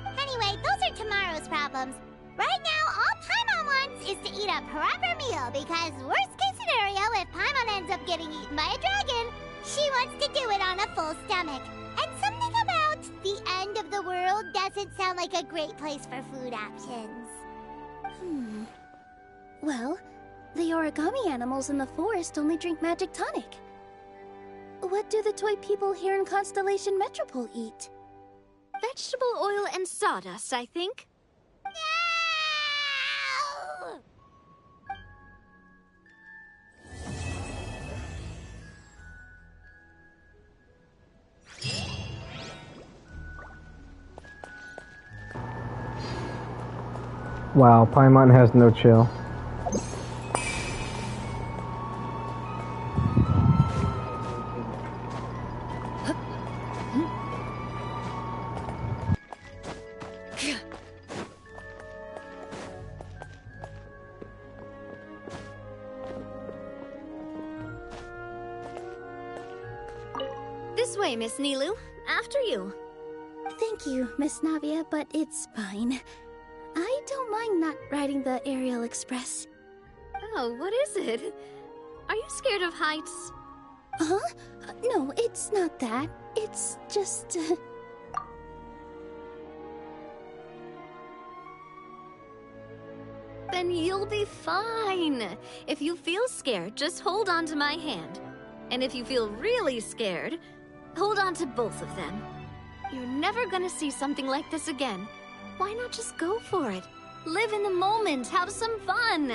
Anyway, those are tomorrow's problems. Right now, all Paimon wants is to eat a proper meal, because worst case scenario, if Paimon ends up getting eaten by a dragon, she wants to do it on a full stomach. And something about the end of the world doesn't sound like a great place for food options. Well, the origami animals in the forest only drink magic tonic. What do the toy people here in Constellation Metropole eat? Vegetable oil and sawdust, I think. Wow, Paimon has no chill. This way, Miss Nilu. After you. Thank you, Miss Navia, but it's fine. I don't mind not riding the Aerial Express. Oh, what is it? Are you scared of heights? Huh? No, it's not that. It's just... Then you'll be fine. If you feel scared, just hold on to my hand. And if you feel really scared, hold on to both of them. You're never gonna see something like this again. Why not just go for it? Live in the moment, have some fun.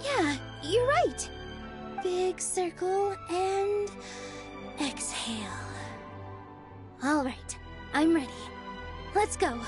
Yeah, you're right. Big circle and exhale. All right, I'm ready. Let's go.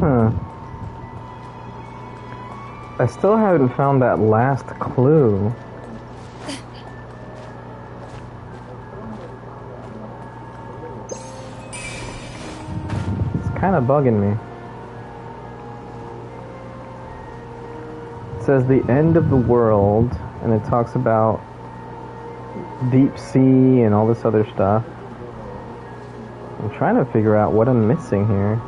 Huh. I still haven't found that last clue. It's kind of bugging me. It says the end of the world, and it talks about deep sea and all this other stuff. I'm trying to figure out what I'm missing here.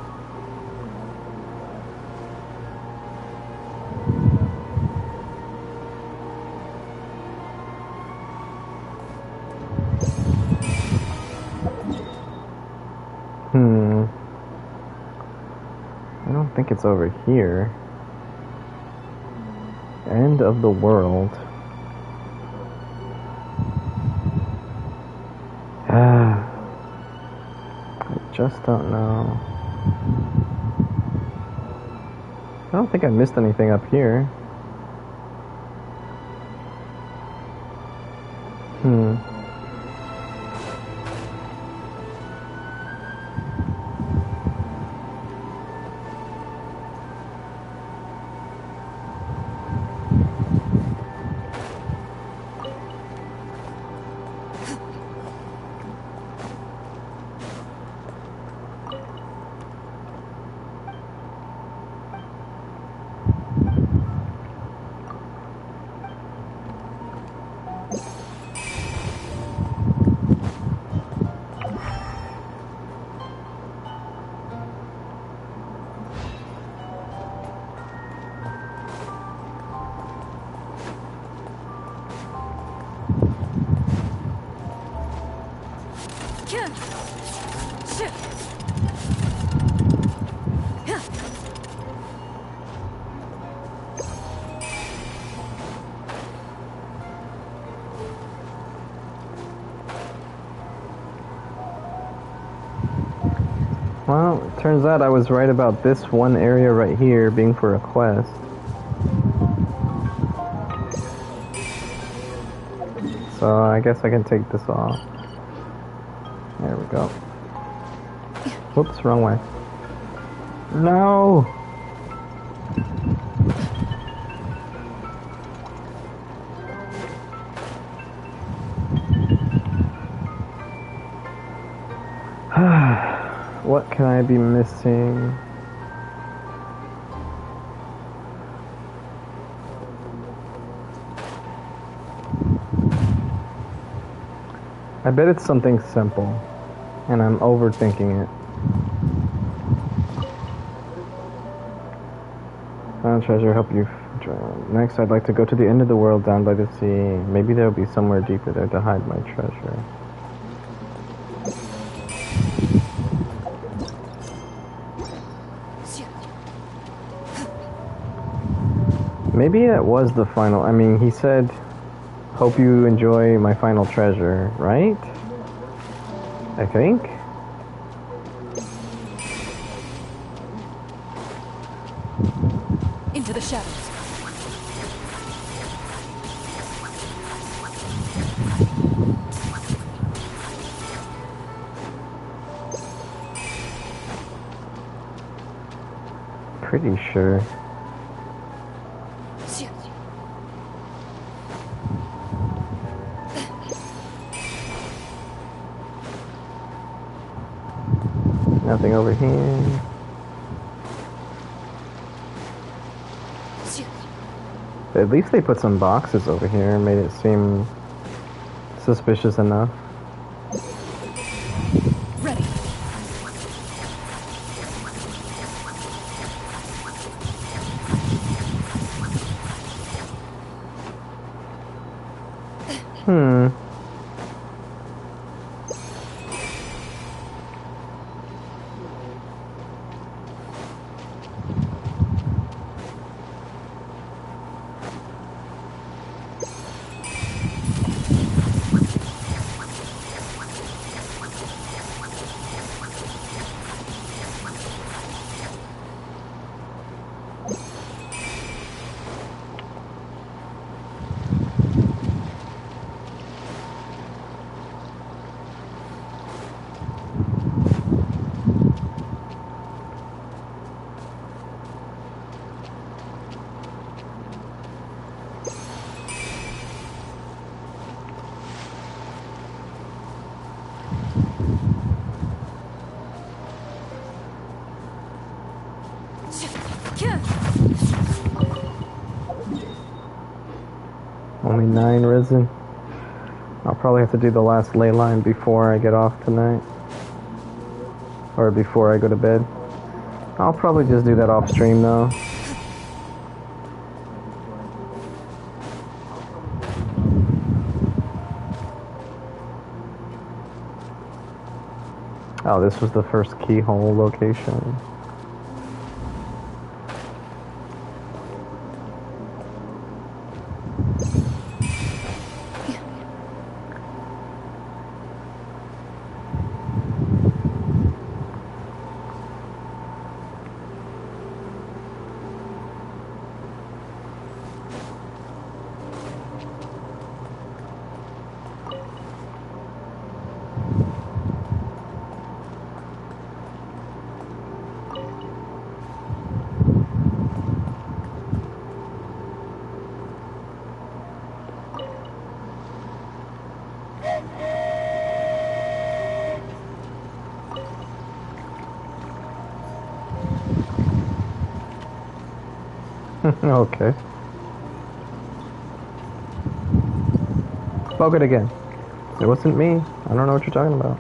I don't think it's over here. End of the world. I just don't know. I don't think I missed anything up here. Well, it turns out I was right about this one area right here being for a quest. So I guess I can take this off. There we go. Whoops, wrong way. No! What can I be missing? I bet it's something simple, and I'm overthinking it. Found treasure, help you Next, I'd like to go to the end of the world down by the sea. Maybe there'll be somewhere deeper there to hide my treasure. Maybe that was the final. I mean, he said, "Hope you enjoy my final treasure," right? I think. Into the shadows. Pretty sure. Nothing over here. At least they put some boxes over here and made it seem suspicious enough. Ready. Only 9 risen. I'll probably have to do the last ley line before I get off tonight. Or before I go to bed. I'll probably just do that off stream though. Oh, this was the first keyhole location. Okay. Spoke it again. It wasn't me. I don't know what you're talking about.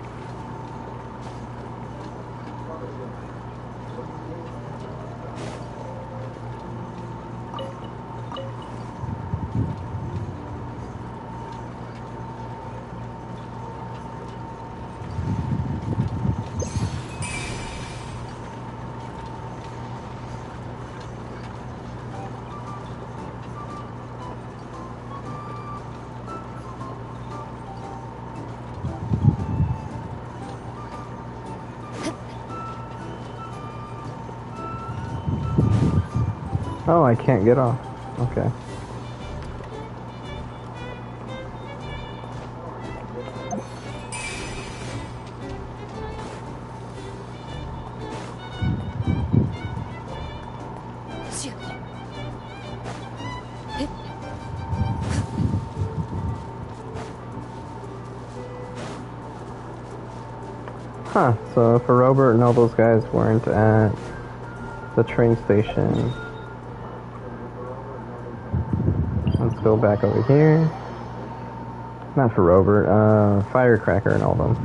Oh, I can't get off. Okay. Huh, so for Robert and all those guys weren't at the train station. Let's go back over here. Not for Robert, Firecracker and all them.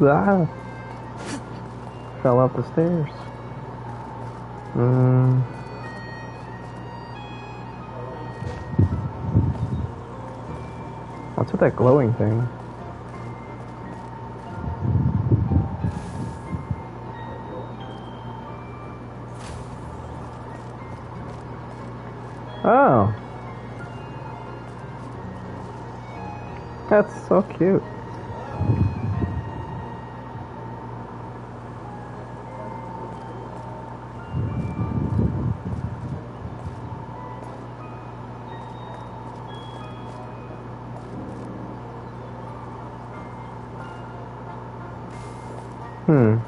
Ah. Fell up the stairs. What's with that glowing thing? Oh. That's so cute.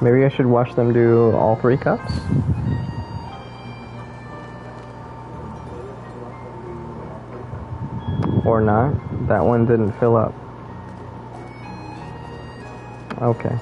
Maybe I should watch them do all 3 cups? Or not? That one didn't fill up. Okay.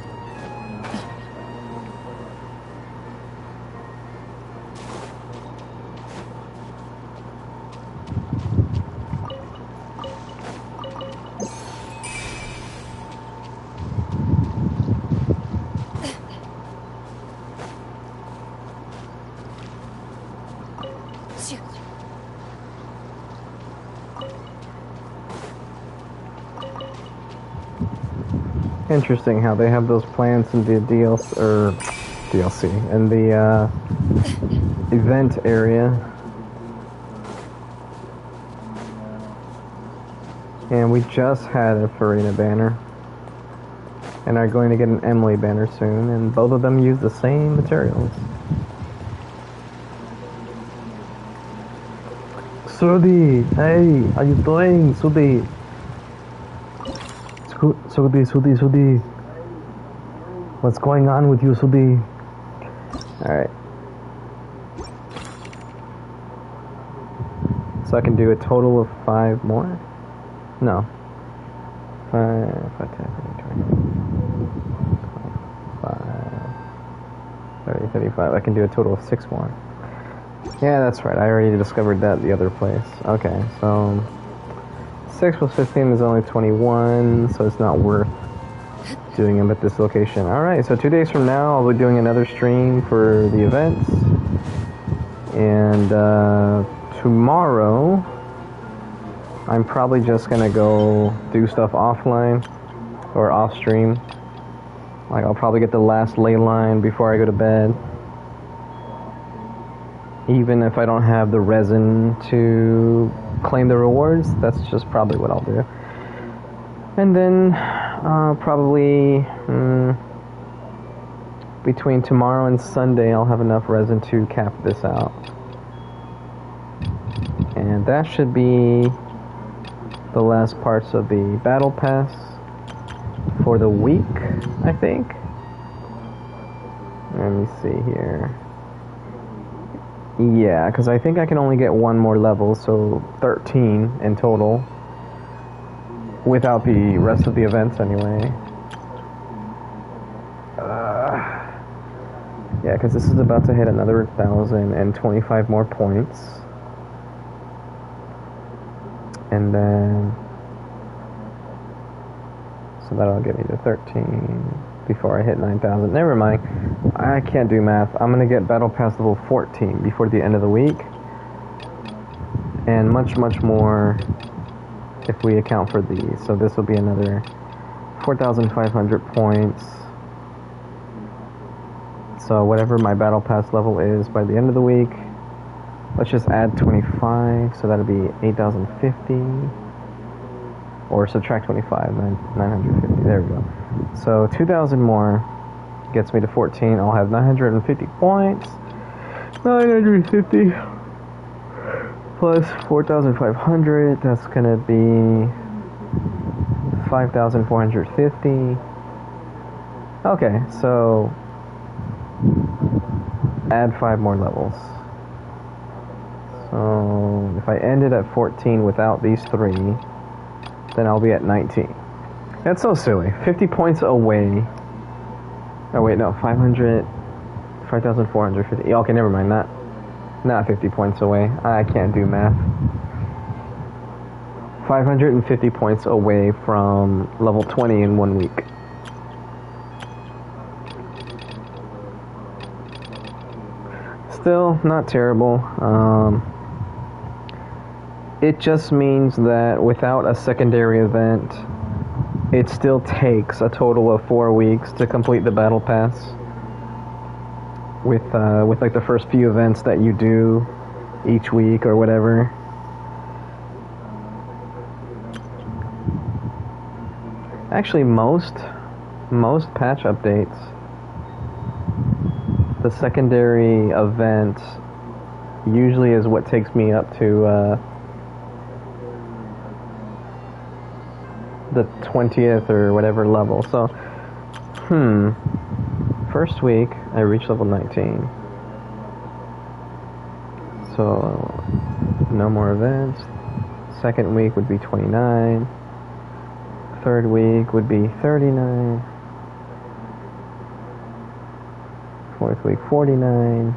Interesting how they have those plans in the DLC in the event area, and we just had a Farina banner, and are going to get an Emily banner soon, and both of them use the same materials. Sudi, hey, how you doing, Sudi? Sudi. What's going on with you, Sudi? Alright. So I can do a total of 5 more? No. 5, 30, 35. I can do a total of 6 more. Yeah, that's right. I already discovered that the other place. Okay, so 6 plus 15 is only 21, so it's not worth doing them at this location. Alright, so 2 days from now I'll be doing another stream for the events. And tomorrow I'm probably just gonna go do stuff offline or off stream. Like I'll probably get the last ley line before I go to bed. Even if I don't have the resin to claim the rewards, that's just probably what I'll do. And then probably between tomorrow and Sunday I'll have enough resin to cap this out. And that should be the last parts of the battle pass for the week, I think. Let me see here. Yeah, because I think I can only get 1 more level, so 13 in total. Without the rest of the events, anyway. Yeah, because this is about to hit another 1,025 more points. And then... so that'll get me to 13 before I hit 9,000. Never mind. I can't do math. I'm going to get Battle Pass level 14 before the end of the week. And much, much more if we account for these. So this will be another 4,500 points. So whatever my Battle Pass level is by the end of the week, let's just add 25. So that'll be 8,050. Or subtract 25, 950. There we go. So 2,000 more gets me to 14. I'll have 950 points. 950 plus 4,500. That's gonna be 5,450. Okay, so add 5 more levels. So if I ended at 14 without these 3, then I'll be at 19. That's so silly. 50 points away. Oh wait, no, 5,450. Okay, never mind. Not 50 points away. I can't do math. 550 points away from level 20 in 1 week. Still not terrible. It just means that without a secondary event, it still takes a total of 4 weeks to complete the battle pass. With like the first few events that you do each week or whatever. Actually, most patch updates, the secondary event usually is what takes me up to the 20th or whatever level. So, first week I reached level 19. So, no more events. Second week would be 29. Third week would be 39. Fourth week, 49.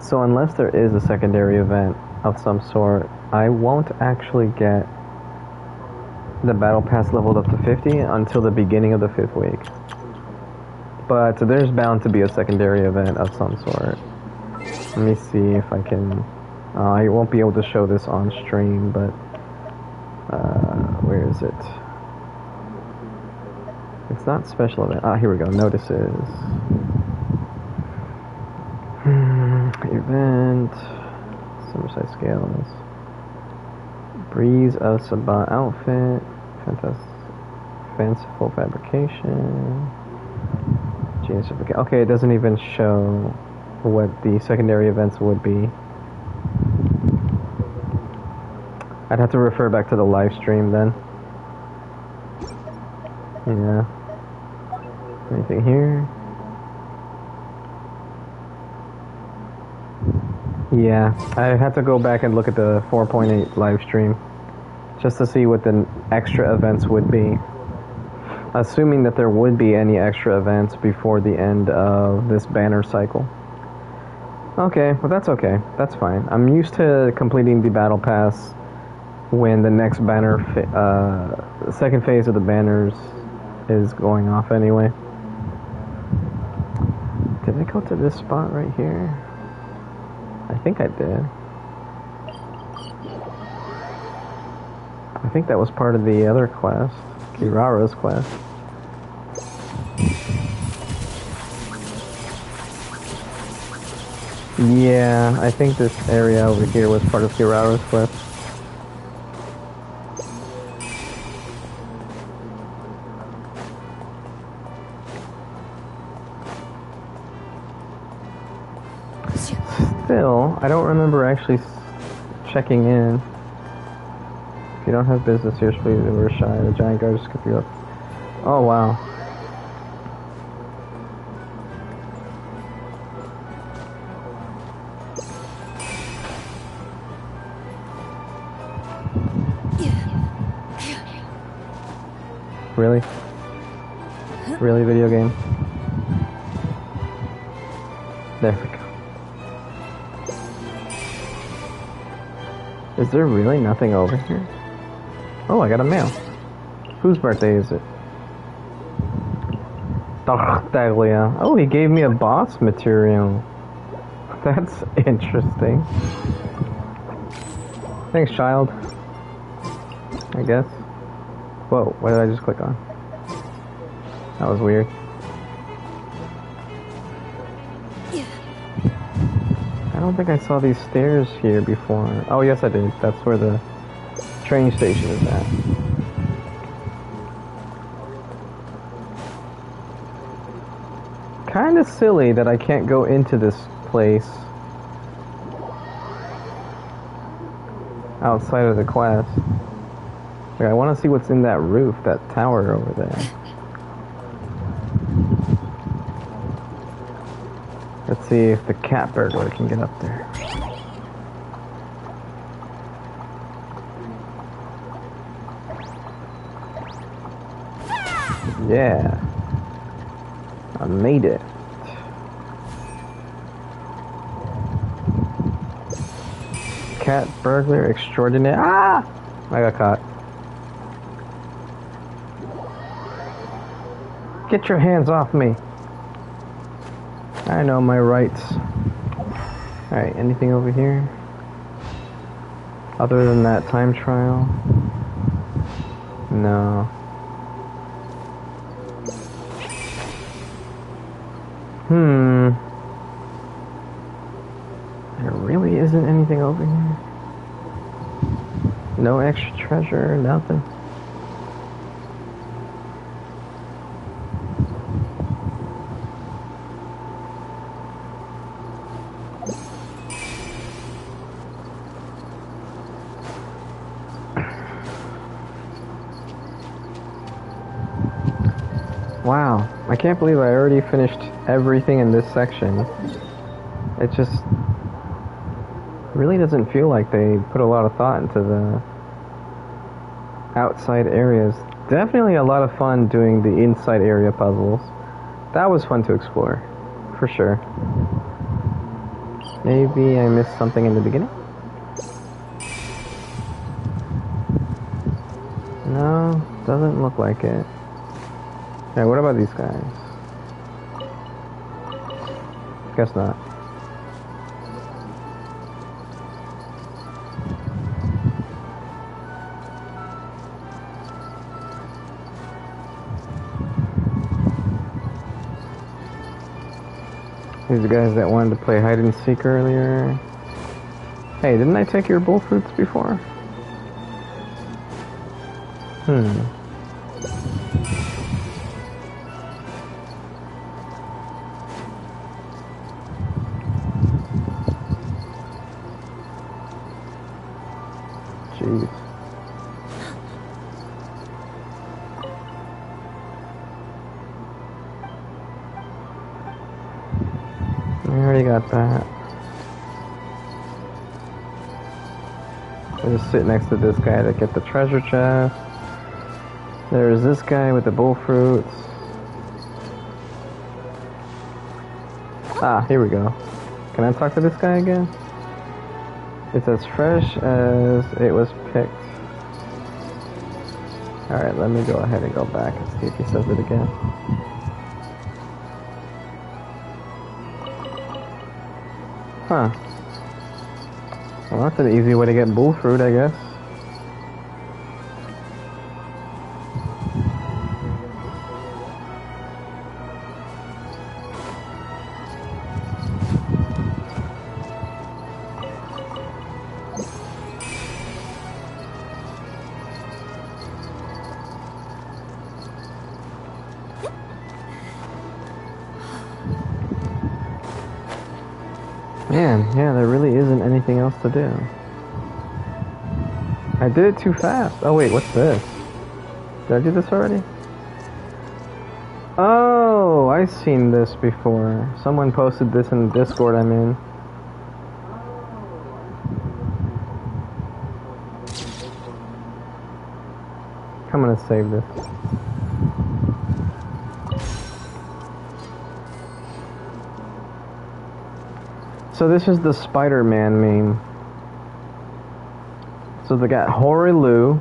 So unless there is a secondary event of some sort, I won't actually get the battle pass leveled up to 50 until the beginning of the 5th week. But there's bound to be a secondary event of some sort. Let me see if I can... I won't be able to show this on stream, but... where is it? It's not special event. Ah, here we go. Notices. Event. Summer size scales. Breeze of Sabah outfit. Fanciful fabrication. Genius. Okay, it doesn't even show what the secondary events would be. I'd have to refer back to the live stream then. Yeah. Anything here? Yeah, I had to go back and look at the 4.8 live stream just to see what the extra events would be. Assuming that there would be any extra events before the end of this banner cycle. Okay, well that's okay. That's fine. I'm used to completing the battle pass when the next banner, the second phase of the banners is going off anyway. Did I go to this spot right here? I think I did. I think that was part of the other quest, Kirara's quest. Yeah, I think this area over here was part of Kirara's quest. Still, I don't remember actually checking in. If you don't have business here, please we're shy. The giant guard just skip you up. Oh wow. Really? Really, video game? There we go. Is there really nothing over here? Oh, I got a mail. Whose birthday is it? Tartaglia. Oh, he gave me a boss material. That's interesting. Thanks, child. I guess. Whoa, what did I just click on? That was weird. I don't think I saw these stairs here before. Oh, yes I did. That's where the train station is at. Kinda silly that I can't go into this place outside of the quest. Here, I want to see what's in that roof, that tower over there. Let's see if the cat burglar can get up there. Yeah. I made it. Cat burglar extraordinaire. Ah! I got caught. Get your hands off me. I know my rights. Alright, anything over here? Other than that time trial? No. There really isn't anything over here. No extra treasure, nothing. Wow, I can't believe I already finished everything in this section. It just really doesn't feel like they put a lot of thought into the outside areas. Definitely a lot of fun doing the inside area puzzles. That was fun to explore, for sure. Maybe I missed something in the beginning? No, doesn't look like it. Alright, what about these guys? Guess not. These are the guys that wanted to play hide and seek earlier. Hey, didn't I take your bull fruits before? Jeez. I already got that. I just sit next to this guy to get the treasure chest. There's this guy with the bull fruits. Ah, here we go. Can I talk to this guy again? It's as fresh as it was picked. Alright, let me go ahead and go back and see if he says it again. Huh. Well, that's an easy way to get bull fruit, I guess. Man, yeah, there really isn't anything else to do. I did it too fast. Oh wait, what's this? Did I do this already? Oh, I've seen this before. Someone posted this in the Discord I'm in. I'm gonna save this. So this is the Spider-Man meme. So they got Horilu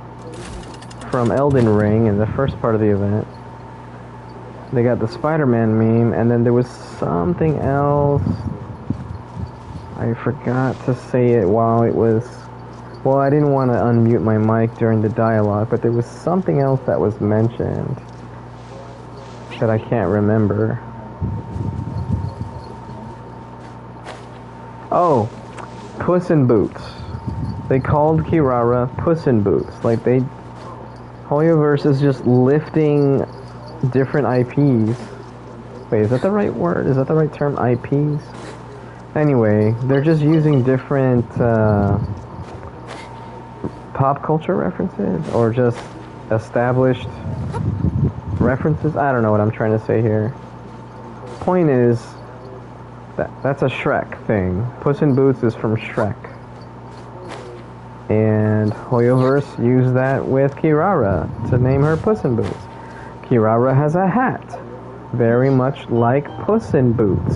from Elden Ring in the first part of the event. They got the Spider-Man meme, and then there was something else. I forgot to say it while it was... Well, I didn't want to unmute my mic during the dialogue, but there was something else that was mentioned that I can't remember. Oh, Puss in Boots. They called Kirara Puss in Boots. Like they... Hoyoverse is just lifting different IPs. Wait, is that the right word? Is that the right term? IPs? Anyway, they're just using different pop culture references or just established references. I don't know what I'm trying to say here. Point is, that's a Shrek thing. Puss in Boots is from Shrek. And Hoyoverse used that with Kirara to name her Puss in Boots. Kirara has a hat, very much like Puss in Boots.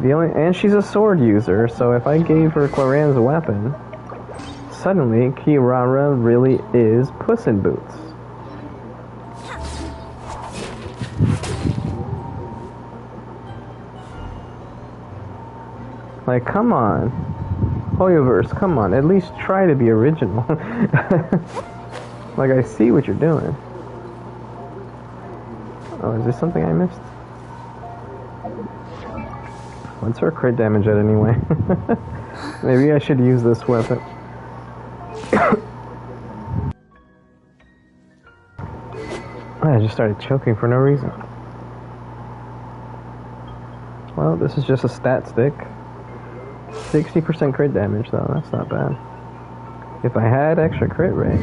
And she's a sword user, so if I gave her Claren's weapon, suddenly Kirara really is Puss in Boots. Like, come on. Hoyoverse, come on. At least try to be original. Like, I see what you're doing. Oh, is there something I missed? What's her crit damage at anyway? Maybe I should use this weapon. I just started choking for no reason. Well, this is just a stat stick. 60% crit damage though, that's not bad. If I had extra crit rate.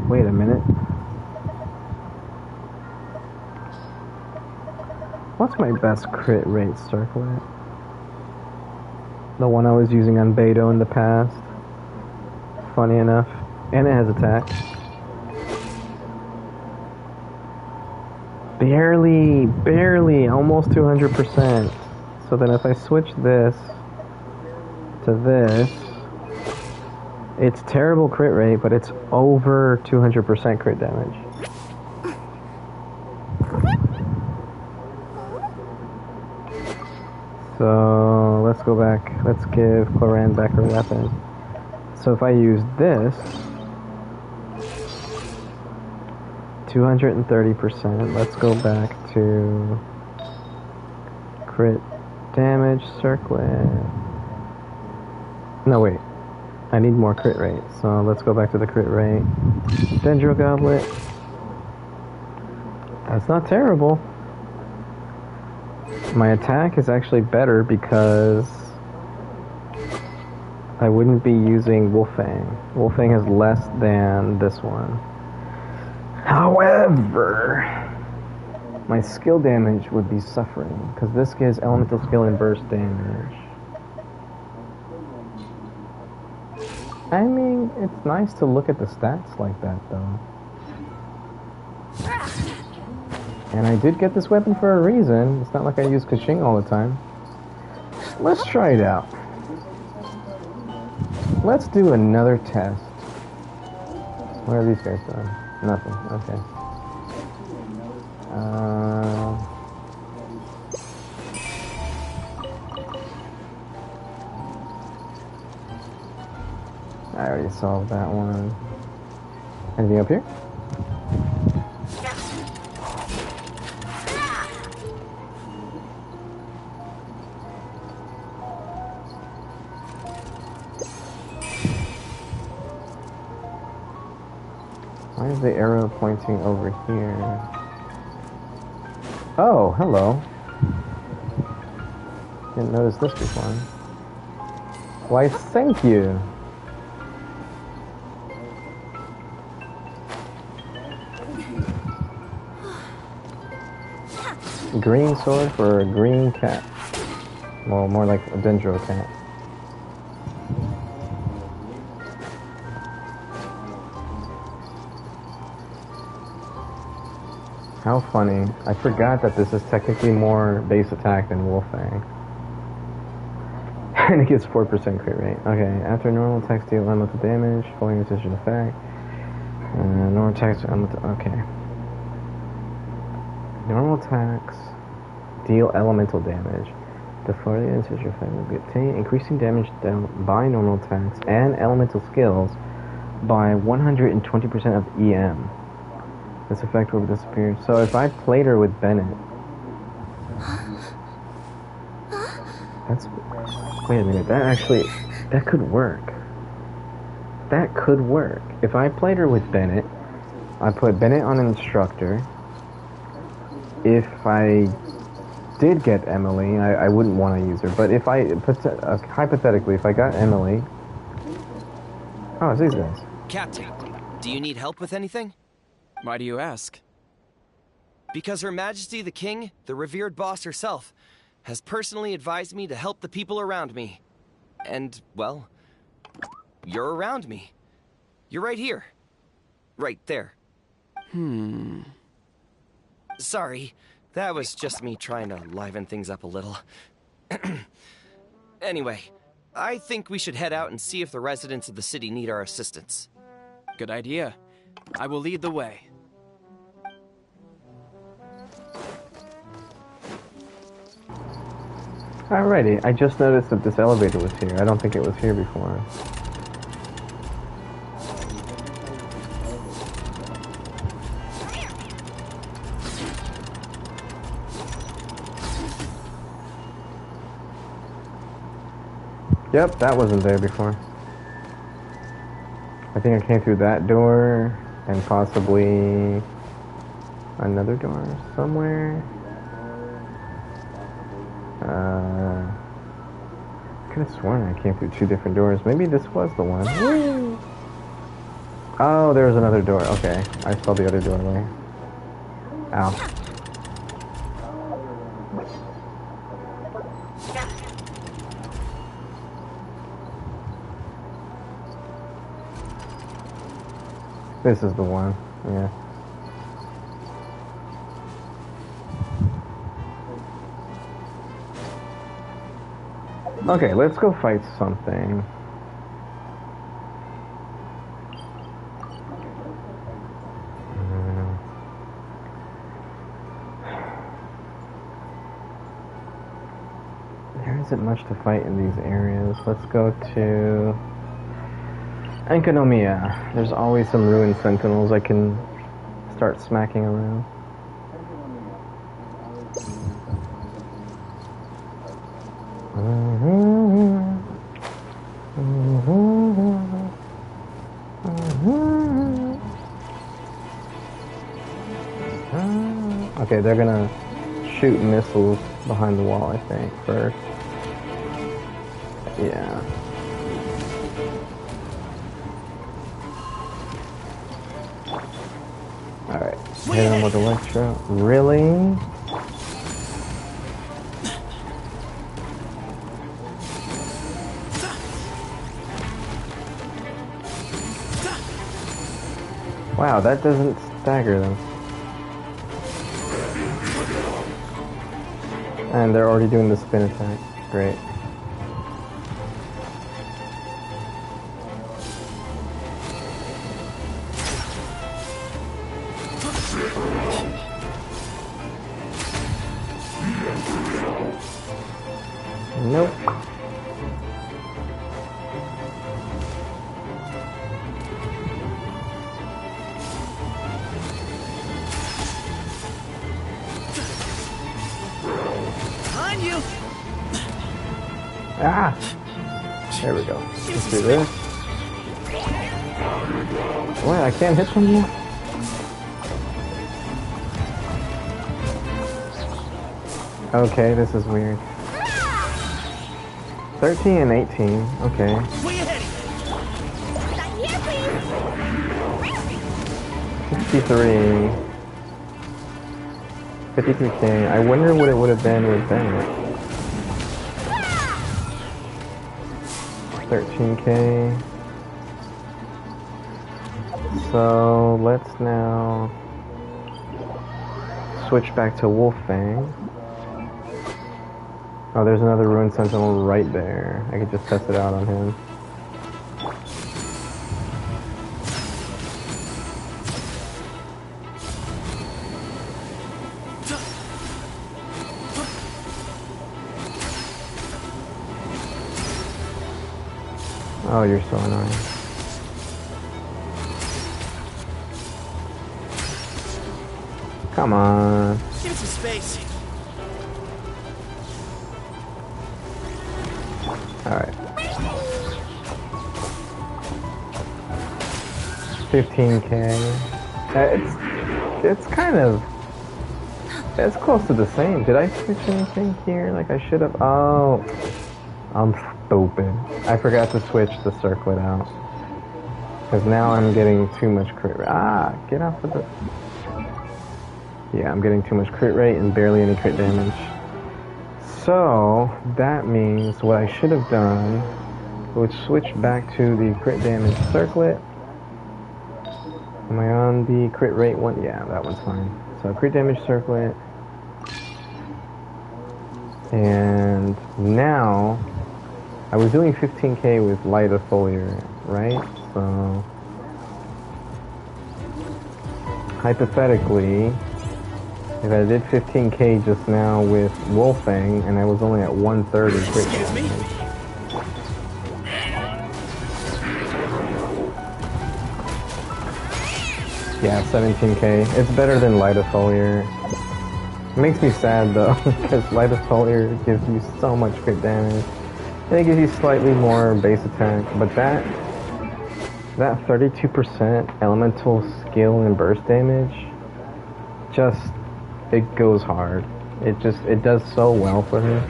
Wait a minute. What's my best crit rate circlet? The one I was using on Beto in the past. Funny enough. And it has attack. Barely, almost 200%. So then if I switch this to this, it's terrible crit rate, but it's over 200% crit damage. So let's go back. Let's give Cloran back her weapon. So if I use this, 230%. Let's go back to crit damage circlet. No, wait. I need more crit rate. So let's go back to the crit rate. Dendro Goblet. That's not terrible. My attack is actually better because I wouldn't be using Wolfang. Wolfang has less than this one. However, my skill damage would be suffering because this gives elemental skill and burst damage. I mean, it's nice to look at the stats like that though. And I did get this weapon for a reason. It's not like I use Kaching all the time. Let's try it out. Let's do another test. What are these guys doing? Nothing. Okay. I already solved that one. Anything up here? Why is the arrow pointing over here? Oh, hello. Didn't notice this before. Why, thank you. Green sword for a green cat. Well, more like a Dendro cat. How funny. I forgot that this is technically more base attack than Wolfang. And it gives 4% crit rate. Okay, after normal attacks deal elemental damage, following decision effect. Normal attacks elemental. Okay. Normal attacks deal elemental damage. The following decision effect will be obtained, increasing damage by normal attacks and elemental skills by 120% of EM. This effect will disappear. So if I played her with Bennett, that's. Wait a minute. That could work. That could work. If I played her with Bennett, I put Bennett on an instructor. If I did get Emily, I wouldn't want to use her. But if I hypothetically, if I got Emily, oh, it's these guys. Captain, do you need help with anything? Why do you ask? Because Her Majesty the King, the revered boss herself, has personally advised me to help the people around me. And, well, you're around me. You're right here. Right there. Sorry, that was just me trying to liven things up a little. Anyway, I think we should head out and see if the residents of the city need our assistance. Good idea. I will lead the way. Alrighty, I just noticed that this elevator was here. I don't think it was here before. Yep, that wasn't there before. I think I came through that door and possibly another door somewhere. Could have sworn I came through two different doors. Maybe this was the one. Oh, there was another door. Okay, I saw the other doorway. Ow. This is the one, yeah. Okay, let's go fight something. There isn't much to fight in these areas. Let's go to Enkanomiya. There's always some ruined sentinels I can start smacking around. Okay, they're gonna shoot missiles behind the wall, I think, first. Yeah. Alright, hit him with Electro. Really? Wow, that doesn't stagger them. And they're already doing the spin attack. Great. Nope. Behind you. Ah! There we go. Let's do this. What? I can't hit them yet? Okay, this is weird. 13 and 18. Okay. 63. 53k. I wonder what it would have been with that. 13k. So let's now switch back to Wolfang. Oh, there's another Ruined Sentinel right there. I could just test it out on him. Oh, you're so annoying. Come on. Give me some space. Alright. 15k. It's kind of... It's close to the same. Did I switch anything here? Like I should have... Oh. I'm stupid. I forgot to switch the circlet out. Because now I'm getting too much crit rate. Ah! Get off of the... Yeah, I'm getting too much crit rate and barely any crit damage. So, that means what I should have done was switch back to the crit damage circlet. Am I on the crit rate one? Yeah, that one's fine. So, crit damage circlet. And now, I was doing 15k with Light of Foliar, right? So, hypothetically, If I did 15k just now with Wolfang, and I was only at 130 crit damage. Yeah, 17k. It's better than Light of Foliar. It makes me sad though, because Light of Foliar gives you so much crit damage. And it gives you slightly more base attack, but that 32% elemental skill and burst damage, just, it goes hard. It does so well for her.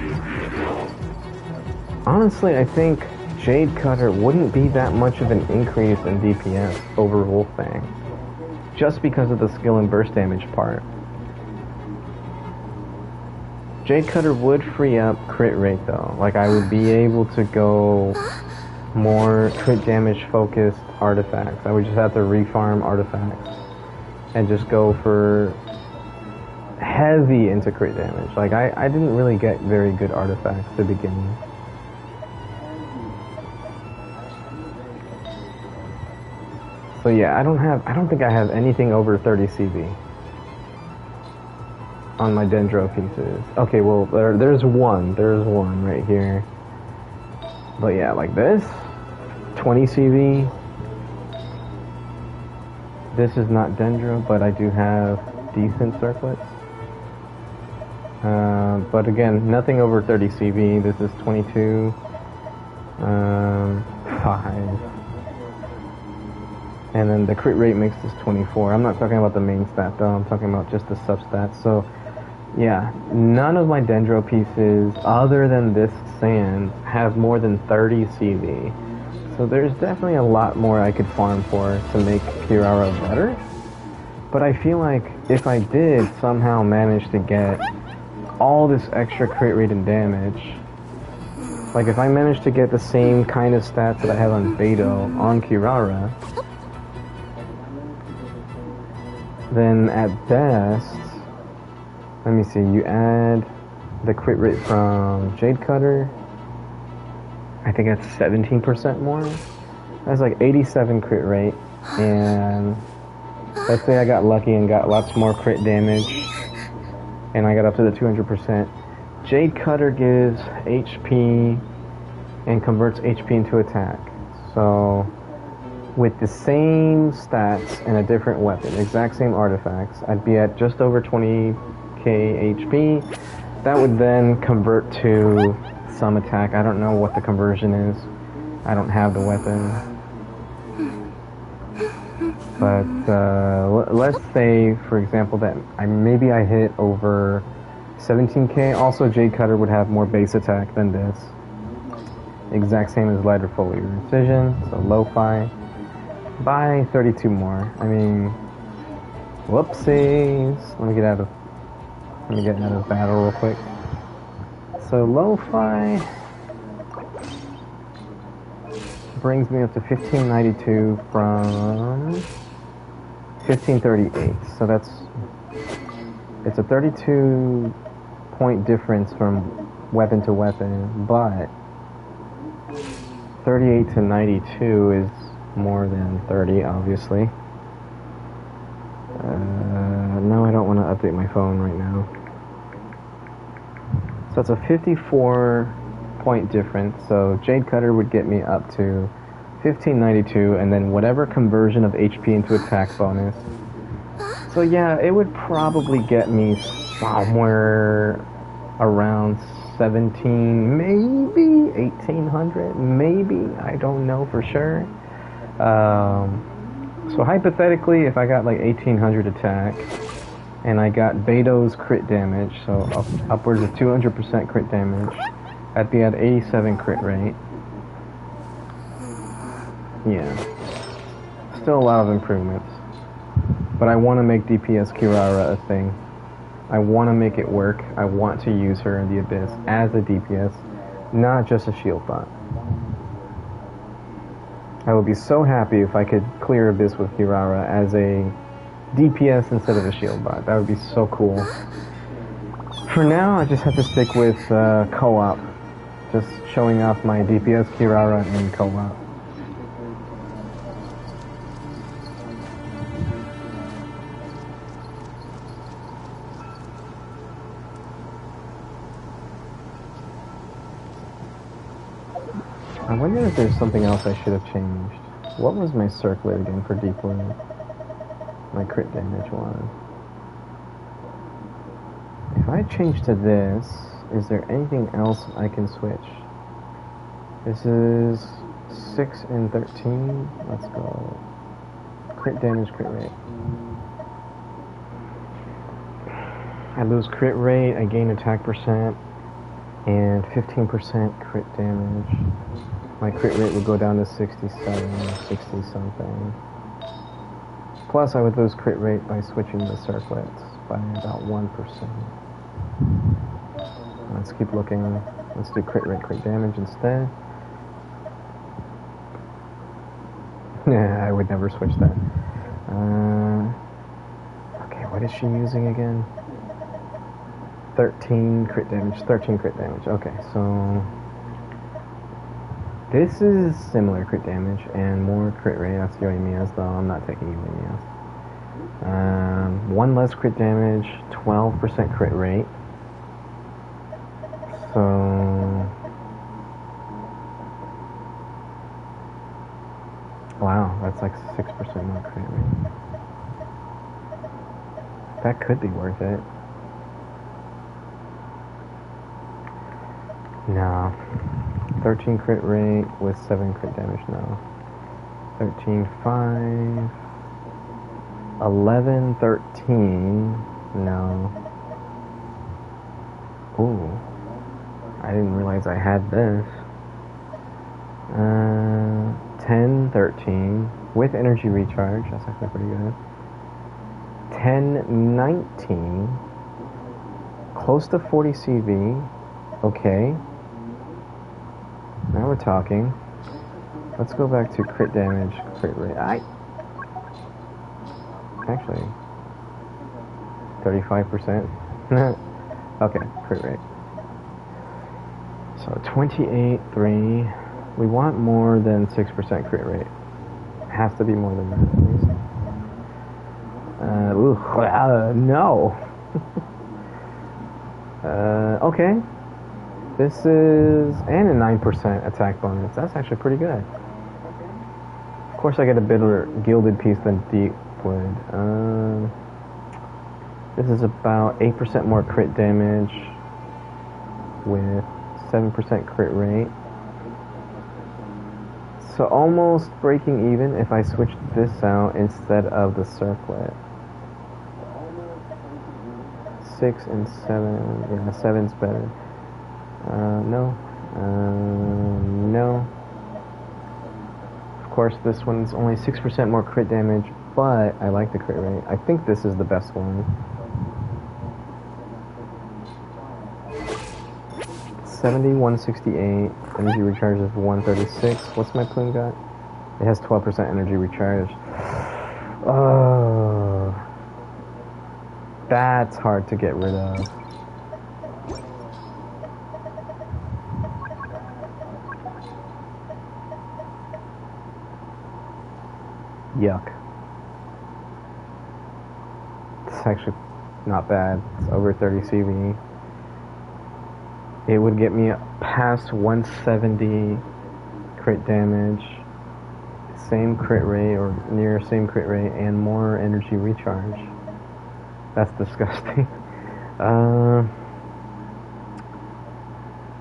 Honestly, I think Jade Cutter wouldn't be that much of an increase in DPS over Wolfang, just because of the skill and burst damage part. Jade Cutter would free up crit rate though. Like, I would be able to go more crit damage focused artifacts. I would just have to refarm artifacts and just go for heavy into crit damage. Like, I didn't really get very good artifacts to begin with. So yeah, I don't think I have anything over 30 CV on my Dendro pieces. Okay, well, there's one right here. But yeah, like this, 20 CV. This is not Dendro, but I do have decent circlets. But again, nothing over 30 CV. This is 22. 5. And then the crit rate makes this 24. I'm not talking about the main stat though, I'm talking about just the substats. So yeah, none of my Dendro pieces, other than this sand, have more than 30 CV. So there's definitely a lot more I could farm for to make Kirara better. But I feel like if I did somehow manage to get all this extra crit rate and damage, like if I managed to get the same kind of stats that I have on Beto on Kirara, then at best, let me see, you add the crit rate from Jade Cutter, I think that's 17% more. That's like 87 crit rate, and let's say I got lucky and got lots more crit damage, and I got up to the 200%. Jade Cutter gives HP and converts HP into attack. So with the same stats and a different weapon, exact same artifacts, I'd be at just over 20k HP. That would then convert to some attack. I don't know what the conversion is. I don't have the weapon. But let's say, for example, that maybe I hit over 17k. Also, Jade Cutter would have more base attack than this. Exact same as Lighter Foliar Incision, so Lo-Fi. By 32 more. I mean, whoopsies. Let me get out of battle real quick. So Lo-Fi brings me up to 1592 from 1538. So it's a 32 point difference from weapon to weapon, but 38 to 92 is more than 30, obviously. No, I don't want to update my phone right now. So it's a 54 point difference. So Jade Cutter would get me up to 1592, and then whatever conversion of HP into attack bonus. So yeah, it would probably get me somewhere around 17, maybe 1800, maybe, I don't know for sure. So hypothetically, if I got like 1800 attack, and I got Beto's crit damage, so upwards of 200% crit damage, I'd be at 87 crit rate. Yeah. Still a lot of improvements. But I want to make DPS Kirara a thing. I want to make it work. I want to use her in the Abyss as a DPS, not just a shield bot. I would be so happy if I could clear Abyss with Kirara as a DPS instead of a shield bot. That would be so cool. For now, I just have to stick with co-op. Just showing off my DPS Kirara in co-op. I wonder if there's something else I should have changed. What was my circlet again for deep wood? My crit damage one. If I change to this, is there anything else I can switch? This is 6 and 13. Let's go. Crit damage, crit rate. I lose crit rate, I gain attack percent, and 15% crit damage. My crit rate would go down to 67, 60 something. Plus I would lose crit rate by switching the circlets by about 1%. Let's keep looking. Let's do crit rate, crit damage instead. Nah, I would never switch that. Okay, what is she using again? 13 crit damage, 13 crit damage. Okay, so this is similar crit damage and more crit rate. That's Yoimiya's though. I'm not taking Yoimiya's. 1 less crit damage, 12% crit rate. So wow, that's like 6% more crit rate. That could be worth it. No. 13 crit rate with 7 crit damage, no. 13, 5. 11, 13, no. Ooh. I didn't realize I had this. 10, 13 with energy recharge. That's actually pretty good. 10, 19. Close to 40 CV. Okay. Now we're talking. Let's go back to crit damage, crit rate. Actually, 35%. Okay, crit rate. So 28, 3. We want more than 6% crit rate. It has to be more than that at least. No. Okay. This is, and a 9% attack bonus. That's actually pretty good. Of course I get a better gilded piece than deep wood. This is about 8% more crit damage with 7% crit rate. So almost breaking even if I switch this out instead of the circlet. 6 and 7. Yeah, 7's better. No. No. Of course, this one's only 6% more crit damage, but I like the crit rate. I think this is the best one. 70, 168. Energy recharge is 136. What's my plume got? It has 12% energy recharge. Oh. That's hard to get rid of. Yuck. It's actually not bad. It's over 30 CV. It would get me past 170 crit damage, same crit rate or near same crit rate, and more energy recharge. That's disgusting.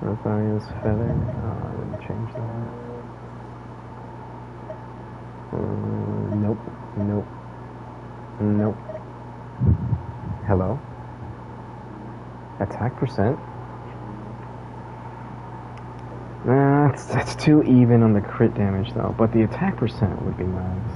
Rotharia's feather. Oh, I wouldn't change that. Nope. Nope. Nope. Hello? Attack percent? That's too even on the crit damage though, but the attack percent would be nice.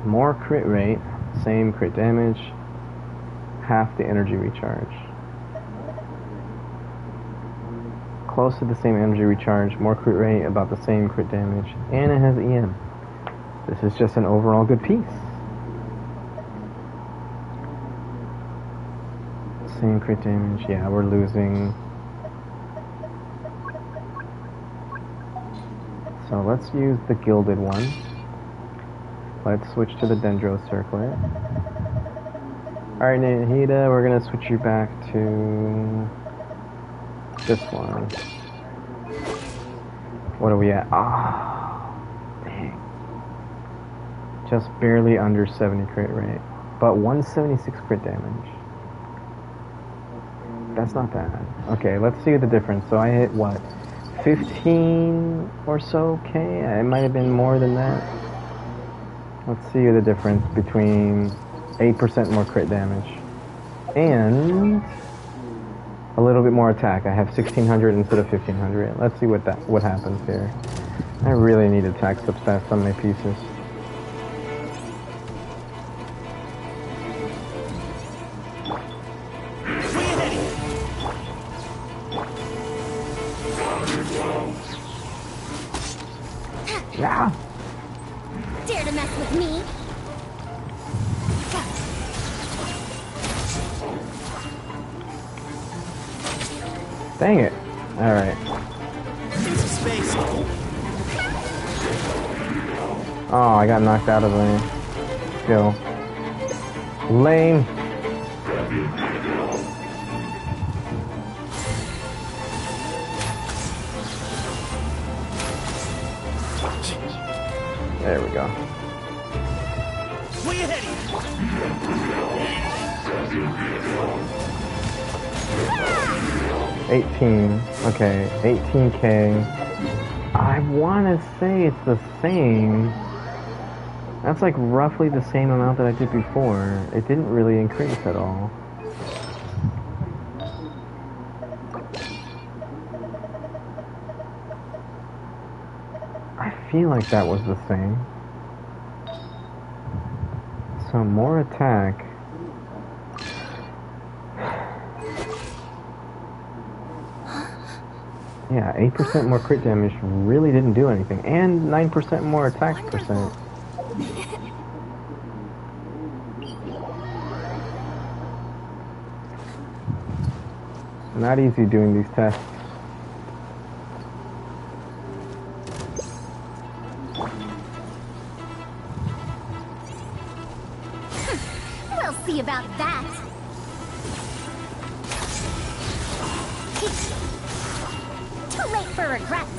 More crit rate, same crit damage, half the energy recharge. Close to the same energy recharge, more crit rate, about the same crit damage, and it has EM. This is just an overall good piece. Same crit damage, yeah, we're losing. So let's use the gilded one. Let's switch to the Dendro Circlet. Alright, Nahida, we're gonna switch you back to this one. What are we at? Ah, dang. Just barely under 70 crit rate, but 176 crit damage. That's not bad. Okay, let's see the difference. So I hit what? 15 or so K? It might have been more than that. Let's see the difference between 8% more crit damage and a little bit more attack. I have 1600 instead of 1500. Let's see what happens here. I really need attack substats on my pieces. Yeah. Dare to mess with me? Dang it. Alright. Space. Oh, I got knocked out of the skill. Lame. There we go. Way ahead of you. 18. Okay, 18k. I want to say it's the same. That's like roughly the same amount that I did before. It didn't really increase at all. I feel like that was the same. So more attack. Yeah, 8% more crit damage really didn't do anything. And 9% more attack percent. Not easy doing these tests. We'll see about that. Too late for regrets.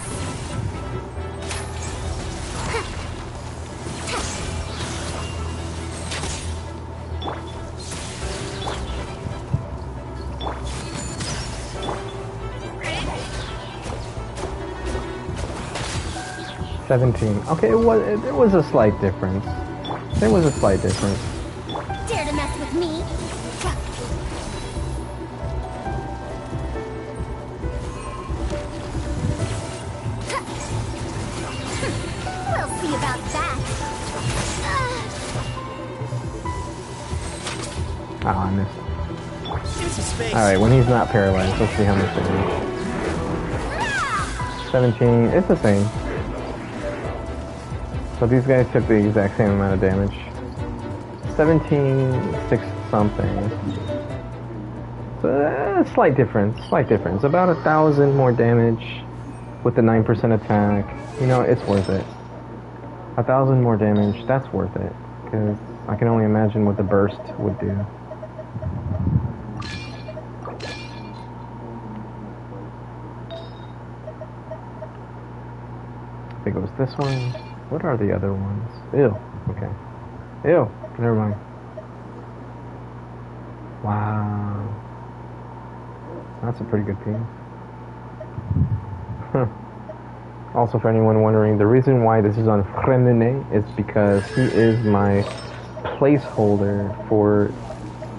17. Okay, there was a slight difference. There was a slight difference. Dare to mess with me? We'll see about that. Oh, I missed. Alright, when he's not paralyzed, let's see how much damage. 17, it's the same. So these guys took the exact same amount of damage. 17, 6 something. So slight difference, About 1,000 more damage with the 9% attack. You know, it's worth it. 1,000 more damage, that's worth it. Because I can only imagine what the burst would do. I think it was this one. What are the other ones? Ew. Okay. Ew. Never mind. Wow. That's a pretty good team. Also, for anyone wondering, the reason why this is on Fremene is because he is my placeholder for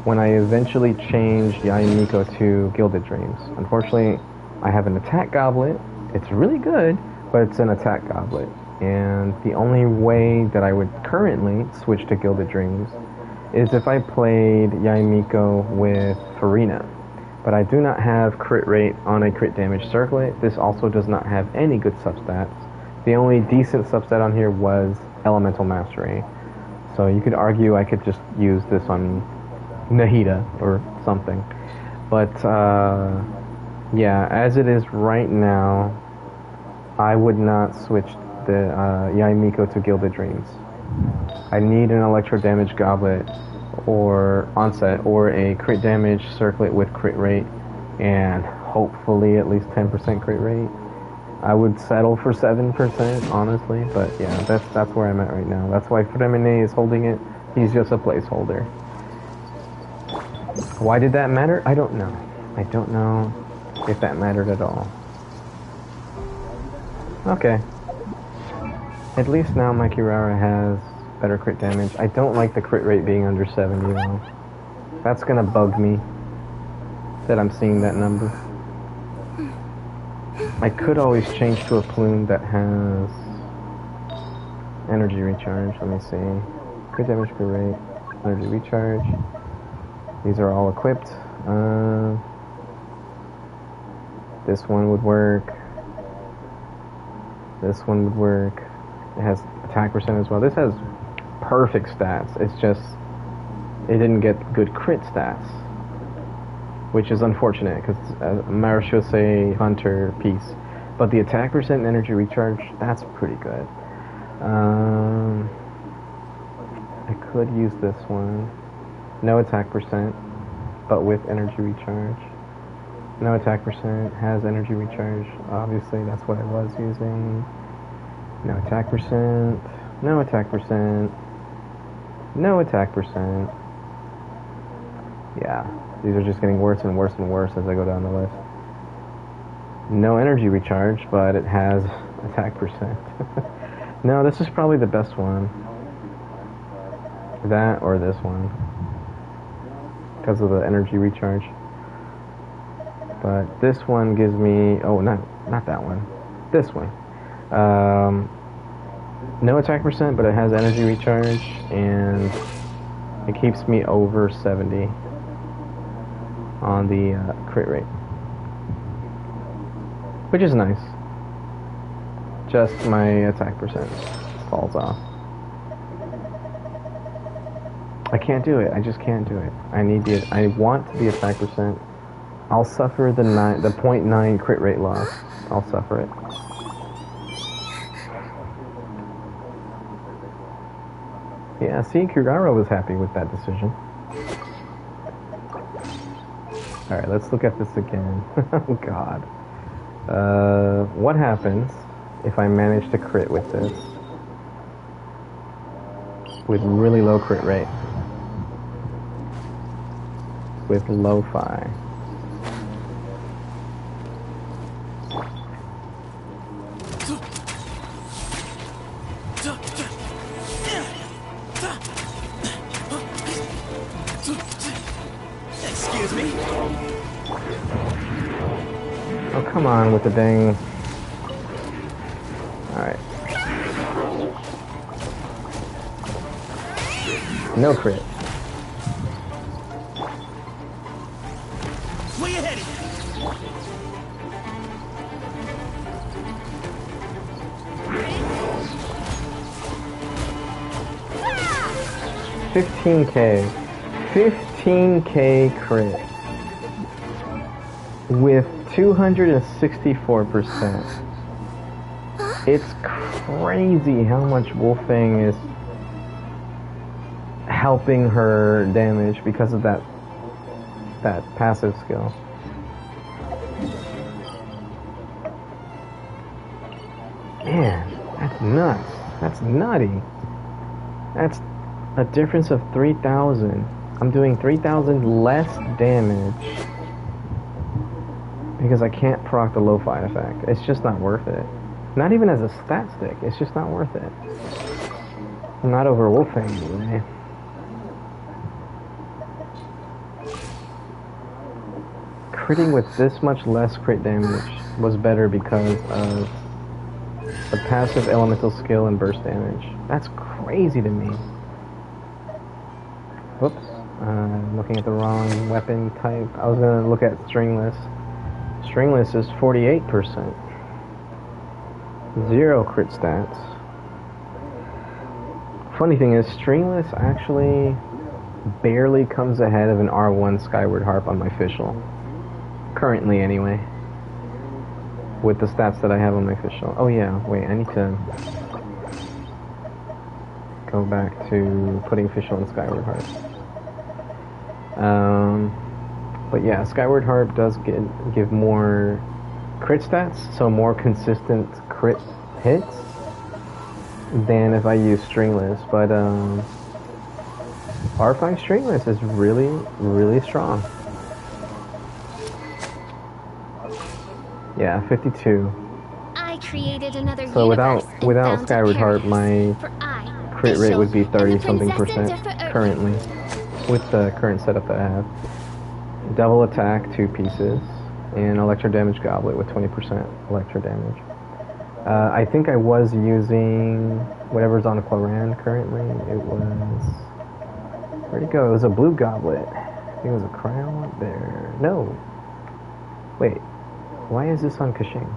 when I eventually change Yaimiko to Gilded Dreams. Unfortunately, I have an attack goblet. It's really good, but it's an attack goblet. And the only way that I would currently switch to Gilded Dreams is if I played Yaimiko with Farina. But I do not have crit rate on a crit damage circlet. This also does not have any good substats. The only decent substat on here was Elemental Mastery. So you could argue I could just use this on Nahida or something. But yeah, as it is right now, I would not switch the Yaimiko to Gilded Dreams. I need an Electro Damage Goblet or onset, or a crit damage circlet with crit rate, and hopefully at least 10% crit rate. I would settle for 7%, honestly, but yeah, that's where I'm at right now. That's why Fremine is holding it. He's just a placeholder. Why did that matter? I don't know. I don't know if that mattered at all. Okay. At least now my Kirara has better crit damage. I don't like the crit rate being under 70 though. That's gonna bug me that I'm seeing that number. I could always change to a plume that has energy recharge. Let me see. Crit damage per rate, energy recharge. These are all equipped. This one would work. This one would work. It has attack percent as well. This has perfect stats. It's just it didn't get good crit stats, which is unfortunate because Marechaussee Hunter piece. But the attack percent and energy recharge, that's pretty good. I could use this one. No attack percent, but with energy recharge. No attack percent, has energy recharge. Obviously, that's what I was using. No attack percent. No attack percent. No attack percent. Yeah, these are just getting worse and worse and worse as I go down the list. No energy recharge, but it has attack percent. No, this is probably the best one. That or this one. Because of the energy recharge. But this one gives me... Oh, not that one. This one. No attack percent, but it has energy recharge, and it keeps me over 70 on the crit rate. Which is nice. Just my attack percent falls off. I can't do it. I just can't do it. I want the attack percent. I'll suffer the 0.9 crit rate loss. I'll suffer it. Yeah, see, Kirara was happy with that decision. Alright, let's look at this again. Oh god. What happens if I manage to crit with this? With really low crit rate. With lo-fi. Excuse me? Oh, come on with the dang... Alright. No crit. Where you headed? $15K crit with 264%. It's crazy how much wolfing is helping her damage because of that passive skill. Man, that's nuts. That's nutty. That's a difference of 3,000. I'm doing 3,000 less damage because I can't proc the lo-fi effect. It's just not worth it. Not even as a stat stick. It's just not worth it. I'm not over wolfing anyway. Critting with this much less crit damage was better because of the passive elemental skill and burst damage. That's crazy to me. Whoops. Looking at the wrong weapon type. I was going to look at stringless. Stringless is 48%. 0 crit stats. Funny thing is, stringless actually barely comes ahead of an R1 Skyward Harp on my official. Currently, anyway. With the stats that I have on my official. Oh yeah, wait, I need to go back to putting official in Skyward Harp. But yeah, Skyward Harp does give more crit stats, so more consistent crit hits than if I use Stringless. But R5 Stringless is really, really strong. Yeah, 52. I created another So universe and without found a Skyward Harp, paradise. my For I, crit rate would be Ishil, am the 30-something% princess of Earth. currently, with the current setup that I have. Double attack, 2 pieces, and electro damage goblet with 20% electro damage. I think I was using whatever's on Cloran currently. It was... Where'd it go? It was a blue goblet. I think it was a crown there. No. Wait. Why is this on Kashing?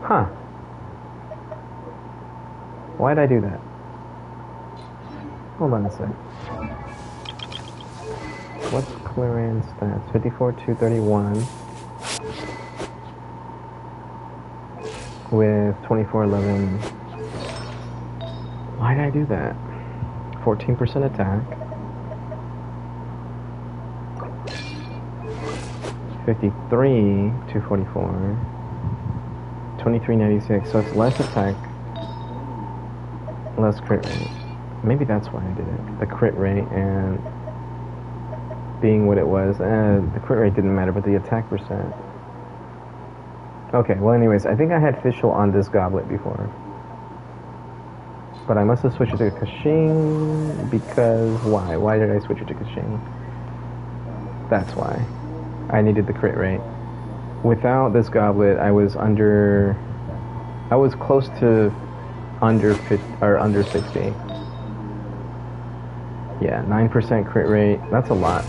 Huh. Why'd I do that? Hold on a sec. What's Cloran's stats? 54, 231. With 2411. Why did I do that? 14% attack. 53, 244. 2396. So it's less attack, less crit rate. Maybe that's why I did it. The crit rate and being what it was. The crit rate didn't matter, but the attack percent. Okay, well anyways, I think I had Fischl on this goblet before. But I must have switched it to Kashing because... Why? Why did I switch it to Kashing? That's why. I needed the crit rate. Without this goblet, I was under... I was close to under 50, or under 60. Yeah, 9% crit rate. That's a lot.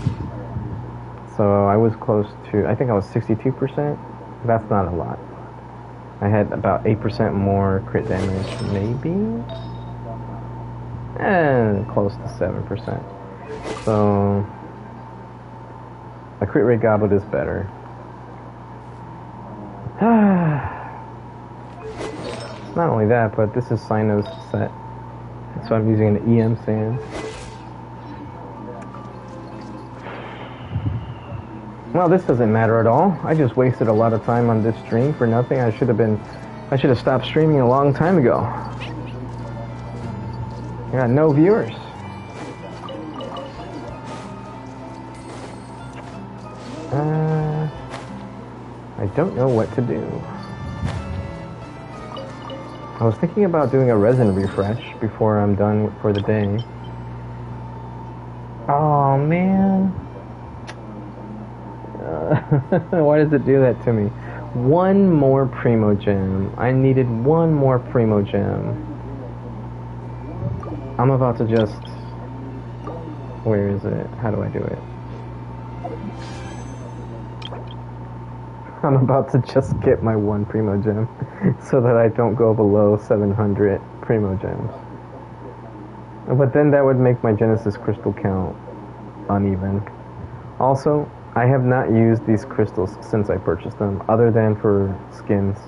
So I was close to... I think I was 62%. That's not a lot. I had about 8% more crit damage, maybe? And close to 7%. So a crit rate goblet is better. Not only that, but this is Cyno's set. So I'm using an EM sand. Well, this doesn't matter at all. I just wasted a lot of time on this stream for nothing. I should have stopped streaming a long time ago. I got no viewers. I don't know what to do. I was thinking about doing a resin refresh before I'm done for the day. Oh man. Why does it do that to me? One more Primo Gem. I needed one more Primo Gem. I'm about to just... Where is it? How do I do it? I'm about to just get my one Primo Gem so that I don't go below 700 Primo Gems. But then that would make my Genesis crystal count uneven. Also, I have not used these crystals since I purchased them, other than for skins.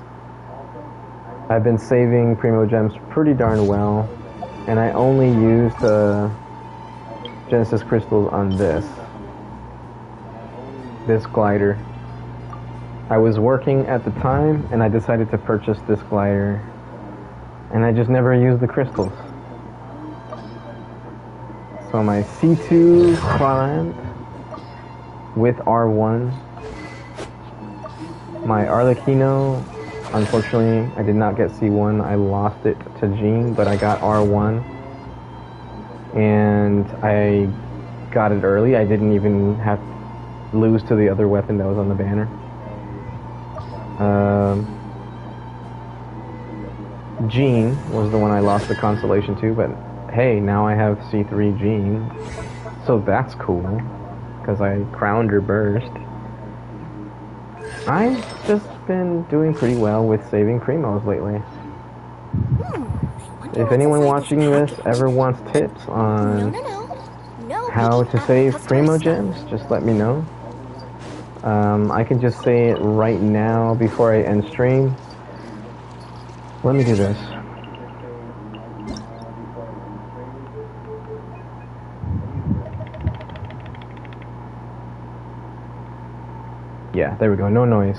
I've been saving Primo Gems pretty darn well, and I only used the Genesis crystals on this glider. I was working at the time, and I decided to purchase this glider, and I just never used the crystals. So my C2 Crawland with R1. My Arlecchino, unfortunately, I did not get C1. I lost it to Jean, but I got R1. And I got it early. I didn't even have to lose to the other weapon that was on the banner. Jean was the one I lost the constellation to, but hey, now I have C3 Jean. So that's cool, because I crowned her burst. I've just been doing pretty well with saving Primos lately. If anyone watching this ever wants tips on how to save Primo Gems, just let me know. I can just say it right now before I end stream. Let me do this. Yeah, there we go. No noise.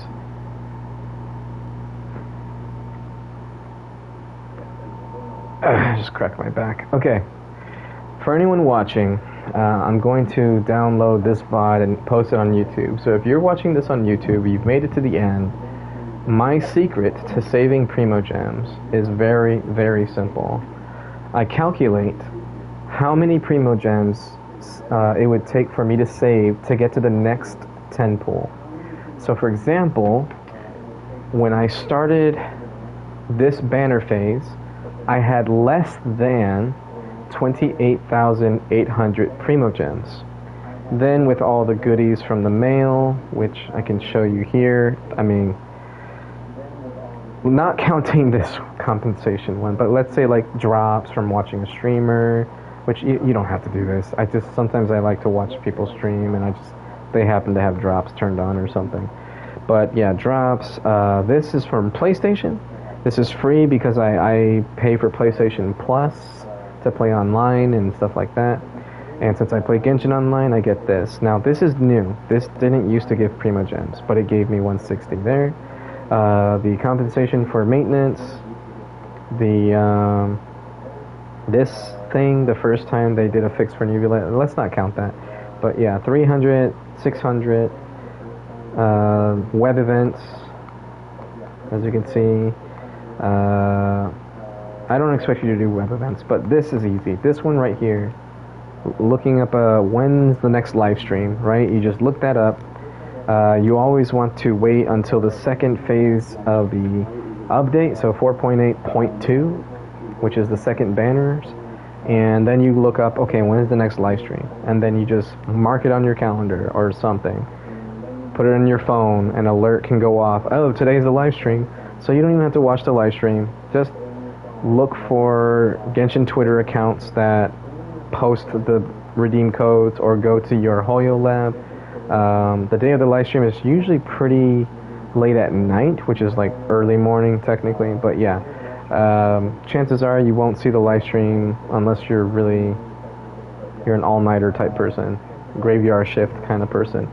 I just cracked my back. Okay. For anyone watching, I'm going to download this VOD and post it on YouTube. So if you're watching this on YouTube, you've made it to the end. My secret to saving Primo Gems is very, very simple. I calculate how many Primo Gems it would take for me to save to get to the next 10 pool. So for example, when I started this banner phase, I had less than 28,800 Primo Gems. Then with all the goodies from the mail, which I can show you here, I mean, not counting this compensation one, but let's say like drops from watching a streamer, which you don't have to do this. Sometimes I like to watch people stream and they happen to have drops turned on or something. But yeah, drops, this is from PlayStation. This is free because I pay for PlayStation Plus to play online and stuff like that. And since I play Genshin Online, I get this. Now, this is new. This didn't used to give Primo Gems, but it gave me 160 there. The compensation for maintenance, this thing, the first time they did a fix for Nebula, let's not count that. But yeah, 300, 600, web events, as you can see. I don't expect you to do web events, but this is easy. This one right here, looking up when's the next live stream, right? You just look that up. You always want to wait until the second phase of the update, so 4.8.2, which is the second banners, and then you look up, okay, when is the next live stream? And then you just mark it on your calendar or something. Put it in your phone, an alert can go off, oh, today's the live stream. So you don't even have to watch the live stream. Just look for Genshin Twitter accounts that post the redeem codes or go to your Hoyo lab. The day of the live stream is usually pretty late at night, which is like early morning technically, but yeah. Chances are you won't see the live stream unless you're an all-nighter type person, graveyard shift kind of person.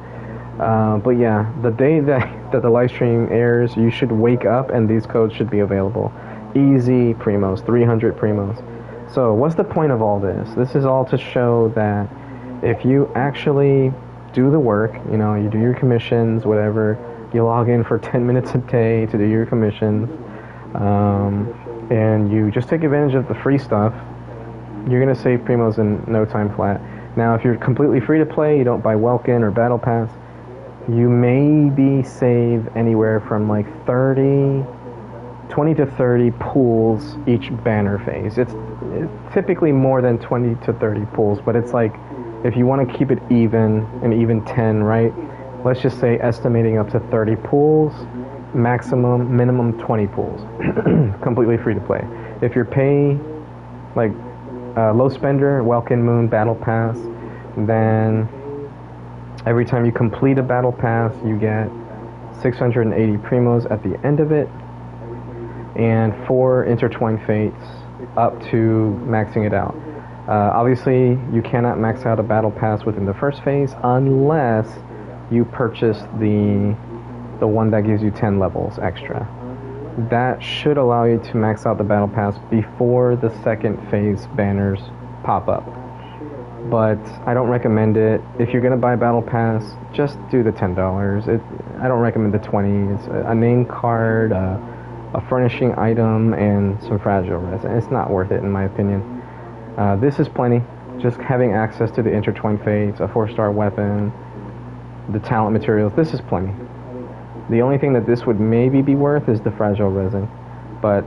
But yeah, the day that the live stream airs, you should wake up and these codes should be available. Easy Primos, 300 Primos. So what's the point of all this? This is all to show that if you actually do the work, you do your commissions, whatever, you log in for 10 minutes a day to do your commissions, and you just take advantage of the free stuff, you're going to save Primos in no time flat. Now, if you're completely free to play, you don't buy Welkin or Battle Pass, you maybe save anywhere from like 20 to 30 pools each banner phase. It's typically more than 20 to 30 pools, but it's like, if you want to keep it even, an even 10, right? Let's just say estimating up to 30 pools, minimum 20 pools, completely free to play. If you're pay, like low spender, Welkin Moon, Battle Pass, then every time you complete a Battle Pass, you get 680 Primos at the end of it, and 4 Intertwined Fates up to maxing it out. Obviously, you cannot max out a Battle Pass within the first phase unless you purchase the one that gives you 10 levels extra. That should allow you to max out the Battle Pass before the second phase banners pop up. But I don't recommend it. If you're going to buy Battle Pass, just do the $10. I don't recommend the 20. It's a name card, a furnishing item, and some fragile resin. It's not worth it in my opinion. This is plenty. Just having access to the Intertwined Fates, a 4-star weapon, the talent materials, this is plenty. The only thing that this would maybe be worth is the fragile resin. But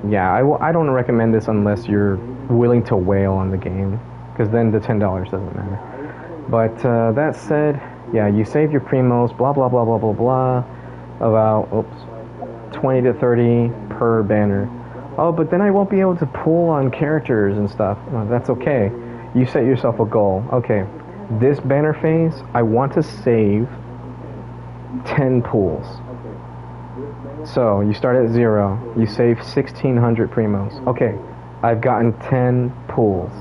yeah, I don't recommend this unless you're willing to whale on the game, because then the $10 doesn't matter. But that said, yeah, you save your Primos, blah, blah, blah, blah, blah, blah, about 20 to 30 per banner. Oh, but then I won't be able to pull on characters and stuff. Well, that's okay. You set yourself a goal. Okay, this banner phase, I want to save 10 pools. So you start at 0, you save 1,600 Primos. Okay, I've gotten 10 pools.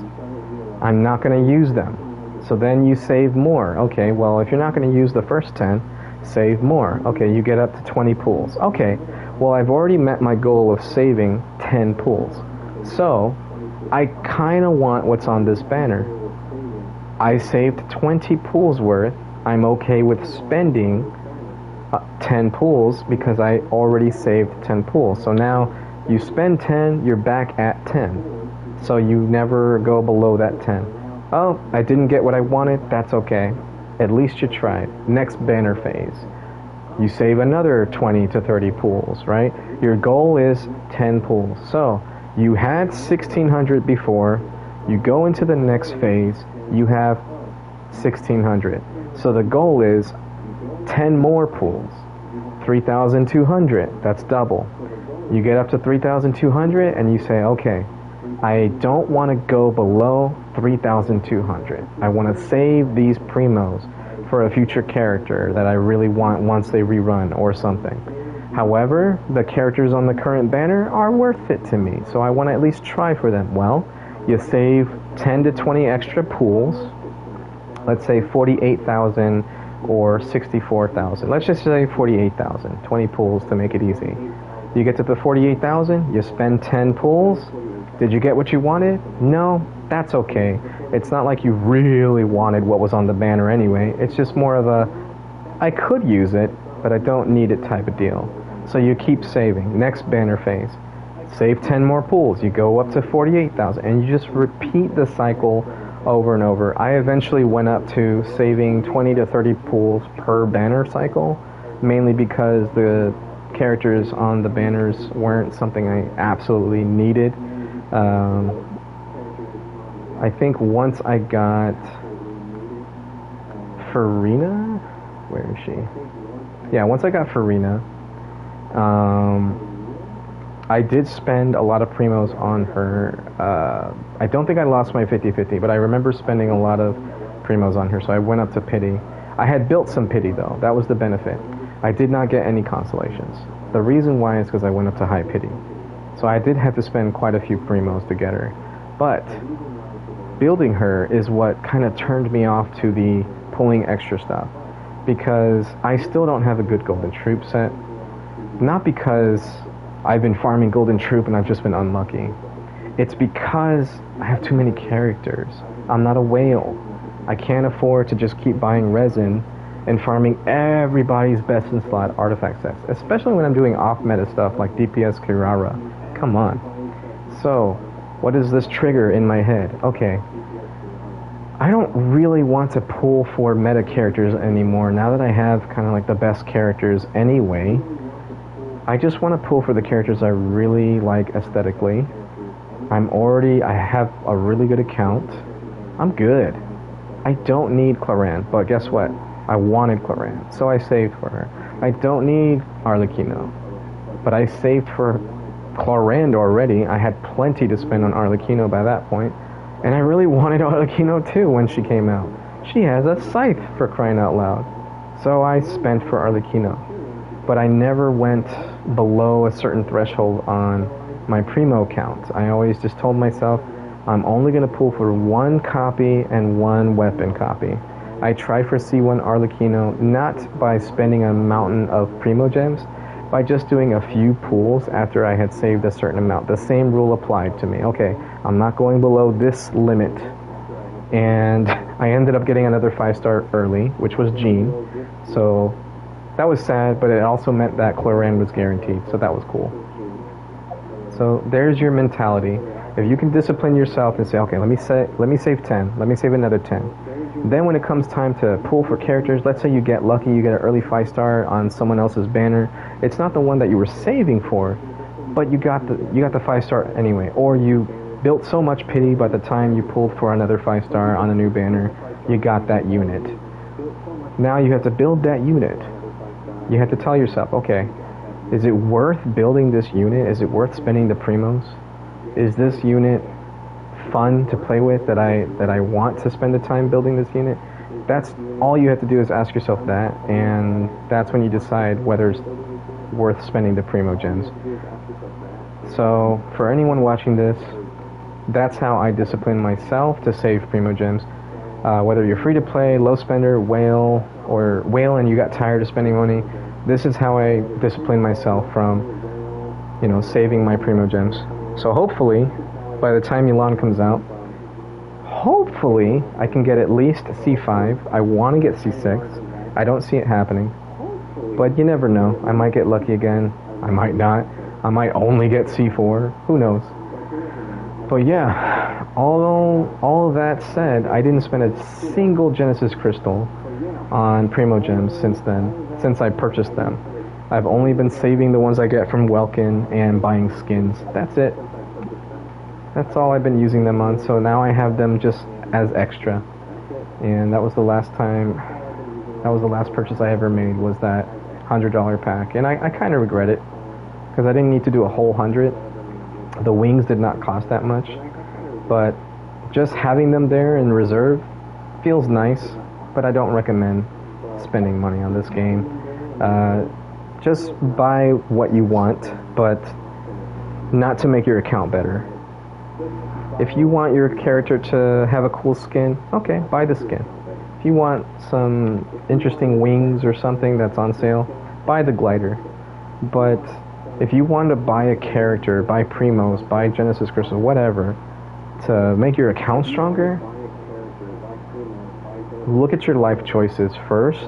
I'm not going to use them. So then you save more. Okay, well, if you're not going to use the first 10, Save more. Okay, you get up to 20 pools. Okay, well, I've already met my goal of saving 10 pools. So, I kind of want what's on this banner. I saved 20 pools worth. I'm okay with spending 10 pools because I already saved 10 pools. So now you spend 10, you're back at 10. So you never go below that 10. Oh, I didn't get what I wanted. That's okay. At least you tried. Next banner phase. You save another 20 to 30 pools, right? Your goal is 10 pools. So you had 1,600 before. You go into the next phase. You have 1,600. So the goal is 10 more pools. 3,200. That's double. You get up to 3,200 and you say, okay, I don't want to go below 3,200. I want to save these primos for a future character that I really want once they rerun or something. However, the characters on the current banner are worth it to me, so I want to at least try for them. Well, you save 10 to 20 extra pools. Let's say 48,000 or 64,000. Let's just say 48,000. 20 pools to make it easy. You get to the 48,000, you spend 10 pools. Did you get what you wanted? No, that's okay. It's not like you really wanted what was on the banner anyway. It's just more of a, I could use it, but I don't need it type of deal. So you keep saving. Next banner phase. Save 10 more pools. You go up to 48,000, and you just repeat the cycle over and over. I eventually went up to saving 20 to 30 pools per banner cycle, mainly because the characters on the banners weren't something I absolutely needed. I think once I got Farina, where is she? Yeah, once I got Farina, I did spend a lot of primos on her. I don't think I lost my 50-50, but I remember spending a lot of primos on her, so I went up to pity. I had built some pity though, that was the benefit. I did not get any constellations. The reason why is because I went up to high pity. So I did have to spend quite a few primos to get her. But building her is what kind of turned me off to the pulling extra stuff. Because I still don't have a good Golden Troop set. Not because I've been farming Golden Troop and I've just been unlucky. It's because I have too many characters. I'm not a whale. I can't afford to just keep buying resin and farming everybody's best in slot artifact sets, especially when I'm doing off-meta stuff like DPS Kirara. Come on. So, what is this trigger in my head? Okay, I don't really want to pull for meta characters anymore now that I have kind of like the best characters anyway. I just want to pull for the characters I really like aesthetically. I have a really good account. I'm good. I don't need Claran, but guess what? I wanted Claran, so I saved for her. I don't need Arlecchino, but I saved for Claran already. I had plenty to spend on Arlecchino by that point, and I really wanted Arlecchino too when she came out. She has a scythe, for crying out loud. So I spent for Arlecchino, but I never went below a certain threshold on my primo count. I always just told myself, I'm only going to pull for one copy and one weapon copy. I tried for C1 Arlecchino not by spending a mountain of primo gems, by just doing a few pulls after I had saved a certain amount. The same rule applied to me. Okay, I'm not going below this limit. And I ended up getting another 5-star early, which was Jean. So that was sad, but it also meant that Claran was guaranteed, so that was cool. So there's your mentality. If you can discipline yourself and say, okay, let me save 10, let me save another 10. Then when it comes time to pull for characters, let's say you get lucky, you get an early 5-star on someone else's banner. It's not the one that you were saving for, but you got the 5-star anyway. Or you built so much pity by the time you pulled for another 5-star on a new banner, you got that unit. Now you have to build that unit. You have to tell yourself, okay, is it worth building this unit? Is it worth spending the primos? Is this unit fun to play with, that I want to spend the time building this unit? That's all you have to do, is ask yourself that, and that's when you decide whether it's worth spending the primo gems. So for anyone watching this, that's how I discipline myself to save primo gems. Whether you're free to play, low spender, whale, or whale and you got tired of spending money, this is how I discipline myself from, saving my Primo Gems. So hopefully, by the time Milan comes out, hopefully I can get at least C5. I want to get C6. I don't see it happening. But you never know. I might get lucky again. I might not. I might only get C4. Who knows? But yeah, all of that said, I didn't spend a single Genesis Crystal on Primo Gems since then, since I purchased them. I've only been saving the ones I get from Welkin and buying skins. That's it. That's all I've been using them on, so now I have them just as extra. And that was the last purchase I ever made, was that $100 pack. And I kind of regret it, because I didn't need to do a whole 100. The wings did not cost that much, but just having them there in reserve feels nice, but I don't recommend spending money on this game. Just buy what you want, but not to make your account better. If you want your character to have a cool skin, okay, buy the skin. If you want some interesting wings or something that's on sale, buy the glider. But if you want to buy a character, buy Primos, buy Genesis Crystal, whatever, to make your account stronger, look at your life choices first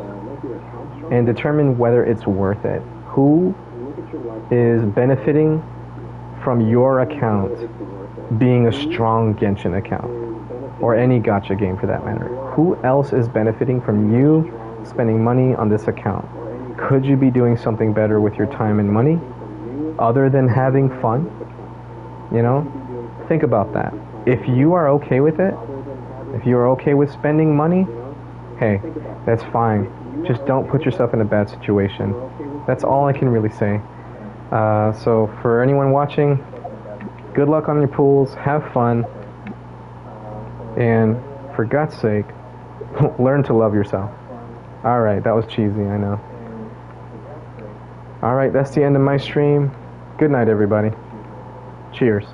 and determine whether it's worth it. Who is benefiting from your account being a strong Genshin account, or any gacha game for that matter? Who else is benefiting from you spending money on this account? Could you be doing something better with your time and money other than having fun? Think about that. If you are okay with it, if you are okay with spending money, hey, that's fine. Just don't put yourself in a bad situation. That's all I can really say. So for anyone watching, good luck on your pools, have fun, and for God's sake, learn to love yourself. Alright, that was cheesy, I know. Alright, that's the end of my stream. Good night, everybody. Cheers.